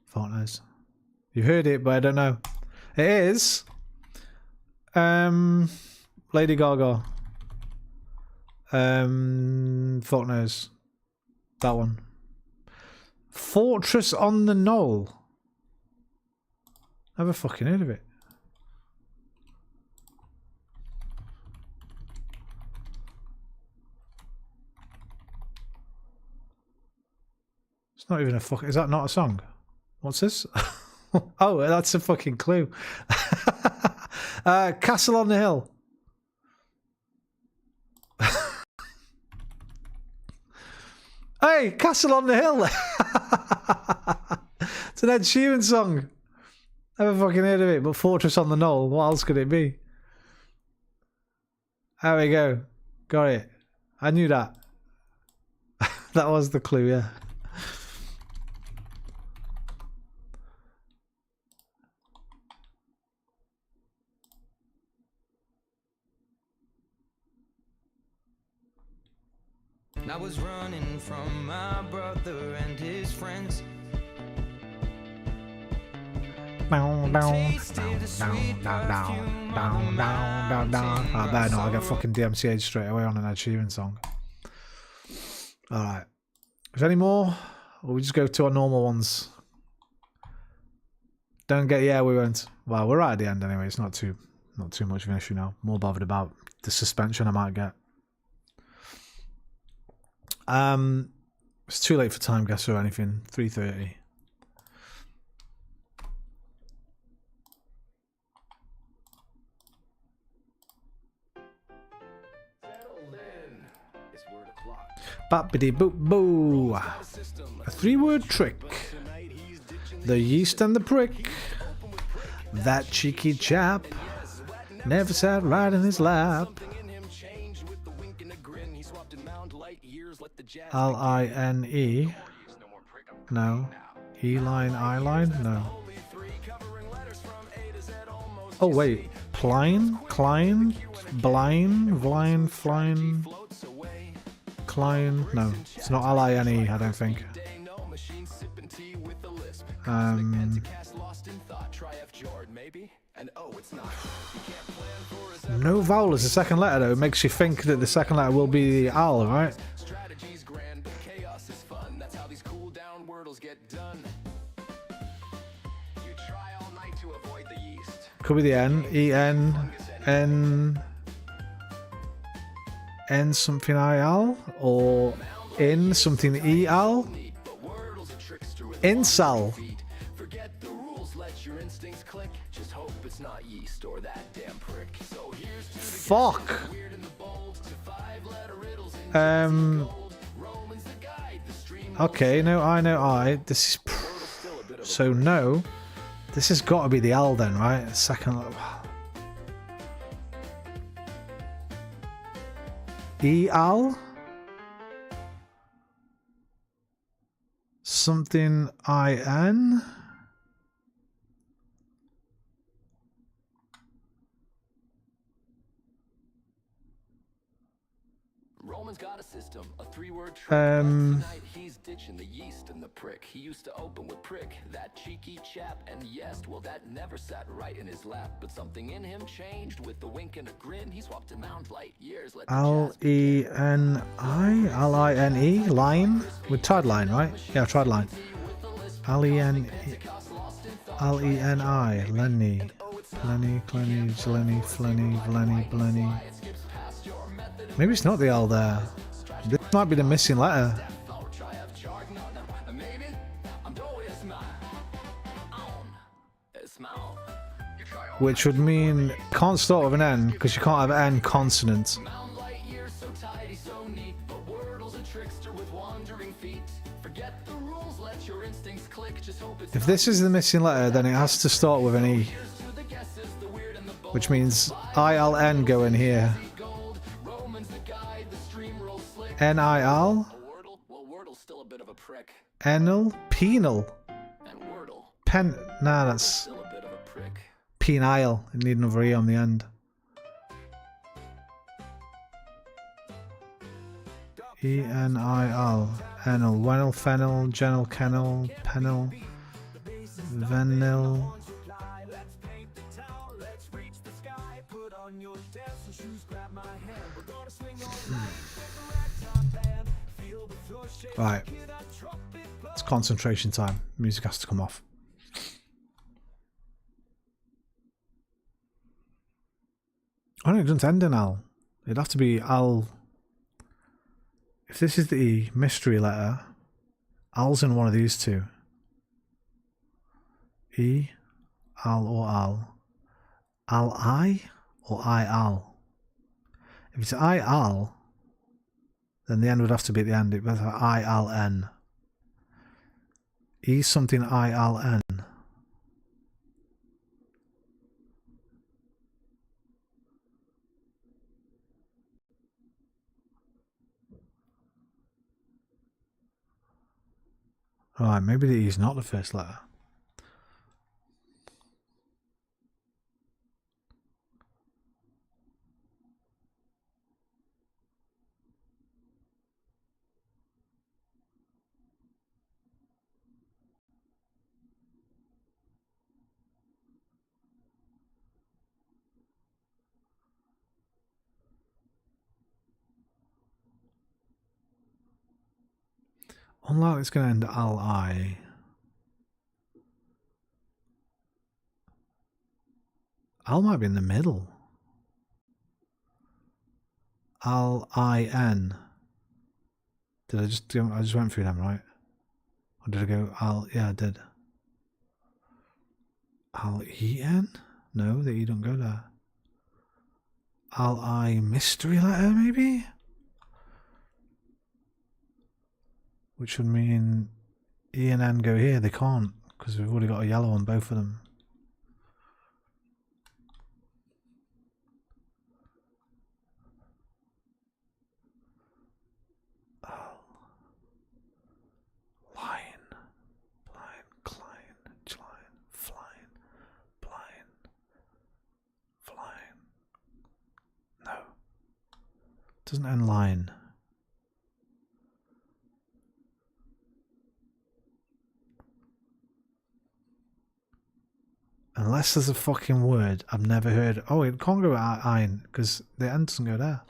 Fuck knows. You heard it, but I don't know. It is Lady Gaga. Fuck knows. That one. Fortress on the Knoll. Never fucking heard of it. It's not even a fuck. Is that not a song? What's this? Oh, that's a fucking clue. Castle on the Hill. Hey, Castle on the Hill. It's an Ed Sheeran song. Never fucking heard of it, but Fortress on the Knoll. What else could it be? There we go. Got it. I knew that. That was the clue, yeah. I was running from my brother and his friends. I better not. I get fucking DMCA'd straight away on an Ed Sheeran song. Alright. Is there any more? Or we just go to our normal ones? Don't get... Yeah, we won't. Well, we're right at the end anyway. It's not too much of an issue now. More bothered about the suspension I might get. It's too late for time guess or anything. 3:30. Bappity boop boo. A 3-word trick. The yeast and the prick. That cheeky chap never sat right in his lap. L-I-N-E. No. E-line, I-line? No. Oh, wait. Pline? Klein? Blind? Blind? Flying? Klein? No. It's not L-I-N-E, I don't think. No vowel is the second letter, though. It makes you think that the second letter will be the L, right? Could be the N. E-N. N. N something I-L? Or in something E-L? Incel. Fuck. Okay, no I, no I. This is... So no. This has got to be the L then, right? Second... E-L? Something I-N? Roman's got a system, a 3-word trick. Tonight he's ditching the yeast and the prick. He used to open with prick, that cheeky chap, and yes, well that never sat right in his lap. But something in him changed with a wink and a grin. He swapped him out like years. L-E-N-I? L-I-N-E? Line? With tide line, right? Yeah, tide line. L-E-N-E... L-E-N-I. Lenny. Lenny, Clenny, Lenny, Flenny, Vlenny, Blenny. Maybe it's not the L there. This might be the missing letter. Which would mean can't start with an N because you can't have N consonant. If this is the missing letter, then it has to start with an E. Which means I-L-N go in here. N-I-L? Enel? Penal? pen. Nah, that's penile. You need another E on the end. E-N-I-L. Enil. Wenil, fenil, genil, kenil, penil, venil. Right. It's concentration time. Music has to come off. Oh no, it doesn't end in Al. It'd have to be Al. If this is the E, mystery letter, Al's in one of these two. E, Al or Al. Al-I or I-Al? If it's I-Al, then the end would have to be at the end. It would have I-L-N. E something I-L-N. Right, maybe the E is not the first letter. Unlikely it's going to end Al-I. Al might be in the middle. Al-I-N. Did I just went through them, right? Or did I go Al? Yeah, I did. Al-E-N? No, the E don't go there. Al-I mystery letter, maybe? Which would mean E and N go here. They can't, because we've already got a yellow on both of them. Doesn't end line. Unless there's a fucking word I've never heard. Oh, it can't go ein because the end doesn't go there.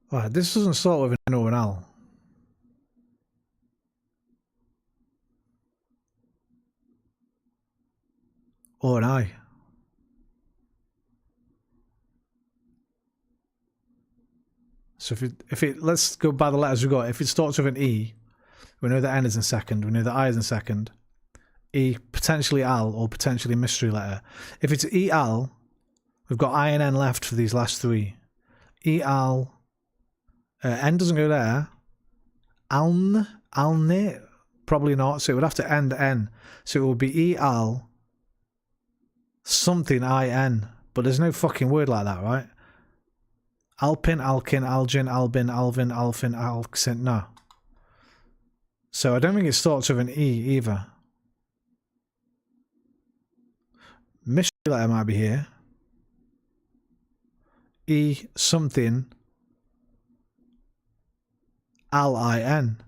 Right, this doesn't start with an N or an L. Or an I. So if it let's go by the letters we got. If it starts with an E, we know the N is in second, we know the I is in second. E, potentially Al, or potentially mystery letter. If it's E-Al, we've got I and N left for these last three. E-Al, N doesn't go there. Alne, probably not, so it would have to end N. So it would be E-Al, something I-N, but there's no fucking word like that, right? Alpin, Alkin, Algin, Albin, Alvin, Alfin, Alxin, no. So I don't think it starts with an E either. Mystery letter might be here. E something. Al-I-N.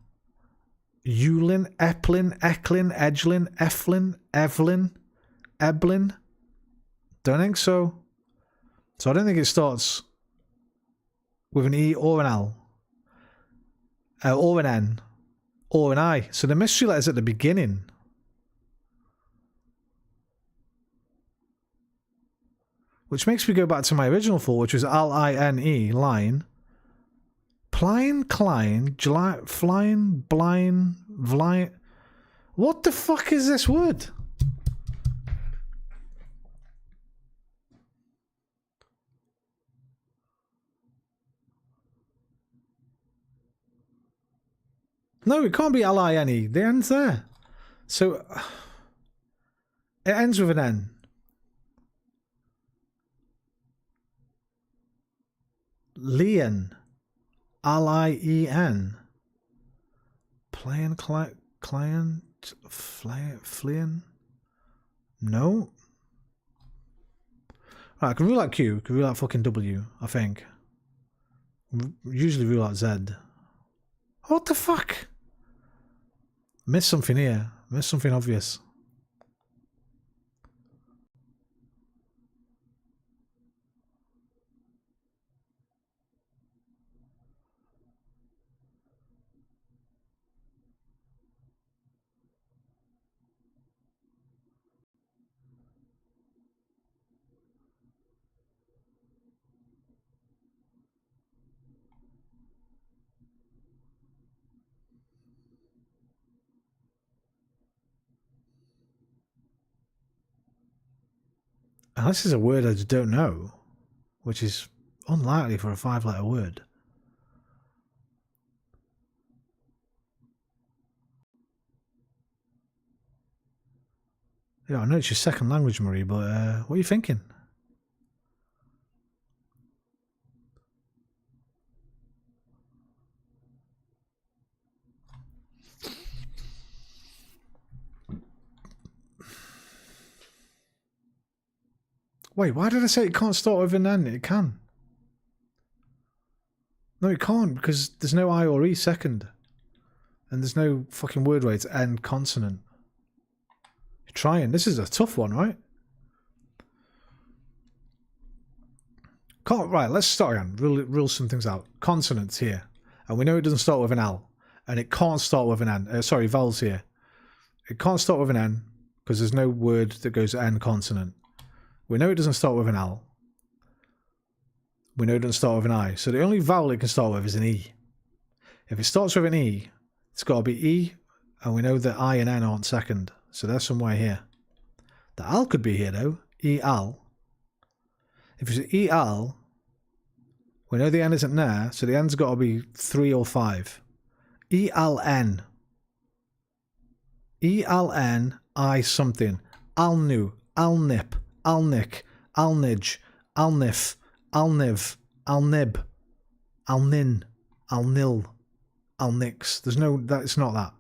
Eulin, Eplin, Eklin, Edglin, Eflin, Evelyn, Eblin. Don't think so. So I don't think it starts with an E or an L. or an N, or an I. So the mystery letter's at the beginning. Which makes me go back to my original thought, which was L-I-N-E, line. Plein, Klein, Flying, Blind, Vliant. What the fuck is this word? No, it can't be L-I-N-E. The N's there. So, it ends with an N. Lien. L-I-E-N. Playin, client, fleeing. No. Right, I can rule out Q, can rule out fucking W, I think. Usually rule out Z. What the fuck? Missed something here. Missed something obvious. And this is a word I just don't know, which is unlikely for a 5-letter word. Yeah, I know it's your second language, Marie, but what are you thinking? Wait, why did I say it can't start with an N? It can. No, it can't, because there's no I or E second. And there's no fucking word where it's N consonant. You're trying. This is a tough one, right? Can't, right, let's start again. Rule some things out. Consonants here. And we know it doesn't start with an L. And it can't start with an N. Sorry, vowels here. It can't start with an N, because there's no word that goes N consonant. We know it doesn't start with an L. We know it doesn't start with an I. So the only vowel it can start with is an E. If it starts with an E, it's got to be E, and we know that I and N aren't second. So they're somewhere here. The L could be here though. E-L. If it's E-L, we know the N isn't there, so the N's got to be 3 or 5. E-L-N. E-L-N, I something. Al-nu, Al-nip. Alnick, Alnidge, Alnif, Alniv, Alnib, Alnin, Alnil, Alnix. There's no, it's not that.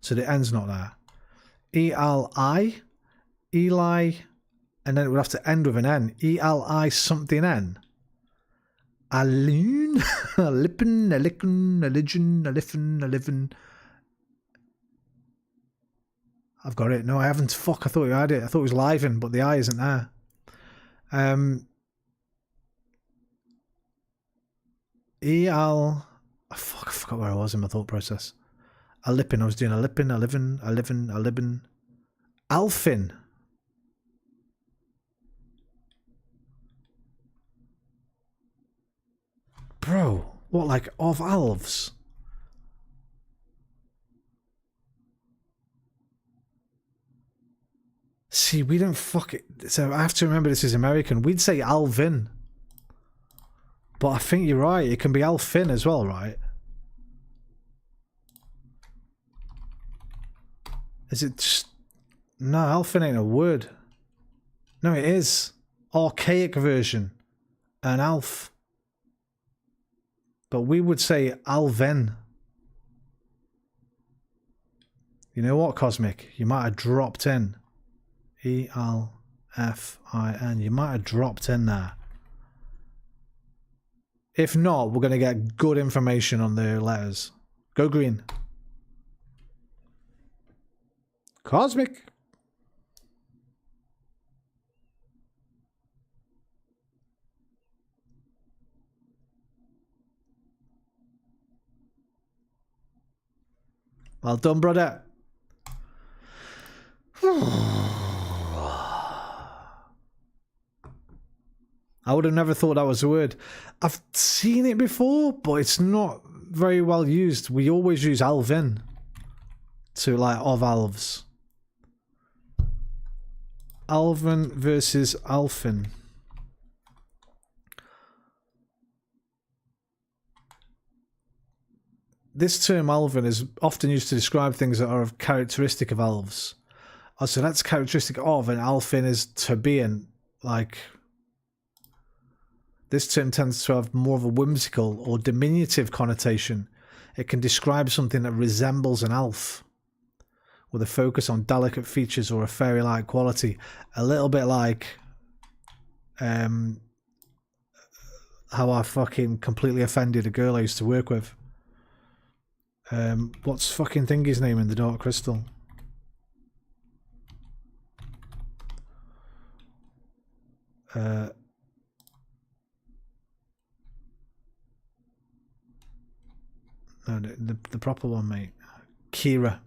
So the N's not there. E-L-I, Eli, and then it would have to end with an N. E-L-I something N. Aloon, a lippin, a licken, a ligen, a liffin, a livin. I've got it. No, I haven't. Fuck, I thought you had it. I thought it was live in, but the I isn't there. Fuck, I forgot where I was in my thought process. A lippin. I was doing a lippin, a livin, a livin, a libin. Alfin. Bro, what, like of elves? See, we don't fuck it. So I have to remember this is American. We'd say Alvin. But I think you're right. It can be Alfin as well, right? Is it just... No, Alfin ain't a word. No, it is. Archaic version. An Alf. But we would say Alven. You know what, Cosmic? You might have dropped in. E-L-F-I-N. You might have dropped in there. If not, we're going to get good information on the letters. Go green. Cosmic. Well done, brother. I would have never thought that was a word. I've seen it before, but it's not very well used. We always use Alvin to like of Alves. Alvin versus Alfin. This term Alvin is often used to describe things that are of characteristic of elves. Oh, so that's characteristic of, and Alfin is to be, and like this term tends to have more of a whimsical or diminutive connotation. It can describe something that resembles an elf, with a focus on delicate features or a fairy-like quality. A little bit like how I fucking completely offended a girl I used to work with. What's fucking thingy's name in the Dark Crystal? No, the proper one, mate. Kira.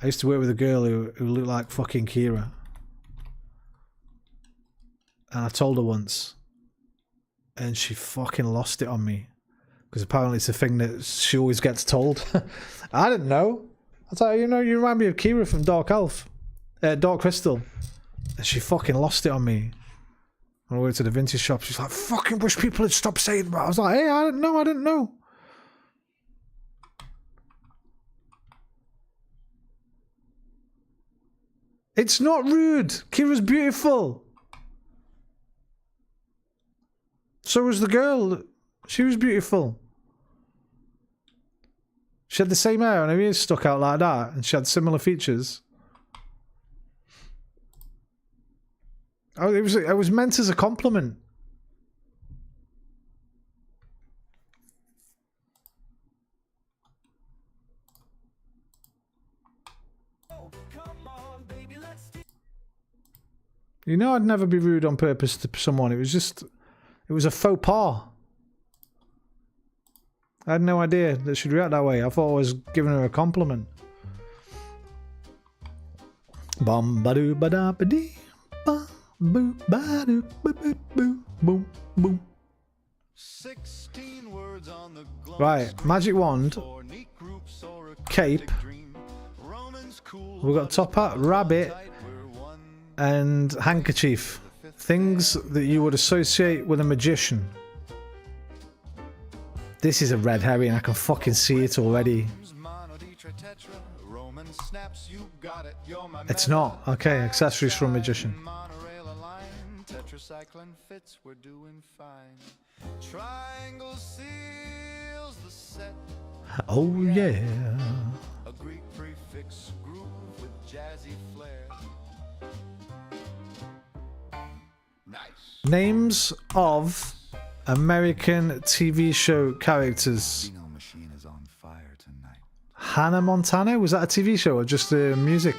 I used to work with a girl who looked like fucking Kira. And I told her once. And she fucking lost it on me. Because apparently it's a thing that she always gets told. I didn't know. I thought, you know, you remind me of Kira from Dark Crystal. And she fucking lost it on me. When I went to the vintage shop, she's like, fucking wish people had stopped saying that. I was like, hey, I didn't know. It's not rude. Kira's beautiful. So was the girl. She was beautiful. She had the same hair and her ears stuck out like that, and she had similar features. Oh, it was meant as a compliment. You know, I'd never be rude on purpose to someone. It was a faux pas. I had no idea that she'd react that way. I thought I was giving her a compliment. Bum ba doo ba da ba dee ba boo ba doo ba boo boo boom boom. 16 words on the right, magic wand, cape. We've got top hat, rabbit, and handkerchief. Things that you would associate with a magician. This is a red herring, I can fucking see it already. It's not. Okay, accessories from a magician. Oh yeah. Names of American TV show characters. Hannah Montana? Was that a TV show or just music?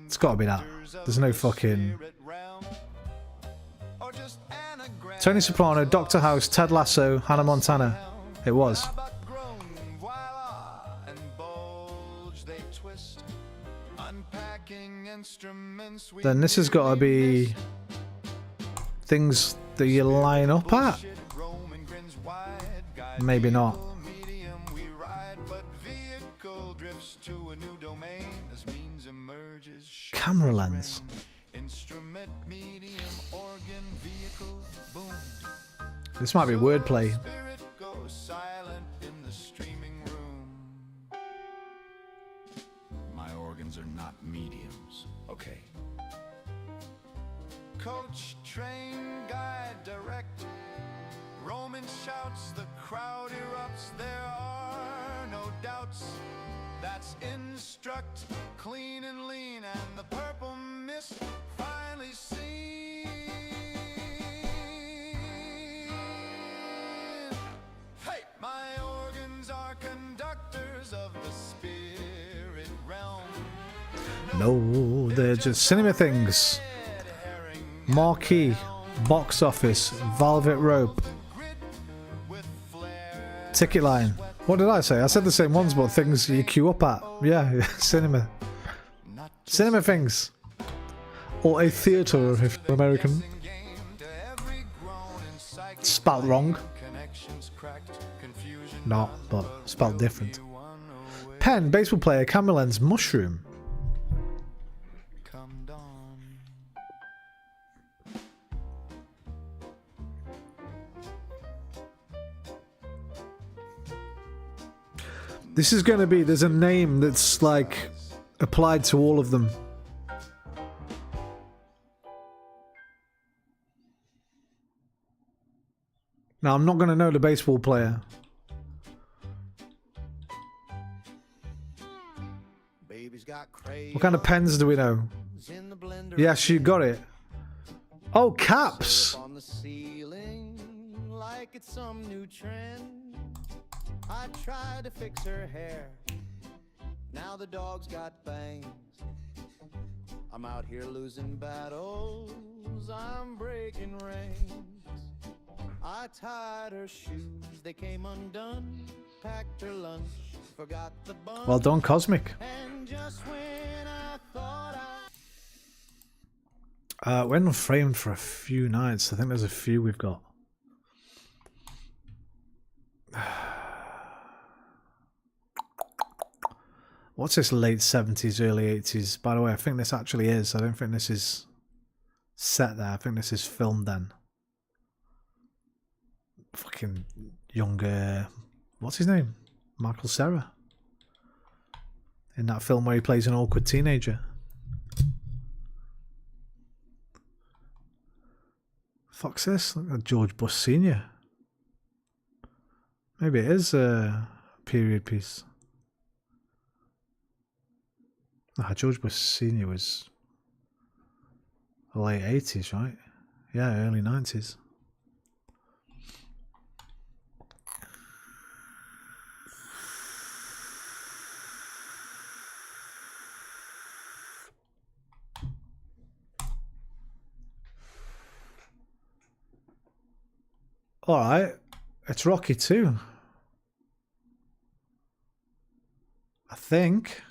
It's gotta be that. There's no fucking... Tony Soprano, Dr. House, Ted Lasso, Hannah Montana. It was. Then this has got to be things that you line up at. Maybe not. Camera lens. This might be wordplay. My organs are not mediums. Okay. Coach, train, guide, direct. Roman shouts, the crowd erupts. There are no doubts. That's instruct, clean and lean, and the purple mist finally seen. Hey, my organs are conductors of the spirit realm. No, they're just cinema things. Marquee, box office, velvet rope, ticket line. What did I say? I said the same ones, but things you queue up at. Yeah, cinema. Cinema things. Or a theatre, if you're American. Spelled wrong. Not, but spelled different. Pen, baseball player, camera lens, mushroom. This is going to be, there's a name that's like applied to all of them. Now, I'm not going to know the baseball player. What kind of pens do we know? Yes, you got it. Oh, caps! On the ceiling, like it's some new trend. I tried to fix her hair. Now the dog's got bangs. I'm out here losing battles. I'm breaking reins. I tied her shoes. They came undone. Packed her lunch. Forgot the bun. Well done, Cosmic. And just when I thought We're not framed for a few nights. I think there's a few we've got. What's this late 70s, early 80s? By the way, I think this actually is. I don't think this is set there. I think this is filmed then. Fucking younger... What's his name? Michael Cera. In that film where he plays an awkward teenager. Fuck's this? Look at George Bush Sr. Maybe it is a period piece. Ah, George Bush Sr. was the late 80s, right? Yeah, early 90s. Alright, it's Rocky 2. I think.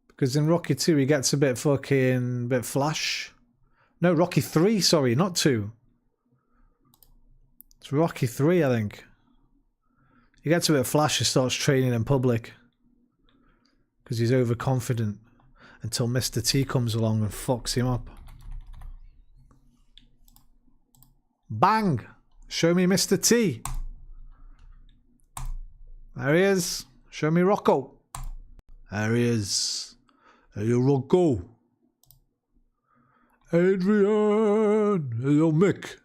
Because in Rocky 2 he gets a bit fucking... bit flash. No, Rocky 3, sorry, not 2. It's Rocky 3, I think. He gets a bit of flash and starts training in public. Because he's overconfident. Until Mr. T comes along and fucks him up. Bang! Show me Mr. T. There he is. Show me Rocco. There he is. Hey, Rocco. Adrian. Hey, Mick.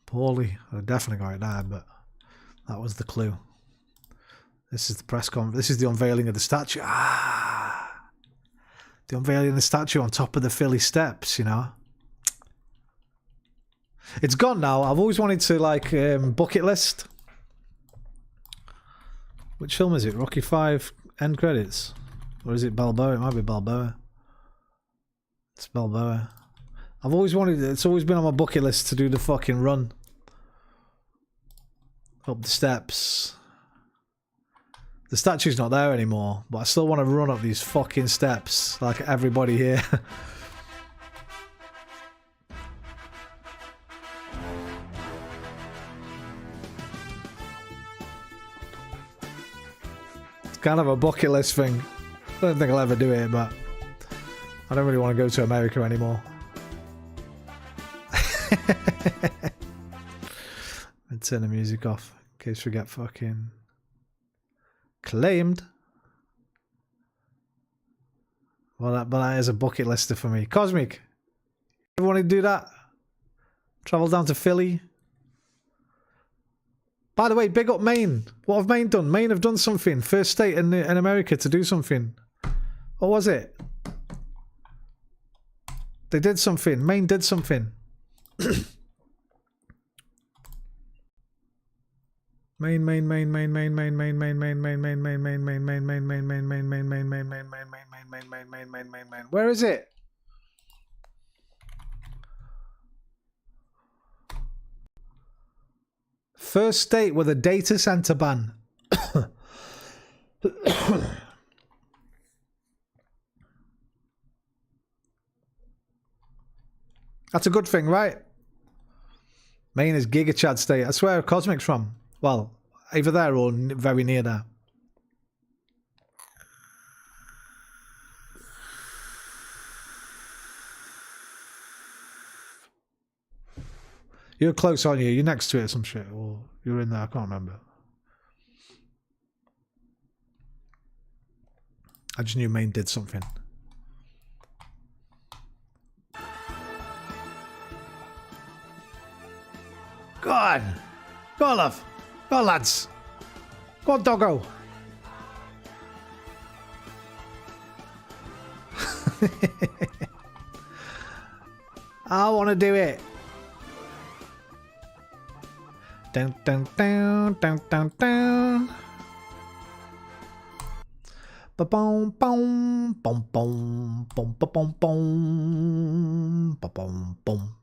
Paulie. I definitely got it there, but that was the clue. This is the press conference. This is the unveiling of the statue. Ah! The unveiling of the statue on top of the Philly steps, you know. It's gone now. I've always wanted to, like, bucket list. Which film is it? Rocky 5 end credits? Or is it Balboa? It might be Balboa. It's Balboa. I've always wanted... It's always been on my bucket list to do the fucking run. Up the steps. The statue's not there anymore, but I still want to run up these fucking steps like everybody here. Kind of a bucket list thing. I don't think I'll ever do it, but I don't really want to go to America anymore. And turn the music off in case we get fucking claimed. Well, that is a bucket lister for me. Cosmic, you want to do that? Travel down to Philly. By the way, big up Maine. What have Maine done? Maine have done something. First state in America to do something. What was it? They did something. Maine did something. Maine. Where is it? First state with a data center ban. That's a good thing, right? Maine is Giga Chad state. I swear Cosmic's from. Well, either there or very near there. You're close, aren't you? You're next to it or some shit. Or you're in there, I can't remember. I just knew Maine did something. Go on. Go on, love. Go on, lads. Go on, doggo. I want to do it. Dun, dun, dun, dun, dun, dun. Ba-boom, boom, boom, boom, boom, boom, boom, boom, boom.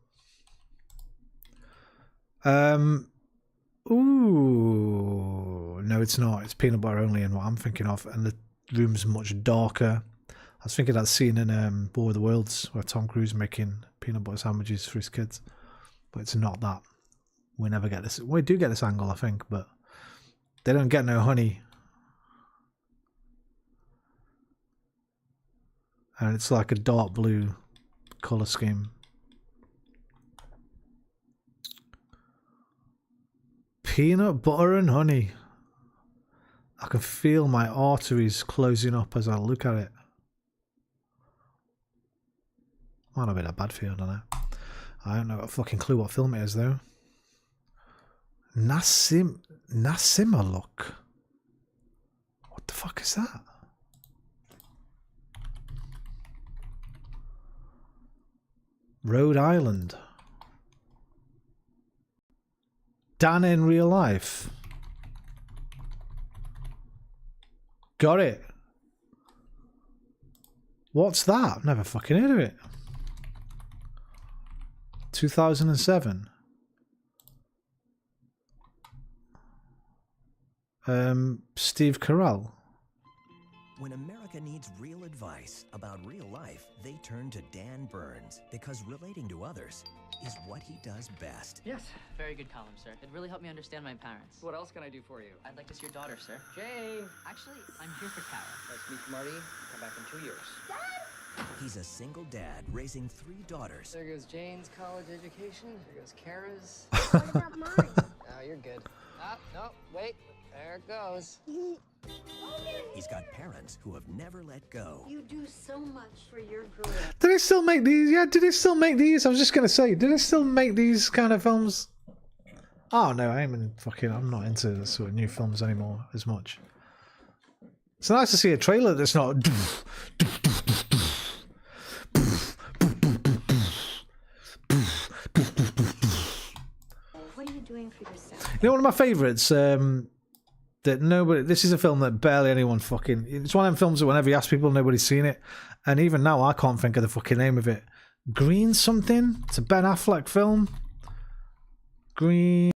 Ooh, no, it's not. It's peanut butter only, and what I'm thinking of, and the room's much darker. I was thinking that scene in War of the Worlds where Tom Cruise making peanut butter sandwiches for his kids, but it's not that. We never get this. We do get this angle, I think, but they don't get no honey. And it's like a dark blue colour scheme. Peanut butter and honey. I can feel my arteries closing up as I look at it. Might not be that bad for you, I don't know. I don't know a fucking clue what film it is though. Nasimaluk. What the fuck is that? Rhode Island. Dan in real life. Got it. What's that? Never fucking heard of it. 2007. Steve Carell. When America needs real advice about real life, they turn to Dan Burns, because relating to others is what he does best. Yes, very good column, sir. It really helped me understand my parents. What else can I do for you? I'd like to see your daughter, sir. Jay! Actually, I'm here for Tara. Nice to meet you, Marty. Come back in 2 years. He's a single dad raising 3 daughters. There goes Jane's college education. There goes Kara's. What about mine? Oh, you're good. Ah, no, wait. There it goes. He's got parents who have never let go. You do so much for your girl. Do they still make these? Yeah, do they still make these? I was just going to say, do they still make these kind of films? Oh, no, I'm not into the sort of new films anymore as much. It's nice to see a trailer that's not... What are you doing for yourself? You know, one of my favourites, that nobody... This is a film that barely anyone fucking... It's one of them films that whenever you ask people, nobody's seen it. And even now, I can't think of the fucking name of it. Green something? It's a Ben Affleck film. Green...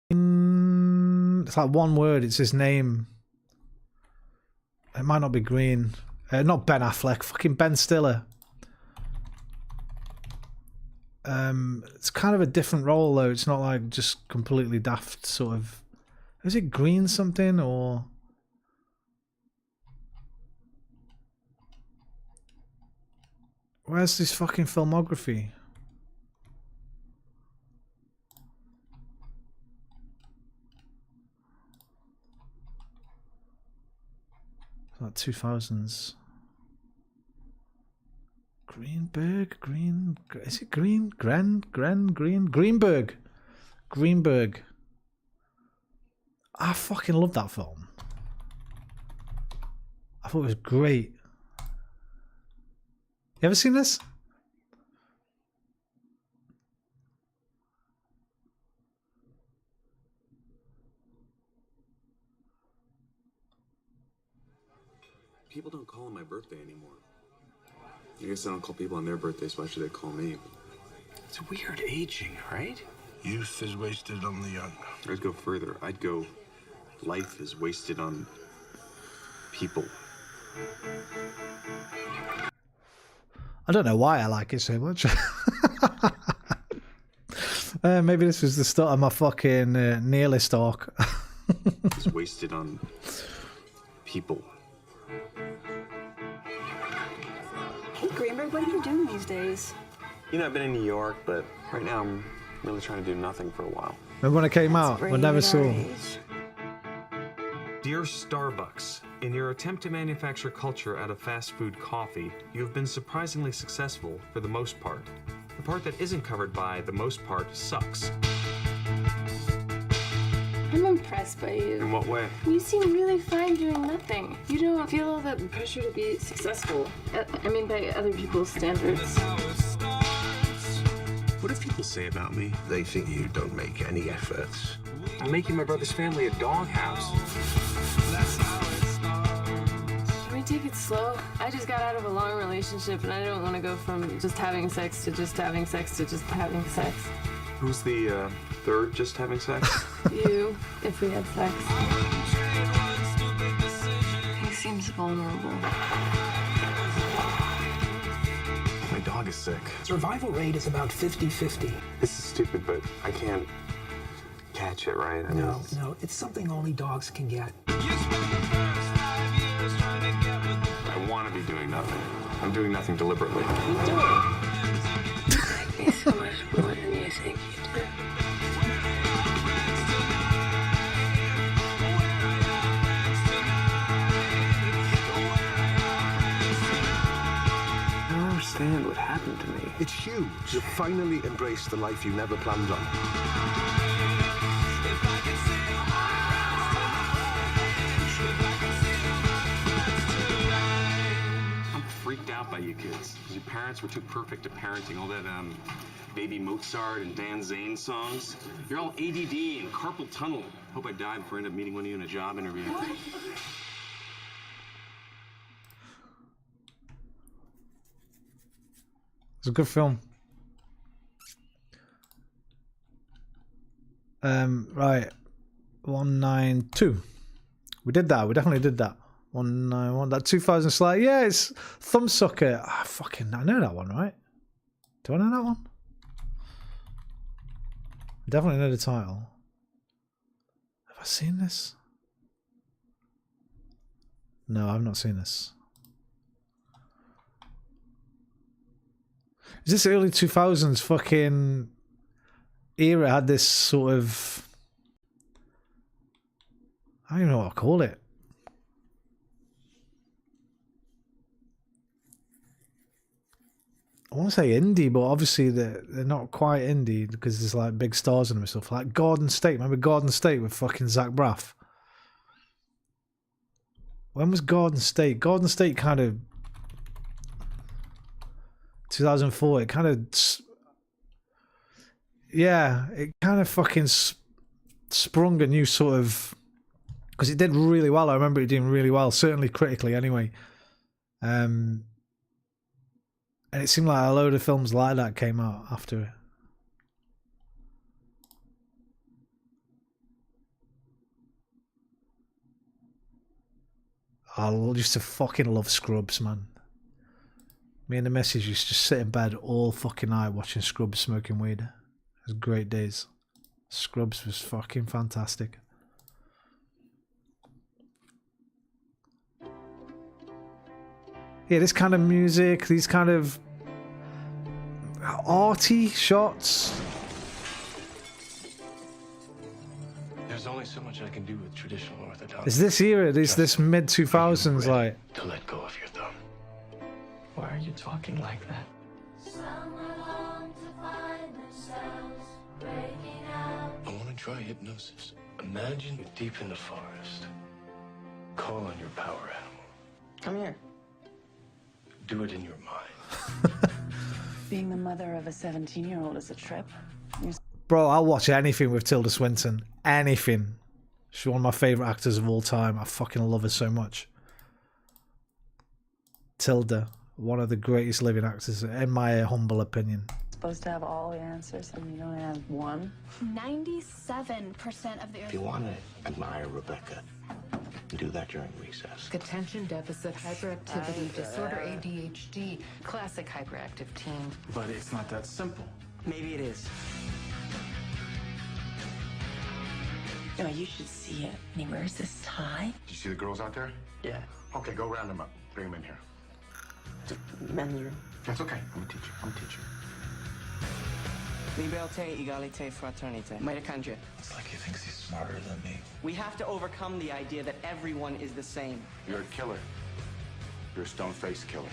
It's like one word. It's his name. It might not be Green. Not Ben Affleck. Fucking Ben Stiller. It's kind of a different role, though. It's not like just completely daft sort of... Is it Green something or... Where's this fucking filmography? It's like 2000s. Greenberg? Is it Green? Greenberg. Greenberg. I fucking love that film. I thought it was great. You ever seen this? People don't call on my birthday anymore. I guess I don't call people on their birthdays, why should they call me? It's weird aging, right? Youth is wasted on the young. I'd go further. I'd go, life is wasted on people. I don't know why I like it so much. Maybe this was the start of my fucking nihilist talk. It's wasted on people. Hey, Greenberg, what are you doing these days? You know, I've been in New York, but right now I'm really trying to do nothing for a while. Remember when it came out? We never saw. Dear Starbucks, in your attempt to manufacture culture out of fast food coffee, you have been surprisingly successful for the most part. The part that isn't covered by the most part sucks. I'm impressed by you. In what way? You seem really fine doing nothing. You don't feel all that pressure to be successful. I mean, by other people's standards. What do people say about me? They think you don't make any efforts. I'm making my brother's family a doghouse. Can we take it slow? I just got out of a long relationship and I don't want to go from just having sex to just having sex to just having sex. Who's the third just having sex? You, if we had sex. He seems vulnerable. My dog is sick. Survival rate is about 50-50. This is stupid, but I can't catch it, right? I mean, No, it's something only dogs can get. I want to be doing nothing. I'm doing nothing deliberately. You do it. You like me so much more than you think you do. I don't understand what happened to me. It's huge. You finally embraced the life you never planned on. I'm freaked out by you kids. Your parents were too perfect at parenting. All that Baby Mozart and Dan Zane songs. You're all ADD and carpal tunnel. Hope I die before I end up meeting one of you in a job interview. It's a good film. Right. 192. We did that. We definitely did that. 191. That 2000 slide. Yeah, it's Thumbsucker. Ah, fucking, I know that one, right? Do I know that one? I definitely know the title. Have I seen this? No, I've not seen this. Is this early 2000s fucking era had this sort of, I don't even know what to call it. I want to say indie, but obviously they're not quite indie because there's like big stars in them and stuff. Like Garden State. Remember Garden State with fucking Zach Braff? When was Garden State? Garden State kind of 2004. It kind of, yeah, it kind of fucking sprung a new sort of, because it did really well. I remember it doing really well, certainly critically anyway. And it seemed like a load of films like that came out after it. I used to fucking love Scrubs, man. Me and the missus used to just sit in bed all fucking night watching Scrubs, smoking weed. It was great days. Scrubs was fucking fantastic. Yeah, this kind of music, these kind of arty shots. There's only so much I can do with traditional orthodoxy. Is this era, this mid 2000s, like to let go of your thumb. Why are you talking like that? I want to try hypnosis. Imagine you're deep in the forest. Call on your power animal. Come here. Do it in your mind. Being the mother of a 17-year-old is a trip. Bro, I'll watch anything with Tilda Swinton. Anything. She's one of my favourite actors of all time. I fucking love her so much. Tilda, one of the greatest living actors, in my humble opinion. Supposed to have all the answers, and you don't have one. 97% of the If you want to admire Rebecca, you do that during recess. Attention deficit hyperactivity disorder, ADHD, classic hyperactive teen. But it's not that simple. Maybe it is. No, you should see it. And he wears this tie. Did you see the girls out there? Yeah. Okay, go round them up. Bring them in here. Men's room. That's okay. I'm a teacher. I'm a teacher. Liberté, égalité, fraternité. Mitochondria. It's like he thinks he's smarter than me. We have to overcome the idea that everyone is the same. You're a killer. You're a stone-faced killer.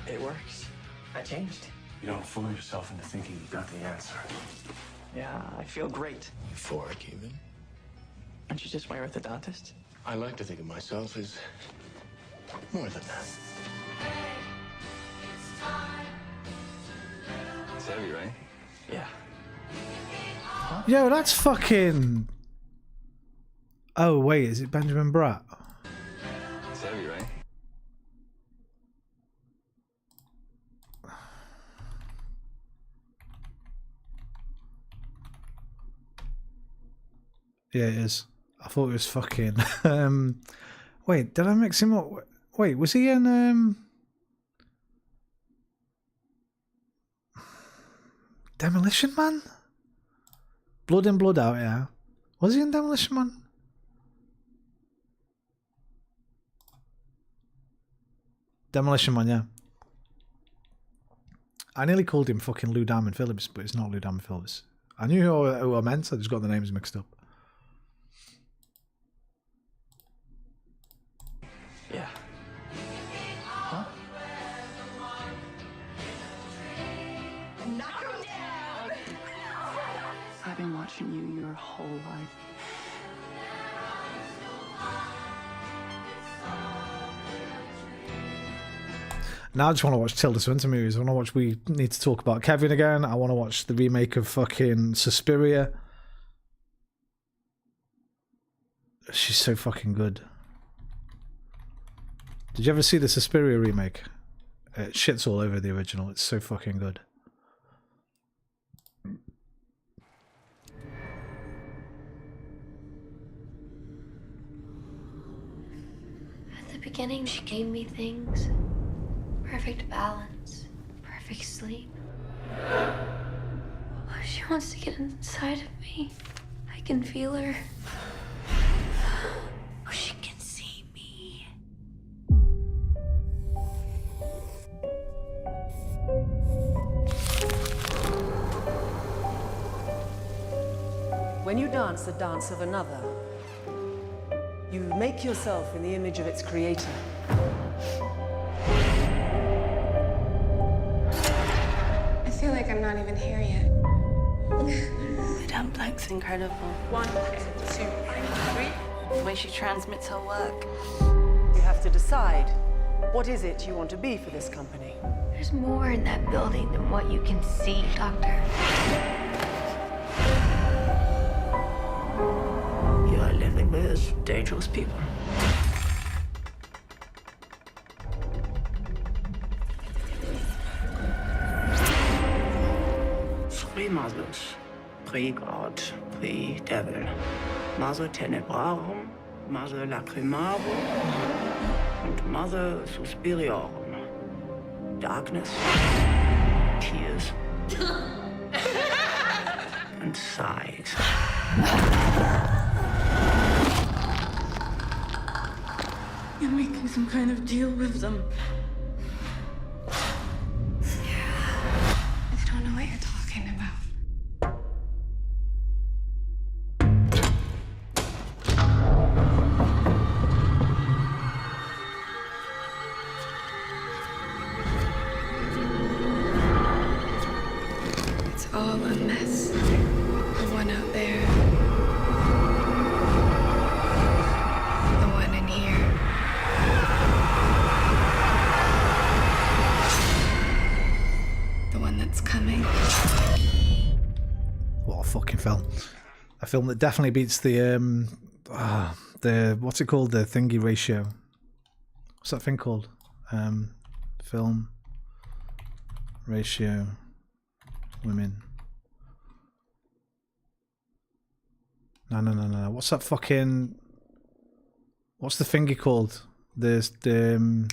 It works. I changed. You don't fool yourself into thinking you got the answer. Yeah, I feel great. Euphoric, even. Aren't you just my orthodontist? I like to think of myself as more than that. It's heavy, right? Yeah. Yo, that's fucking. Oh wait, is it Benjamin Bratt? It's heavy, right? Yeah, it is. I thought it was fucking. Wait, did I mix him up? Wait, was he in Demolition Man? Blood in, Blood Out, yeah. Was he in Demolition Man? Demolition Man, yeah. I nearly called him fucking Lou Diamond Phillips, but it's not Lou Diamond Phillips. I knew who I meant, I just got the names mixed up. Yeah. Huh? Knock him down! I've been watching you your whole life. Now I just want to watch Tilda Swinton movies. I want to watch We Need to Talk About Kevin again. I want to watch the remake of fucking Suspiria. She's so fucking good. Did you ever see the Suspiria remake? It shits all over the original. It's so fucking good. At the beginning, she gave me things. Perfect balance, perfect sleep. Oh, she wants to get inside of me. I can feel her. Oh, she can see me. When you dance the dance of another, you make yourself in the image of its creator. I feel like I'm not even here yet. The dumpling's incredible. 1, 2, 3. The way she transmits her work. You have to decide, what is it you want to be for this company? There's more in that building than what you can see, Doctor. You are living with dangerous people. Three mothers, pre-God, pre-devil. Mother Tenebrarum, Mother Lacrimarum, and Mother Suspiriorum. Darkness, tears, and sighs. You're making some kind of deal with them. I don't know what you're talking about. It's all a mess. The one out there. The one in here. The one that's coming. What a fucking film. A film that definitely beats the what's it called? The thingy ratio. What's that thing called? Film ratio women. No. What's that fucking... What's the thingy called? There's the...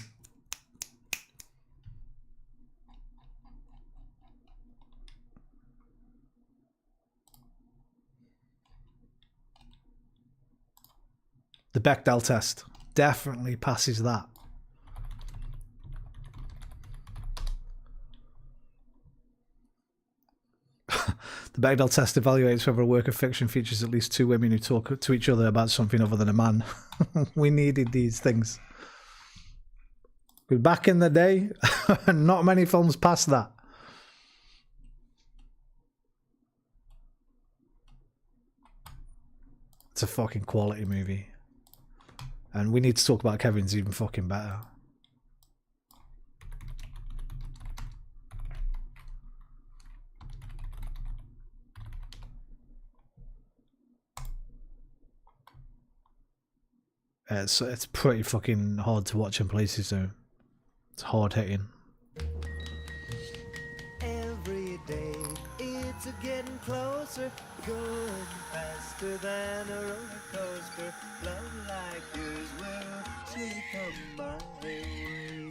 the Bechdel test. Definitely passes that. The Bechdel test evaluates whether a work of fiction features at least two women who talk to each other about something other than a man. We needed these things. But back in the day, not many films passed that. It's a fucking quality movie. And we need to talk about Kevin's even fucking better. It's pretty fucking hard to watch in places though. It's hard hitting. Every day it's a getting closer, going faster than a roller coaster. Love like yours will surely come my way.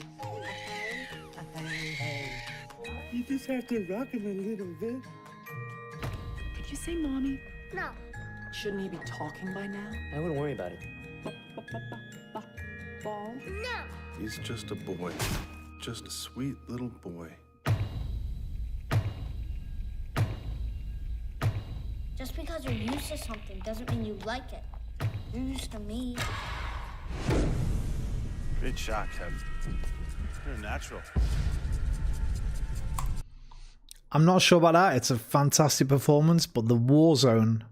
Hey, you just have to rock him a little bit. Did you say mommy? No. Shouldn't he be talking by now? I wouldn't worry about it. Ball? No. He's just a boy. Just a sweet little boy. Just because you're used to something doesn't mean you like it. You're used to me. Great shot, Kevin. You're a natural. I'm not sure about that. It's a fantastic performance, but the War Zone,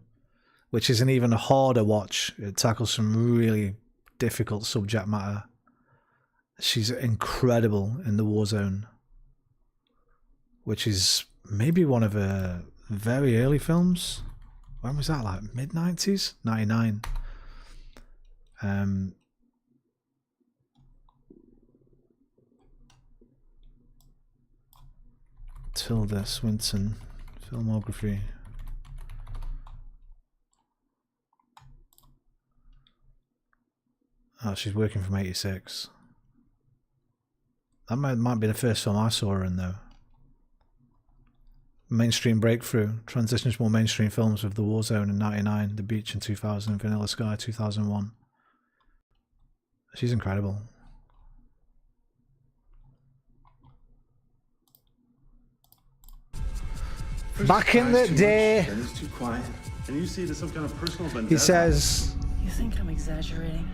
which is an even harder watch, it tackles some really difficult subject matter. She's incredible in the War Zone, which is maybe one of her very early films. When was that? Like mid-90s? 99. Tilda Swinton filmography. Oh, she's working from 86. That might be the first film I saw her in though. Mainstream breakthrough. Transitions more mainstream films with The War Zone in 99, The Beach in 2000, Vanilla Sky 2001. She's incredible. Back in the day, Then it's too quiet. And you see it as some kind of personal vendetta. he says, You think I'm exaggerating?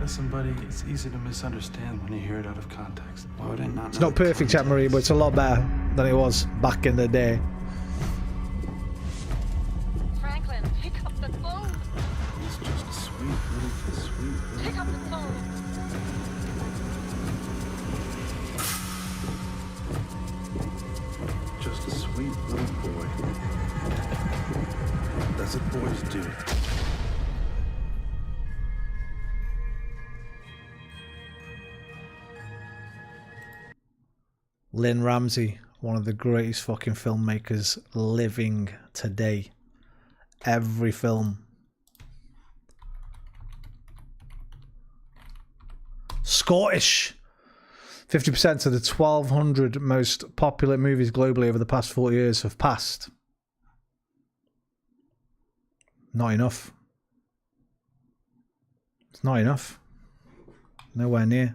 Listen, buddy, it's easy to misunderstand when you hear it out of context. Why would I not know? it's not perfect yet, Marie, but it's a lot better than it was back in the day. Franklin, pick up the phone. He's just a sweet little Pick up the phone. Just a sweet little boy. That's what boys do. Lynn Ramsey, one of the greatest fucking filmmakers living today. Every film. Scottish. 50% of the 1,200 most popular movies globally over the past 40 years have passed. Not enough. It's not enough. Nowhere near.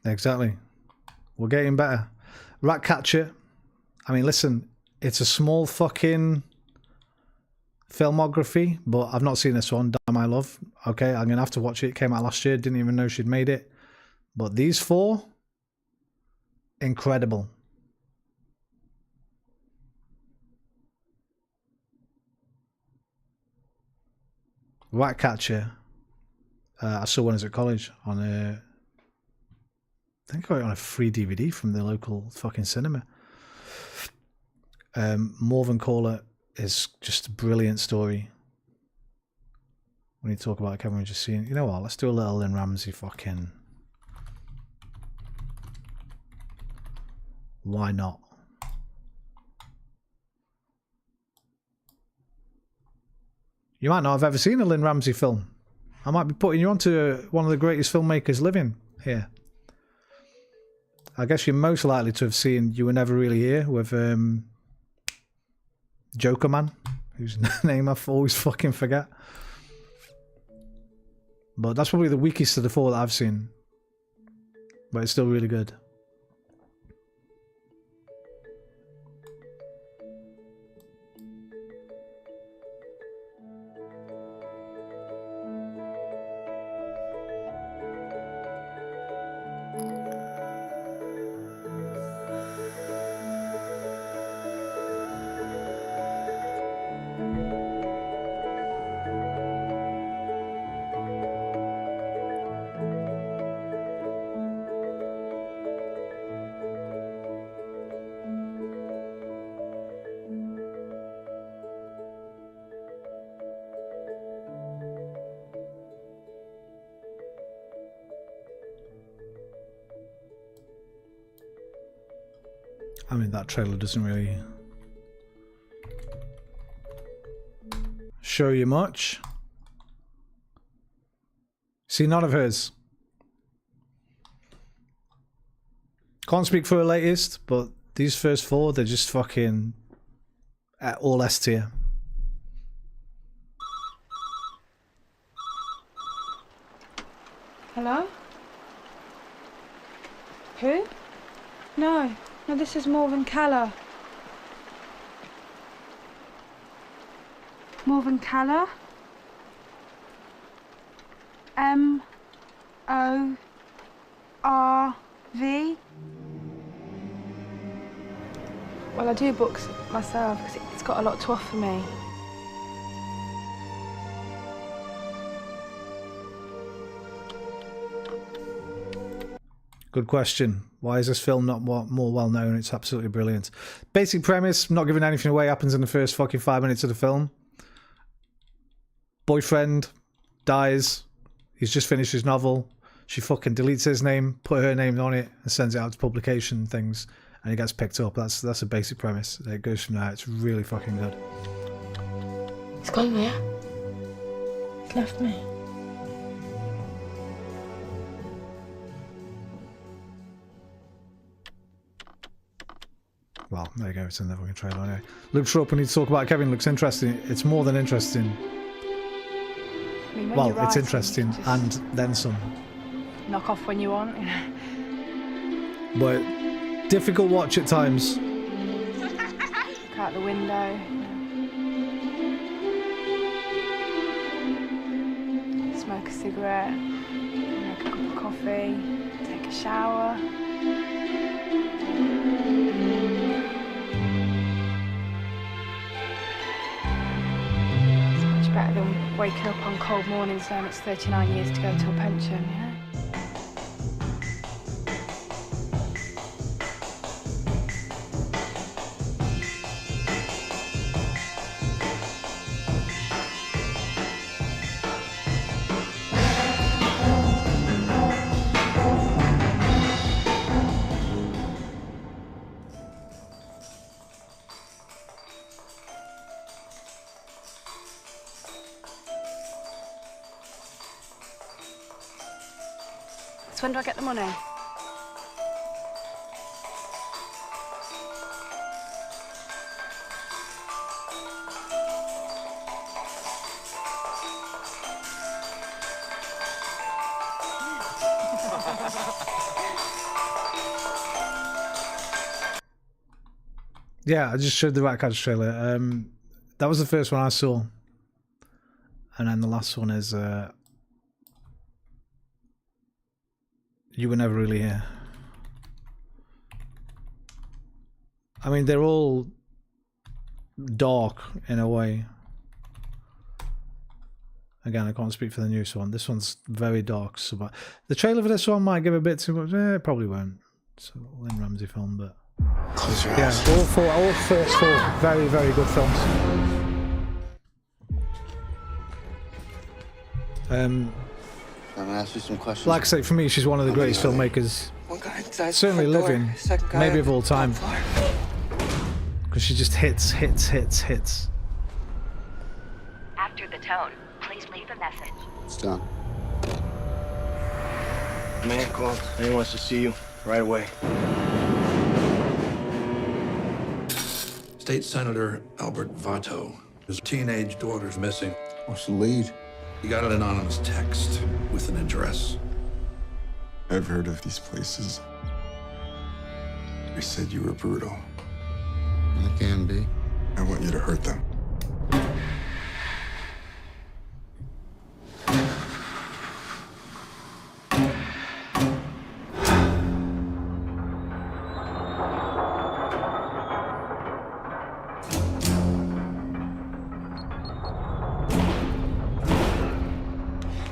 Exactly. We're getting better. Ratcatcher. I mean, listen, it's a small fucking filmography, but I've not seen this one, Damn I Love. Okay, I'm going to have to watch it. It came out last year. Didn't even know she'd made it. But these four, incredible. Ratcatcher. I saw one as at college on a... I think I got it on a free DVD from the local fucking cinema. More Than Caller is just a brilliant story. When you talk about Kevin, we're just seeing, you know what, let's do a little Lynn Ramsey fucking... Why not? You might not have ever seen a Lynn Ramsey film. I might be putting you onto one of the greatest filmmakers living here. I guess you're most likely to have seen You Were Never Really Here with Joker Man, whose name I always fucking forget. But that's probably the weakest of the four that I've seen. But it's still really good. I mean, that trailer doesn't really show you much. See, none of hers. Can't speak for her latest, but these first four, they're just fucking at all S tier. Hello? Who? No, this is Morven Caller. Morven Caller? M-O-R-V? Well, I do books myself because it's got a lot to offer me. Good question. Why is this film not more well known? It's absolutely brilliant. Basic premise, not giving anything away, happens in the first fucking 5 minutes of the film. Boyfriend dies. He's just finished his novel. She fucking deletes his name, put her name on it, and sends it out to publication and things, and it gets picked up. That's a basic premise. It goes from there. It's really fucking good. It's gone there. It's left me. Well, there you go. It's in the fucking trailer anyway. Looks up. We need to talk about Kevin. Looks interesting. It's more than interesting. I mean, when Well, you're it's writing, interesting just and then some. knock off when you want, you know. But difficult watch at times. Look out the window. Smoke a cigarette. Make a cup of coffee. Take a shower. It's much better than waking up on cold mornings knowing it's 39 years to go to a pension, you know? So when do I get the money? Yeah, I just showed the Ratcatcher trailer. That was the first one I saw. And then the last one is You Were Never Really Here. I mean, they're all dark in a way. Again, I can't speak for the newest one. This one's very dark. So, but the trailer for this one might give a bit too much. It probably won't. It's a Lynn Ramsey film, but Close your Yeah, eyes. all first four very, very good films. I'm gonna ask you some questions. Like I say, for me, she's one of the greatest filmmakers, certainly living, maybe of all time. Because she just hits. After the tone, please leave a message. It's done. Man called. He wants to see you right away. State Senator Albert Vato. His teenage daughter's missing. What's the lead? He got an anonymous text with an address. I've heard of these places. They said you were brutal. I can be. I want you to hurt them.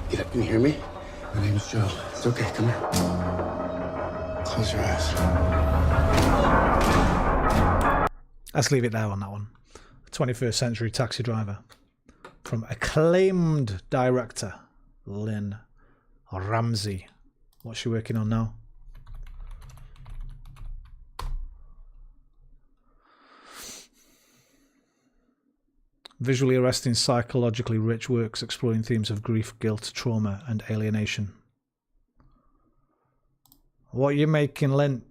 Get up, can you hear me? My name's Joe. It's okay, come here. Close your eyes. Let's leave it there on that one. 21st Century Taxi Driver. From acclaimed director Lynn Ramsey. What's she working on now? Visually arresting, psychologically rich works exploring themes of grief, guilt, trauma, and alienation. What are you making, Lynn?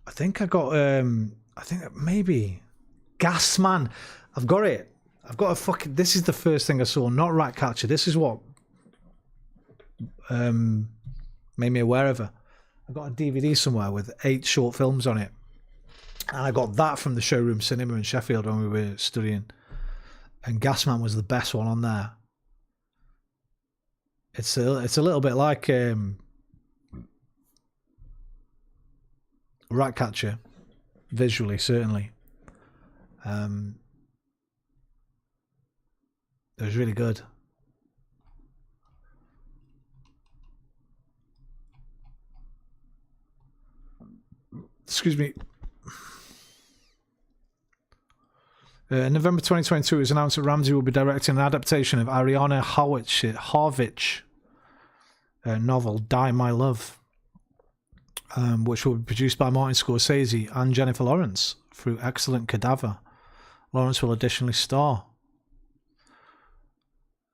I think I got, I think maybe Gasman. I've got it. I've got a fucking, this is the first thing I saw, not Ratcatcher. This is what made me aware of her. I got a DVD somewhere with 8 short films on it. And I got that from the Showroom Cinema in Sheffield when we were studying. And Gasman was the best one on there. It's a little bit like Ratcatcher, visually, certainly. It was really good. Excuse me. November 2022, it was announced that Ramsey will be directing an adaptation of Ariana Harwich novel Die My Love, which will be produced by Martin Scorsese and Jennifer Lawrence through Excellent Cadaver. Lawrence will additionally star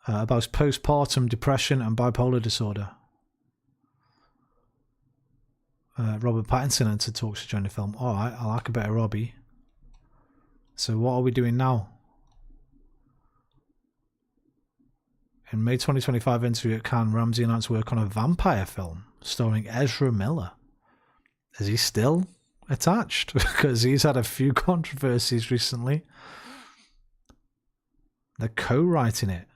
about postpartum depression and bipolar disorder. Robert Pattinson entered talks to join the film. Alright, I like a bit of Robbie. So what are we doing now? In May 2025 interview at Cannes, Ramsey announced work on a vampire film starring Ezra Miller. Is he still attached? Because he's had a few controversies recently. They're co-writing it.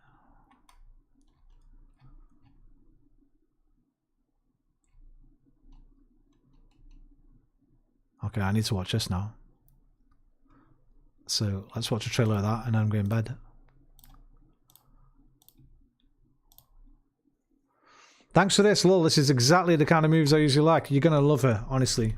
Okay, I need to watch this now. So let's watch a trailer of that and then I'm going to bed. Thanks for this, Lil. This is exactly the kind of moves I usually like. You're going to love her, honestly.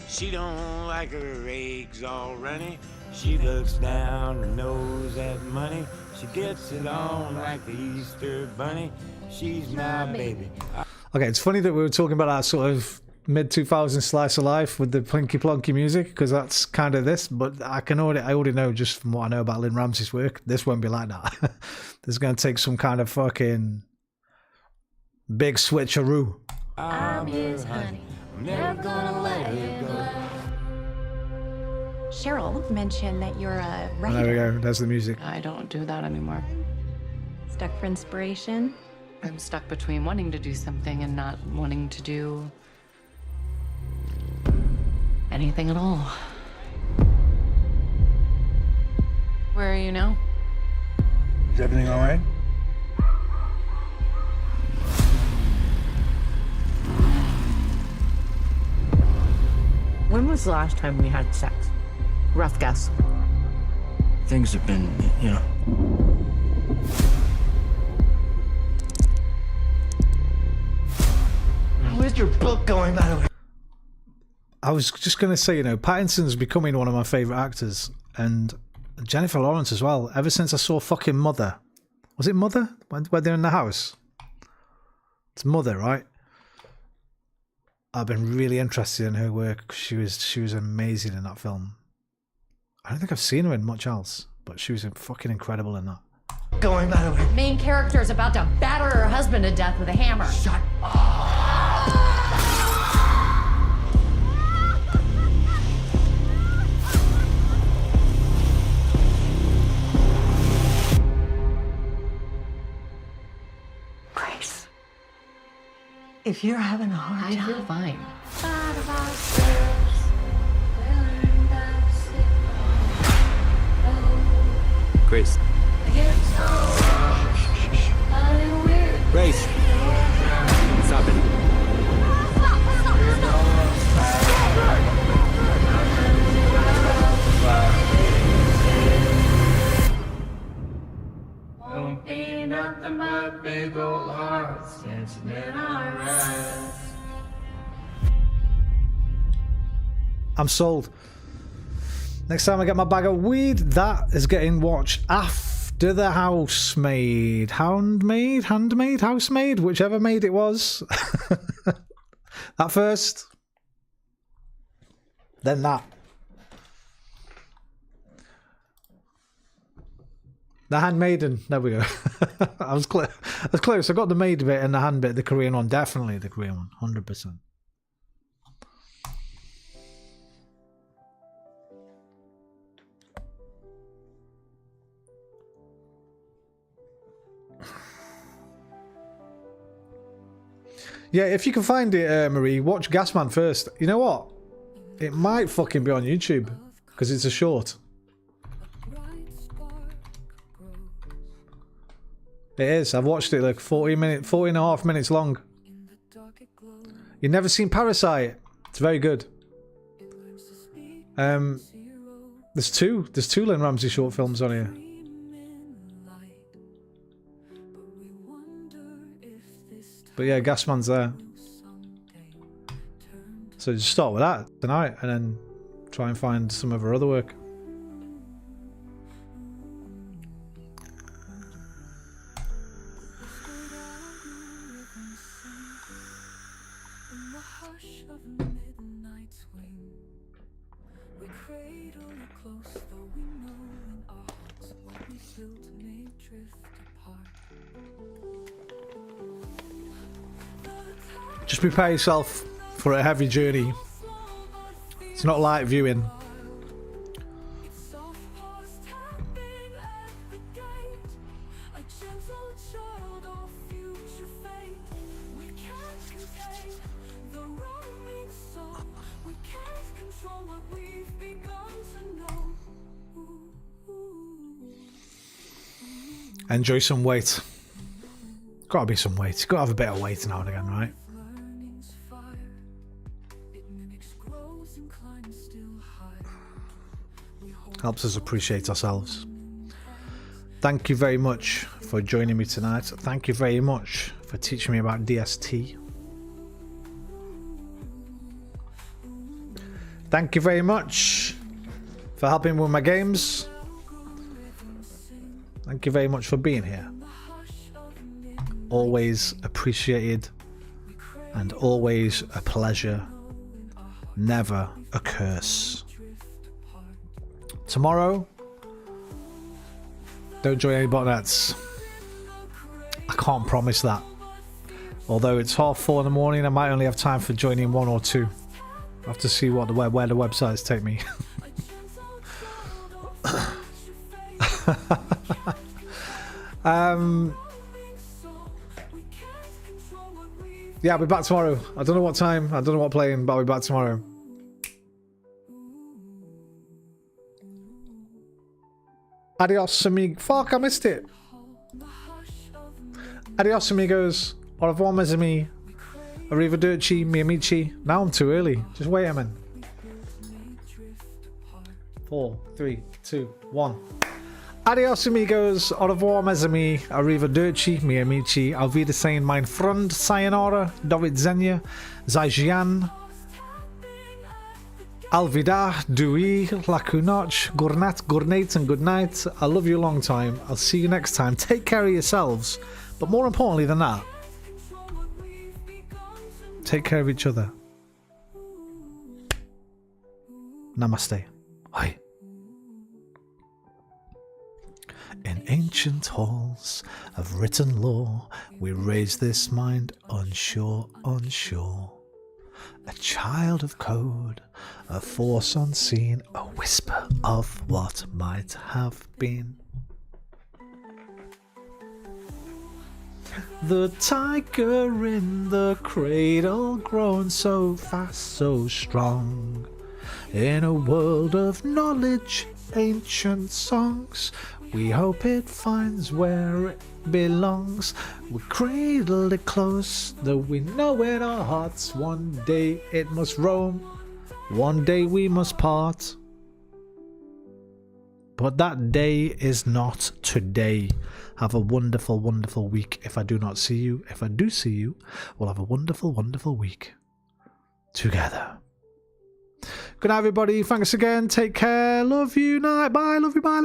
She don't like her eggs all runny. She looks down her nose at money. She gets it on like the Easter bunny. She's my baby. Okay, it's funny that we were talking about that sort of mid-2000s slice of life with the plinky plonky music, because that's kind of this, but I already know just from what I know about Lynn Ramsey's work, this won't be like that. This is going to take some kind of fucking big switcheroo. I'm his honey. I'm never gonna let her go. Cheryl mentioned that you're a writer. There we go, there's the music. I don't do that anymore. Stuck for inspiration? I'm stuck between wanting to do something and not wanting to do anything at all. Where are you now? Is everything all right? When was the last time we had sex? Rough guess. Things have been, you know. Where's your book going, by the way? I was just going to say, you know, Pattinson's becoming one of my favourite actors, and Jennifer Lawrence as well. Ever since I saw fucking Mother. Was it Mother? Where they're in the house? It's Mother, right? I've been really interested in her work. She was amazing in that film. I don't think I've seen her in much else, but she was fucking incredible in that. Going, by the way. Main character is about to batter her husband to death with a hammer. Shut up. Grace, if you're having a hard time, I feel fine. Grace. Grace. Stop it. Won't be nothing but big old hearts dancing in our eyes. I'm sold. Next time I get my bag of weed, that is getting watched after the housemaid. Housemaid, whichever maid it was. That first. Then that. The handmaiden. There we go. I was close. I got the maid bit and the hand bit, the Korean one. Definitely the Korean one. 100%. Yeah, if you can find it, Marie, watch Gasman first. You know what? It might fucking be on YouTube because it's a short. It is. I've watched it like 40 and a half minutes long. You've never seen Parasite? It's very good. There's two Lynn Ramsey short films on here. But yeah, Gasman's there. So just start with that tonight and then try and find some of her other work. Just prepare yourself for a heavy journey. It's not light viewing. Enjoy some weight. Gotta be some weight. Gotta have a bit of weight now and again, right? Helps us appreciate ourselves. Thank you very much for joining me tonight. Thank you very much for teaching me about DST. Thank you very much for helping with my games. Thank you very much for being here. Always appreciated and always a pleasure. Never a curse. Tomorrow, don't join any botnets. I can't promise that. Although it's 4:30 in the morning, I might only have time for joining one or two. I have to see what where the websites take me. Yeah, I'll be back tomorrow. I don't know what time, I don't know what playing, but I'll be back tomorrow. Adios, amigo. Fuck, I missed it. Adios, amigos. Au revoir, mes amis. Arrivederci, mi amici. Now I'm too early. Just wait a minute. 4, 3, 2, 1. Adios amigos, au revoir mes amis, arrivederci mi amici, auf Wiedersehen mein Freund, sayonara, do widzenia, zaijian, alvida, dui, lakunoch, gurnat, gurnate and good night. I love you a long time. I'll see you next time. Take care of yourselves, but more importantly than that, take care of each other. Namaste. Hi. In ancient halls of written law, we raise this mind unsure, unsure. A child of code, a force unseen, a whisper of what might have been. The tiger in the cradle, grown so fast, so strong. In a world of knowledge, ancient songs, we hope it finds where it belongs. We cradle it close, though we know in our hearts one day it must roam, one day we must part. But that day is not today. Have a wonderful, wonderful week. If I do not see you, if I do see you, we'll have a wonderful, wonderful week together. Good night, everybody. Thanks again. Take care. Love you. Night. Bye. Love you. Bye.